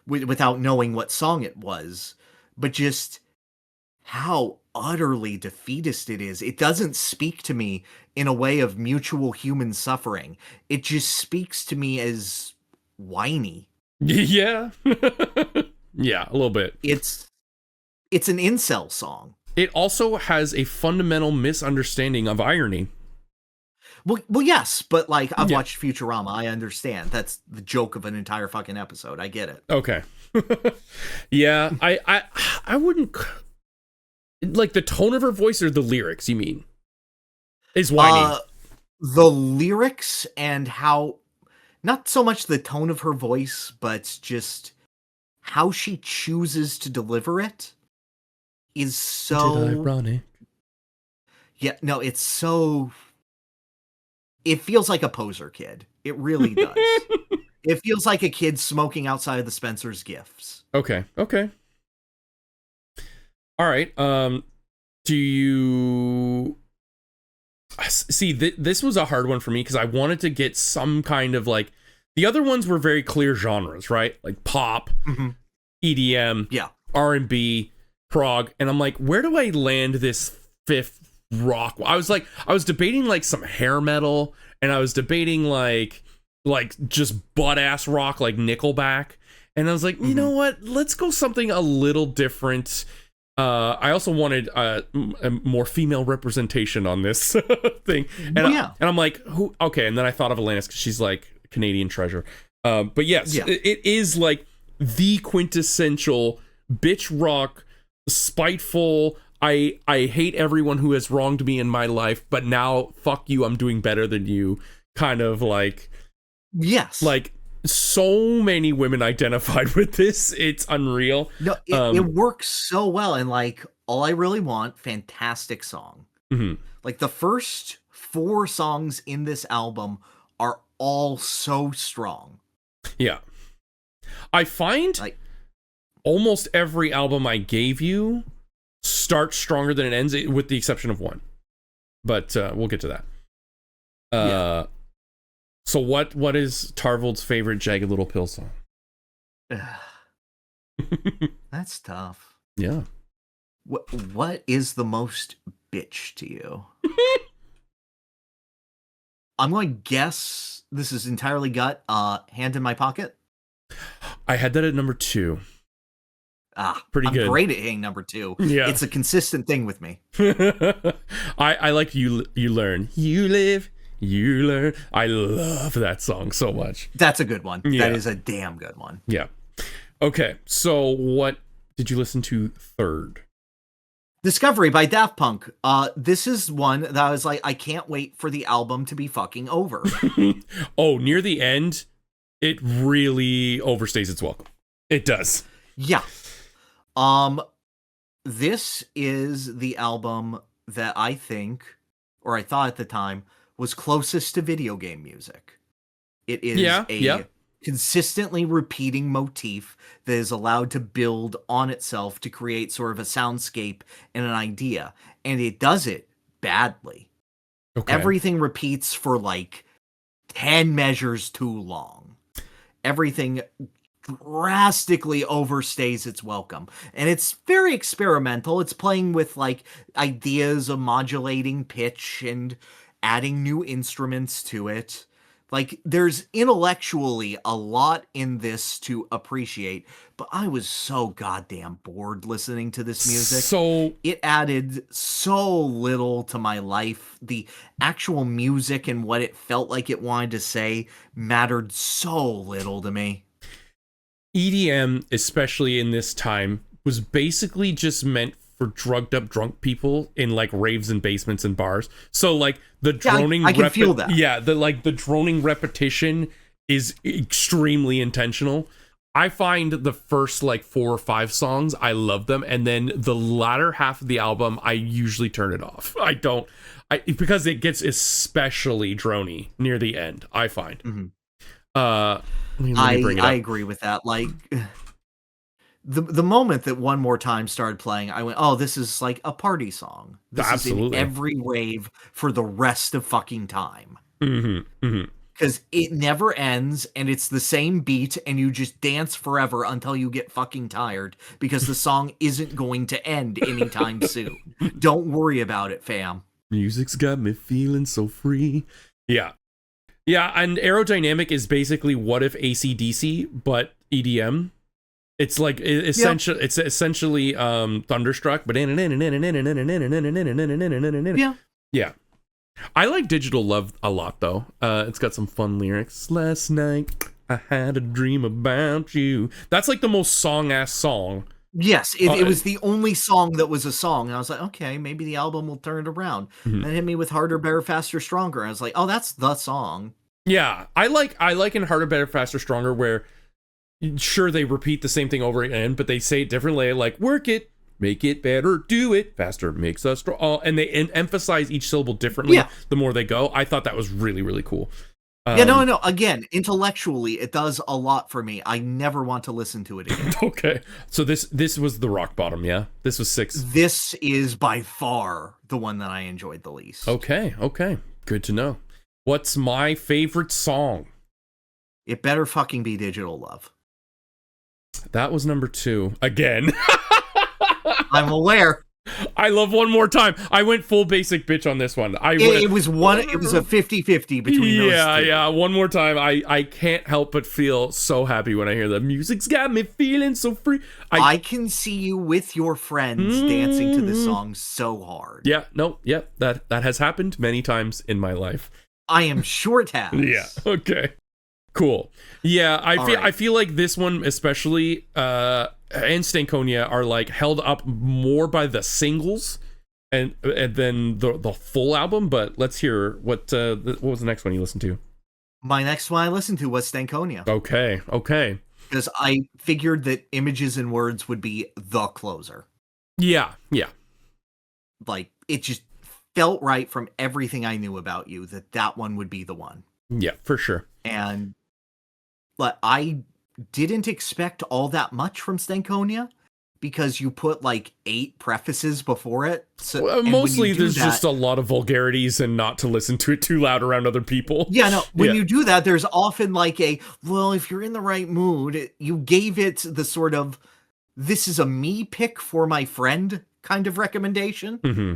Without knowing what song it was. But just how utterly defeatist it is. It doesn't speak to me in a way of mutual human suffering. It just speaks to me as whiny. Yeah. Yeah, a little bit. It's an incel song. It also has a fundamental misunderstanding of irony. Well, yes, but like, I've watched Futurama. I understand. That's the joke of an entire fucking episode. I get it. Okay. Yeah, I wouldn't... Like, the tone of her voice or the lyrics, you mean? Is whiny. The lyrics and how... Not so much the tone of her voice, but just how she chooses to deliver it is so... ironic. Yeah, no, it's so... It feels like a poser kid. It really does. It feels like a kid smoking outside of the Spencer's Gifts. Okay. All right. Do you see? This was a hard one for me because I wanted to get some kind of like. The other ones were very clear genres, right? Like pop, EDM, R&B, prog, and I'm like, where do I land this fifth rock? I was debating like some hair metal, and I was debating like just butt ass rock like Nickelback, and I was like, you know what? Let's go something a little different. I also wanted more female representation on this thing, and I'm like, who? Okay, and then I thought of Alanis because she's like Canadian treasure. But yes, it is like the quintessential bitch rock, spiteful. I hate everyone who has wronged me in my life, but now fuck you, I'm doing better than you. Kind of like, yes, like so many women identified with this. It's unreal. No, it works so well, and like All I Really Want, fantastic song. Like the first 4 songs in this album are all so strong. Yeah. I find like almost every album I gave you starts stronger than it ends, with the exception of one. But we'll get to that. So what is Tarvold's favorite Jagged Little Pill song? That's tough. Yeah. What is the most bitch to you? I'm going to guess, this is entirely gut, Hand in My Pocket. I had that at number 2. Pretty good. I'm great at hitting number 2. Yeah. It's a consistent thing with me. I like You Learn. You live, you learn. I love that song so much. That's a good one. Yeah. That is a damn good one. Yeah. Okay, so what did you listen to third? Discovery by Daft Punk. This is one that I was like, I can't wait for the album to be fucking over. Oh, near the end, it really overstays its welcome. It does. Yeah. This is the album that I think, or I thought at the time, was closest to video game music. It is a consistently repeating motif that is allowed to build on itself to create sort of a soundscape and an idea. And it does it badly. Okay. Everything repeats for like 10 measures too long. Everything drastically overstays its welcome. And it's very experimental. It's playing with like ideas of modulating pitch and adding new instruments to it. Like, there's intellectually a lot in this to appreciate, but I was so goddamn bored listening to this music. So it added so little to my life. The actual music and what it felt like it wanted to say mattered so little to me. EDM, especially in this time, was basically just meant for drugged up drunk people in like raves and basements and bars. So like the droning, I can feel that. Yeah, the droning repetition is extremely intentional. I find the first like 4 or 5 songs, I love them, and then the latter half of the album, I usually turn it off. Because it gets especially drony near the end, I find. Let me bring it up. I agree with that. Like, the moment that One More Time started playing, I went, oh, this is like a party song. This Absolutely. is in every rave for the rest of fucking time. Because it never ends, and it's the same beat, and you just dance forever until you get fucking tired, because the song isn't going to end anytime soon. Don't worry about it, fam. Music's got me feeling so free. Yeah. Yeah, and Aerodynamic is basically what if AC/DC, but EDM. It's like it's essentially Thunderstruck, but yeah. I like Digital Love a lot though. It's got some fun lyrics. Last night I had a dream about you. That's like the most song-ass song. Yes, it was the only song that was a song. And I was like, okay, maybe the album will turn it around. And it hit me with Harder, Better, Faster, Stronger. I was like, oh, that's the song. Yeah, I like in Harder, Better, Faster, Stronger where sure they repeat the same thing over again, but they say it differently, like work it, make it better, do it faster, makes us strong, and they emphasize each syllable differently the more they go. I thought that was really, really cool. Yeah, no. Again, intellectually, it does a lot for me. I never want to listen to it again. Okay, so this was the rock bottom, yeah? This was 6. This is by far the one that I enjoyed the least. Okay, good to know. What's my favorite song? It better fucking be Digital Love. That was number 2 again. I'm aware. I love One More Time. I went full basic bitch on this one. It was a 50-50 between those two. Yeah. One More Time. I can't help but feel so happy when I hear the music's got me feeling so free. I can see you with your friends dancing to this song so hard. Yeah, that has happened many times in my life. I am sure it has. Yeah. Okay. Cool. Yeah, I feel like this one especially and Stankonia are like held up more by the singles and then the full album, but let's hear what was the next one you listened to? My next one I listened to was Stankonia. Okay. Because I figured that Images and Words would be the closer. Yeah. Like, it just felt right from everything I knew about you that one would be the one. Yeah, for sure. But I didn't expect all that much from Stankonia because you put like 8 prefaces before it. So mostly there's just a lot of vulgarities and not to listen to it too loud around other people. Yeah, no, when you do that, there's often like if you're in the right mood, you gave it the sort of, this is a me pick for my friend kind of recommendation. Mm-hmm.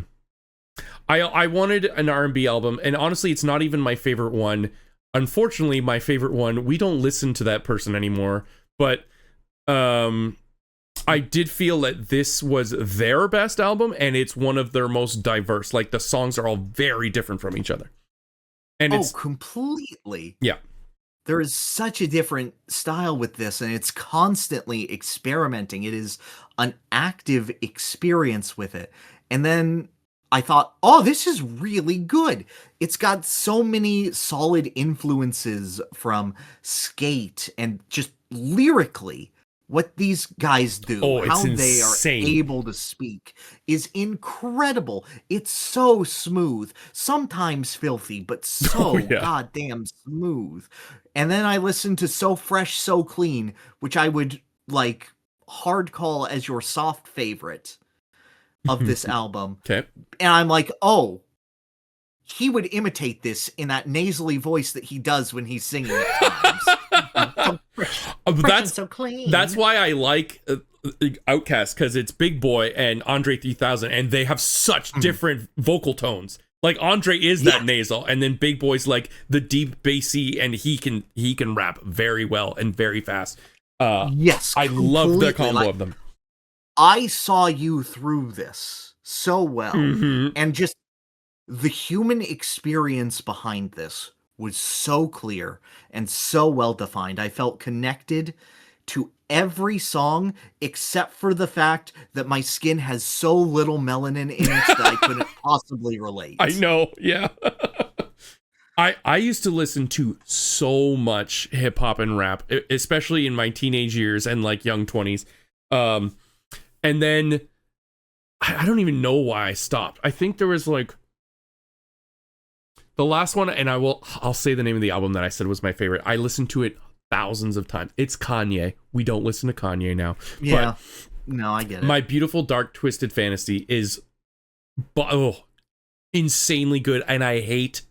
I wanted an R&B album, and honestly, it's not even my favorite one. Unfortunately, my favorite one, we don't listen to that person anymore, but I did feel that this was their best album, and it's one of their most diverse. Like, the songs are all very different from each other. And it's completely. Yeah. There is such a different style with this, and it's constantly experimenting. It is an active experience with it. And then I thought, this is really good. It's got so many solid influences from skate and just lyrically what these guys do, how they are able to speak is incredible. It's so smooth, sometimes filthy, but so goddamn smooth. And then I listened to So Fresh, So Clean, which I would like hard call as your soft favorite of this album. Okay. And I'm like, he would imitate this in that nasally voice that he does when he's singing at times. That's so clean. That's why I like Outkast, because it's Big Boy and Andre 3000, and they have such different vocal tones. Like, Andre is that nasal, and then Big Boy's like the deep bassy, and he can rap very well and very fast. Yes, I love the combo of them. I saw you through this so well, and just the human experience behind this was so clear and so well defined. I felt connected to every song except for the fact that my skin has so little melanin in it that I couldn't possibly relate. I know, yeah. I used to listen to so much hip hop and rap, especially in my teenage years and like young 20s. And then I don't even know why I stopped. I think there was like the last one, and I'll say the name of the album that I said was my favorite. I listened to it thousands of times. It's Kanye. We don't listen to Kanye now. Yeah. But no, I get it. My Beautiful Dark Twisted Fantasy is insanely good, and I hate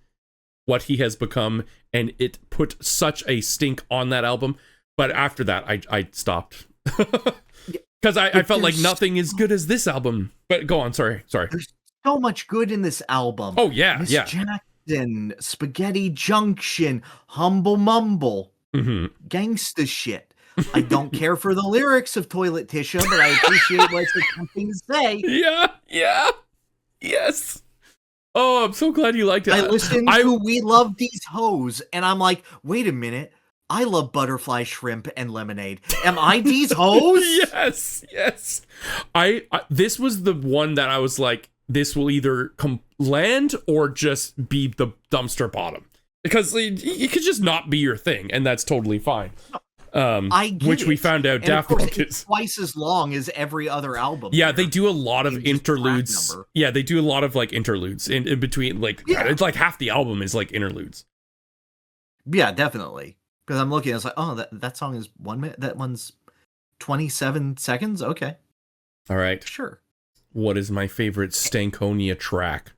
what he has become, and it put such a stink on that album. But after that, I stopped. Because I felt like nothing is good as this album. But go on, sorry. There's so much good in this album. Oh, yeah, Miss Jackson, Spaghetti Junction, Humble Mumble, Gangsta Shit. I don't care for the lyrics of Toilet Tisha, but I appreciate what it's attempting to say. Yeah. Yes. Oh, I'm so glad you liked it. I listened to We Love These Hoes, and I'm like, wait a minute. I love butterfly shrimp and lemonade. Am I these hoes? Yes. I this was the one that I was like, this will either land or just be the dumpster bottom, because it could just not be your thing, and that's totally fine. I get which it. we found out Daft Punk is twice as long as every other album. Yeah, they do a lot of interludes. Yeah, they do a lot of like interludes in between. Like it's like half the album is like interludes. Yeah, definitely. Because I'm looking, it's like, oh, that song is 1 minute. That one's 27 seconds. Okay, All right. sure. What is my favorite Stankonia track?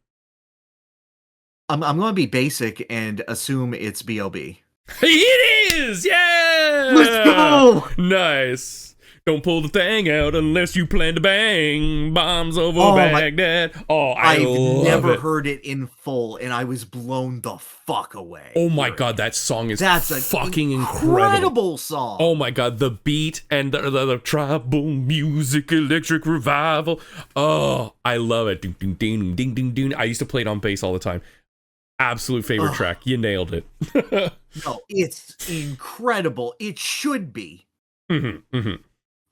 I'm going to be basic and assume it's B.O.B. It is! Yeah! Let's go! Nice. Don't pull the thing out unless you plan to bang. Bombs over Baghdad. I've never heard it in full, and I was blown the fuck away. Oh my god, that song is That's a fucking incredible song. Oh my god, the beat and the tribal music, electric revival. Oh, I love it. Ding, ding, ding, ding, ding, ding. I used to play it on bass all the time. Absolute favorite track. You nailed it. No, it's incredible. It should be. Mm-hmm, mm-hmm.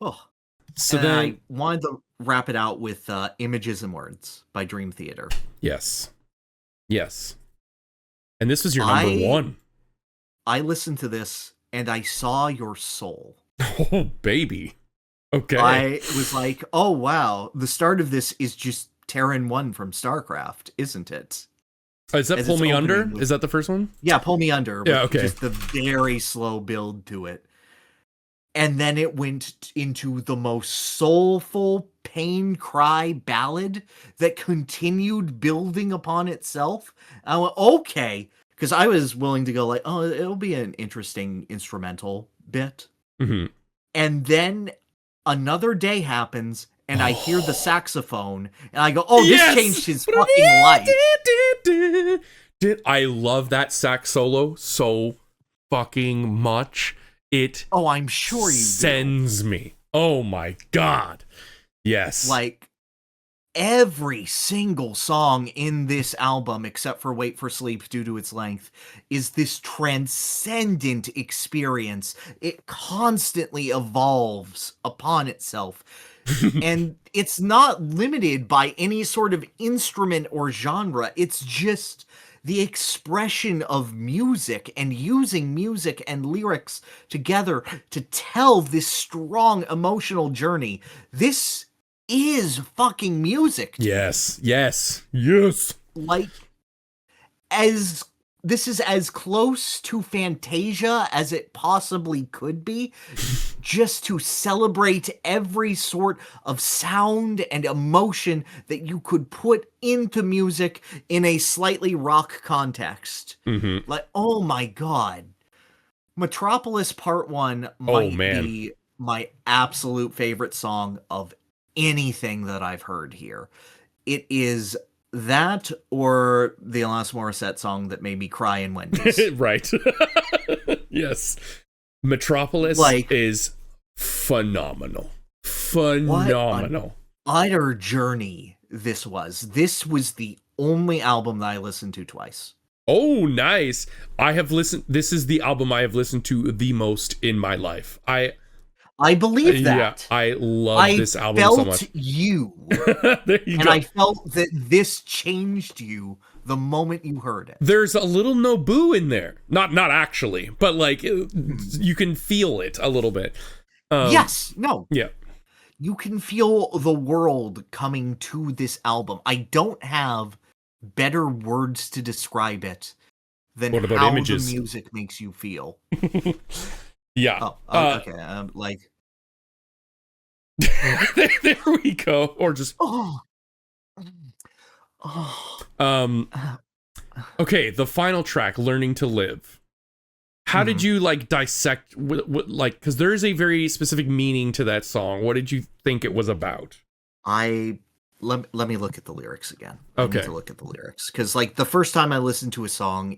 Oh, so and then I wanted to wrap it out with Images and Words by Dream Theater. Yes. And this was your number one. I listened to this and I saw your soul. Oh, baby. Okay. I was like, oh, wow. The start of this is just Terran 1 from StarCraft, isn't it? Is that Pull Me Under? Is that the first one? Yeah, Pull Me Under. Yeah, okay. Just the very slow build to it. And then it went into the most soulful pain cry ballad that continued building upon itself. I went, okay. Because I was willing to go like, oh, it'll be an interesting instrumental bit. Mm-hmm. And then another day happens, and I hear the saxophone, and I go, oh, this changed his fucking life. I love that sax solo so fucking much. Oh, I'm sure you sends me. Oh my god. Yes. Like, every single song in this album, except for Wait for Sleep due to its length, is this transcendent experience. It constantly evolves upon itself. And it's not limited by any sort of instrument or genre. It's just the expression of music and using music and lyrics together to tell this strong emotional journey. This is fucking music. Yes. Like, this is as close to Fantasia as it possibly could be, just to celebrate every sort of sound and emotion that you could put into music in a slightly rock context. Mm-hmm. Like, oh my god. Metropolis Part 1 might be my absolute favorite song of anything that I've heard here. It is that or the Alanis Morissette song that made me cry in Wendy's. Right. Yes. Metropolis is phenomenal. Phenomenal. What an utter journey this was. This was the only album that I listened to twice. Oh, nice. This is the album I have listened to the most in my life. I believe that. Yeah, I love this album so much. I felt you. There you go. I felt that this changed you the moment you heard it. There's a little Nobu in there. Not actually, but like you can feel it a little bit. Yes. No. Yeah. You can feel the world coming to this album. I don't have better words to describe it than what about how Images? the music makes you feel. Yeah. Okay. There we go. Or just. Okay, the final track, "Learning to Live." How did you dissect? Because there is a very specific meaning to that song. What did you think it was about? Let me look at the lyrics again. Okay. I need to look at the lyrics because the first time I listen to a song,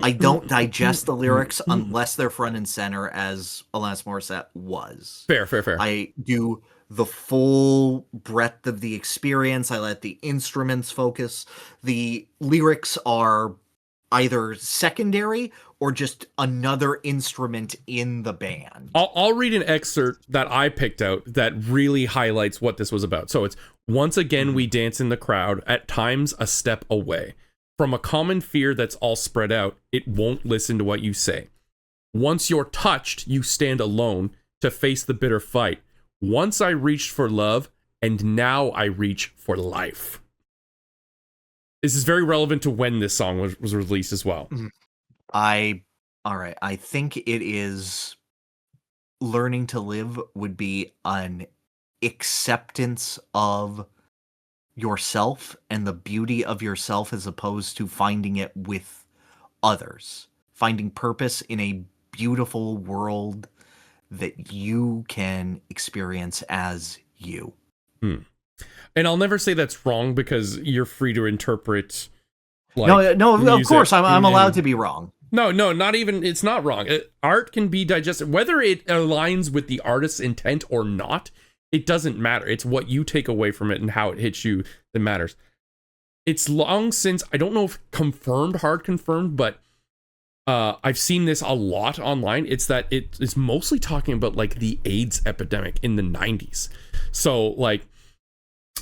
I don't digest the lyrics unless they're front and center, as Alanis Morissette was. Fair. I do the full breadth of the experience. I let the instruments focus. The lyrics are either secondary or just another instrument in the band. I'll read an excerpt that I picked out that really highlights what this was about. So it's, "Once again we dance in the crowd, at times a step away. From a common fear that's all spread out, it won't listen to what you say. Once you're touched, you stand alone to face the bitter fight. Once I reached for love, and now I reach for life." This is very relevant to when this song was released as well. All right. I think it is learning to live would be an acceptance of yourself and the beauty of yourself as opposed to finding it with others. Finding purpose in a beautiful world that you can experience as you. And I'll never say that's wrong because you're free to interpret. No, of music course, I'm allowed and- to be wrong. No, not even. It's not wrong. Art can be digested, whether it aligns with the artist's intent or not. It doesn't matter. It's what you take away from it and how it hits you that matters. It's long since, I don't know if hard confirmed, but I've seen this a lot online. It's that it is mostly talking about like the AIDS epidemic in the 90s. So like,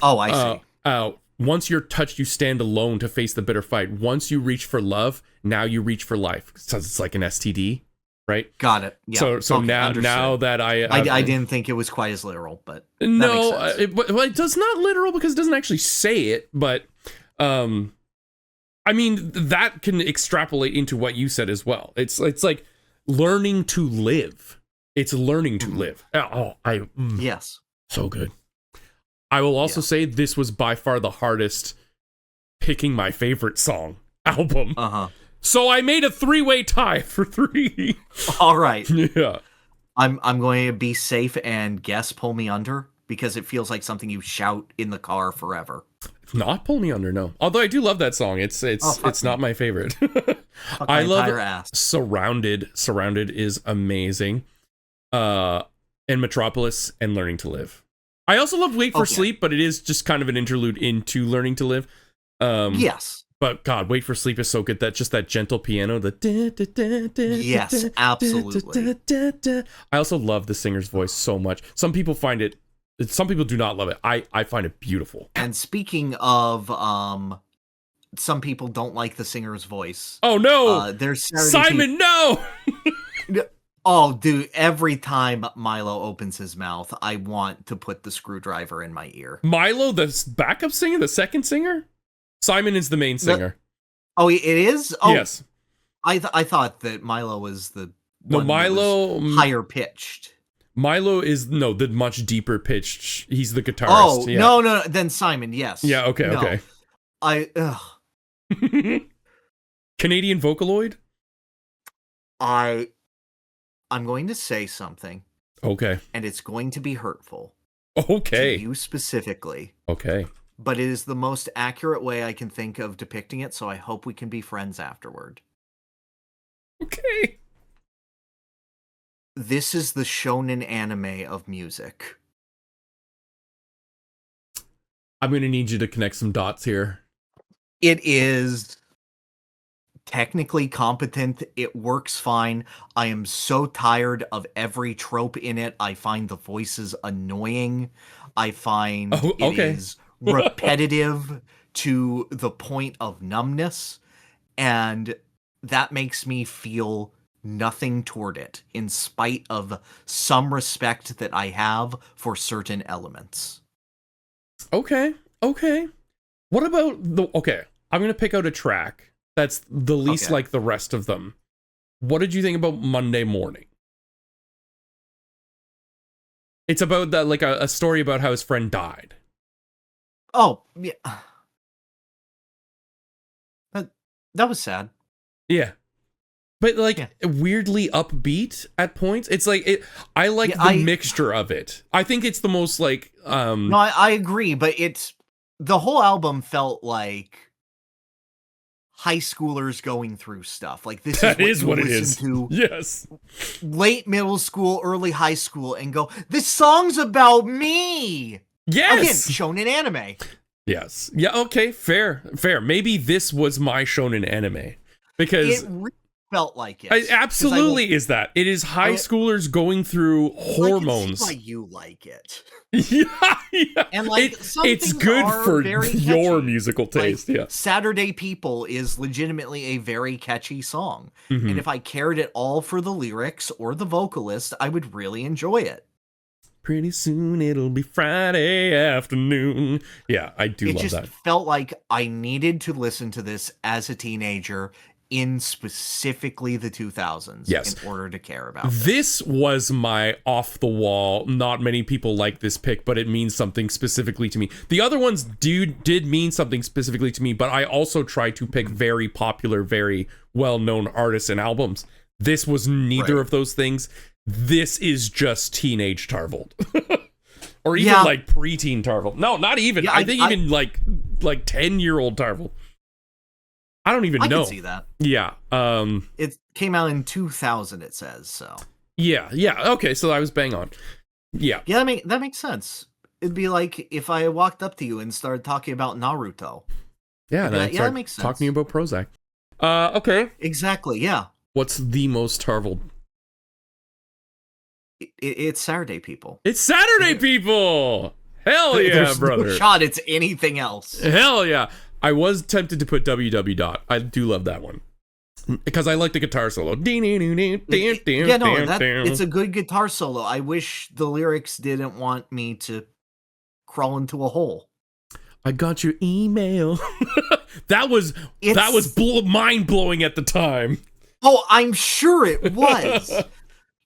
Oh, I see. Once you're touched, you stand alone to face the bitter fight. Once you reach for love, now you reach for life. So it's like an STD, right? Got it. Yeah. So Okay, now understood. that I didn't think it was quite as literal, but that no, makes sense. it does not literal because it doesn't actually say it, but I mean that can extrapolate into what you said as well. It's like learning to live. It's learning to live. Yes. So good. I will also say this was by far the hardest picking my favorite song album. Uh-huh. So I made a 3-way tie for 3. All right. Yeah. I'm going to be safe and guess Pull Me Under because it feels like something you shout in the car forever. Not Pull Me Under, no. Although I do love that song. It's not my favorite. I love it. Ass. Surrounded. Surrounded is amazing. And Metropolis and Learning to Live. I also love Wait for Sleep, but it is just kind of an interlude into Learning to Live. Yes. But God, Wait for Sleep is so good. That just that gentle piano, Yes, absolutely. I also love the singer's voice so much. Some people do not love it. I find it beautiful. And speaking of some people don't like the singer's voice. Oh no. There's Simon, no. Oh, dude, every time Milo opens his mouth, I want to put the screwdriver in my ear. Milo, the backup singer, the second singer? Simon is the main singer. Oh, it is? Oh, yes. I thought that Milo was the No, one that Milo was higher pitched. Milo is the much deeper pitched. He's the guitarist. Oh, yeah. no, then Simon, yes. Yeah, okay. Canadian Vocaloid? I'm going to say something. Okay. And it's going to be hurtful. Okay. To you specifically. Okay. But it is the most accurate way I can think of depicting it, so I hope we can be friends afterward. Okay. This is the shonen anime of music. I'm going to need you to connect some dots here. It is technically competent. It works fine. I am so tired of every trope in it. I find the voices annoying. I find it is repetitive to the point of numbness. And that makes me feel nothing toward it, in spite of some respect that I have for certain elements. Okay. What about I'm going to pick out a track that's the least like the rest of them. What did you think about Monday Morning? It's about that, like a story about how his friend died. Oh, yeah. That was sad. Yeah. But weirdly upbeat at points. It's like I like the mixture of it. I think it's the most like No, I agree, but the whole album felt like high schoolers going through stuff. Like this is what you listen to. Yes. Late middle school, early high school, and go, this song's about me. Yes. Again, shonen anime. Yes. Yeah, okay, fair. Maybe this was my shonen anime. Because it really felt like it. It absolutely is that. It is high schoolers going through hormones. I can see why you like it. Yeah. And like it's good for your musical taste. Like, yeah. Saturday People is legitimately a very catchy song. Mm-hmm. And if I cared at all for the lyrics or the vocalist, I would really enjoy it. Pretty soon it'll be Friday afternoon. Yeah, I do love that. It just felt like I needed to listen to this as a teenager in specifically the 2000s Yes. in order to care about this. This was my off the wall. Not many people like this pick, but it means something specifically to me. The other ones did mean something specifically to me, but I also tried to pick very popular, very well-known artists and albums. This was neither of those things. This is just teenage Tarvold. Or even like preteen Tarvold. No, not even. I think even like 10-year-old Tarvold. I don't even know. I can see that. Yeah. It came out in 2000, it says, so. Yeah. Okay, so I was bang on. Yeah. Yeah, that makes sense. It'd be like if I walked up to you and started talking about Naruto. Yeah, that makes sense. Talking about Prozac. Okay. Exactly, yeah. What's the most Tarvold? It's Saturday People. It's Saturday People! Hell yeah, There's brother. no shot it's anything else. Hell yeah. I was tempted to put WW Dot. I do love that one. Because I like the guitar solo. Yeah, no, it's a good guitar solo. I wish the lyrics didn't want me to crawl into a hole. I got your email. that was mind-blowing at the time. Oh, I'm sure it was.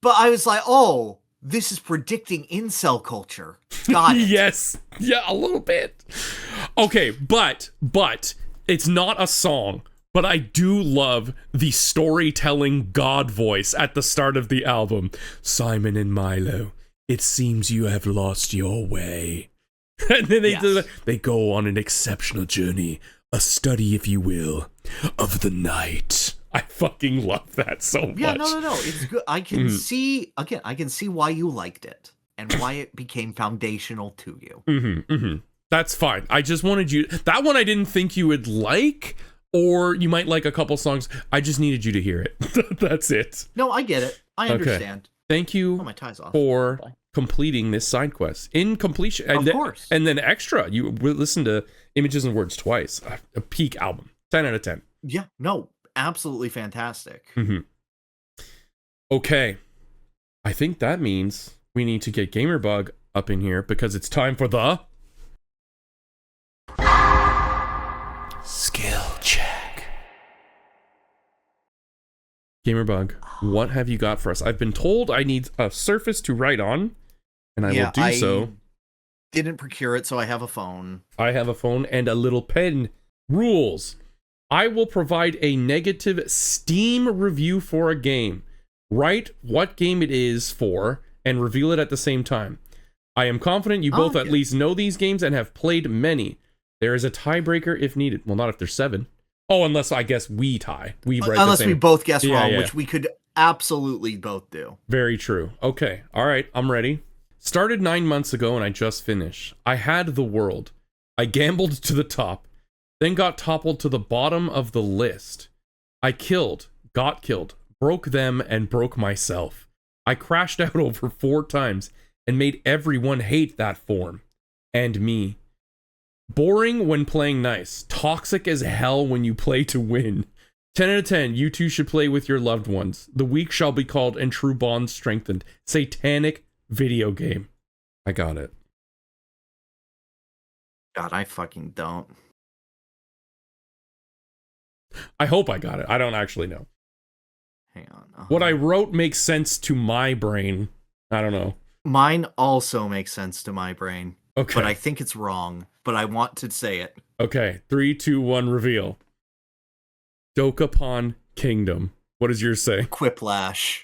But I was like, oh, this is predicting incel culture. Got it. Yes. Yeah, a little bit. Okay, but it's not a song, but I do love the storytelling God voice at the start of the album. Simon and Milo, it seems you have lost your way. And then they go on an exceptional journey, a study, if you will, of the night. I fucking love that so much. Yeah, no. It's good. I can see, again, I can see why you liked it and why it became foundational to you. That's fine. I just wanted you... That one I didn't think you would like, or you might like a couple songs. I just needed you to hear it. That's it. No, I get it. I understand. Thank you my tie's off. for completing this side quest. In completion... Of course. And then extra, you listen to Images and Words twice. A peak album. 10 out of 10. Yeah, no. Absolutely fantastic. Okay. I think that means we need to get Gamerbug up in here because it's time for the skill check. Gamerbug, what have you got for us? I've been told I need a surface to write on, and I will do so. Didn't procure it, so I have a phone. I have a phone and a little pen. Rules. I will provide a negative Steam review for a game. Write what game it is for and reveal it at the same time. I am confident you both at least know these games and have played many. There is a tiebreaker if needed. Well, not if there's 7. Oh, unless I guess we tie. Unless we both guess wrong, which we could absolutely both do. Very true. Okay. All right. I'm ready. Started 9 months ago and I just finished. I had the world. I gambled to the top. Then got toppled to the bottom of the list. I killed, got killed, broke them, and broke myself. I crashed out over 4 times and made everyone hate that form. And me. Boring when playing nice. Toxic as hell when you play to win. 10 out of 10, you two should play with your loved ones. The weak shall be called and true bonds strengthened. Satanic video game. I got it. God, I fucking don't. I hope I got it. I don't actually know. Hang on. What I wrote makes sense to my brain. I don't know. Mine also makes sense to my brain. Okay. But I think it's wrong. But I want to say it. Okay. 3, 2, 1, reveal. Dokapon Kingdom. What does yours say? Quiplash.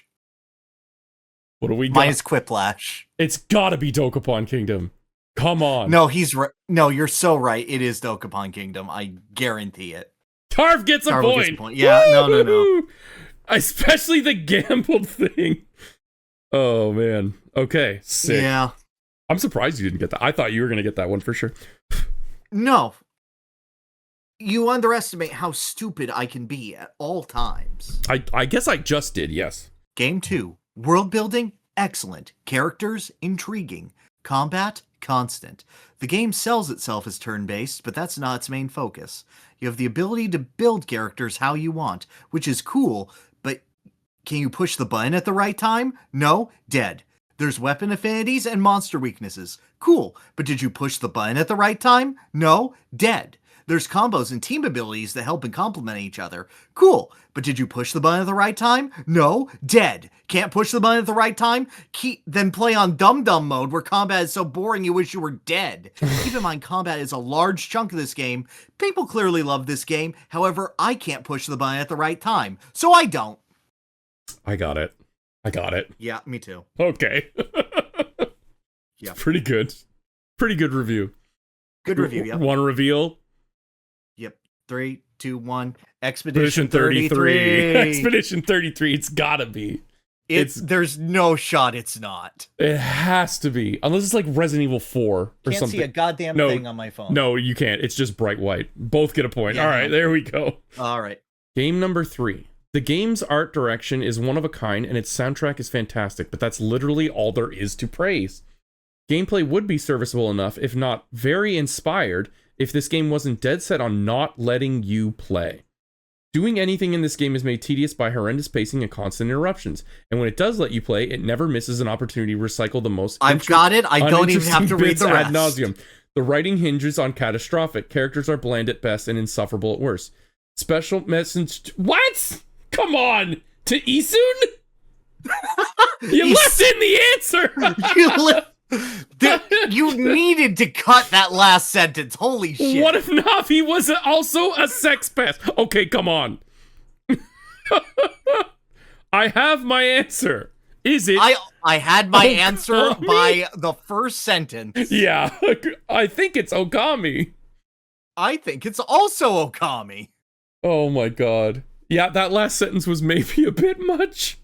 What do we got? Mine is Quiplash. It's gotta be Dokapon Kingdom. Come on. No, he's right. No, you're so right. It is Dokapon Kingdom. I guarantee it. Tarv gets a point. Gets a point. Yeah, no. Especially the gambled thing. Oh, man. Okay, sick. Yeah. I'm surprised you didn't get that. I thought you were going to get that one for sure. No. You underestimate how stupid I can be at all times. I guess I just did, yes. Game 2. World building, excellent. Characters, intriguing. Combat, constant. The game sells itself as turn-based, but that's not its main focus. You have the ability to build characters how you want, which is cool, but can you push the button at the right time? No? Dead. There's weapon affinities and monster weaknesses. Cool, but did you push the button at the right time? No? Dead. There's combos and team abilities that help and complement each other. Cool. But did you push the button at the right time? No. Dead. Can't push the button at the right time? Then play on Dum Dum mode where combat is so boring you wish you were dead. Keep in mind, combat is a large chunk of this game. People clearly love this game. However, I can't push the button at the right time. So I don't. I got it. Yeah, me too. Okay. Yeah. Pretty good. Pretty good review. Good review, yep. Want to reveal? Yep. 3, 2, 1. Expedition 33. Expedition 33. It's gotta be. There's no shot it's not. It has to be. Unless it's like Resident Evil 4 or Can't something. see a goddamn thing on my phone. No, you can't. It's just bright white. Both get a point. Yeah, all right, there we go. All right. Game number 3. The game's art direction is one of a kind and its soundtrack is fantastic, but that's literally all there is to praise. Gameplay would be serviceable enough, if not very inspired, if this game wasn't dead set on not letting you play. Doing anything in this game is made tedious by horrendous pacing and constant interruptions, and when it does let you play, it never misses an opportunity to recycle the most I've got it. I don't even have to read the rest. Ad nauseum. The writing hinges on catastrophic. Characters are bland at best and insufferable at worst. Special message... What? Come on! To Isun? You left in the answer! You needed to cut that last sentence. Holy shit. What if Navi was also a sex pest? Okay, come on. I have my answer. Is it? I had my answer by the first sentence. Yeah, I think it's Okami. I think it's also Okami. Oh my god. Yeah, that last sentence was maybe a bit much.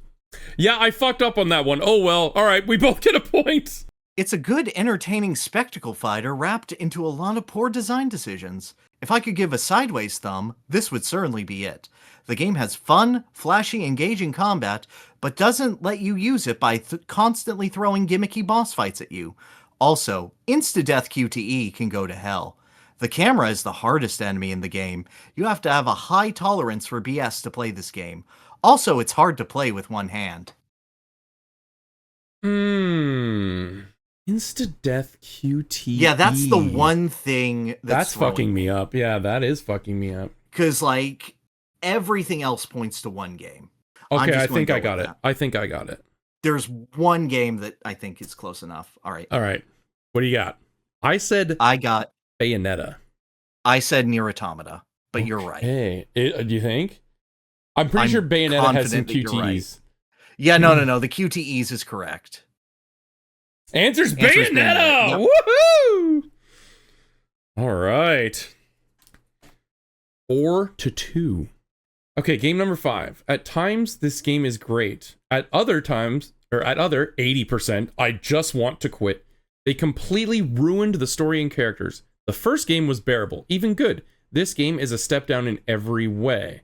Yeah, I fucked up on that one. Oh well. All right, we both get a point. It's a good, entertaining spectacle fighter wrapped into a lot of poor design decisions. If I could give a sideways thumb, this would certainly be it. The game has fun, flashy, engaging combat, but doesn't let you use it by constantly throwing gimmicky boss fights at you. Also, insta-death QTE can go to hell. The camera is the hardest enemy in the game. You have to have a high tolerance for BS to play this game. Also, it's hard to play with one hand. Insta-death QTE. Yeah, that's the one thing that's fucking me up. Yeah, that is fucking me up. Because, like, everything else points to one game. Okay, I think I got it. I think I got it. There's one game that I think is close enough. All right. All right. What do you got? I got Bayonetta. I said Nier Automata, but you're right. Hey, do you think? I'm pretty sure Bayonetta has some QTEs. Right. Yeah, no. The QTEs is correct. Answer's Bayonetta! Yep. Woohoo! All right. 4-2. Okay, game number 5. At times, this game is great. At other times, or at other 80%, I just want to quit. They completely ruined the story and characters. The first game was bearable, even good. This game is a step down in every way.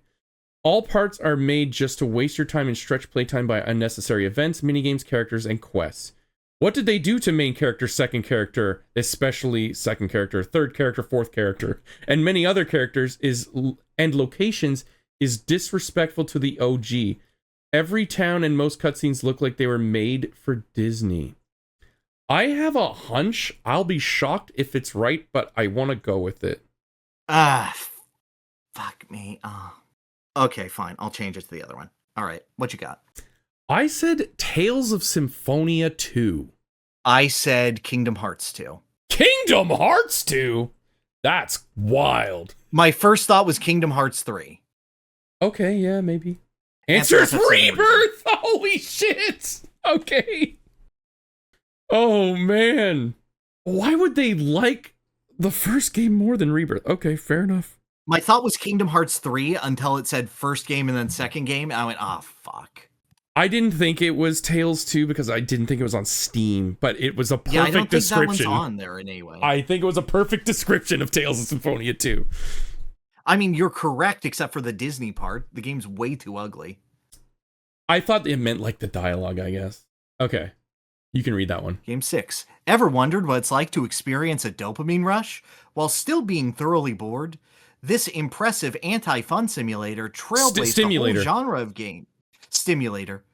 All parts are made just to waste your time and stretch playtime by unnecessary events, minigames, characters, and quests. What did they do to main character, second character, especially second character, third character, fourth character, and many other characters and locations is disrespectful to the OG. Every town and most cutscenes look like they were made for Disney. I have a hunch. I'll be shocked if it's right, but I want to go with it. Fuck me. Okay, fine. I'll change it to the other one. All right, what you got? I said Tales of Symphonia 2. I said Kingdom Hearts 2. Kingdom Hearts 2? That's wild. My first thought was Kingdom Hearts 3. Okay, yeah, maybe. Answer's Rebirth! Holy shit! Okay. Oh, man. Why would they like the first game more than Rebirth? Okay, fair enough. My thought was Kingdom Hearts 3 until it said first game and then second game. And I went, fuck. I didn't think it was Tales 2 because I didn't think it was on Steam, but it was a perfect I don't description. Think that one's on there in any way. I think it was a perfect description of Tales of Symphonia 2. I mean, you're correct, except for the Disney part. The game's way too ugly. I thought it meant like the dialogue, I guess. Okay. You can read that one. Game 6. Ever wondered what it's like to experience a dopamine rush while still being thoroughly bored? This impressive anti-fun simulator trailblazed the whole genre of game. Stimulator.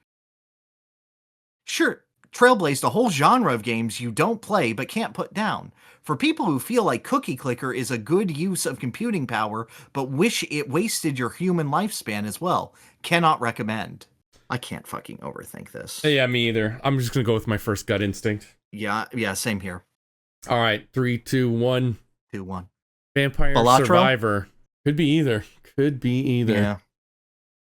Sure, trailblazed a whole genre of games you don't play but can't put down. For people who feel like Cookie Clicker is a good use of computing power but wish it wasted your human lifespan as well, cannot recommend. I can't fucking overthink this. Yeah, me either. I'm just gonna go with my first gut instinct. Yeah, same here. All right, 3, 2, 1. 2-1. Vampire Balatro? Survivor. Could be either. Yeah.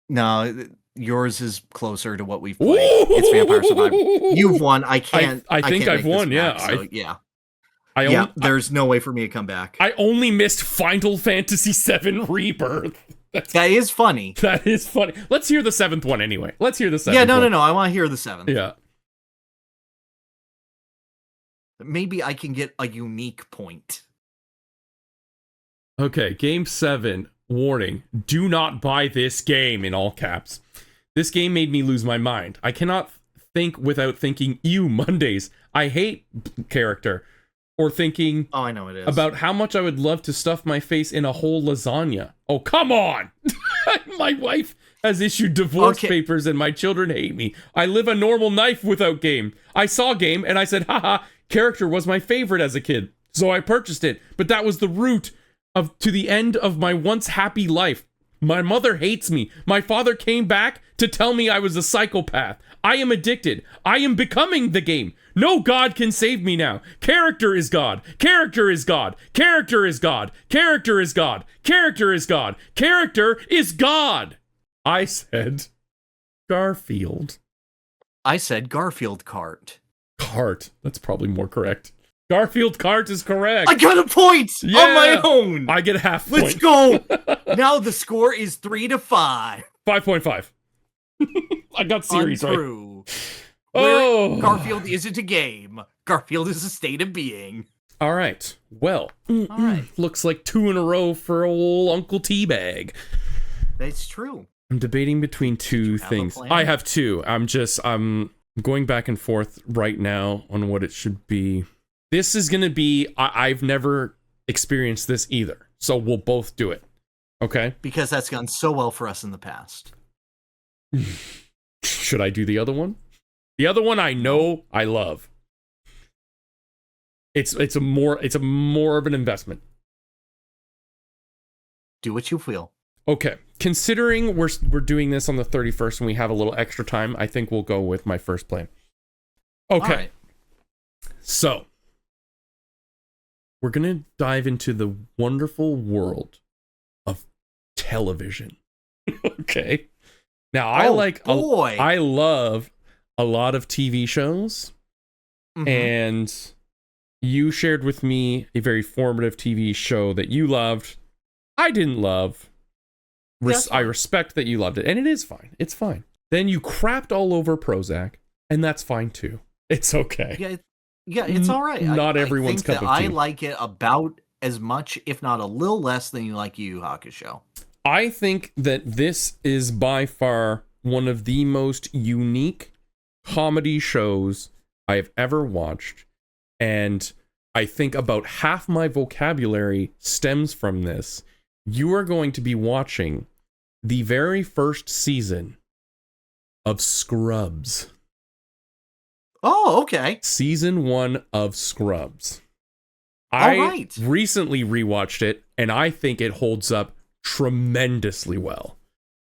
No, yours is closer to what we've played. It's Vampire Survivor. You've won. I think I've won. There's no way for me to come back. I only missed Final Fantasy VII Rebirth. That is funny. That is funny. Let's hear the 7th one anyway. Let's hear the 7th. Yeah, no. I want to hear the 7th. Yeah. Maybe I can get a unique point. Okay, game 7. Warning. Do not buy this game, in all caps. This game made me lose my mind. I cannot think without thinking, ew, Mondays. I hate character. Or thinking I know it is. About how much I would love to stuff my face in a whole lasagna. Oh, come on! My wife has issued divorce papers and my children hate me. I live a normal life without game. I saw game and I said, haha, character was my favorite as a kid. So I purchased it. But that was the root to the end of my once happy life. My mother hates me. My father came back to tell me I was a psychopath. I am addicted. I am becoming the game. No God can save me now. Character is God. Character is God. Character is God. Character is God. Character is God. Character is God. I said Garfield. I said Garfield Kart. Kart. That's probably more correct. Garfield Kart is correct. I got a point on my own. I get a half point. Let's go. Now the score is 3-5. 5.5. I got series Untrue. right. Garfield isn't a game. Garfield is a state of being. All right. Well, looks like 2 in a row for old Uncle Teabag. That's true. I'm debating between two things. I have 2. I'm going back and forth right now on what it should be. This is going to be, I've never experienced this either. So we'll both do it. Okay? Because that's gone so well for us in the past. Should I do the other one? The other one I know I love. It's a more of an investment. Do what you feel. Okay. Considering we're doing this on the 31st and we have a little extra time, I think we'll go with my first play. Okay. Right. So, we're going to dive into the wonderful world of television. Okay. Now, I love a lot of TV shows, and you shared with me a very formative TV show that you loved. I didn't love. I respect that you loved it, and it is fine. It's fine. Then you crapped all over Prozac, and that's fine too. It's okay. Yeah, it's all right. Not everyone's cup of tea. I like it about as much, if not a little less, than you like Yu Yu Hakusho. I think that this is by far one of the most unique comedy shows I have ever watched, and I think about half my vocabulary stems from this. You are going to be watching the very first season of Scrubs. Oh, okay. Season 1 of Scrubs. I recently rewatched it, and I think it holds up tremendously well.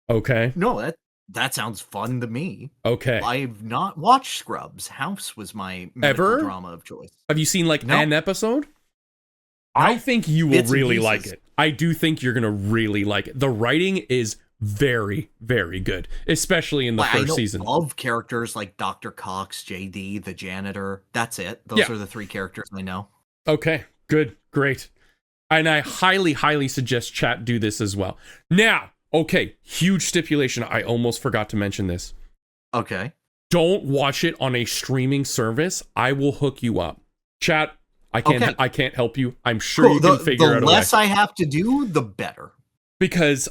Okay? No, that sounds fun to me. Okay. I've not watched Scrubs. House was my medical drama of choice. Have you seen an episode? No. I think you will really like it. I do think you're going to really like it. The writing is very, very good, especially in the first season. I love characters like Dr. Cox, JD, the janitor. That's it. Those are the 3 characters I know. Okay, good, great. And I highly, highly suggest chat do this as well. Now, okay, huge stipulation. I almost forgot to mention this. Okay. Don't watch it on a streaming service. I will hook you up. Chat, I can't help you. I'm sure you can figure out a way. The less I have to do, the better. Because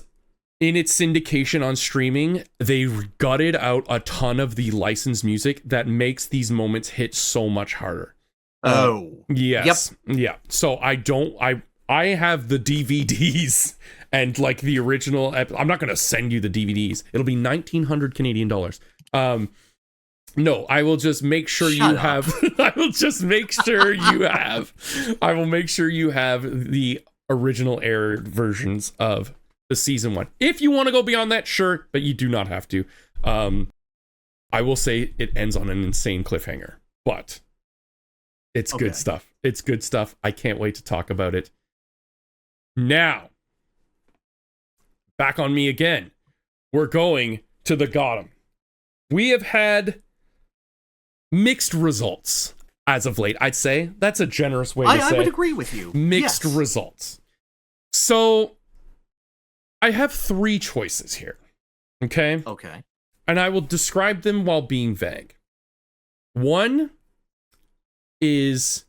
in its syndication on streaming, they gutted out a ton of the licensed music that makes these moments hit so much harder. Yes. Yep. Yeah. So I have the DVDs and the original. I'm not going to send you the DVDs. It'll be 1,900 Canadian dollars. No, I will just make sure Shut you up. have. I will just make sure you have. I will make sure you have the original air versions of the season 1. If you want to go beyond that, sure, but you do not have to. I will say it ends on an insane cliffhanger, but it's good stuff. It's good stuff. I can't wait to talk about it. Now, back on me again. We're going to the GOTM. We have had mixed results as of late. I'd say that's a generous way to say. I would agree with you. Mixed results. So I have 3 choices here. Okay? Okay. And I will describe them while being vague. 1 is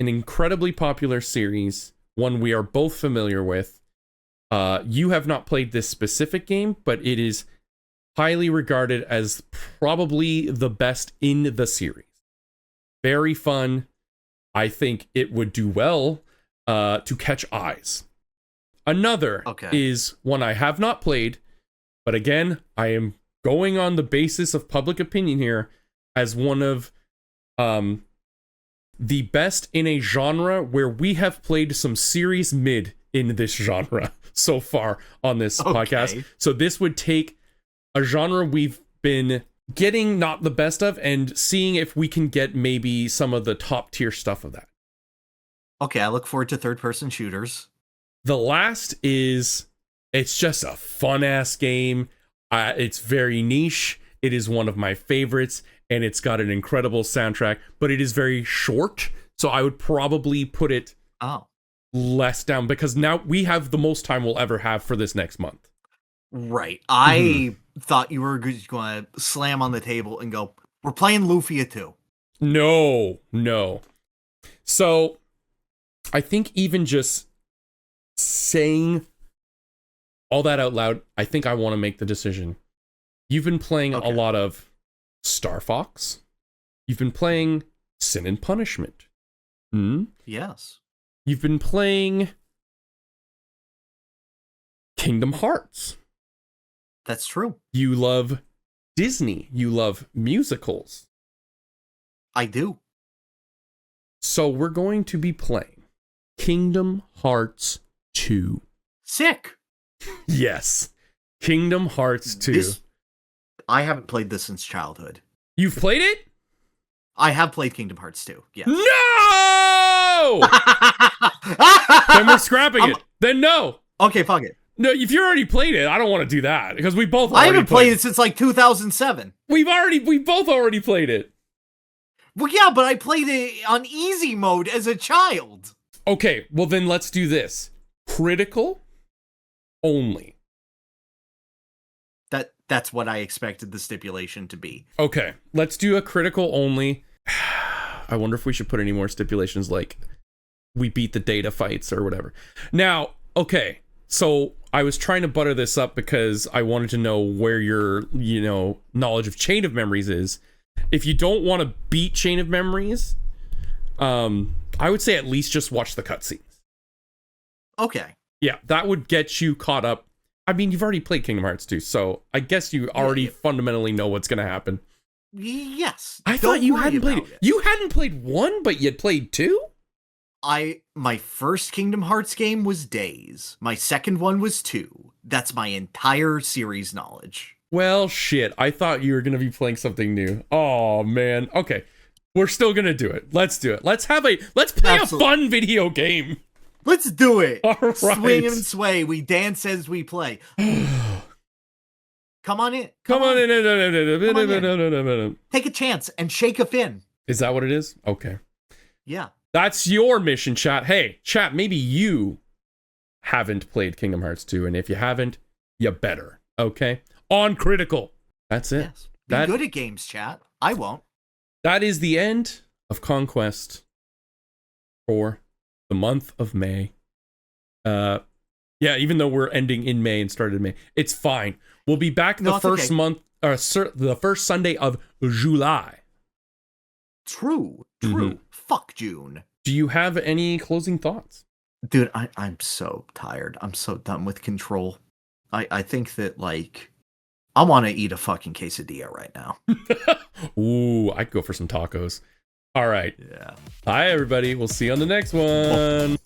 an incredibly popular series, one we are both familiar with. You have not played this specific game, but it is highly regarded as probably the best in the series. Very fun. I think it would do well to catch eyes. Another is one I have not played, but again, I am going on the basis of public opinion here as one of the best in a genre where we have played some serious mid in this genre so far on this podcast. So this would take a genre we've been getting not the best of and seeing if we can get maybe some of the top tier stuff of that. Okay, I look forward to third-person shooters. The last is, it's just a fun-ass game. It's very niche. It is one of my favorites, and it's got an incredible soundtrack, but it is very short, so I would probably put it less down, because now we have the most time we'll ever have for this next month. Right. I thought you were going to slam on the table and go, we're playing Lufia 2. No. So, I think even just saying all that out loud, I think I want to make the decision. You've been playing a lot of Star Fox. You've been playing Sin and Punishment. Yes. You've been playing Kingdom Hearts. That's true. You love Disney. You love musicals. I do. So we're going to be playing Kingdom Hearts 2. Sick. Yes. Kingdom Hearts 2. I haven't played this since childhood. You've played it? I have played Kingdom Hearts 2. Yes. No! Then we're scrapping it. Then no. Okay, fuck it. No, if you already played it, I don't want to do that because we both. I haven't played it since like 2007. We both already played it. Well, yeah, but I played it on easy mode as a child. Okay, well then let's do this. Critical only. That's what I expected the stipulation to be. Okay, let's do a critical only. I wonder if we should put any more stipulations like we beat the data fights or whatever. Now, okay, so I was trying to butter this up because I wanted to know where your, knowledge of Chain of Memories is. If you don't want to beat Chain of Memories, I would say at least just watch the cutscenes. Okay. Yeah, that would get you caught up. I mean, you've already played Kingdom Hearts 2, so I guess you already fundamentally know what's going to happen. Yes. I thought you hadn't played it. You hadn't played 1, but you'd played 2? My first Kingdom Hearts game was Days. My second one was 2. That's my entire series knowledge. Well, shit. I thought you were going to be playing something new. Oh, man. Okay. We're still going to do it. Let's do it. Let's play a fun video game. Let's do it. All right. Swing and sway. We dance as we play. Come on in. Come on in. Take a chance and shake a fin. Is that what it is? Okay. Yeah. That's your mission, chat. Hey, chat, maybe you haven't played Kingdom Hearts 2, and if you haven't, you better. Okay? On critical. That's it. Yes. Be good at games, chat. I won't. That is the end of Conquest for the month of May. Yeah, even though we're ending in May and started in May, it's fine. We'll be back the first Sunday of July. True. Fuck June. Do you have any closing thoughts? Dude, I'm so tired. I'm so done with Control. I think that, I want to eat a fucking quesadilla right now. Ooh, I could go for some tacos. All right. Yeah. Bye, everybody. We'll see you on the next one.